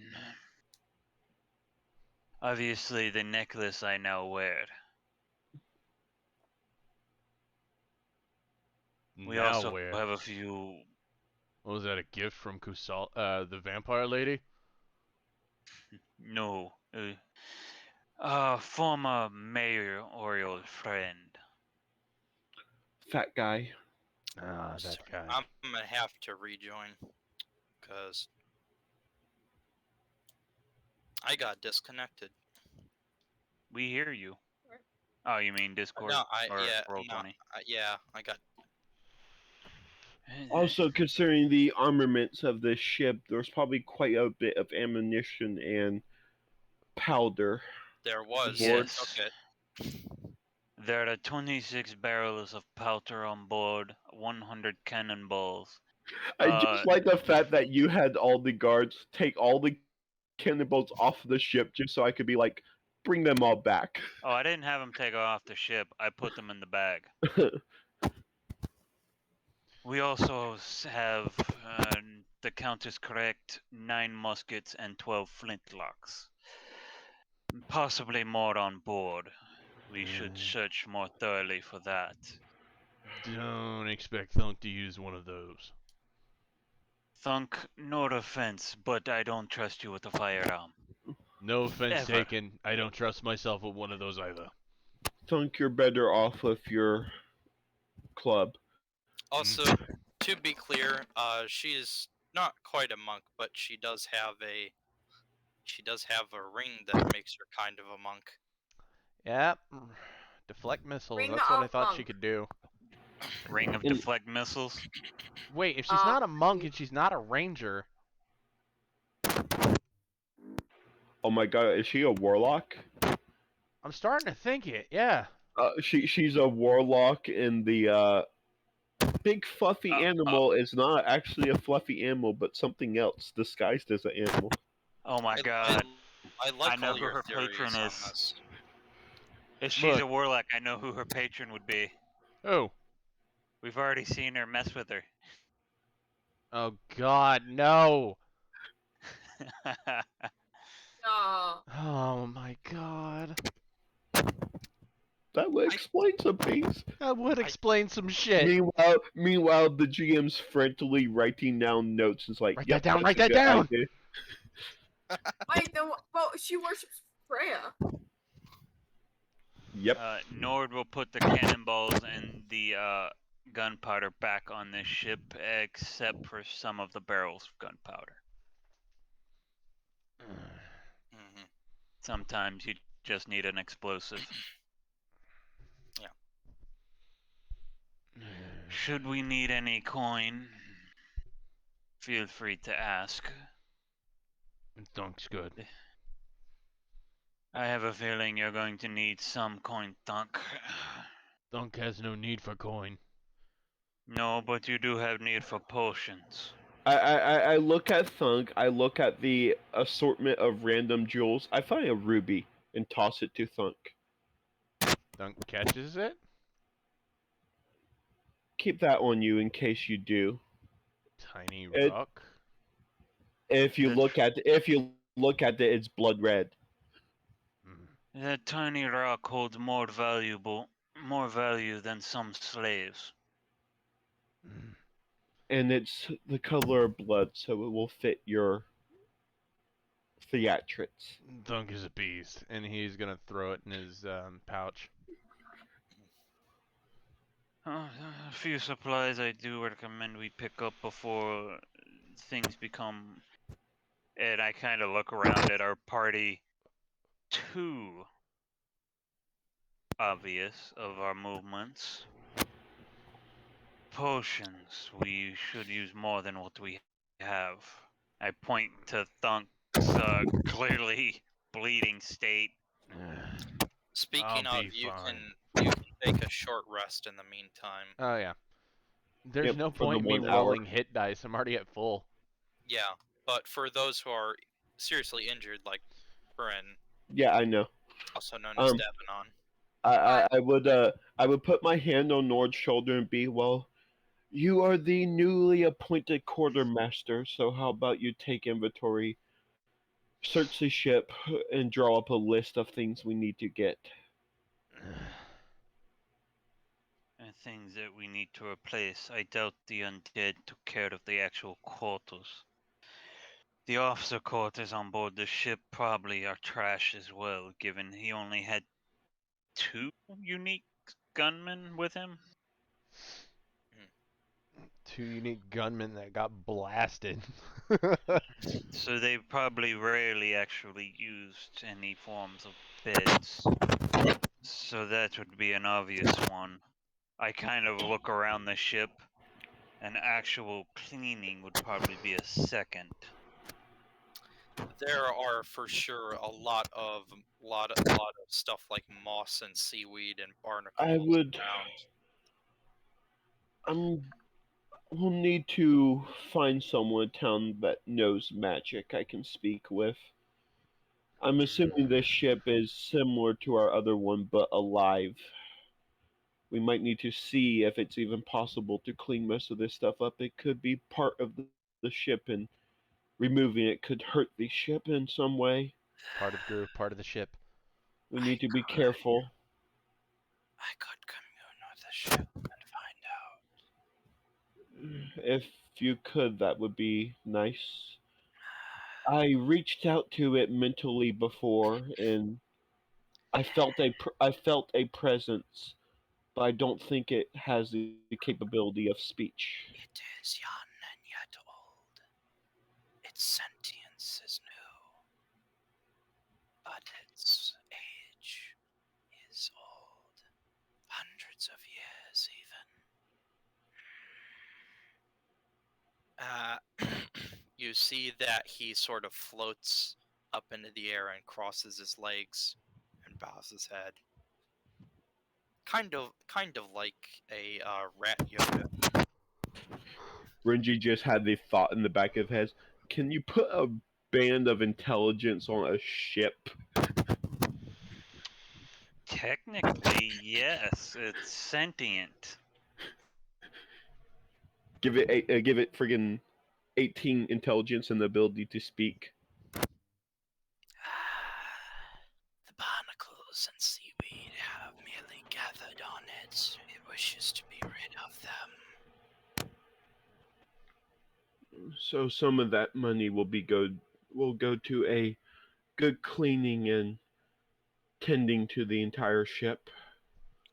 obviously the necklace I now wear. We Now also where? have a few. What was that? A gift from Kusal, the vampire lady? No. Former mayor Oriole friend. Fat guy. Ah, that So, guy. I'm gonna have to rejoin because I got disconnected. We hear you. Oh, you mean Discord No, or yeah, Roll no, 20? yeah, I got. Also, considering the armaments of this ship, there's probably quite a bit of ammunition and powder There was. They aboard. took Yes. it. There are 26 barrels of powder on board, 100 cannonballs. I just like the fact that you had all the guards take all the cannonballs off the ship just so I could be like, bring them all back. Oh, I didn't have them take off the ship. I put them in the bag. We also have, the count is correct, 9 muskets and 12 flintlocks. Possibly more on board. We should search more thoroughly for that. Don't expect Thunk to use one of those. Thunk, no offense, but I don't trust you with a firearm. No offense Ever. taken. I don't trust myself with one of those either. Thunk, you're better off with your club. Also, to be clear, she is not quite a monk, but she does have a ring that makes her kind of a monk. Yep. Deflect missiles. Ring That's what I of thought she monk. could do. Ring of And- deflect missiles. Wait, if she's not a monk and she's not a ranger, Oh my god, is she a warlock? I'm starting to think it. Yeah. She's a warlock, and the big fluffy animal is not actually a fluffy animal, but something else disguised as an animal. Oh my I- god. I like I know all who your her theories patron on is. this. If she's a Look. warlock, I know who her patron would be. Oh. We've already seen her mess with her. Oh God, no. Oh my God. That would explain some things. That would explain some shit. Meanwhile, the GM's frantically writing down notes. It's like, Write yep, that down. that's Write a that good down. idea. Wait, then, well, she worships Freya. Yep. Nord will put the cannonballs and the gunpowder back on this ship, except for some of the barrels of gunpowder. Hmm. Sometimes you just need an explosive. Should we need any coin, feel free to ask. Thunk's good. I have a feeling you're going to need some coin, Thunk. Thunk has no need for coin. No, but you do have need for potions. I look at Thunk. I look at the assortment of random jewels. I find a ruby and toss it to Thunk. Thunk catches it. Keep that on you in case you do. Tiny It- rock. If you That's- look at it, it's blood red. That tiny rock holds more value than some slaves. And it's the color of blood, so it will fit your theatrics. Thunk is a beast, and he's gonna throw it in his pouch. A few supplies I do recommend we pick up before things become. And I kind of look around at our party too obvious of our movements. Potions. We should use more than what we have. I point to Thunk's clearly bleeding state. Speaking I'll of, be you fine. can take a short rest in the meantime. Oh yeah. There's Yep, no for the point in me 1 hour. rolling hit dice. I'm already at full. Yeah, but for those who are seriously injured, like Corinne, Yeah, I know. also known as Um, Devanon, I would put my hand on Nord's shoulder and be, well, you are the newly appointed quartermaster, so how about you take inventory, search the ship, and draw up a list of things we need to get. And things that we need to replace. I doubt the undead took care of the actual quarters. The officer quarters on board the ship probably are trash as well, given he only had 2 unique gunmen with him. 2 unique gunmen that got blasted. So they probably rarely actually used any forms of beds. So that would be an obvious one. I kind of look around the ship. An actual cleaning would probably be a second. There are for sure a lot of stuff like moss and seaweed and I barnacles would. around. We'll need to find someone in town that knows magic I can speak with. I'm assuming this ship is similar to our other one, but alive. We might need to see if it's even possible to clean most of this stuff up. It could be part of the ship, and removing it could hurt the ship in some way. Part of the crew, part of the ship. We I need to be could, careful. I could commune with the ship and find If you could, that would be nice. I reached out to it mentally before, and I felt a presence, but I don't think it has the capability of speech. out. It is young and yet old. Its sentience is new, but its age is old. Hundreds of years, even. You see that he sort of floats up into the air and crosses his legs and bows his head. Kind of like a rat yoga. Renji just had the thought in the back of his head: can you put a band of intelligence on a ship? Technically, yes, it's sentient. Give it friggin' 18 intelligence and the ability to speak. The barnacles and seaweed have merely gathered on it. It wishes to be rid of them. So some of that money will go to a good cleaning and tending to the entire ship.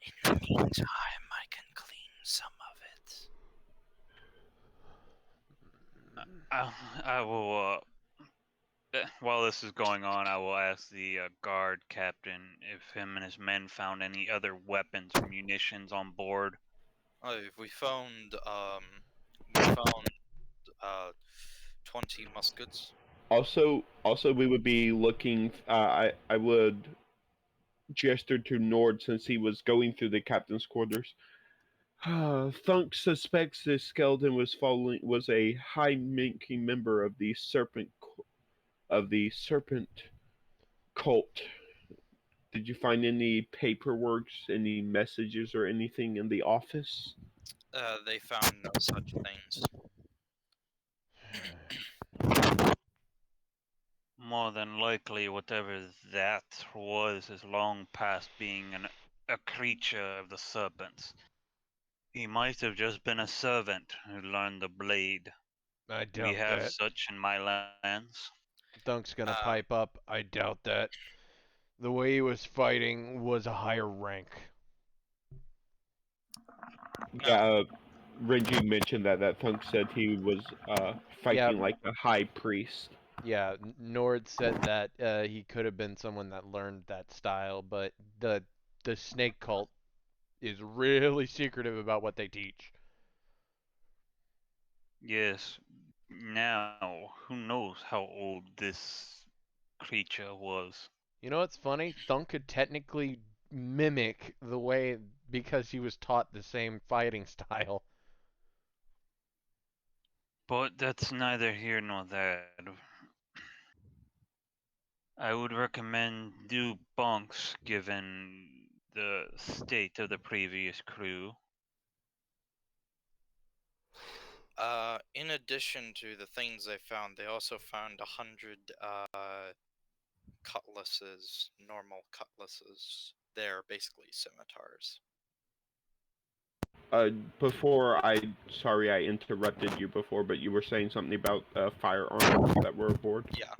In the meantime, I can clean some of it. I will. While this is going on, I will ask the guard captain if him and his men found any other weapons or munitions on board. Oh, we found 20 muskets. Also, we would be looking. I would gesture to Nord since he was going through the captain's quarters. Thunk suspects this skeleton was a high-ranking member of the serpent cult. Did you find any paperwork, any messages, or anything in the office? They found no such things. More than likely, whatever that was is long past being a creature of the serpents. He might have just been a servant who learned the blade. I We doubt have that. such in my lands. Thunk's gonna Um, pipe up. I doubt that. The way he was fighting was a higher rank. Yeah, uh, Renji mentioned that Thunk said he was Yeah, fighting like a high priest. yeah. Nord said that he could have been someone that learned that style, but the snake cult is really secretive about what they teach. Yes. Now, who knows how old this creature was? You know what's funny? Thunk could technically mimic the way because he was taught the same fighting style. But that's neither here nor there. I would recommend new bunks given the state of the previous crew. in addition to the things they found, they also found 100 cutlasses, normal cutlasses. They're basically scimitars. Before sorry I interrupted you before, but you were saying something about firearms that were aboard. Yeah.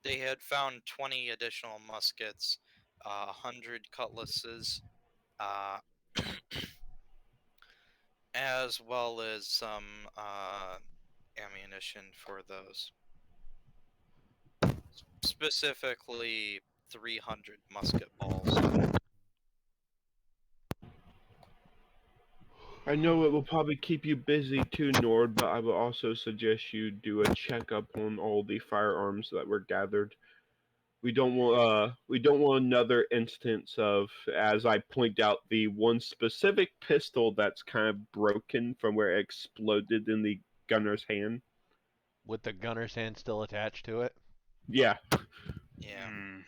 They had found 20 additional muskets, 100 cutlasses, uh, as well as some ammunition for those. Specifically, 300 musket balls. I know it will probably keep you busy too, Nord, but I will also suggest you do a checkup on all the firearms that were gathered. We don't want another instance of, as I point out, the one specific pistol that's kind of broken from where it exploded in the gunner's hand. With the gunner's hand still attached to it. Yeah, Yeah. Hmm.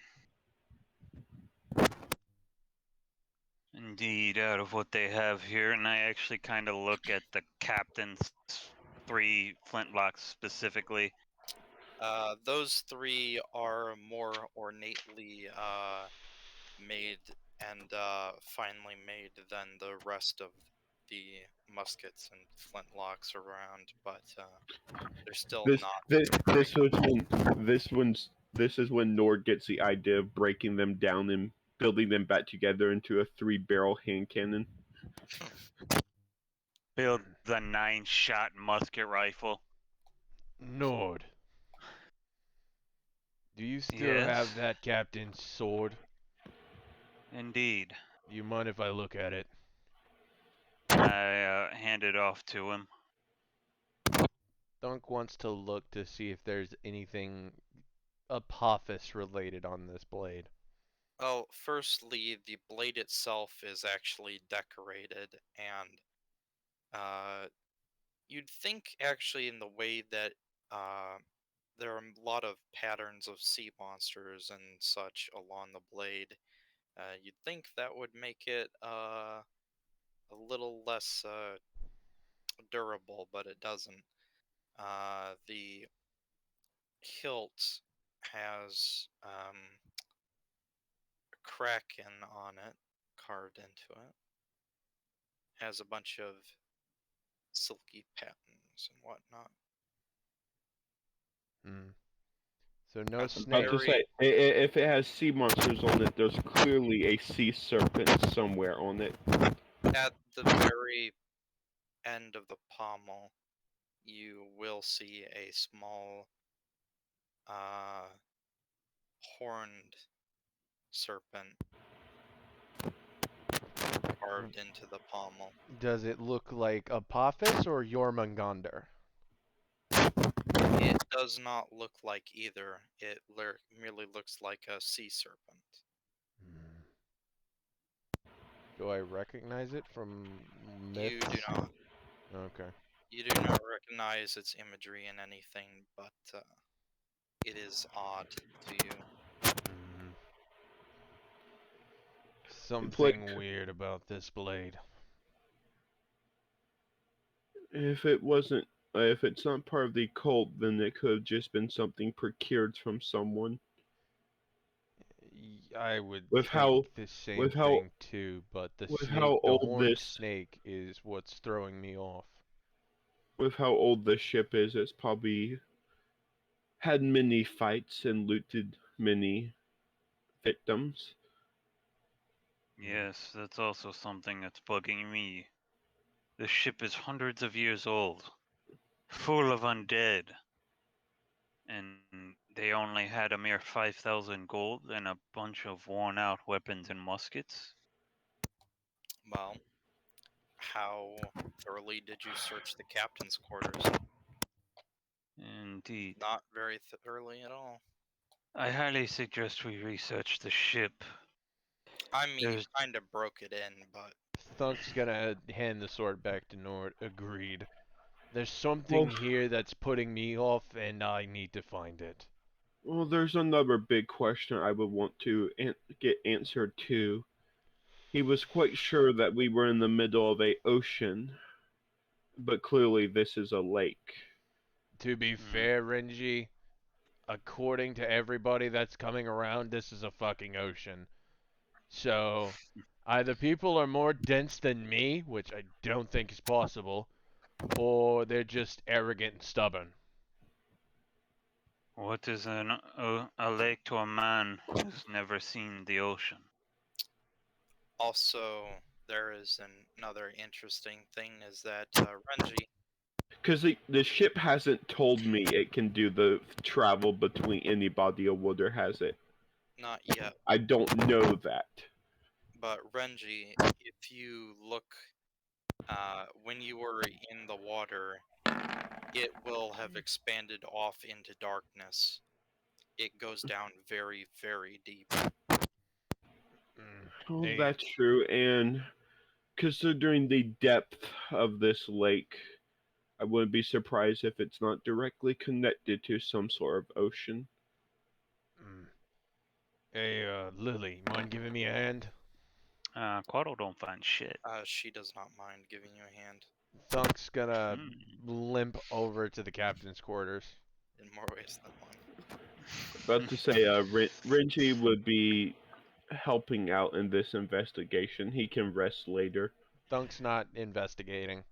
Indeed, out of what they have here, and I actually kind of look at the captain's 3 flintlocks specifically. Those three are more ornately made and finely made than the rest of the muskets and flintlocks around, but they're still this not this very. this was when this is when Nord gets the idea of breaking them down and building them back together into a 3-barrel hand cannon. Build the 9-shot musket rifle. Nord, do you still Yes, have that captain's sword? indeed. Do you mind if I look at it? I hand it off to him. Thunk wants to look to see if there's anything Apophis related on this blade. Well, firstly, the blade itself is actually decorated, and you'd think actually in the way that uh, there are a lot of patterns of sea monsters and such along the blade. You'd think that would make it a little less durable, but it doesn't. The hilt has a kraken on it, carved into it. Has a bunch of silky patterns and whatnot. Hmm. So no Has a I'm about to snake. very say, if it has sea monsters on it, there's clearly a sea serpent somewhere on it. at the very end of the pommel, you will see a small uh, horned serpent carved into the pommel. Does it look like Apophis or Jormungandr? It does not look like either. It merely looks like a sea serpent. Hmm. Do I recognize it from You do myths? not. Okay. You do not recognize its imagery in anything, but it is odd to you. Hmm. Like, Something weird about this blade. if it wasn't, if it's not part of the cult, then it could have just been something procured from someone. I would With think how, the same with how, thing too, but with how the old horned this, snake is what's throwing me off. with how old this ship is, it's probably had many fights and looted many victims. Yes, that's also something that's bugging me. The ship is hundreds of years old, full of undead, and they only had a mere 5,000 gold and a bunch of worn out weapons and muskets. Well, how thoroughly did you search the captain's quarters? Indeed. Not very thoroughly at all. I highly suggest we research the ship. I mean, you There's kind of broke it in, but Thunk's gonna hand the sword back to Nord. Agreed. There's Well, something here that's putting me off, and I need to find it. well, there's another big question I would want to get answered too. He was quite sure that we were in the middle of a ocean, but clearly this is a lake. To be mm, fair, Renji, according to everybody that's coming around, this is a fucking ocean. So, either people are more dense than me, which I don't think is possible, or they're just arrogant and stubborn. what is a lake to a man who's never seen the ocean? also there is another interesting thing is that Renji, Because the ship hasn't told me it can do the travel between any body of water, has it? not yet, I don't know that. but Renji, if you look when you were in the water, it will have expanded off into darkness. It goes down very, very deep. Oh, Hey, that's true. And considering the depth of this lake, I wouldn't be surprised if it's not directly connected to some sort of ocean. hey, Lily, mind giving me a hand? Quaddle don't find shit. She does not mind giving you a hand Thunk's gonna Hmm. limp over to the captain's quarters. in more ways than one. About to say, Renji would be helping out in this investigation. He can rest later. Thunk's not investigating.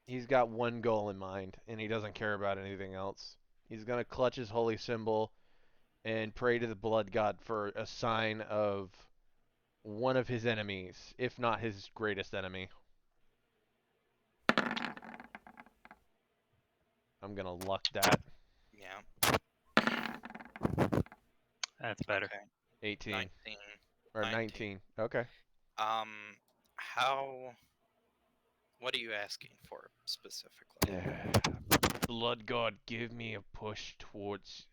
He's got one goal in mind, and he doesn't care about anything else. He's gonna clutch his holy symbol and pray to the blood god for a sign of one of his enemies, if not his greatest enemy. I'm gonna luck that. Yeah. That's better. Okay. 18 19. or 19. 19. Okay. How? What are you asking for specifically? Blood god, give me a push towards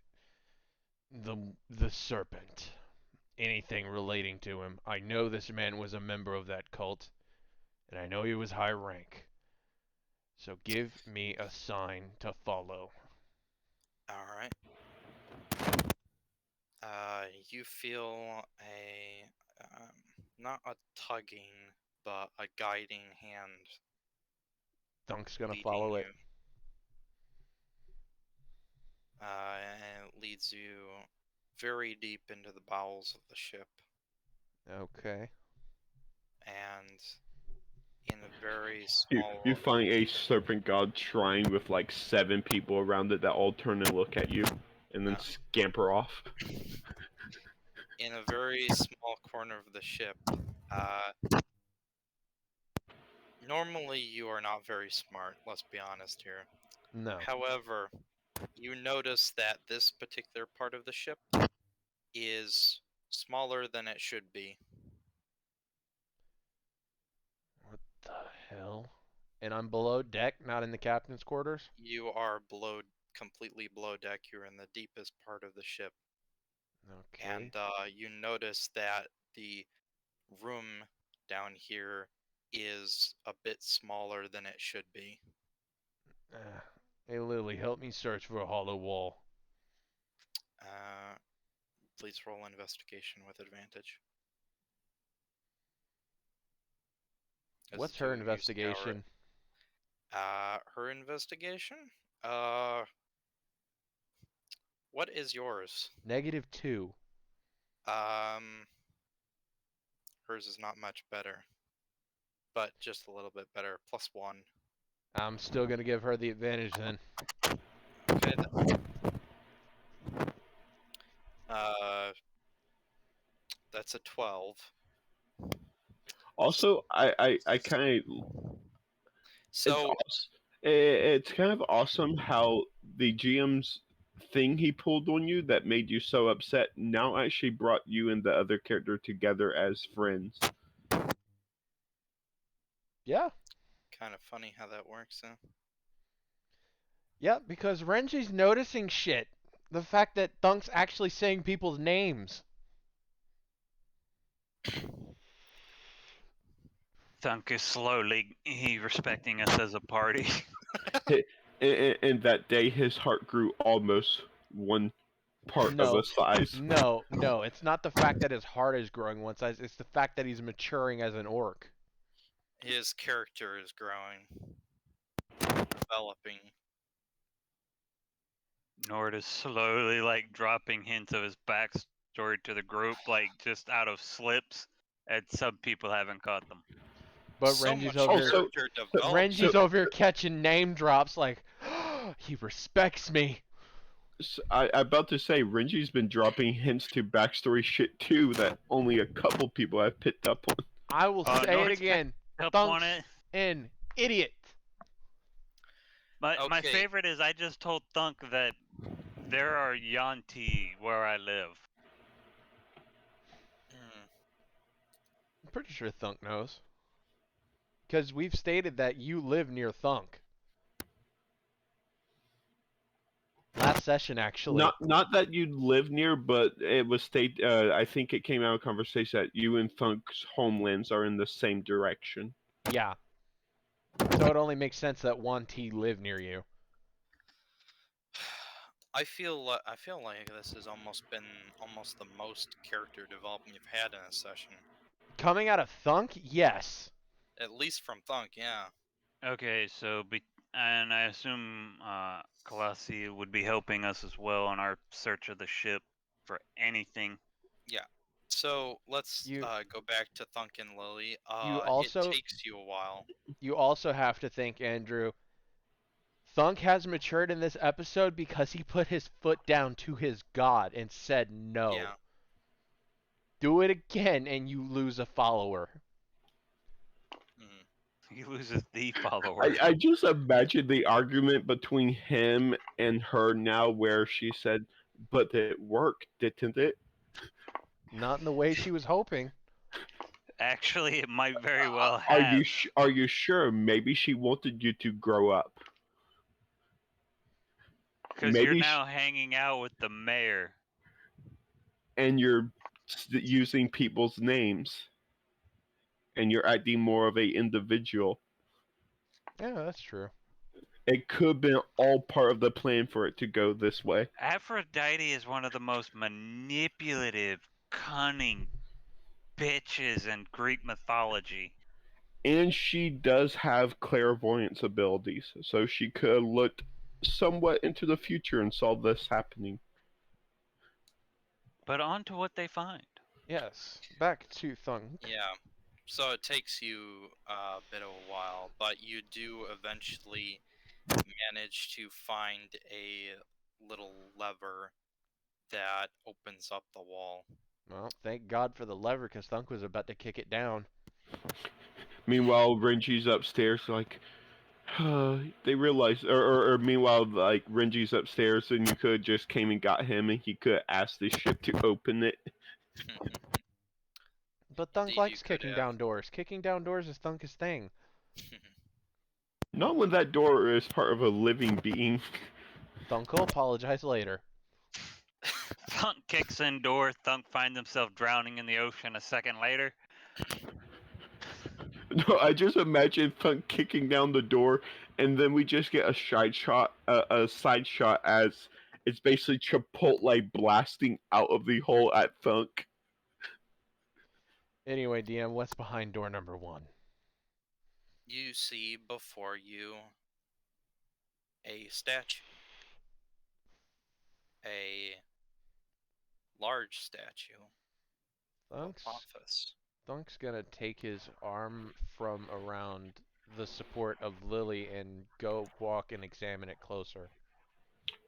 the serpent. Anything relating to him. I know this man was a member of that cult, and I know he was high rank. So give me a sign to follow. All right. You feel a not a tugging, but a guiding hand Thunk's gonna leading follow you. it. And it leads you very deep into the bowels of the ship, Okay. and in a very You small, find a serpent god shrine with like 7 people around it that all turn and look at you, and then uh, scamper off. in a very small corner of the ship. Normally, you are not very smart. Let's be honest here. No. However, you notice that this particular part of the ship is smaller than it should be. What the hell? And I'm below deck, not in the captain's quarters? You are below, completely below deck. You're in the deepest part of the ship, Okay. and you notice that the room down here is a bit smaller than it should be. Hey, Lily, help me search for a hollow wall. Uh, please roll investigation with advantage. As the What's two her of you scour it. investigation? Her investigation? Uh, what is yours? -2. Um, hers is not much better, but just a little bit better. +1. I'm still gonna give her the advantage then. Okay then. Uh, that's a 12. Also, I kind of it's So awesome. It's kind of awesome how the GM's thing he pulled on you that made you so upset now actually brought you and the other character together as friends. Yeah. kind of funny how that works, huh? Yeah, because Renji's noticing shit. The fact that Thunk's actually saying people's names. Thunk is slowly respecting us as a party. And that day, his heart grew almost one part of a No. size. No, it's not the fact that his heart is growing one size, it's the fact that he's maturing as an orc. His character is growing, developing. Nord is slowly like dropping hints of his backstory to the group, like just out of slips, and some people haven't caught them. But So Renji's much over here. Also, character development. Renji's over here catching name drops like, he respects me. I about to say Renji's been dropping hints to backstory shit too that only a couple people have picked up on. I will say it Nord's again. Up Thunk's on it. an idiot. My Okay. favorite is I just told Thunk that there are Yanti where I live. Hmm. I'm pretty sure Thunk knows. Because we've stated that you live near Thunk. Last session, actually. Not that you live near, but it was state. I think it came out of conversation that you and Thunk's homelands are in the same direction. Yeah. So it only makes sense that 1T live near you. I feel like this has almost been almost the most character development you've had in a session, Coming out of Thunk, yes. at least from Thunk. Yeah. Okay, and I assume Colossi would be helping us as well on our search of the ship for anything. Yeah. So let's You go back to Thunk and Lily. you It also takes you a while. you also have to think, Andrew, Thunk has matured in this episode because he put his foot down to his god and said no. Yeah. Do it again and you lose a follower. Mhm. He loses the follower. I just imagine the argument between him and her now, where she said, "But it worked, didn't it?" Not in the way she was hoping. Actually, it might very well Are have. are you sure? Maybe she wanted you to grow up. Because you're Maybe now hanging out with the mayor. and you're using people's names, and you're acting more of a individual. Yeah, that's true. It could have been all part of the plan for it to go this way. Aphrodite is one of the most manipulative, cunning bitches in Greek mythology. And she does have clairvoyance abilities, so she could have looked somewhat into the future and saw this happening. But on to what they find. Yes. Back to Thunk. Yeah. So it takes you a bit of a while, but you do eventually manage to find a little lever that opens up the wall. Well, thank God for the lever because Thunk was about to kick it down. Meanwhile, Renji's upstairs, like, they realize, or meanwhile, like, Renji's upstairs, and you could have just came and got him, and he could have asked the ship to open it. But Thunk Indeed, you likes could kicking have. down doors. Kicking down doors is Thunk's thing. Not when that door is part of a living being. Thunk will apologize later. Thunk kicks in door. Thunk finds himself drowning in the ocean a second later. No, I just imagine Thunk kicking down the door, and then we just get a side shot as it's basically Chipotle blasting out of the hole at Thunk. Anyway, DM, what's behind door number 1? You see before you a statue. A large statue of Thunk's Apophis. Thunk's gonna take his arm from around the support of Lily and go walk and examine it closer.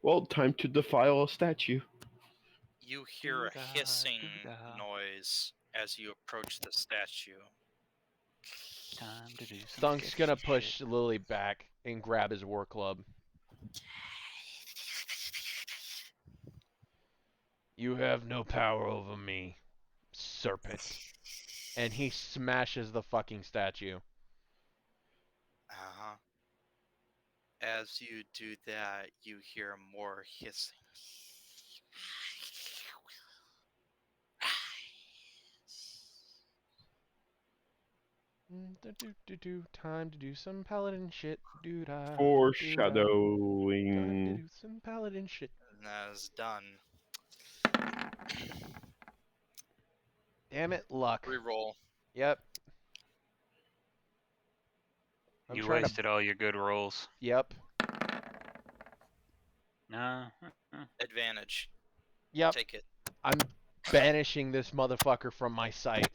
Well, time to defile a statue. You hear a Doo-dah, hissing doo-dah. noise as you approach the statue. Time to do some Thunk's sketchy gonna shit. push Lily back and grab his war club. You have no power over me, serpent. And he smashes the fucking statue. Uh-huh. As you do that, you hear more hissing. Time to do some paladin shit. Doo-dah, doo-dah. Time to Foreshadowing. do some paladin shit. And that is done. Damn it, luck. Reroll. Yep. I'm You trying to. wasted all your good rolls. Yep. No. Advantage. Yep. Take it. I'm banishing this motherfucker from my sight.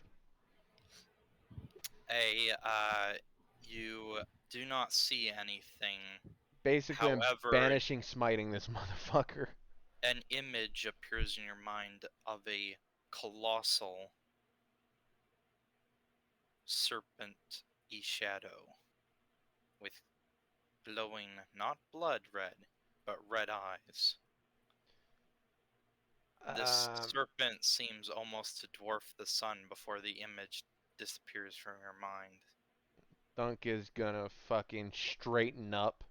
You do not see anything. Basically, I'm However, banishing smiting this motherfucker. an image appears in your mind of a colossal serpent-y shadow with glowing not blood red, but red eyes. This serpent seems almost to dwarf the sun before the image disappears from your mind. Thunk is gonna fucking straighten up.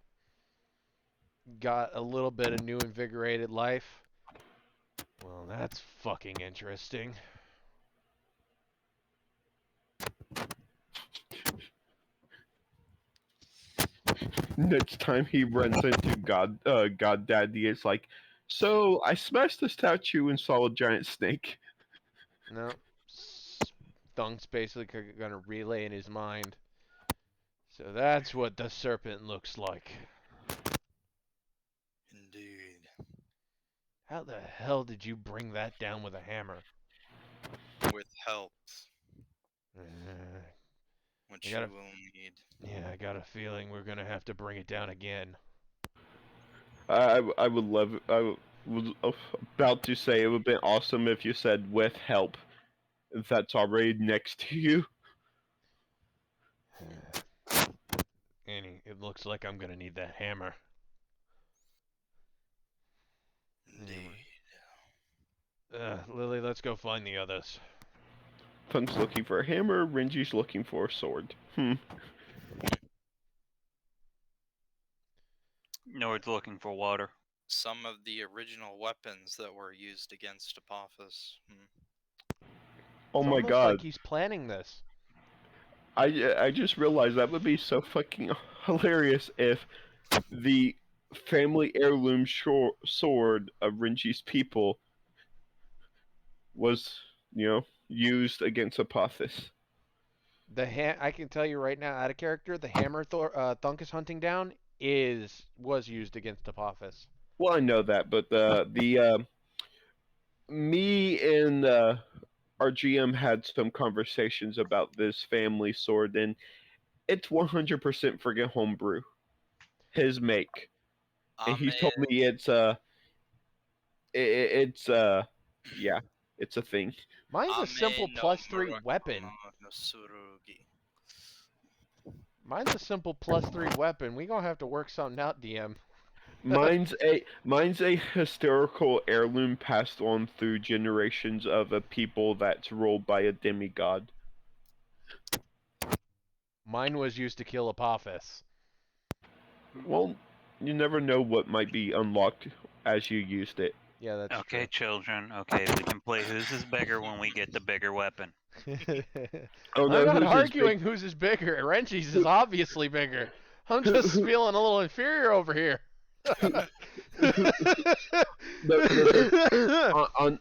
Got a little bit of new invigorated life. Well, that's fucking interesting. Next time he runs into God Daddy, it's like, so I smashed the statue and saw a giant snake. No. Thunk's basically gonna relay in his mind. So that's what the serpent looks like. Indeed. How the hell did you bring that down with a hammer? With help, Uh, I which got you a will need. yeah, I got a feeling we're gonna have to bring it down again. I would love it. Was about to say it would have been awesome if you said with help. That's already next to you. Annie, it looks like I'm gonna need that hammer. Indeed. Lily, let's go find the others. Punk's looking for a hammer. Renji's looking for a sword. Nord's looking for water. Some of the original weapons that were used against Apophis. Oh It's my almost like god. he's planning this. I just realized that would be so fucking hilarious if the family heirloom sword of Renji's people was, used against Apophis. I can tell you right now, out of character, the hammer Thunk is hunting down was used against Apophis. Well, I know that, but me and our GM had some conversations about this family sword, and it's 100% friggin' homebrew. His make, and Ame, he's told me it's yeah, it's a thing. Mine's a simple Ame no +3 weapon. Murakumo no Surugi. Mine's a simple +3 weapon. We gonna have to work something out, DM. Mine's a historical heirloom passed on through generations of a people that's ruled by a demigod. Mine was used to kill Apophis. Well, you never know what might be unlocked as you used it. Yeah, that's Okay, children. Okay, we can play whose is bigger when we get the bigger weapon. true. Oh I'm no, not who's is big? arguing whose is bigger. Renchi's is Who, obviously bigger. I'm who, just who, feeling a little inferior over here. who, look,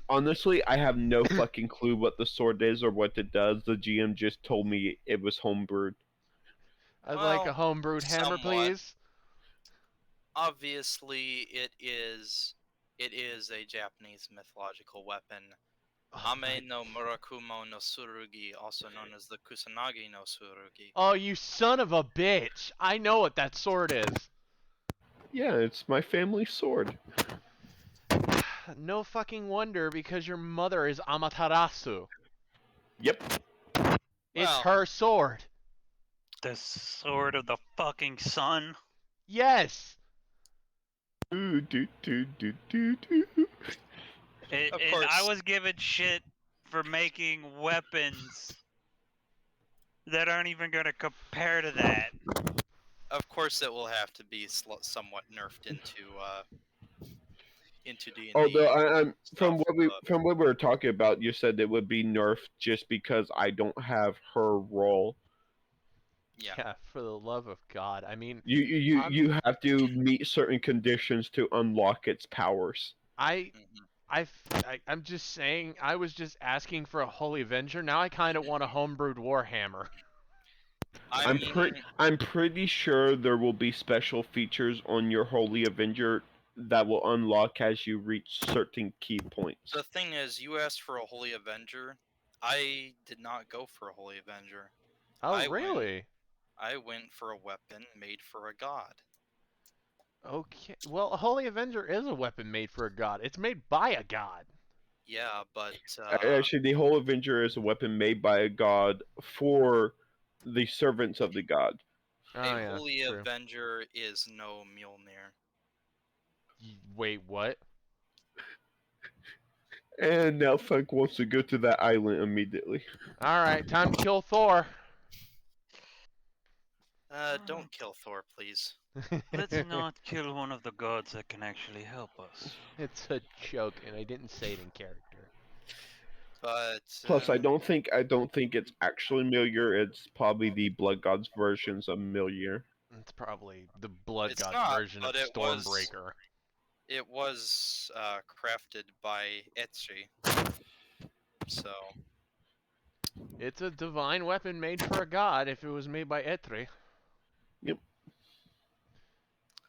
honestly, I have no fucking clue what the sword is or what it does. The GM just told me it was homebrewed. I'd like Well, a homebrewed hammer, somewhat. please. Obviously, it is a Japanese mythological weapon. Oh, Ame no Murakumo no Tsurugi, also known as the Kusanagi no Tsurugi. oh, you son of a bitch! I know what that sword is. Yeah, it's my family sword. No fucking wonder, because your mother is Amaterasu. Yep. It's Well, her sword. The sword of the fucking sun. Yes. Do, do, do, do, do, do. Of And I course. was given shit for making weapons that aren't even gonna compare to that. Of course, it will have to be somewhat nerfed into Although D&D I'm stuff. But from what we were talking about, you said it would be nerfed just because I don't have her role. yeah, Yeah, for the love of God. I mean, I'm You have to meet certain conditions to unlock its powers. I mhm. I'm just saying. I was just asking for a Holy Avenger. Now I kind of want a homebrewed Warhammer. I mean, I'm pretty sure there will be special features on your Holy Avenger that will unlock as you reach certain key points. the thing is, you asked for a Holy Avenger. I did not go for a Holy Avenger. Oh, I went, really? I went for a weapon made for a god. Okay. Well, a Holy Avenger is a weapon made for a god. It's made by a god. Yeah, but Actually, the Holy Avenger is a weapon made by a god for the servants of the god. a Oh yeah, Holy true. Avenger is no Mjolnir. Wait, what? And now Funk wants to go to that island immediately. All right, time to kill Thor. Don't kill Thor, please. Let's not kill one of the gods that can actually help us. It's a joke, and I didn't say it in character. But Plus, I don't think it's actually Mjolnir. It's probably the Blood Gods versions of Mjolnir. It's probably the Blood it's God's not. version of But Stormbreaker. it was crafted by Etri. So It's a divine weapon made for a god if it was made by Etri. Yep.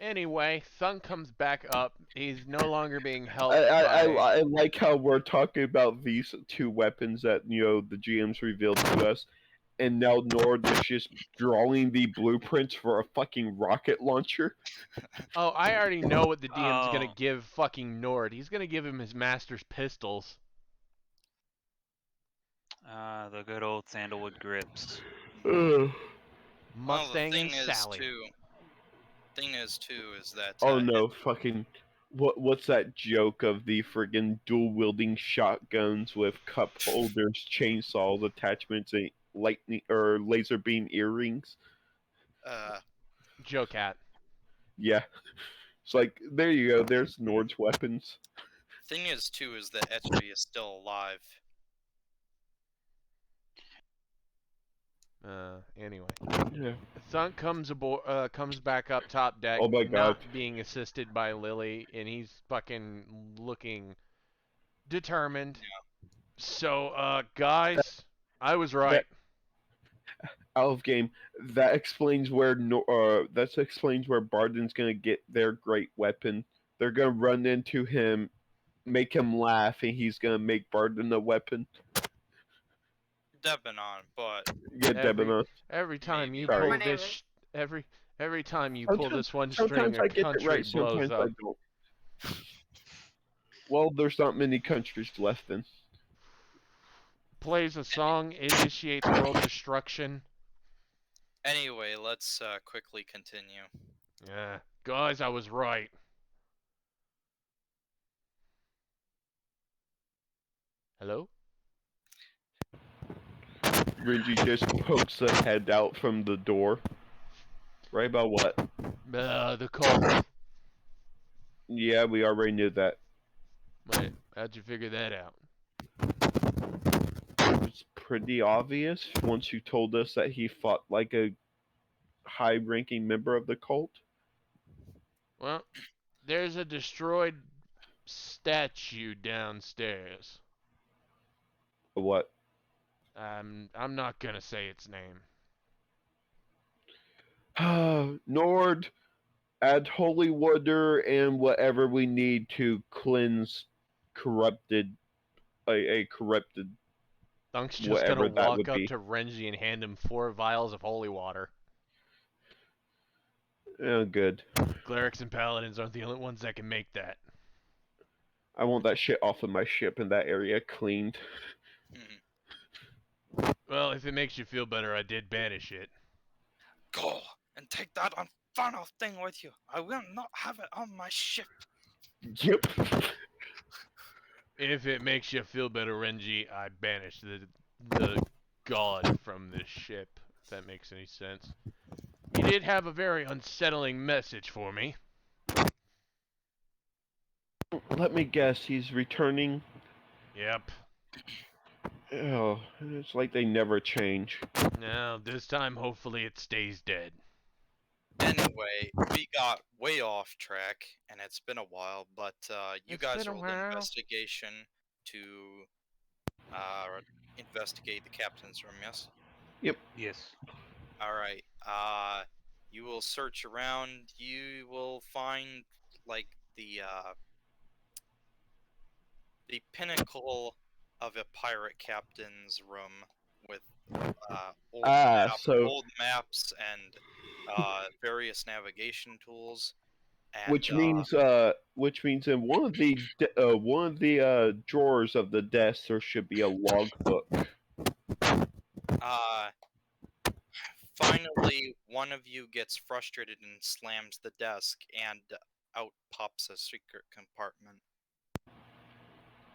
Anyway, Thunk comes back up. He's no longer being I, helped I, I, by. I like how we're talking about these two weapons that the GMs revealed to us, and now Nord is just drawing the blueprints for a fucking rocket launcher. Oh, I already know what the DM's gonna Oh, give fucking Nord. He's gonna give him his master's pistols. the good old sandalwood grips. Ugh. well, the Mustang and Sally. thing is too is that Oh no, fucking what's that joke of the friggin' dual wielding shotguns with cup holders, chainsaws, attachments, and lightning or laser beam earrings? uh, Joe Cat. Yeah, it's like there you go. There's Nord's weapons. thing is too is that Etri is still alive. Anyway. Yeah. Thunk comes back up top deck, Oh my god. not being assisted by Lily, and he's fucking looking determined. So, guys, I was right. Out of game. That explains where that explains where Barden's gonna get their great weapon. They're gonna run into him, make him laugh, and he's gonna make Barden a weapon. Debanon, but Get Every Debonair. every time maybe you Sorry. pull My name this, is. every time you pull Sometimes, this one string, sometimes a I get it country right. blows Sometimes I up. don't. Well, there's not many countries left then. Plays a song, initiates world destruction. anyway, let's quickly continue. Yeah, guys, I was right. Hello? Renji just pokes the head out from the door. Right about what? The cult. Yeah, we already knew that. Wait, how'd you figure that out? It's pretty obvious once you told us that he fought like a high-ranking member of the cult. Well, there's a destroyed statue downstairs. What? I'm not gonna say its name. Nord, add holy water and whatever we need to cleanse corrupted a corrupted Thunk's just gonna whatever that walk would up be. to Renji and hand him 4 vials of holy water. Oh, good. Clerics and paladins aren't the only ones that can make that. I want that shit off of my ship and that area cleaned. Well, if it makes you feel better, I did banish it. Go and take that infernal thing with you. I will not have it on my ship. Yep. If it makes you feel better, Renji, I banished the god from this ship, if that makes any sense. You did have a very unsettling message for me. Let me guess, he's returning. Yep. Oh, it's like they never change. Now, this time, hopefully it stays dead. Anyway, we got way off track, and it's been a while. But you It's guys been a rolled while. investigation to investigate the captain's room. Yes. Yes. All right. You will search around. You will find like the pinnacle of a pirate captain's room with So old maps and various navigation tools. And which means in one of the drawers of the desk there should be a logbook. uh, finally, one of you gets frustrated and slams the desk, and out pops a secret compartment.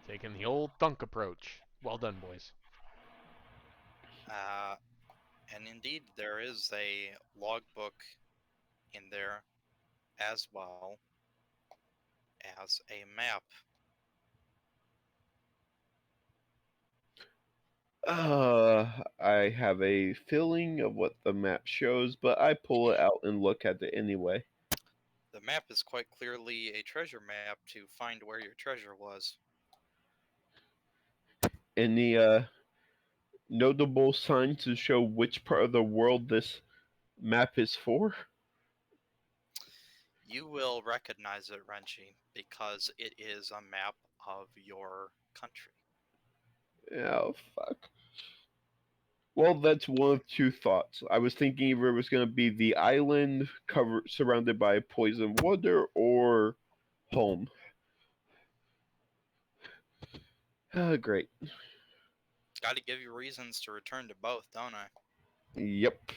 Taking the old thunk approach. Well done, boys. Uh, And indeed, there is a logbook in there as well as a map. I have a feeling of what the map shows, but I pull it out and look at it anyway. The map is quite clearly a treasure map to find where your treasure was. Any notable signs to show which part of the world this map is for? You will recognize it, Renji, because it is a map of your country. Oh fuck. Well, that's one of two thoughts. I was thinking either it was going to be the island covered surrounded by poison water or home. Great. Got to give you reasons to return to both, don't I? Yep.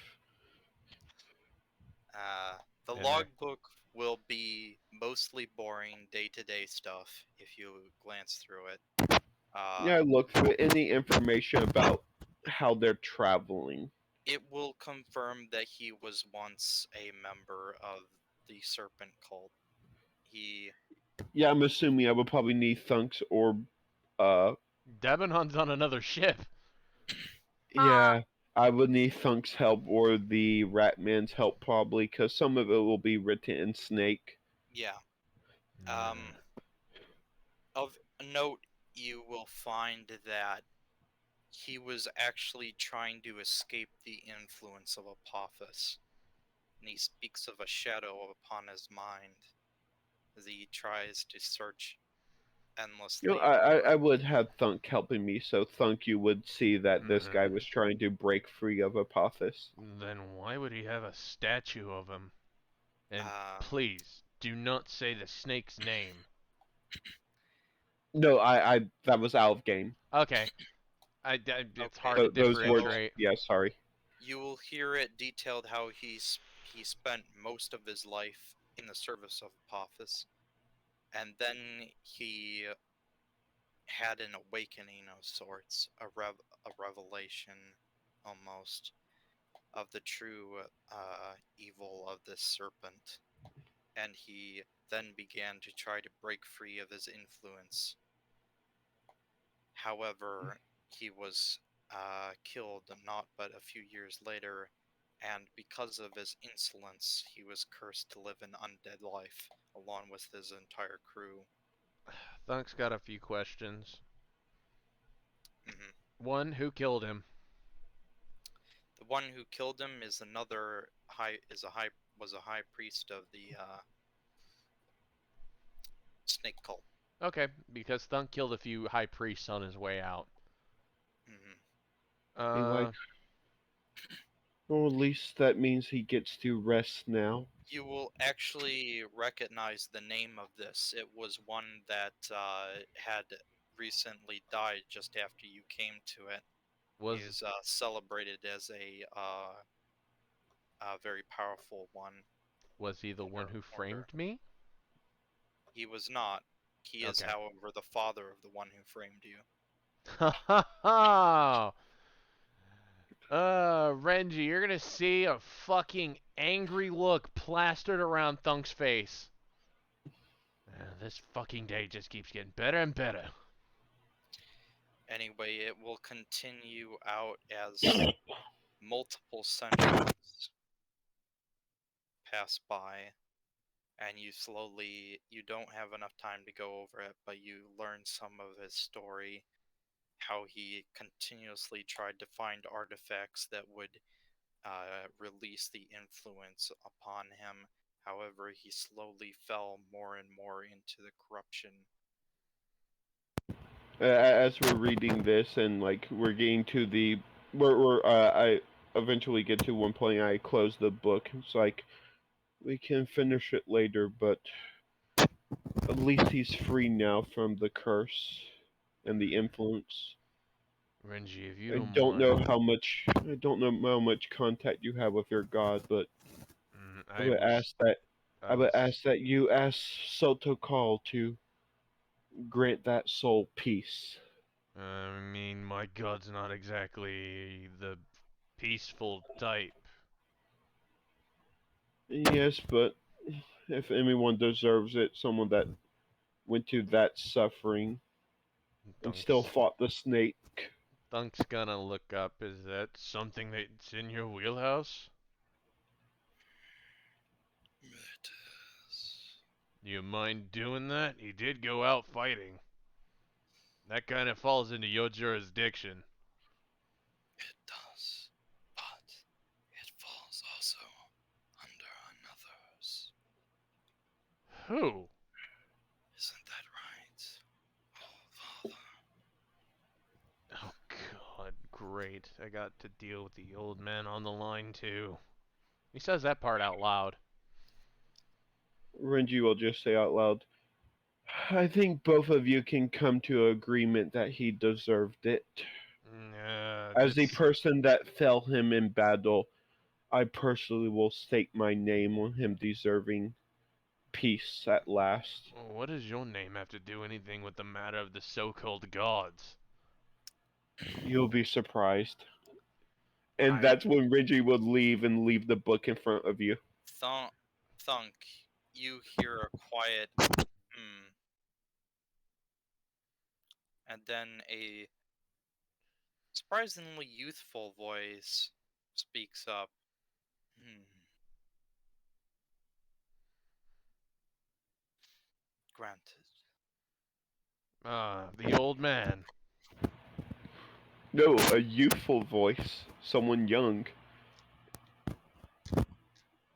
The Yeah. logbook will be mostly boring day-to-day stuff if you glance through it. Yeah, look for any information about how they're traveling. It will confirm that he was once a member of the Serpent Cult. He, Yeah, I'm assuming I would probably need Thunks or uh Debenhun's on another ship. yeah, I would need Thunk's help or the Ratman's help probably, because some of it will be written in Snake. yeah. Of note, you will find that he was actually trying to escape the influence of Apophis, and he speaks of a shadow upon his mind as he tries to search You know, endlessly I for. would have Thunk helping me, so Thunk you would see that this guy Mhm. was trying to break free of Apophis. Then why would he have a statue of him? And Uh, please, do not say the snake's name. No, I that was out of game. Okay. It's okay, hard to Those words, so differentiate. yeah, sorry. you will hear it detailed how he spent most of his life in the service of Apophis, and then he had an awakening of sorts, a revelation almost of the true evil of this serpent, and he then began to try to break free of his influence. However, he was killed not but a few years later, and because of his insolence, he was cursed to live an undead life along with his entire crew. Thunk's got a few questions. Mhm. One, who killed him? The one who killed him is another high is a high was a high priest of the snake cult. Okay, because Thunk killed a few high priests on his way out. Mhm. Uh, Well, at least that means he gets to rest now. You will actually recognize the name of this. It was one that had recently died just after you came to it. He was is celebrated as a very powerful one was he the in one your who order. framed me? He was not. He is, Okay. however, the father of the one who framed you. Ha ha ha! Renji, you're gonna see a fucking angry look plastered around Thunk's face. This fucking day just keeps getting better and better. Anyway, it will continue out as multiple centuries pass by, and you don't have enough time to go over it, but you learn some of his story, how he continuously tried to find artifacts that would release the influence upon him. However, he slowly fell more and more into the corruption. As we're reading this and like we're getting to the we're I eventually get to one point I close the book. It's like we can finish it later, but at least he's free now from the curse and the influence. Renji, if you I don't don't know mind, I don't know how much contact you have with your god, but I I would was, ask that I I would was, ask that you ask Soto Call to grant that soul peace. I mean, my god's not exactly the peaceful type. Yes, but if anyone deserves it, someone that went through that suffering and still Thunk's, fought the snake. Thunk's gonna look up. Is that something that's in your wheelhouse? It is. You mind doing that? He did go out fighting. That kind of falls into your jurisdiction. It does. But it falls also under another's. Who? Isn't that right? Oh, Father. Oh god, great. I got to deal with the old man on the line too. He says that part out loud. Renji will just say out loud, I think both of you can come to an agreement that he deserved it. As the That's... person that fell him in battle, I personally will stake my name on him deserving peace at last. What does your name have to do anything with the matter of the so-called gods? You'll be surprised. And I... that's when Renji would leave and leave the book in front of you. Thunk, thunk. You hear a quiet hmm, and then a surprisingly youthful voice speaks up. Hmm. Granted. The old man. No, a youthful voice. Someone young.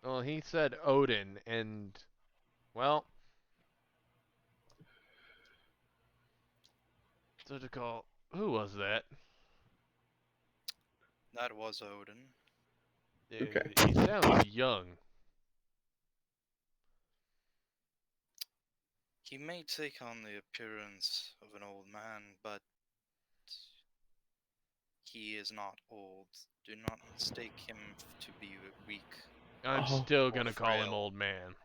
Well, he said Odin, and... Well... So to call... Who was that? That was Odin. Okay. He sounds young. He may take on the appearance of an old man, but he is not old. Do not mistake him to be weak I'm Oh. still or gonna call him frail. old man.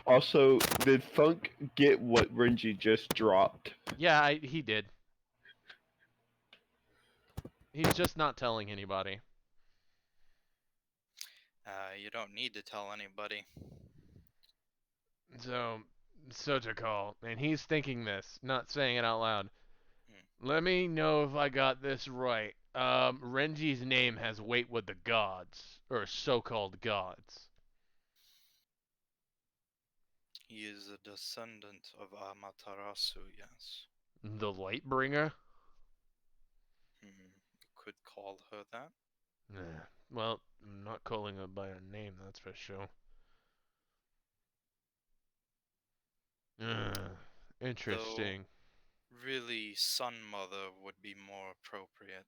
Also, did Thunk get what Renji just dropped? Yeah, he did. He's just not telling anybody. You don't need to tell anybody. So to call, and he's thinking this, not saying it out loud. Hmm. Let me know if I got this right. Renji's name has weight with the gods, or so-called gods. He is a descendant of Amaterasu, yes. The Lightbringer? You could call her that. Nah. Well, I'm not calling her by her name, that's for sure. Uh, Though, Interesting. really, Sun Mother would be more appropriate.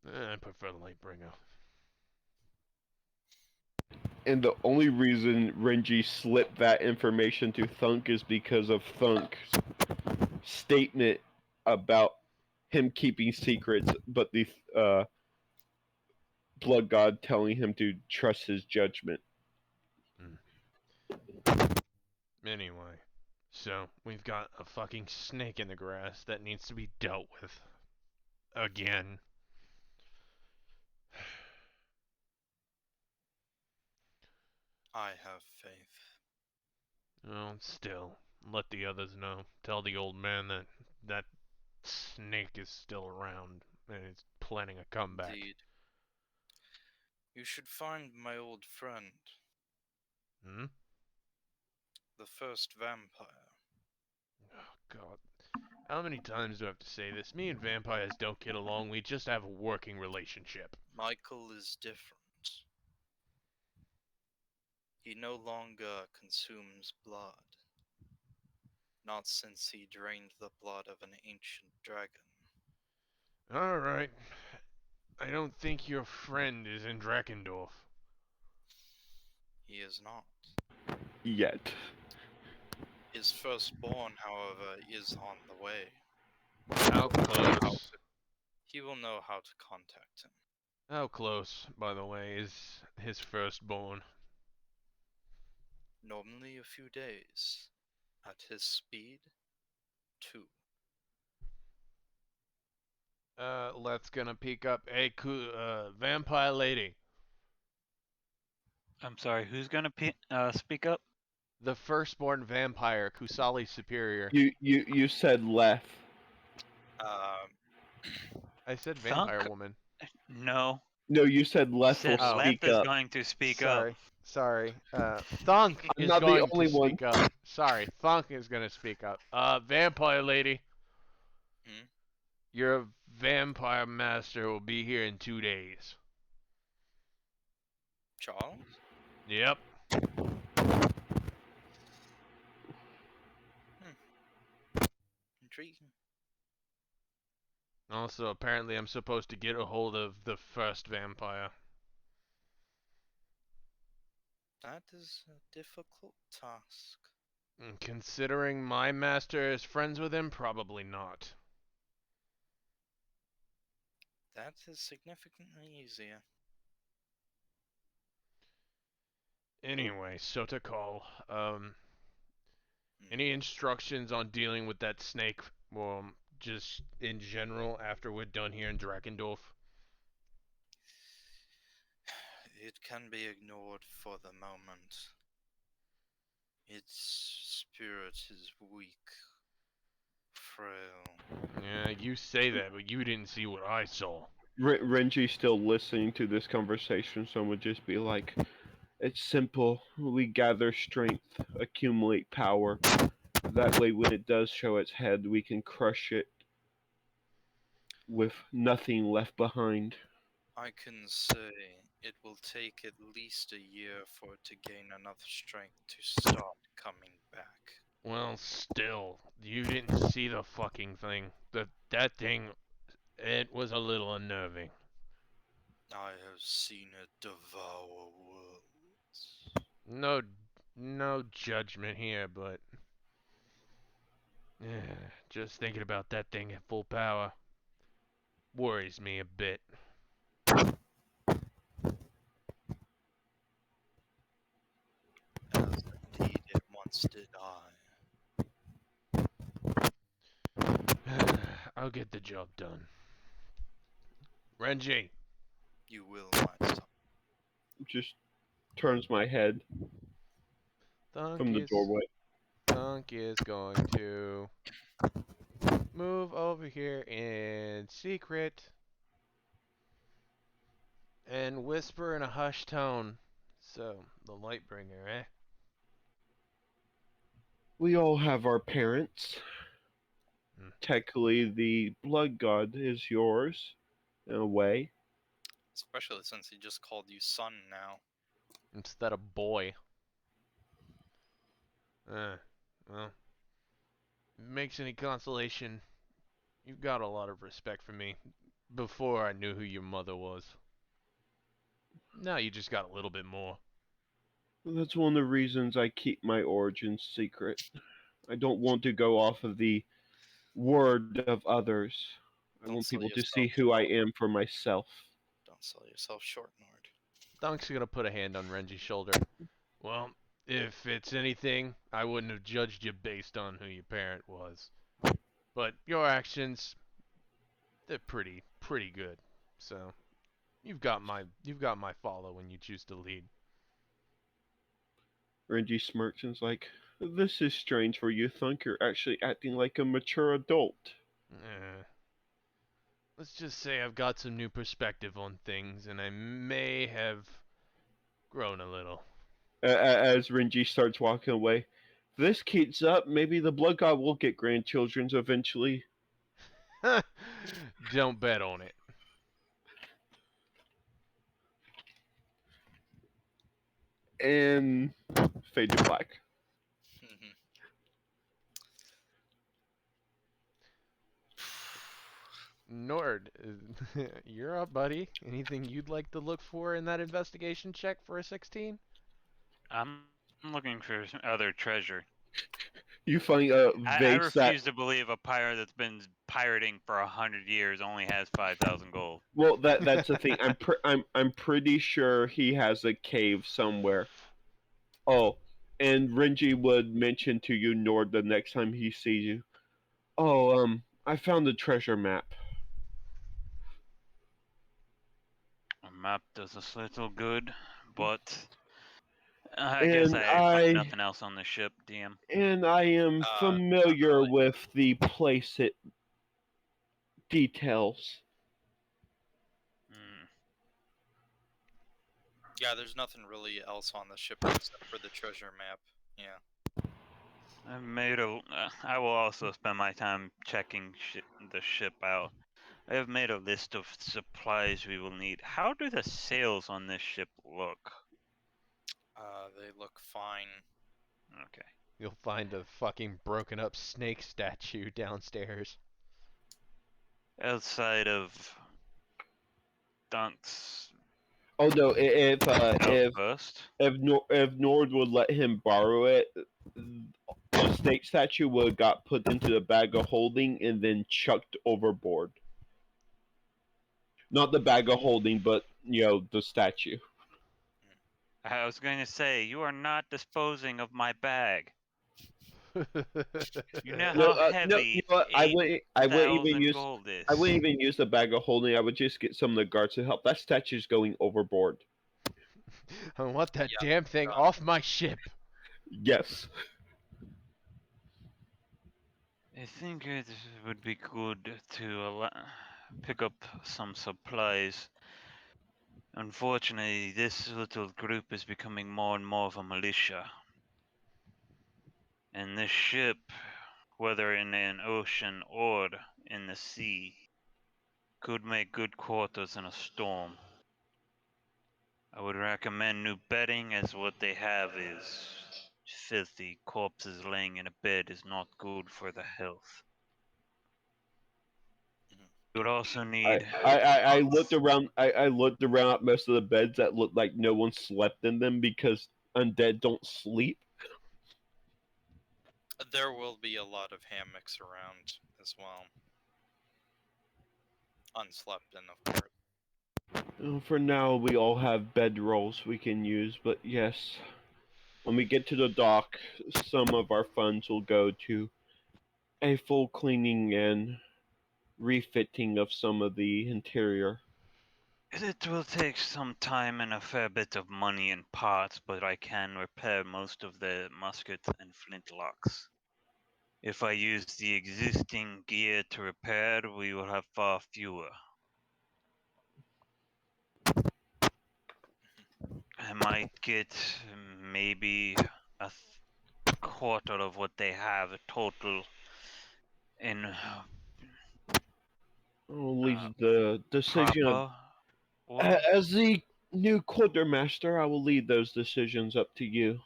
I prefer Lightbringer. And the only reason Renji slipped that information to Thunk is because of Thunk's statement about him keeping secrets, but the Blood God telling him to trust his judgment. Anyway, so we've got a fucking snake in the grass that needs to be dealt with. Again. I have faith. Well, still, let the others know. Tell the old man that that snake is still around and is planning a comeback. Indeed. You should find my old friend, Hmm? the first vampire. Oh, God. How many times do I have to say this? Me and vampires don't get along, we just have a working relationship. Michael is different. He no longer consumes blood. Not since he drained the blood of an ancient dragon. Alright. I don't think your friend is in Drakendorf. He is not. Yet. His firstborn, however, is on the way. How close? He will know how to contact him. How close, by the way, is his firstborn? Normally a few days. At his speed, 2. Let's gonna peek up. Hey, vampire lady. I'm sorry, who's gonna speak up? The firstborn vampire, Kusali Superior. You said Leth. Um, I said vampire Thunk? woman. No. No, you said You Leth will said Oh, Leth speak is up. going to speak up. sorry. Sorry. Thunk I'm is not the going to only one. speak up. Sorry, Thunk is gonna speak up. Vampire lady. hmm? Your vampire master will be here in 2 days. Charles? Yep. Intriguing. Also, apparently, I'm supposed to get a hold of the first vampire. That is a difficult task. Considering my master is friends with him, probably not. That is significantly easier. Anyway, Sotokol, Hmm. any instructions on dealing with that snake? Well, just in general, after we're done here in Drakendorf? It can be ignored for the moment. Its spirit is weak, frail. Yeah, you say that, but you didn't see what I saw. Renji's still listening to this conversation, so would just be like, "It's simple. We gather strength, accumulate power. That way, when it does show its head, we can crush it with nothing left behind." I can say it will take at least a year for it to gain enough strength to start coming back. Well, still, you didn't see the fucking thing. That thing, it was a little unnerving. I have seen it devour worlds. No, no judgment here, but just thinking about that thing at full power worries me a bit. As indeed it once did I. I'll get the job done. Renji, You will, my son. Just turns my head Thunk from the is doorway. Thunk is going to move over here in secret and whisper in a hushed tone. So, the Lightbringer, eh? We all have our parents. Hmm. Technically, the blood god is yours, in a way. Especially since he just called you son now. Instead of boy. Well, makes any consolation, you've got a lot of respect for me. Before I knew who your mother was. Now you just got a little bit more. That's one of the reasons I keep my origins secret. I don't want to go off of the word of others. I Don't want sell people to see yourself who I short. am for myself. Don't sell yourself short, Nord. Dunk's gonna put a hand on Renji's shoulder. Well, if it's anything, I wouldn't have judged you based on who your parent was. But your actions, they're pretty good. So you've got my follow when you choose to lead. Renji smirks and is like, "This is strange for you, Thunk. You're actually acting like a mature adult." Eh. Let's just say I've got some new perspective on things, and I may have grown a little. As Renji starts walking away, "If this keeps up, maybe the blood god will get grandchildren eventually." Don't bet on it. And fade to black. Nord, you're up, buddy. Anything you'd like to look for in that investigation check for a 16? I'm looking for some other treasure. You find a I vase that, refuse to believe a pirate that's been pirating for 100 years only has 5,000 gold. well, that's the thing. I'm pretty sure he has a cave somewhere. Oh, and Renji would mention to you, Nord, the next time he sees you. "Oh, I found the treasure map." map does us little good, but I guess And I find I nothing else on the ship, DM. and I am Not familiar really. with the place it details. Hmm. Yeah, there's nothing really else on the ship except for the treasure map. Yeah. I've made a. I will also spend my time checking the ship out. I have made a list of supplies we will need. How do the sails on this ship look? They look fine. Okay. You'll find a fucking broken up snake statue downstairs. Outside of Dunk's Oh no, outpost. if Nord would let him borrow it, the snake statue would have got put into the bag of holding and then chucked overboard. Not the bag of holding, but the statue. I was going to say, you are not disposing of my bag. You know No, how no, heavy what? eight I wouldn't even thousand use. gold I is. wouldn't even use the bag of holding. I would just get some of the guards to help. That statue's going overboard. I want that Yeah. damn thing off my ship. Yes. I think it would be good to pick up some supplies. Unfortunately, this little group is becoming more and more of a militia. And this ship, whether in an ocean or in the sea, could make good quarters in a storm. I would recommend new bedding, as what they have is filthy. Corpses laying in a bed is not good for the health. You would also I, need I looked around. I looked around at most of the beds that looked like no one slept in them because undead don't sleep. There will be a lot of hammocks around as well. Unslept in, of course. For now, we all have bed rolls we can use, but yes, when we get to the dock, some of our funds will go to a full cleaning and refitting of some of the interior. It will take some time and a fair bit of money and parts, but I can repair most of the muskets and flintlocks. If I use the existing gear to repair, we will have far fewer. I might get maybe a quarter of what they have total in I'll leave the decision proper order. as the new quartermaster. I will leave those decisions up to you.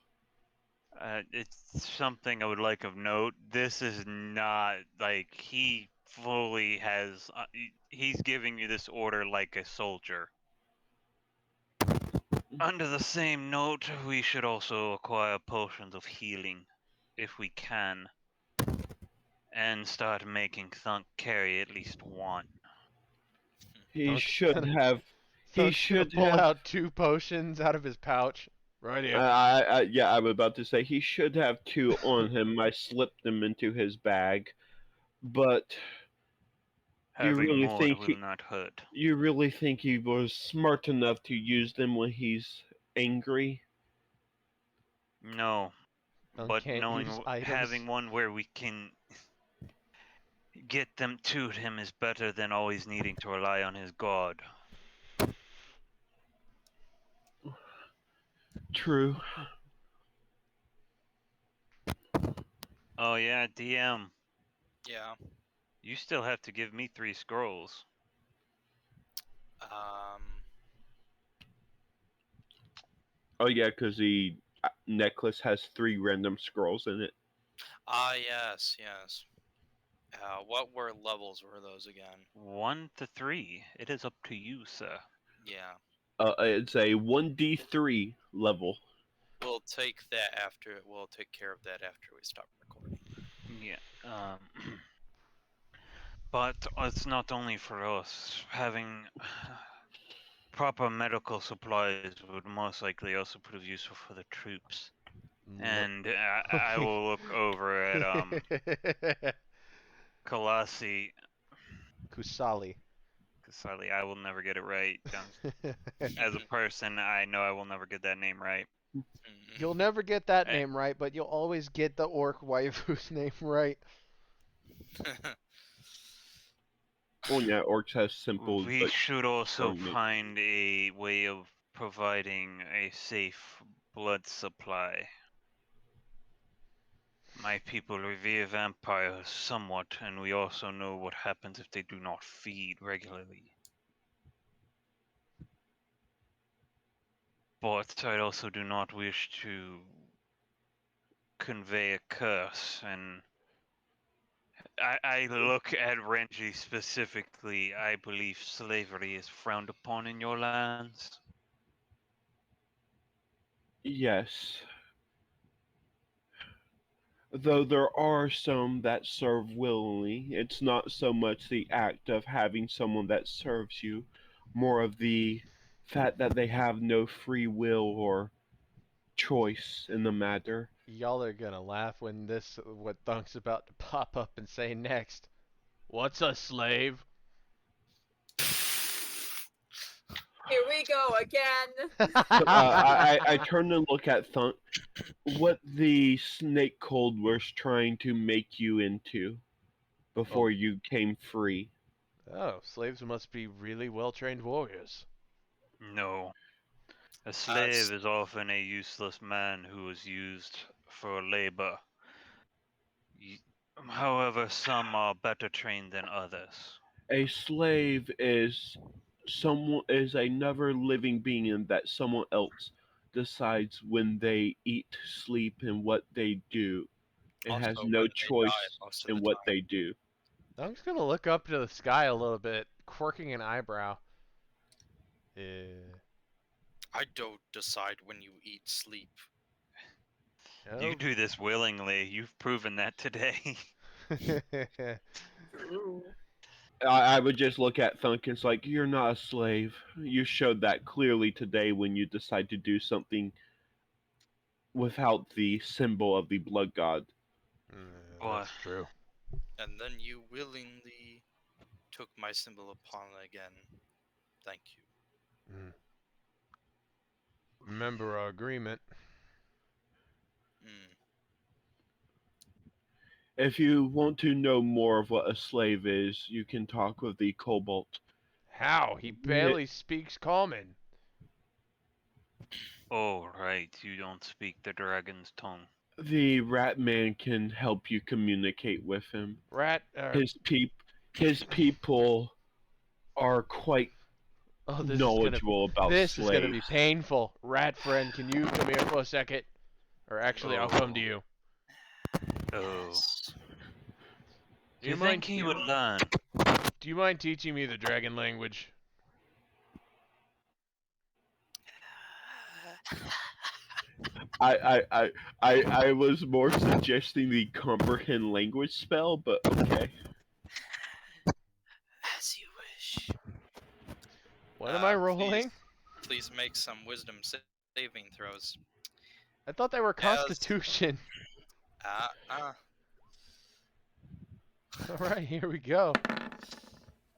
It's something I would like of note. This is not like he fully has. He's giving you this order like a soldier. Under the same note, we should also acquire potions of healing, if we can, and start making Thunk carry at least one. He Thunk's should gonna have. He Thunk's gonna should pull have. out 2 potions out of his pouch. Right here. Yeah, I was about to say he should have two on him. I slipped them into his bag, but do you Having really more think will not hurt. you really think he was smart enough to use them when he's angry? No, Thunk but can't use items. having one where we can get them to him is better than always needing to rely on his guard. True. Oh yeah, DM, Yeah. you still have to give me 3 scrolls. Um. Oh yeah, because the necklace has 3 random scrolls in it. Ah, yes, yes. What levels were those again? 1 to 3. It is up to you, sir. Yeah. It's a 1d3 level. We'll take that after. We'll take care of that after we stop recording. Yeah. But it's not only for us. Having proper medical supplies would most likely also prove useful for the troops. Look. And I will look over at Colossi. Kusali. Sadly, I will never get it right. As a person, I know I will never get that name right. You'll never get that Eh, name right, but you'll always get the orc waifu's name right. Oh yeah, orcs has simple We but should also strong names. find a way of providing a safe blood supply. My people revere vampires somewhat, and we also know what happens if they do not feed regularly. But I also do not wish to convey a curse, and I look at Renji specifically. I believe slavery is frowned upon in your lands. Yes, though there are some that serve willingly. It's not so much the act of having someone that serves you, more of the fact that they have no free will or choice in the matter. Y'all are gonna laugh when what Thunk's about to pop up and say next. What's a slave? Here we go again. So I turn and look at Thunk. What the snake cold was trying to make you into Oh, before you came free. oh, slaves must be really well-trained warriors. No. A s- slave is often a useless man who is used for labor. Y- However, some are better trained than others. A slave is another living being that someone else decides when they eat, sleep, and what they do. It has also, no when they die, choice most of the in what time. they do. Thunk's gonna look up to the sky a little bit, quirking an eyebrow. I don't decide when you eat, sleep. You Oh. do this willingly. You've proven that today. True. I would just look at Thunk and it's like, you're not a slave. You showed that clearly today when you decide to do something without the symbol of the blood god. Boy, That's true. And then you willingly took my symbol upon again. Thank you. Mm. Remember our agreement. Mm. If you want to know more of what a slave is, you can talk with the kobold. How? He The, barely speaks common. oh right, you don't speak the dragon's tongue. the rat man can help you communicate with him. Rat. His his people are quite Oh, knowledgeable about this is gonna be slaves. painful. Rat friend, can you come here for a second? Or actually, I'll come to Oh, you. oh. Yes. Do You you think mind? he would learn? Do you mind teaching me the dragon language? I was more suggesting the comprehend language spell, but okay. As you wish. What am I Please, rolling? please make some wisdom saving throws. I thought they were As Constitution. uh uh All right, here we go.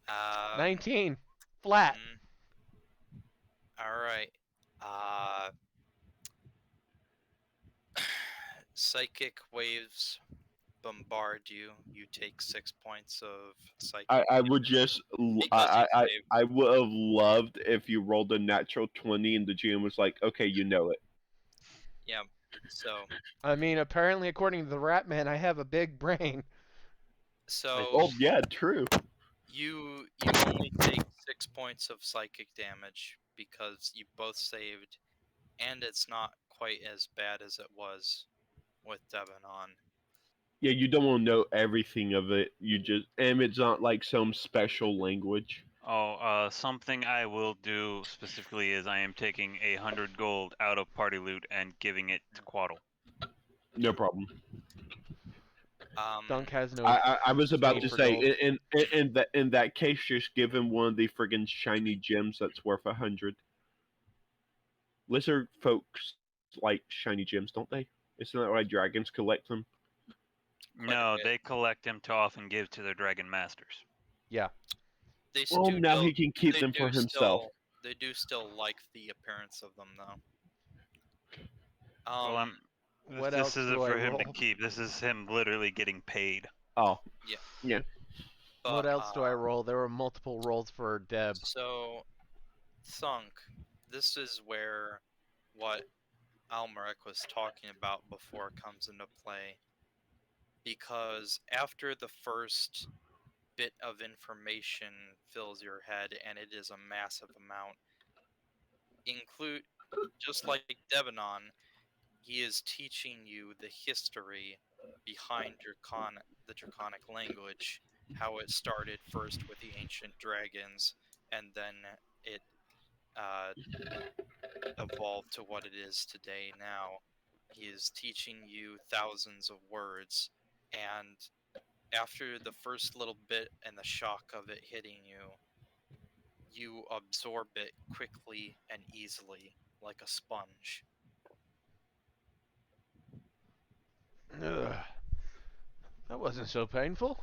um 19. Flat. mm, all right. Uh, psychic waves bombard you. You take 6 points of psychic I would damage just because you saved. I would have loved if you rolled a natural 20 and the GM was like, okay, you know it. Yeah. So I mean, apparently, according to the Rat Man, I have a big brain. so Oh yeah, true. you only take 6 points of psychic damage because you both saved, and it's not quite as bad as it was with Devon on. Yeah, you don't want to know everything of it. You just and it's not like some special language. Oh, something I will do specifically is I am taking 100 gold out of party loot and giving it to Quaddle. No problem. Dunk has no I was about need to for say gold. in that case, just give him one of the friggin' shiny gems that's worth 100. Lizard folks like shiny gems, don't they? Isn't that why dragons collect them? Quite a No, bit. they collect them to often give to their dragon masters. Yeah. They Well, do now still, he can keep they them do for himself. still, they do still like the appearance of them though. Well, Um, What this else do isn't I for him to roll? keep. This is him literally getting paid. Oh, yeah, yeah. What but else do I roll? There were multiple rolls for Deb. so Thunk, this is where what Almeric was talking about before comes into play. Because after the first bit of information fills your head, and it is a massive amount, include just like Debanon, he is teaching you the history behind the Draconic language, how it started first with the ancient dragons, and then it uh, evolved to what it is today now. He is teaching you thousands of words, and after the first little bit and the shock of it hitting you, you absorb it quickly and easily, like a sponge. Ugh. That wasn't so painful.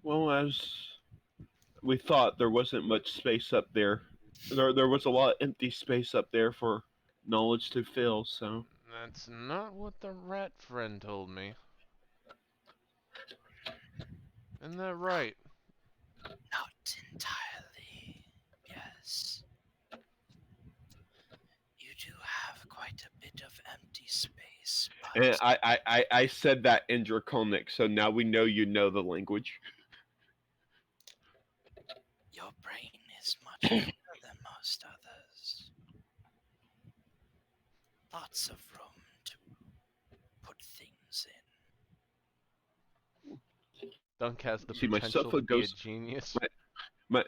Well, as we thought, there wasn't much space up there. There was a lot of empty space up there for knowledge to fill. So That's not what the rat friend told me. Isn't that right? Not entirely, yes. You do have quite a bit of empty space, and but I said that in Draconic. So now we know you know the language. your brain is much bigger than most others. Lots of room to put things in. Dunk has the See, my potential sofa to be a goes. genius.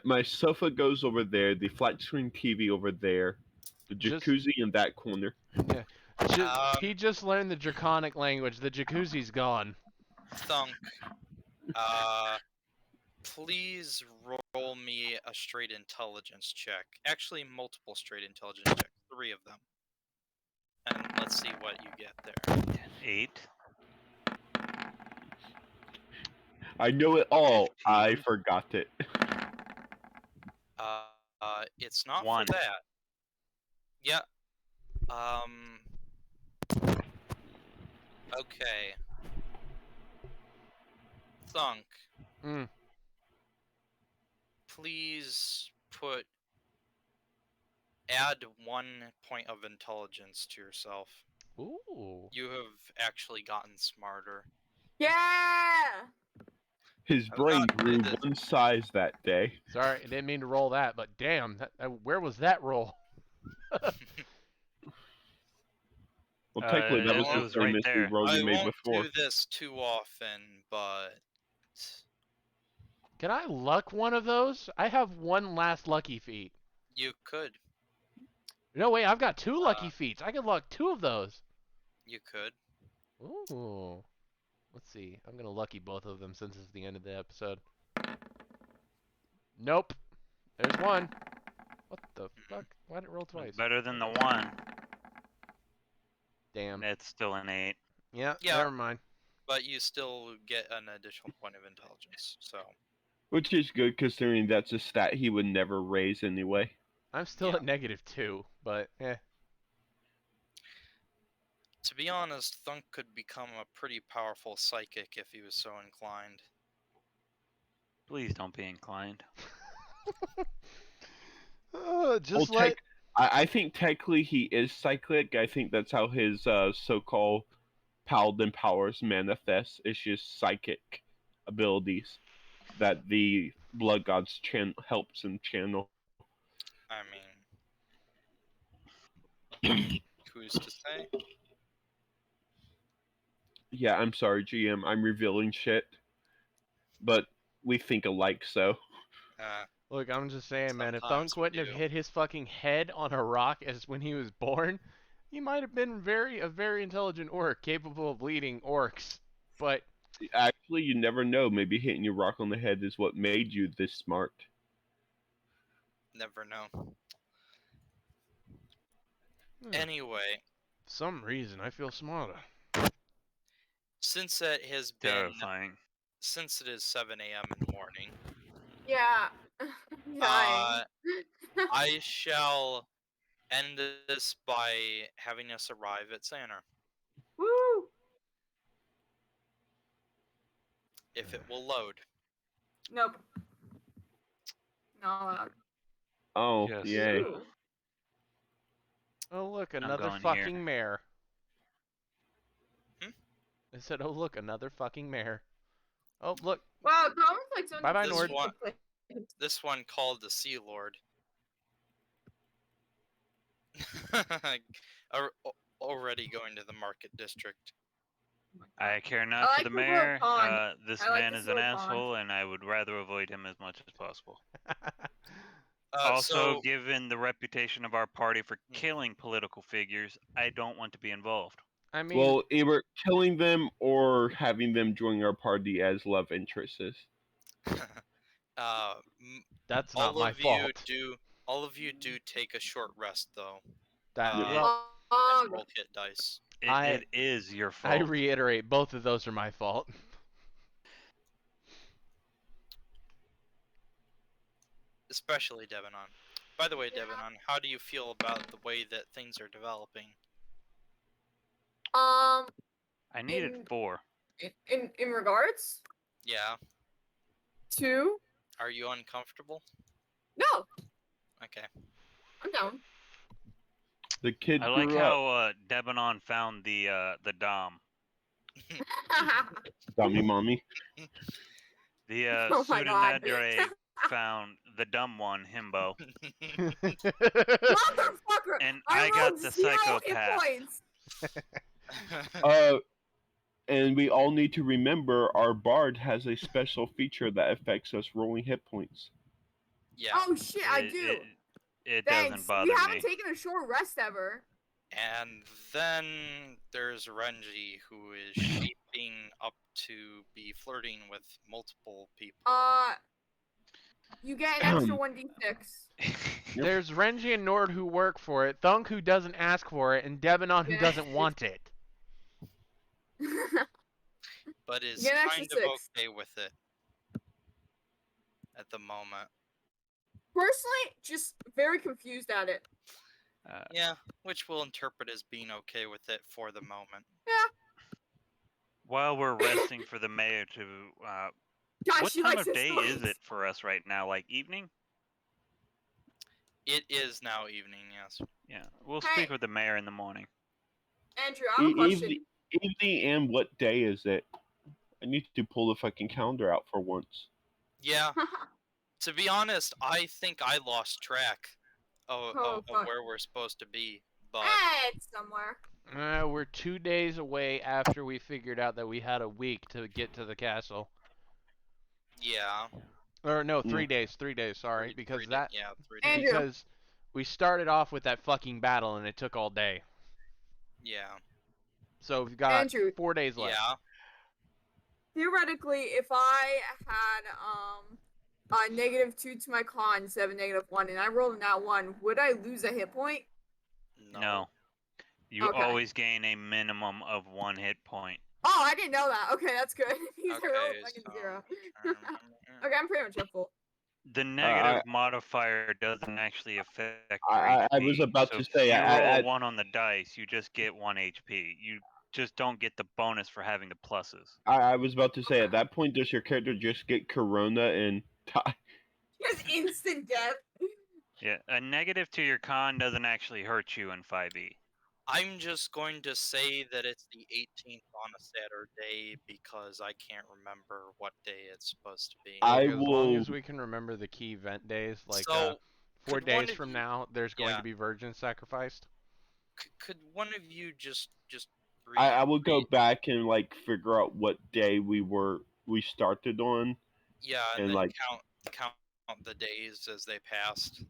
My sofa goes over there. The flat screen TV over there. The Just, jacuzzi in that corner. yeah. He just learned the Draconic language. The jacuzzi's gone. Thunk, uh, please roll me a straight intelligence check. Actually, multiple straight intelligence checks, 3 of them. And let's see what you get there. 8. I know it all. I 15. forgot it. It's not 1. for that. Yeah. Um. Okay. Thunk, Mm. please add 1 point of intelligence to yourself. Ooh. You have actually gotten smarter. Yeah. His I've brain not grew did this. one size that day. Sorry, I didn't mean to roll that, but damn, where was that roll? Well, technically, that was It the was same right as the there. roll I you made won't before. do this too often, but Can I luck one of those? I have one last lucky feat. you could. No, wait, I've got 2 lucky Uh, feats. I could luck 2 of those. You could. Ooh. Let's see. I'm gonna lucky both of them since it's the end of the episode. Nope. There's one. What the fuck? Why did it roll twice? Better than the 1. Damn. It's still an 8. Yeah, Yeah. never mind. But you still get an additional point of intelligence. So Which is good considering that's a stat he would never raise anyway. I'm still Yeah. at -2, but to be honest, Thunk could become a pretty powerful psychic if he was so inclined. Please don't be inclined. Just Well, let. I think technically he is cyclic. I think that's how his so-called paladin powers manifest. It's just psychic abilities that the blood gods helps him channel. I mean, who's to say? Yeah, I'm sorry, GM. I'm revealing shit, but we think alike, so. Look, I'm just saying, man. If Sometimes Thunk we wouldn't have do. hit his fucking head on a rock as when he was born, he might have been a very intelligent orc, capable of leading orcs. But Actually, you never know. Maybe hitting your rock on the head is what made you this smart. Never know. Hmm. Anyway, for some reason, I feel smarter. Since it has been Terrifying. since it is 7 a.m. in the morning, Yeah. Dying. I shall end this by having us arrive at Xander, Woo! if it will load. Nope. Not allowed. Oh, Yes. yay. Ooh. Oh look, I'm another going here. fucking mare. Hmm? I said, oh look, another fucking mare. Oh look, Wow, the almost like someone Bye-bye, just This Nord. one, like, this one called the Sea Lord. Already going to the market district. I care I not for like the this little mayor. pond. This I like man this is an little pond. asshole, and I would rather avoid him as much as possible. So Given the reputation of our party for killing political figures, I don't want to be involved. I mean, Well, either killing them or having them join our party as love interests. that's not all my of you fault. do take a short rest though. That Yep. well, Oh, And roll hit dice. It is your I fault. reiterate, both of those are my fault. Especially Devonon. By the way, Devonon, how do you feel about the way that things are developing? I needed in 4. in regards Yeah. to Are you uncomfortable? no, Okay. I'm down. The kid I like grew up. how Debanon found the Dom. Dummy mommy. The Oh my God. Tsunadere found the dumb one, Himbo. Motherfucker! And I I got rolled the 0 hit psychopath. points. And we all need to remember our bard has a special feature that affects us rolling hit points. Yeah. Oh shit, I do. It Thanks. doesn't bother We haven't me. taken a short rest ever. And then there's Renji, who is shaping up to be flirting with multiple people. You get an extra 1d6. There's Renji and Nord who work for it, Thunk who doesn't ask for it, and Debanon who Yeah. doesn't want it. But is Get an extra kind of 6. okay with it at the moment. Personally, just very confused at it. Yeah, which we'll interpret as being okay with it for the moment. While we're resting for the mayor to, God, what she time likes of his day is legs. it for us right now? Like evening? It is now evening, yes. Yeah, we'll Hey. speak with the mayor in the morning. Andrew, I have a question. Evening and what day is it? I need to pull the fucking calendar out for once. Yeah, to be honest, I think I lost track of fuck. where we're supposed to be. But It's somewhere. We're 2 days away after we figured out that we had a week to get to the castle. yeah, Or no, 3 Yeah. days. 3 days. Sorry, because that 3 days. Andrew. because we started off with that fucking battle and it took all day. Yeah, So we've got Andrew. 4 days left. yeah. Theoretically, if I had a -2 to my con instead of -1, and I rolled a -1, would I lose a hit point? No. You Okay. always gain a minimum of 1 hit point. Oh, I didn't know that. Okay, that's good. Because I rolled Okay, a fucking so 0. I'm Okay, I'm pretty much at full. The negative modifier doesn't actually affect your I HP. was about so to if say, you roll I- a 1 on the dice, you just get 1 HP. You just don't get the bonus for having the pluses. I was about to say, at that point, does your character just get corona and die? Just instant death. Yeah, a negative to your con doesn't actually hurt you in 5e. I'm just going to say that it's the 18th on a Saturday because I can't remember what day it's supposed to be. I Look, as long will. as we can remember the key event days, like So, 4 could one days of from you- now, there's going yeah. to be virgins sacrificed. Could one of you just I will go read- back and like figure out what day we started on. Yeah, and, and then like- count the days as they passed.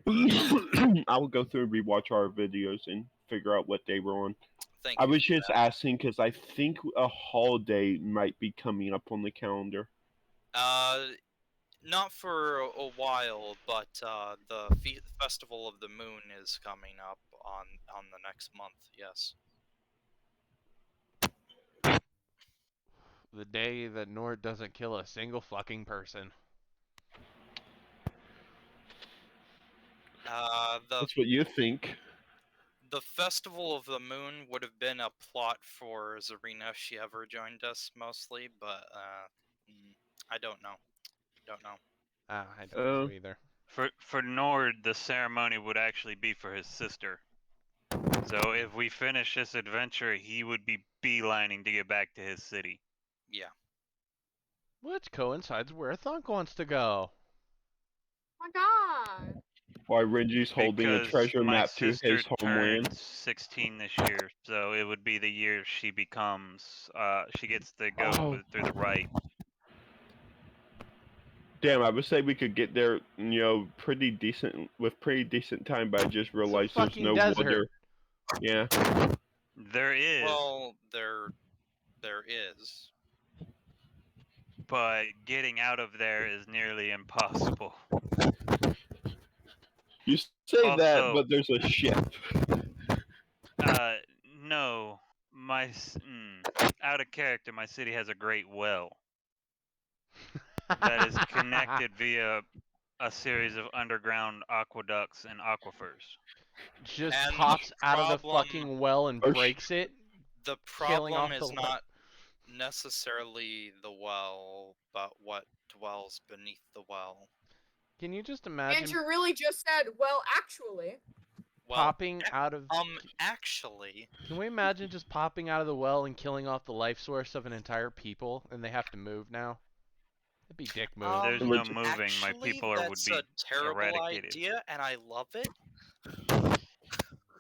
I will go through and rewatch our videos and figure out what day we're on. Thank I you was for just that. asking because I think a holiday might be coming up on the calendar. Not for a while, but the Festival of the Moon is coming up on the next month. Yes. The day that Nord doesn't kill a single fucking person. The That's what you think. the Festival of the Moon would have been a plot for Zarina if she ever joined us, mostly, but I don't know. Don't know. I don't know Uh, either. For Nord, the ceremony would actually be for his sister. So if we finish this adventure, he would be beelining to get back to his city. Yeah. Which coincides where Thunk wants to go. Oh my god. while Renji's holding a Because treasure my map to sister his homeland. turns 16 this year, so it would be the year she becomes, she gets to go Oh, through the rite. damn! I would say we could get there, pretty decent with pretty decent time, but I just It's a realized there's fucking no desert. water. Yeah. There is, Well, there is. but getting out of there is nearly impossible. You say that, Also, but there's a ship. no, out of character, my city has a great well that is connected via a series of underground aqueducts and aquifers. Just And pops out of the problem fucking well and Oh, breaks it, the killing problem off the is life. not necessarily the well, but what dwells beneath the well. Can you just And imagine you really just said, well, actually. Well, popping out of... actually, Can we imagine just popping out of the well and killing off the life source of an entire people and they have to move now? That'd be dick move. There's And no which- moving. My actually, people would that's be a terrible eradicated. idea, and I love it.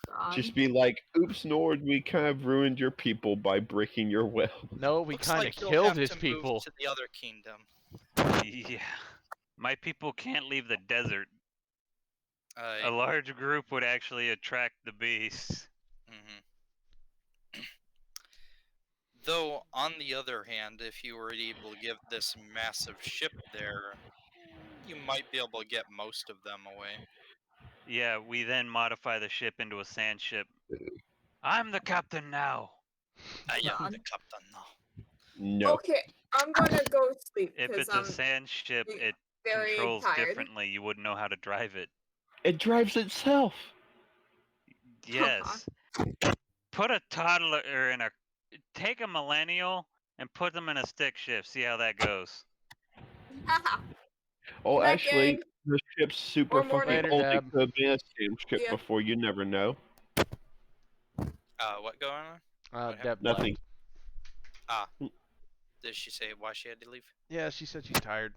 God. Just be like, "Oops, Nord, we kind of ruined your people by breaking your well." No, we Looks kind like of you'll killed have his to move people. to the other kingdom. Yeah. My people can't leave the desert. A Uh, large group would actually attract the beasts. mhm. Though, on the other hand, if you were able to get this massive ship there, you might be able to get most of them away. Yeah, we then modify the ship into a sand ship. I'm the captain now. I am God. the captain now. No, Okay, I'm gonna go sleep If because it's a I'm sand ship, it very controls tired. differently. You wouldn't know how to drive it. it drives itself. Yes. Put a toddler in a. Take a millennial and put them in a stick shift. See how that goes. Oh, Good night, actually, gang. the ship's super Or morning. fucking Later, old. It Deb. could have been a steam ship Yeah. before. You never know. What going on? What Deb Nothing. left. Ah, did she say why she had to leave? Yeah, she said she's tired.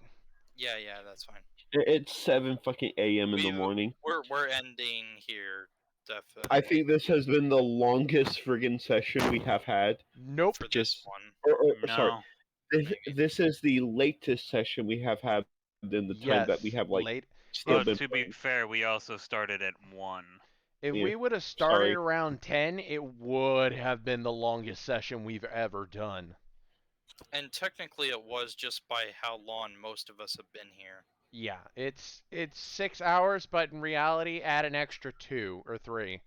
Yeah, that's fine. It's 7 fucking a.m. in the morning. We're ending here, definitely. I think this has been the longest friggin' session we have had. Nope. for this just- one. Sorry, No. this is the latest session we have had in the time that we Yes, have like late. still Well, been to be playing. fair, we also started at 1. If Yeah, we would have started sorry. around 10, it would have been the longest session we've ever done. And technically, it was just by how long most of us have been here. Yeah, it's 6 hours, but in reality, add an extra 2 or 3.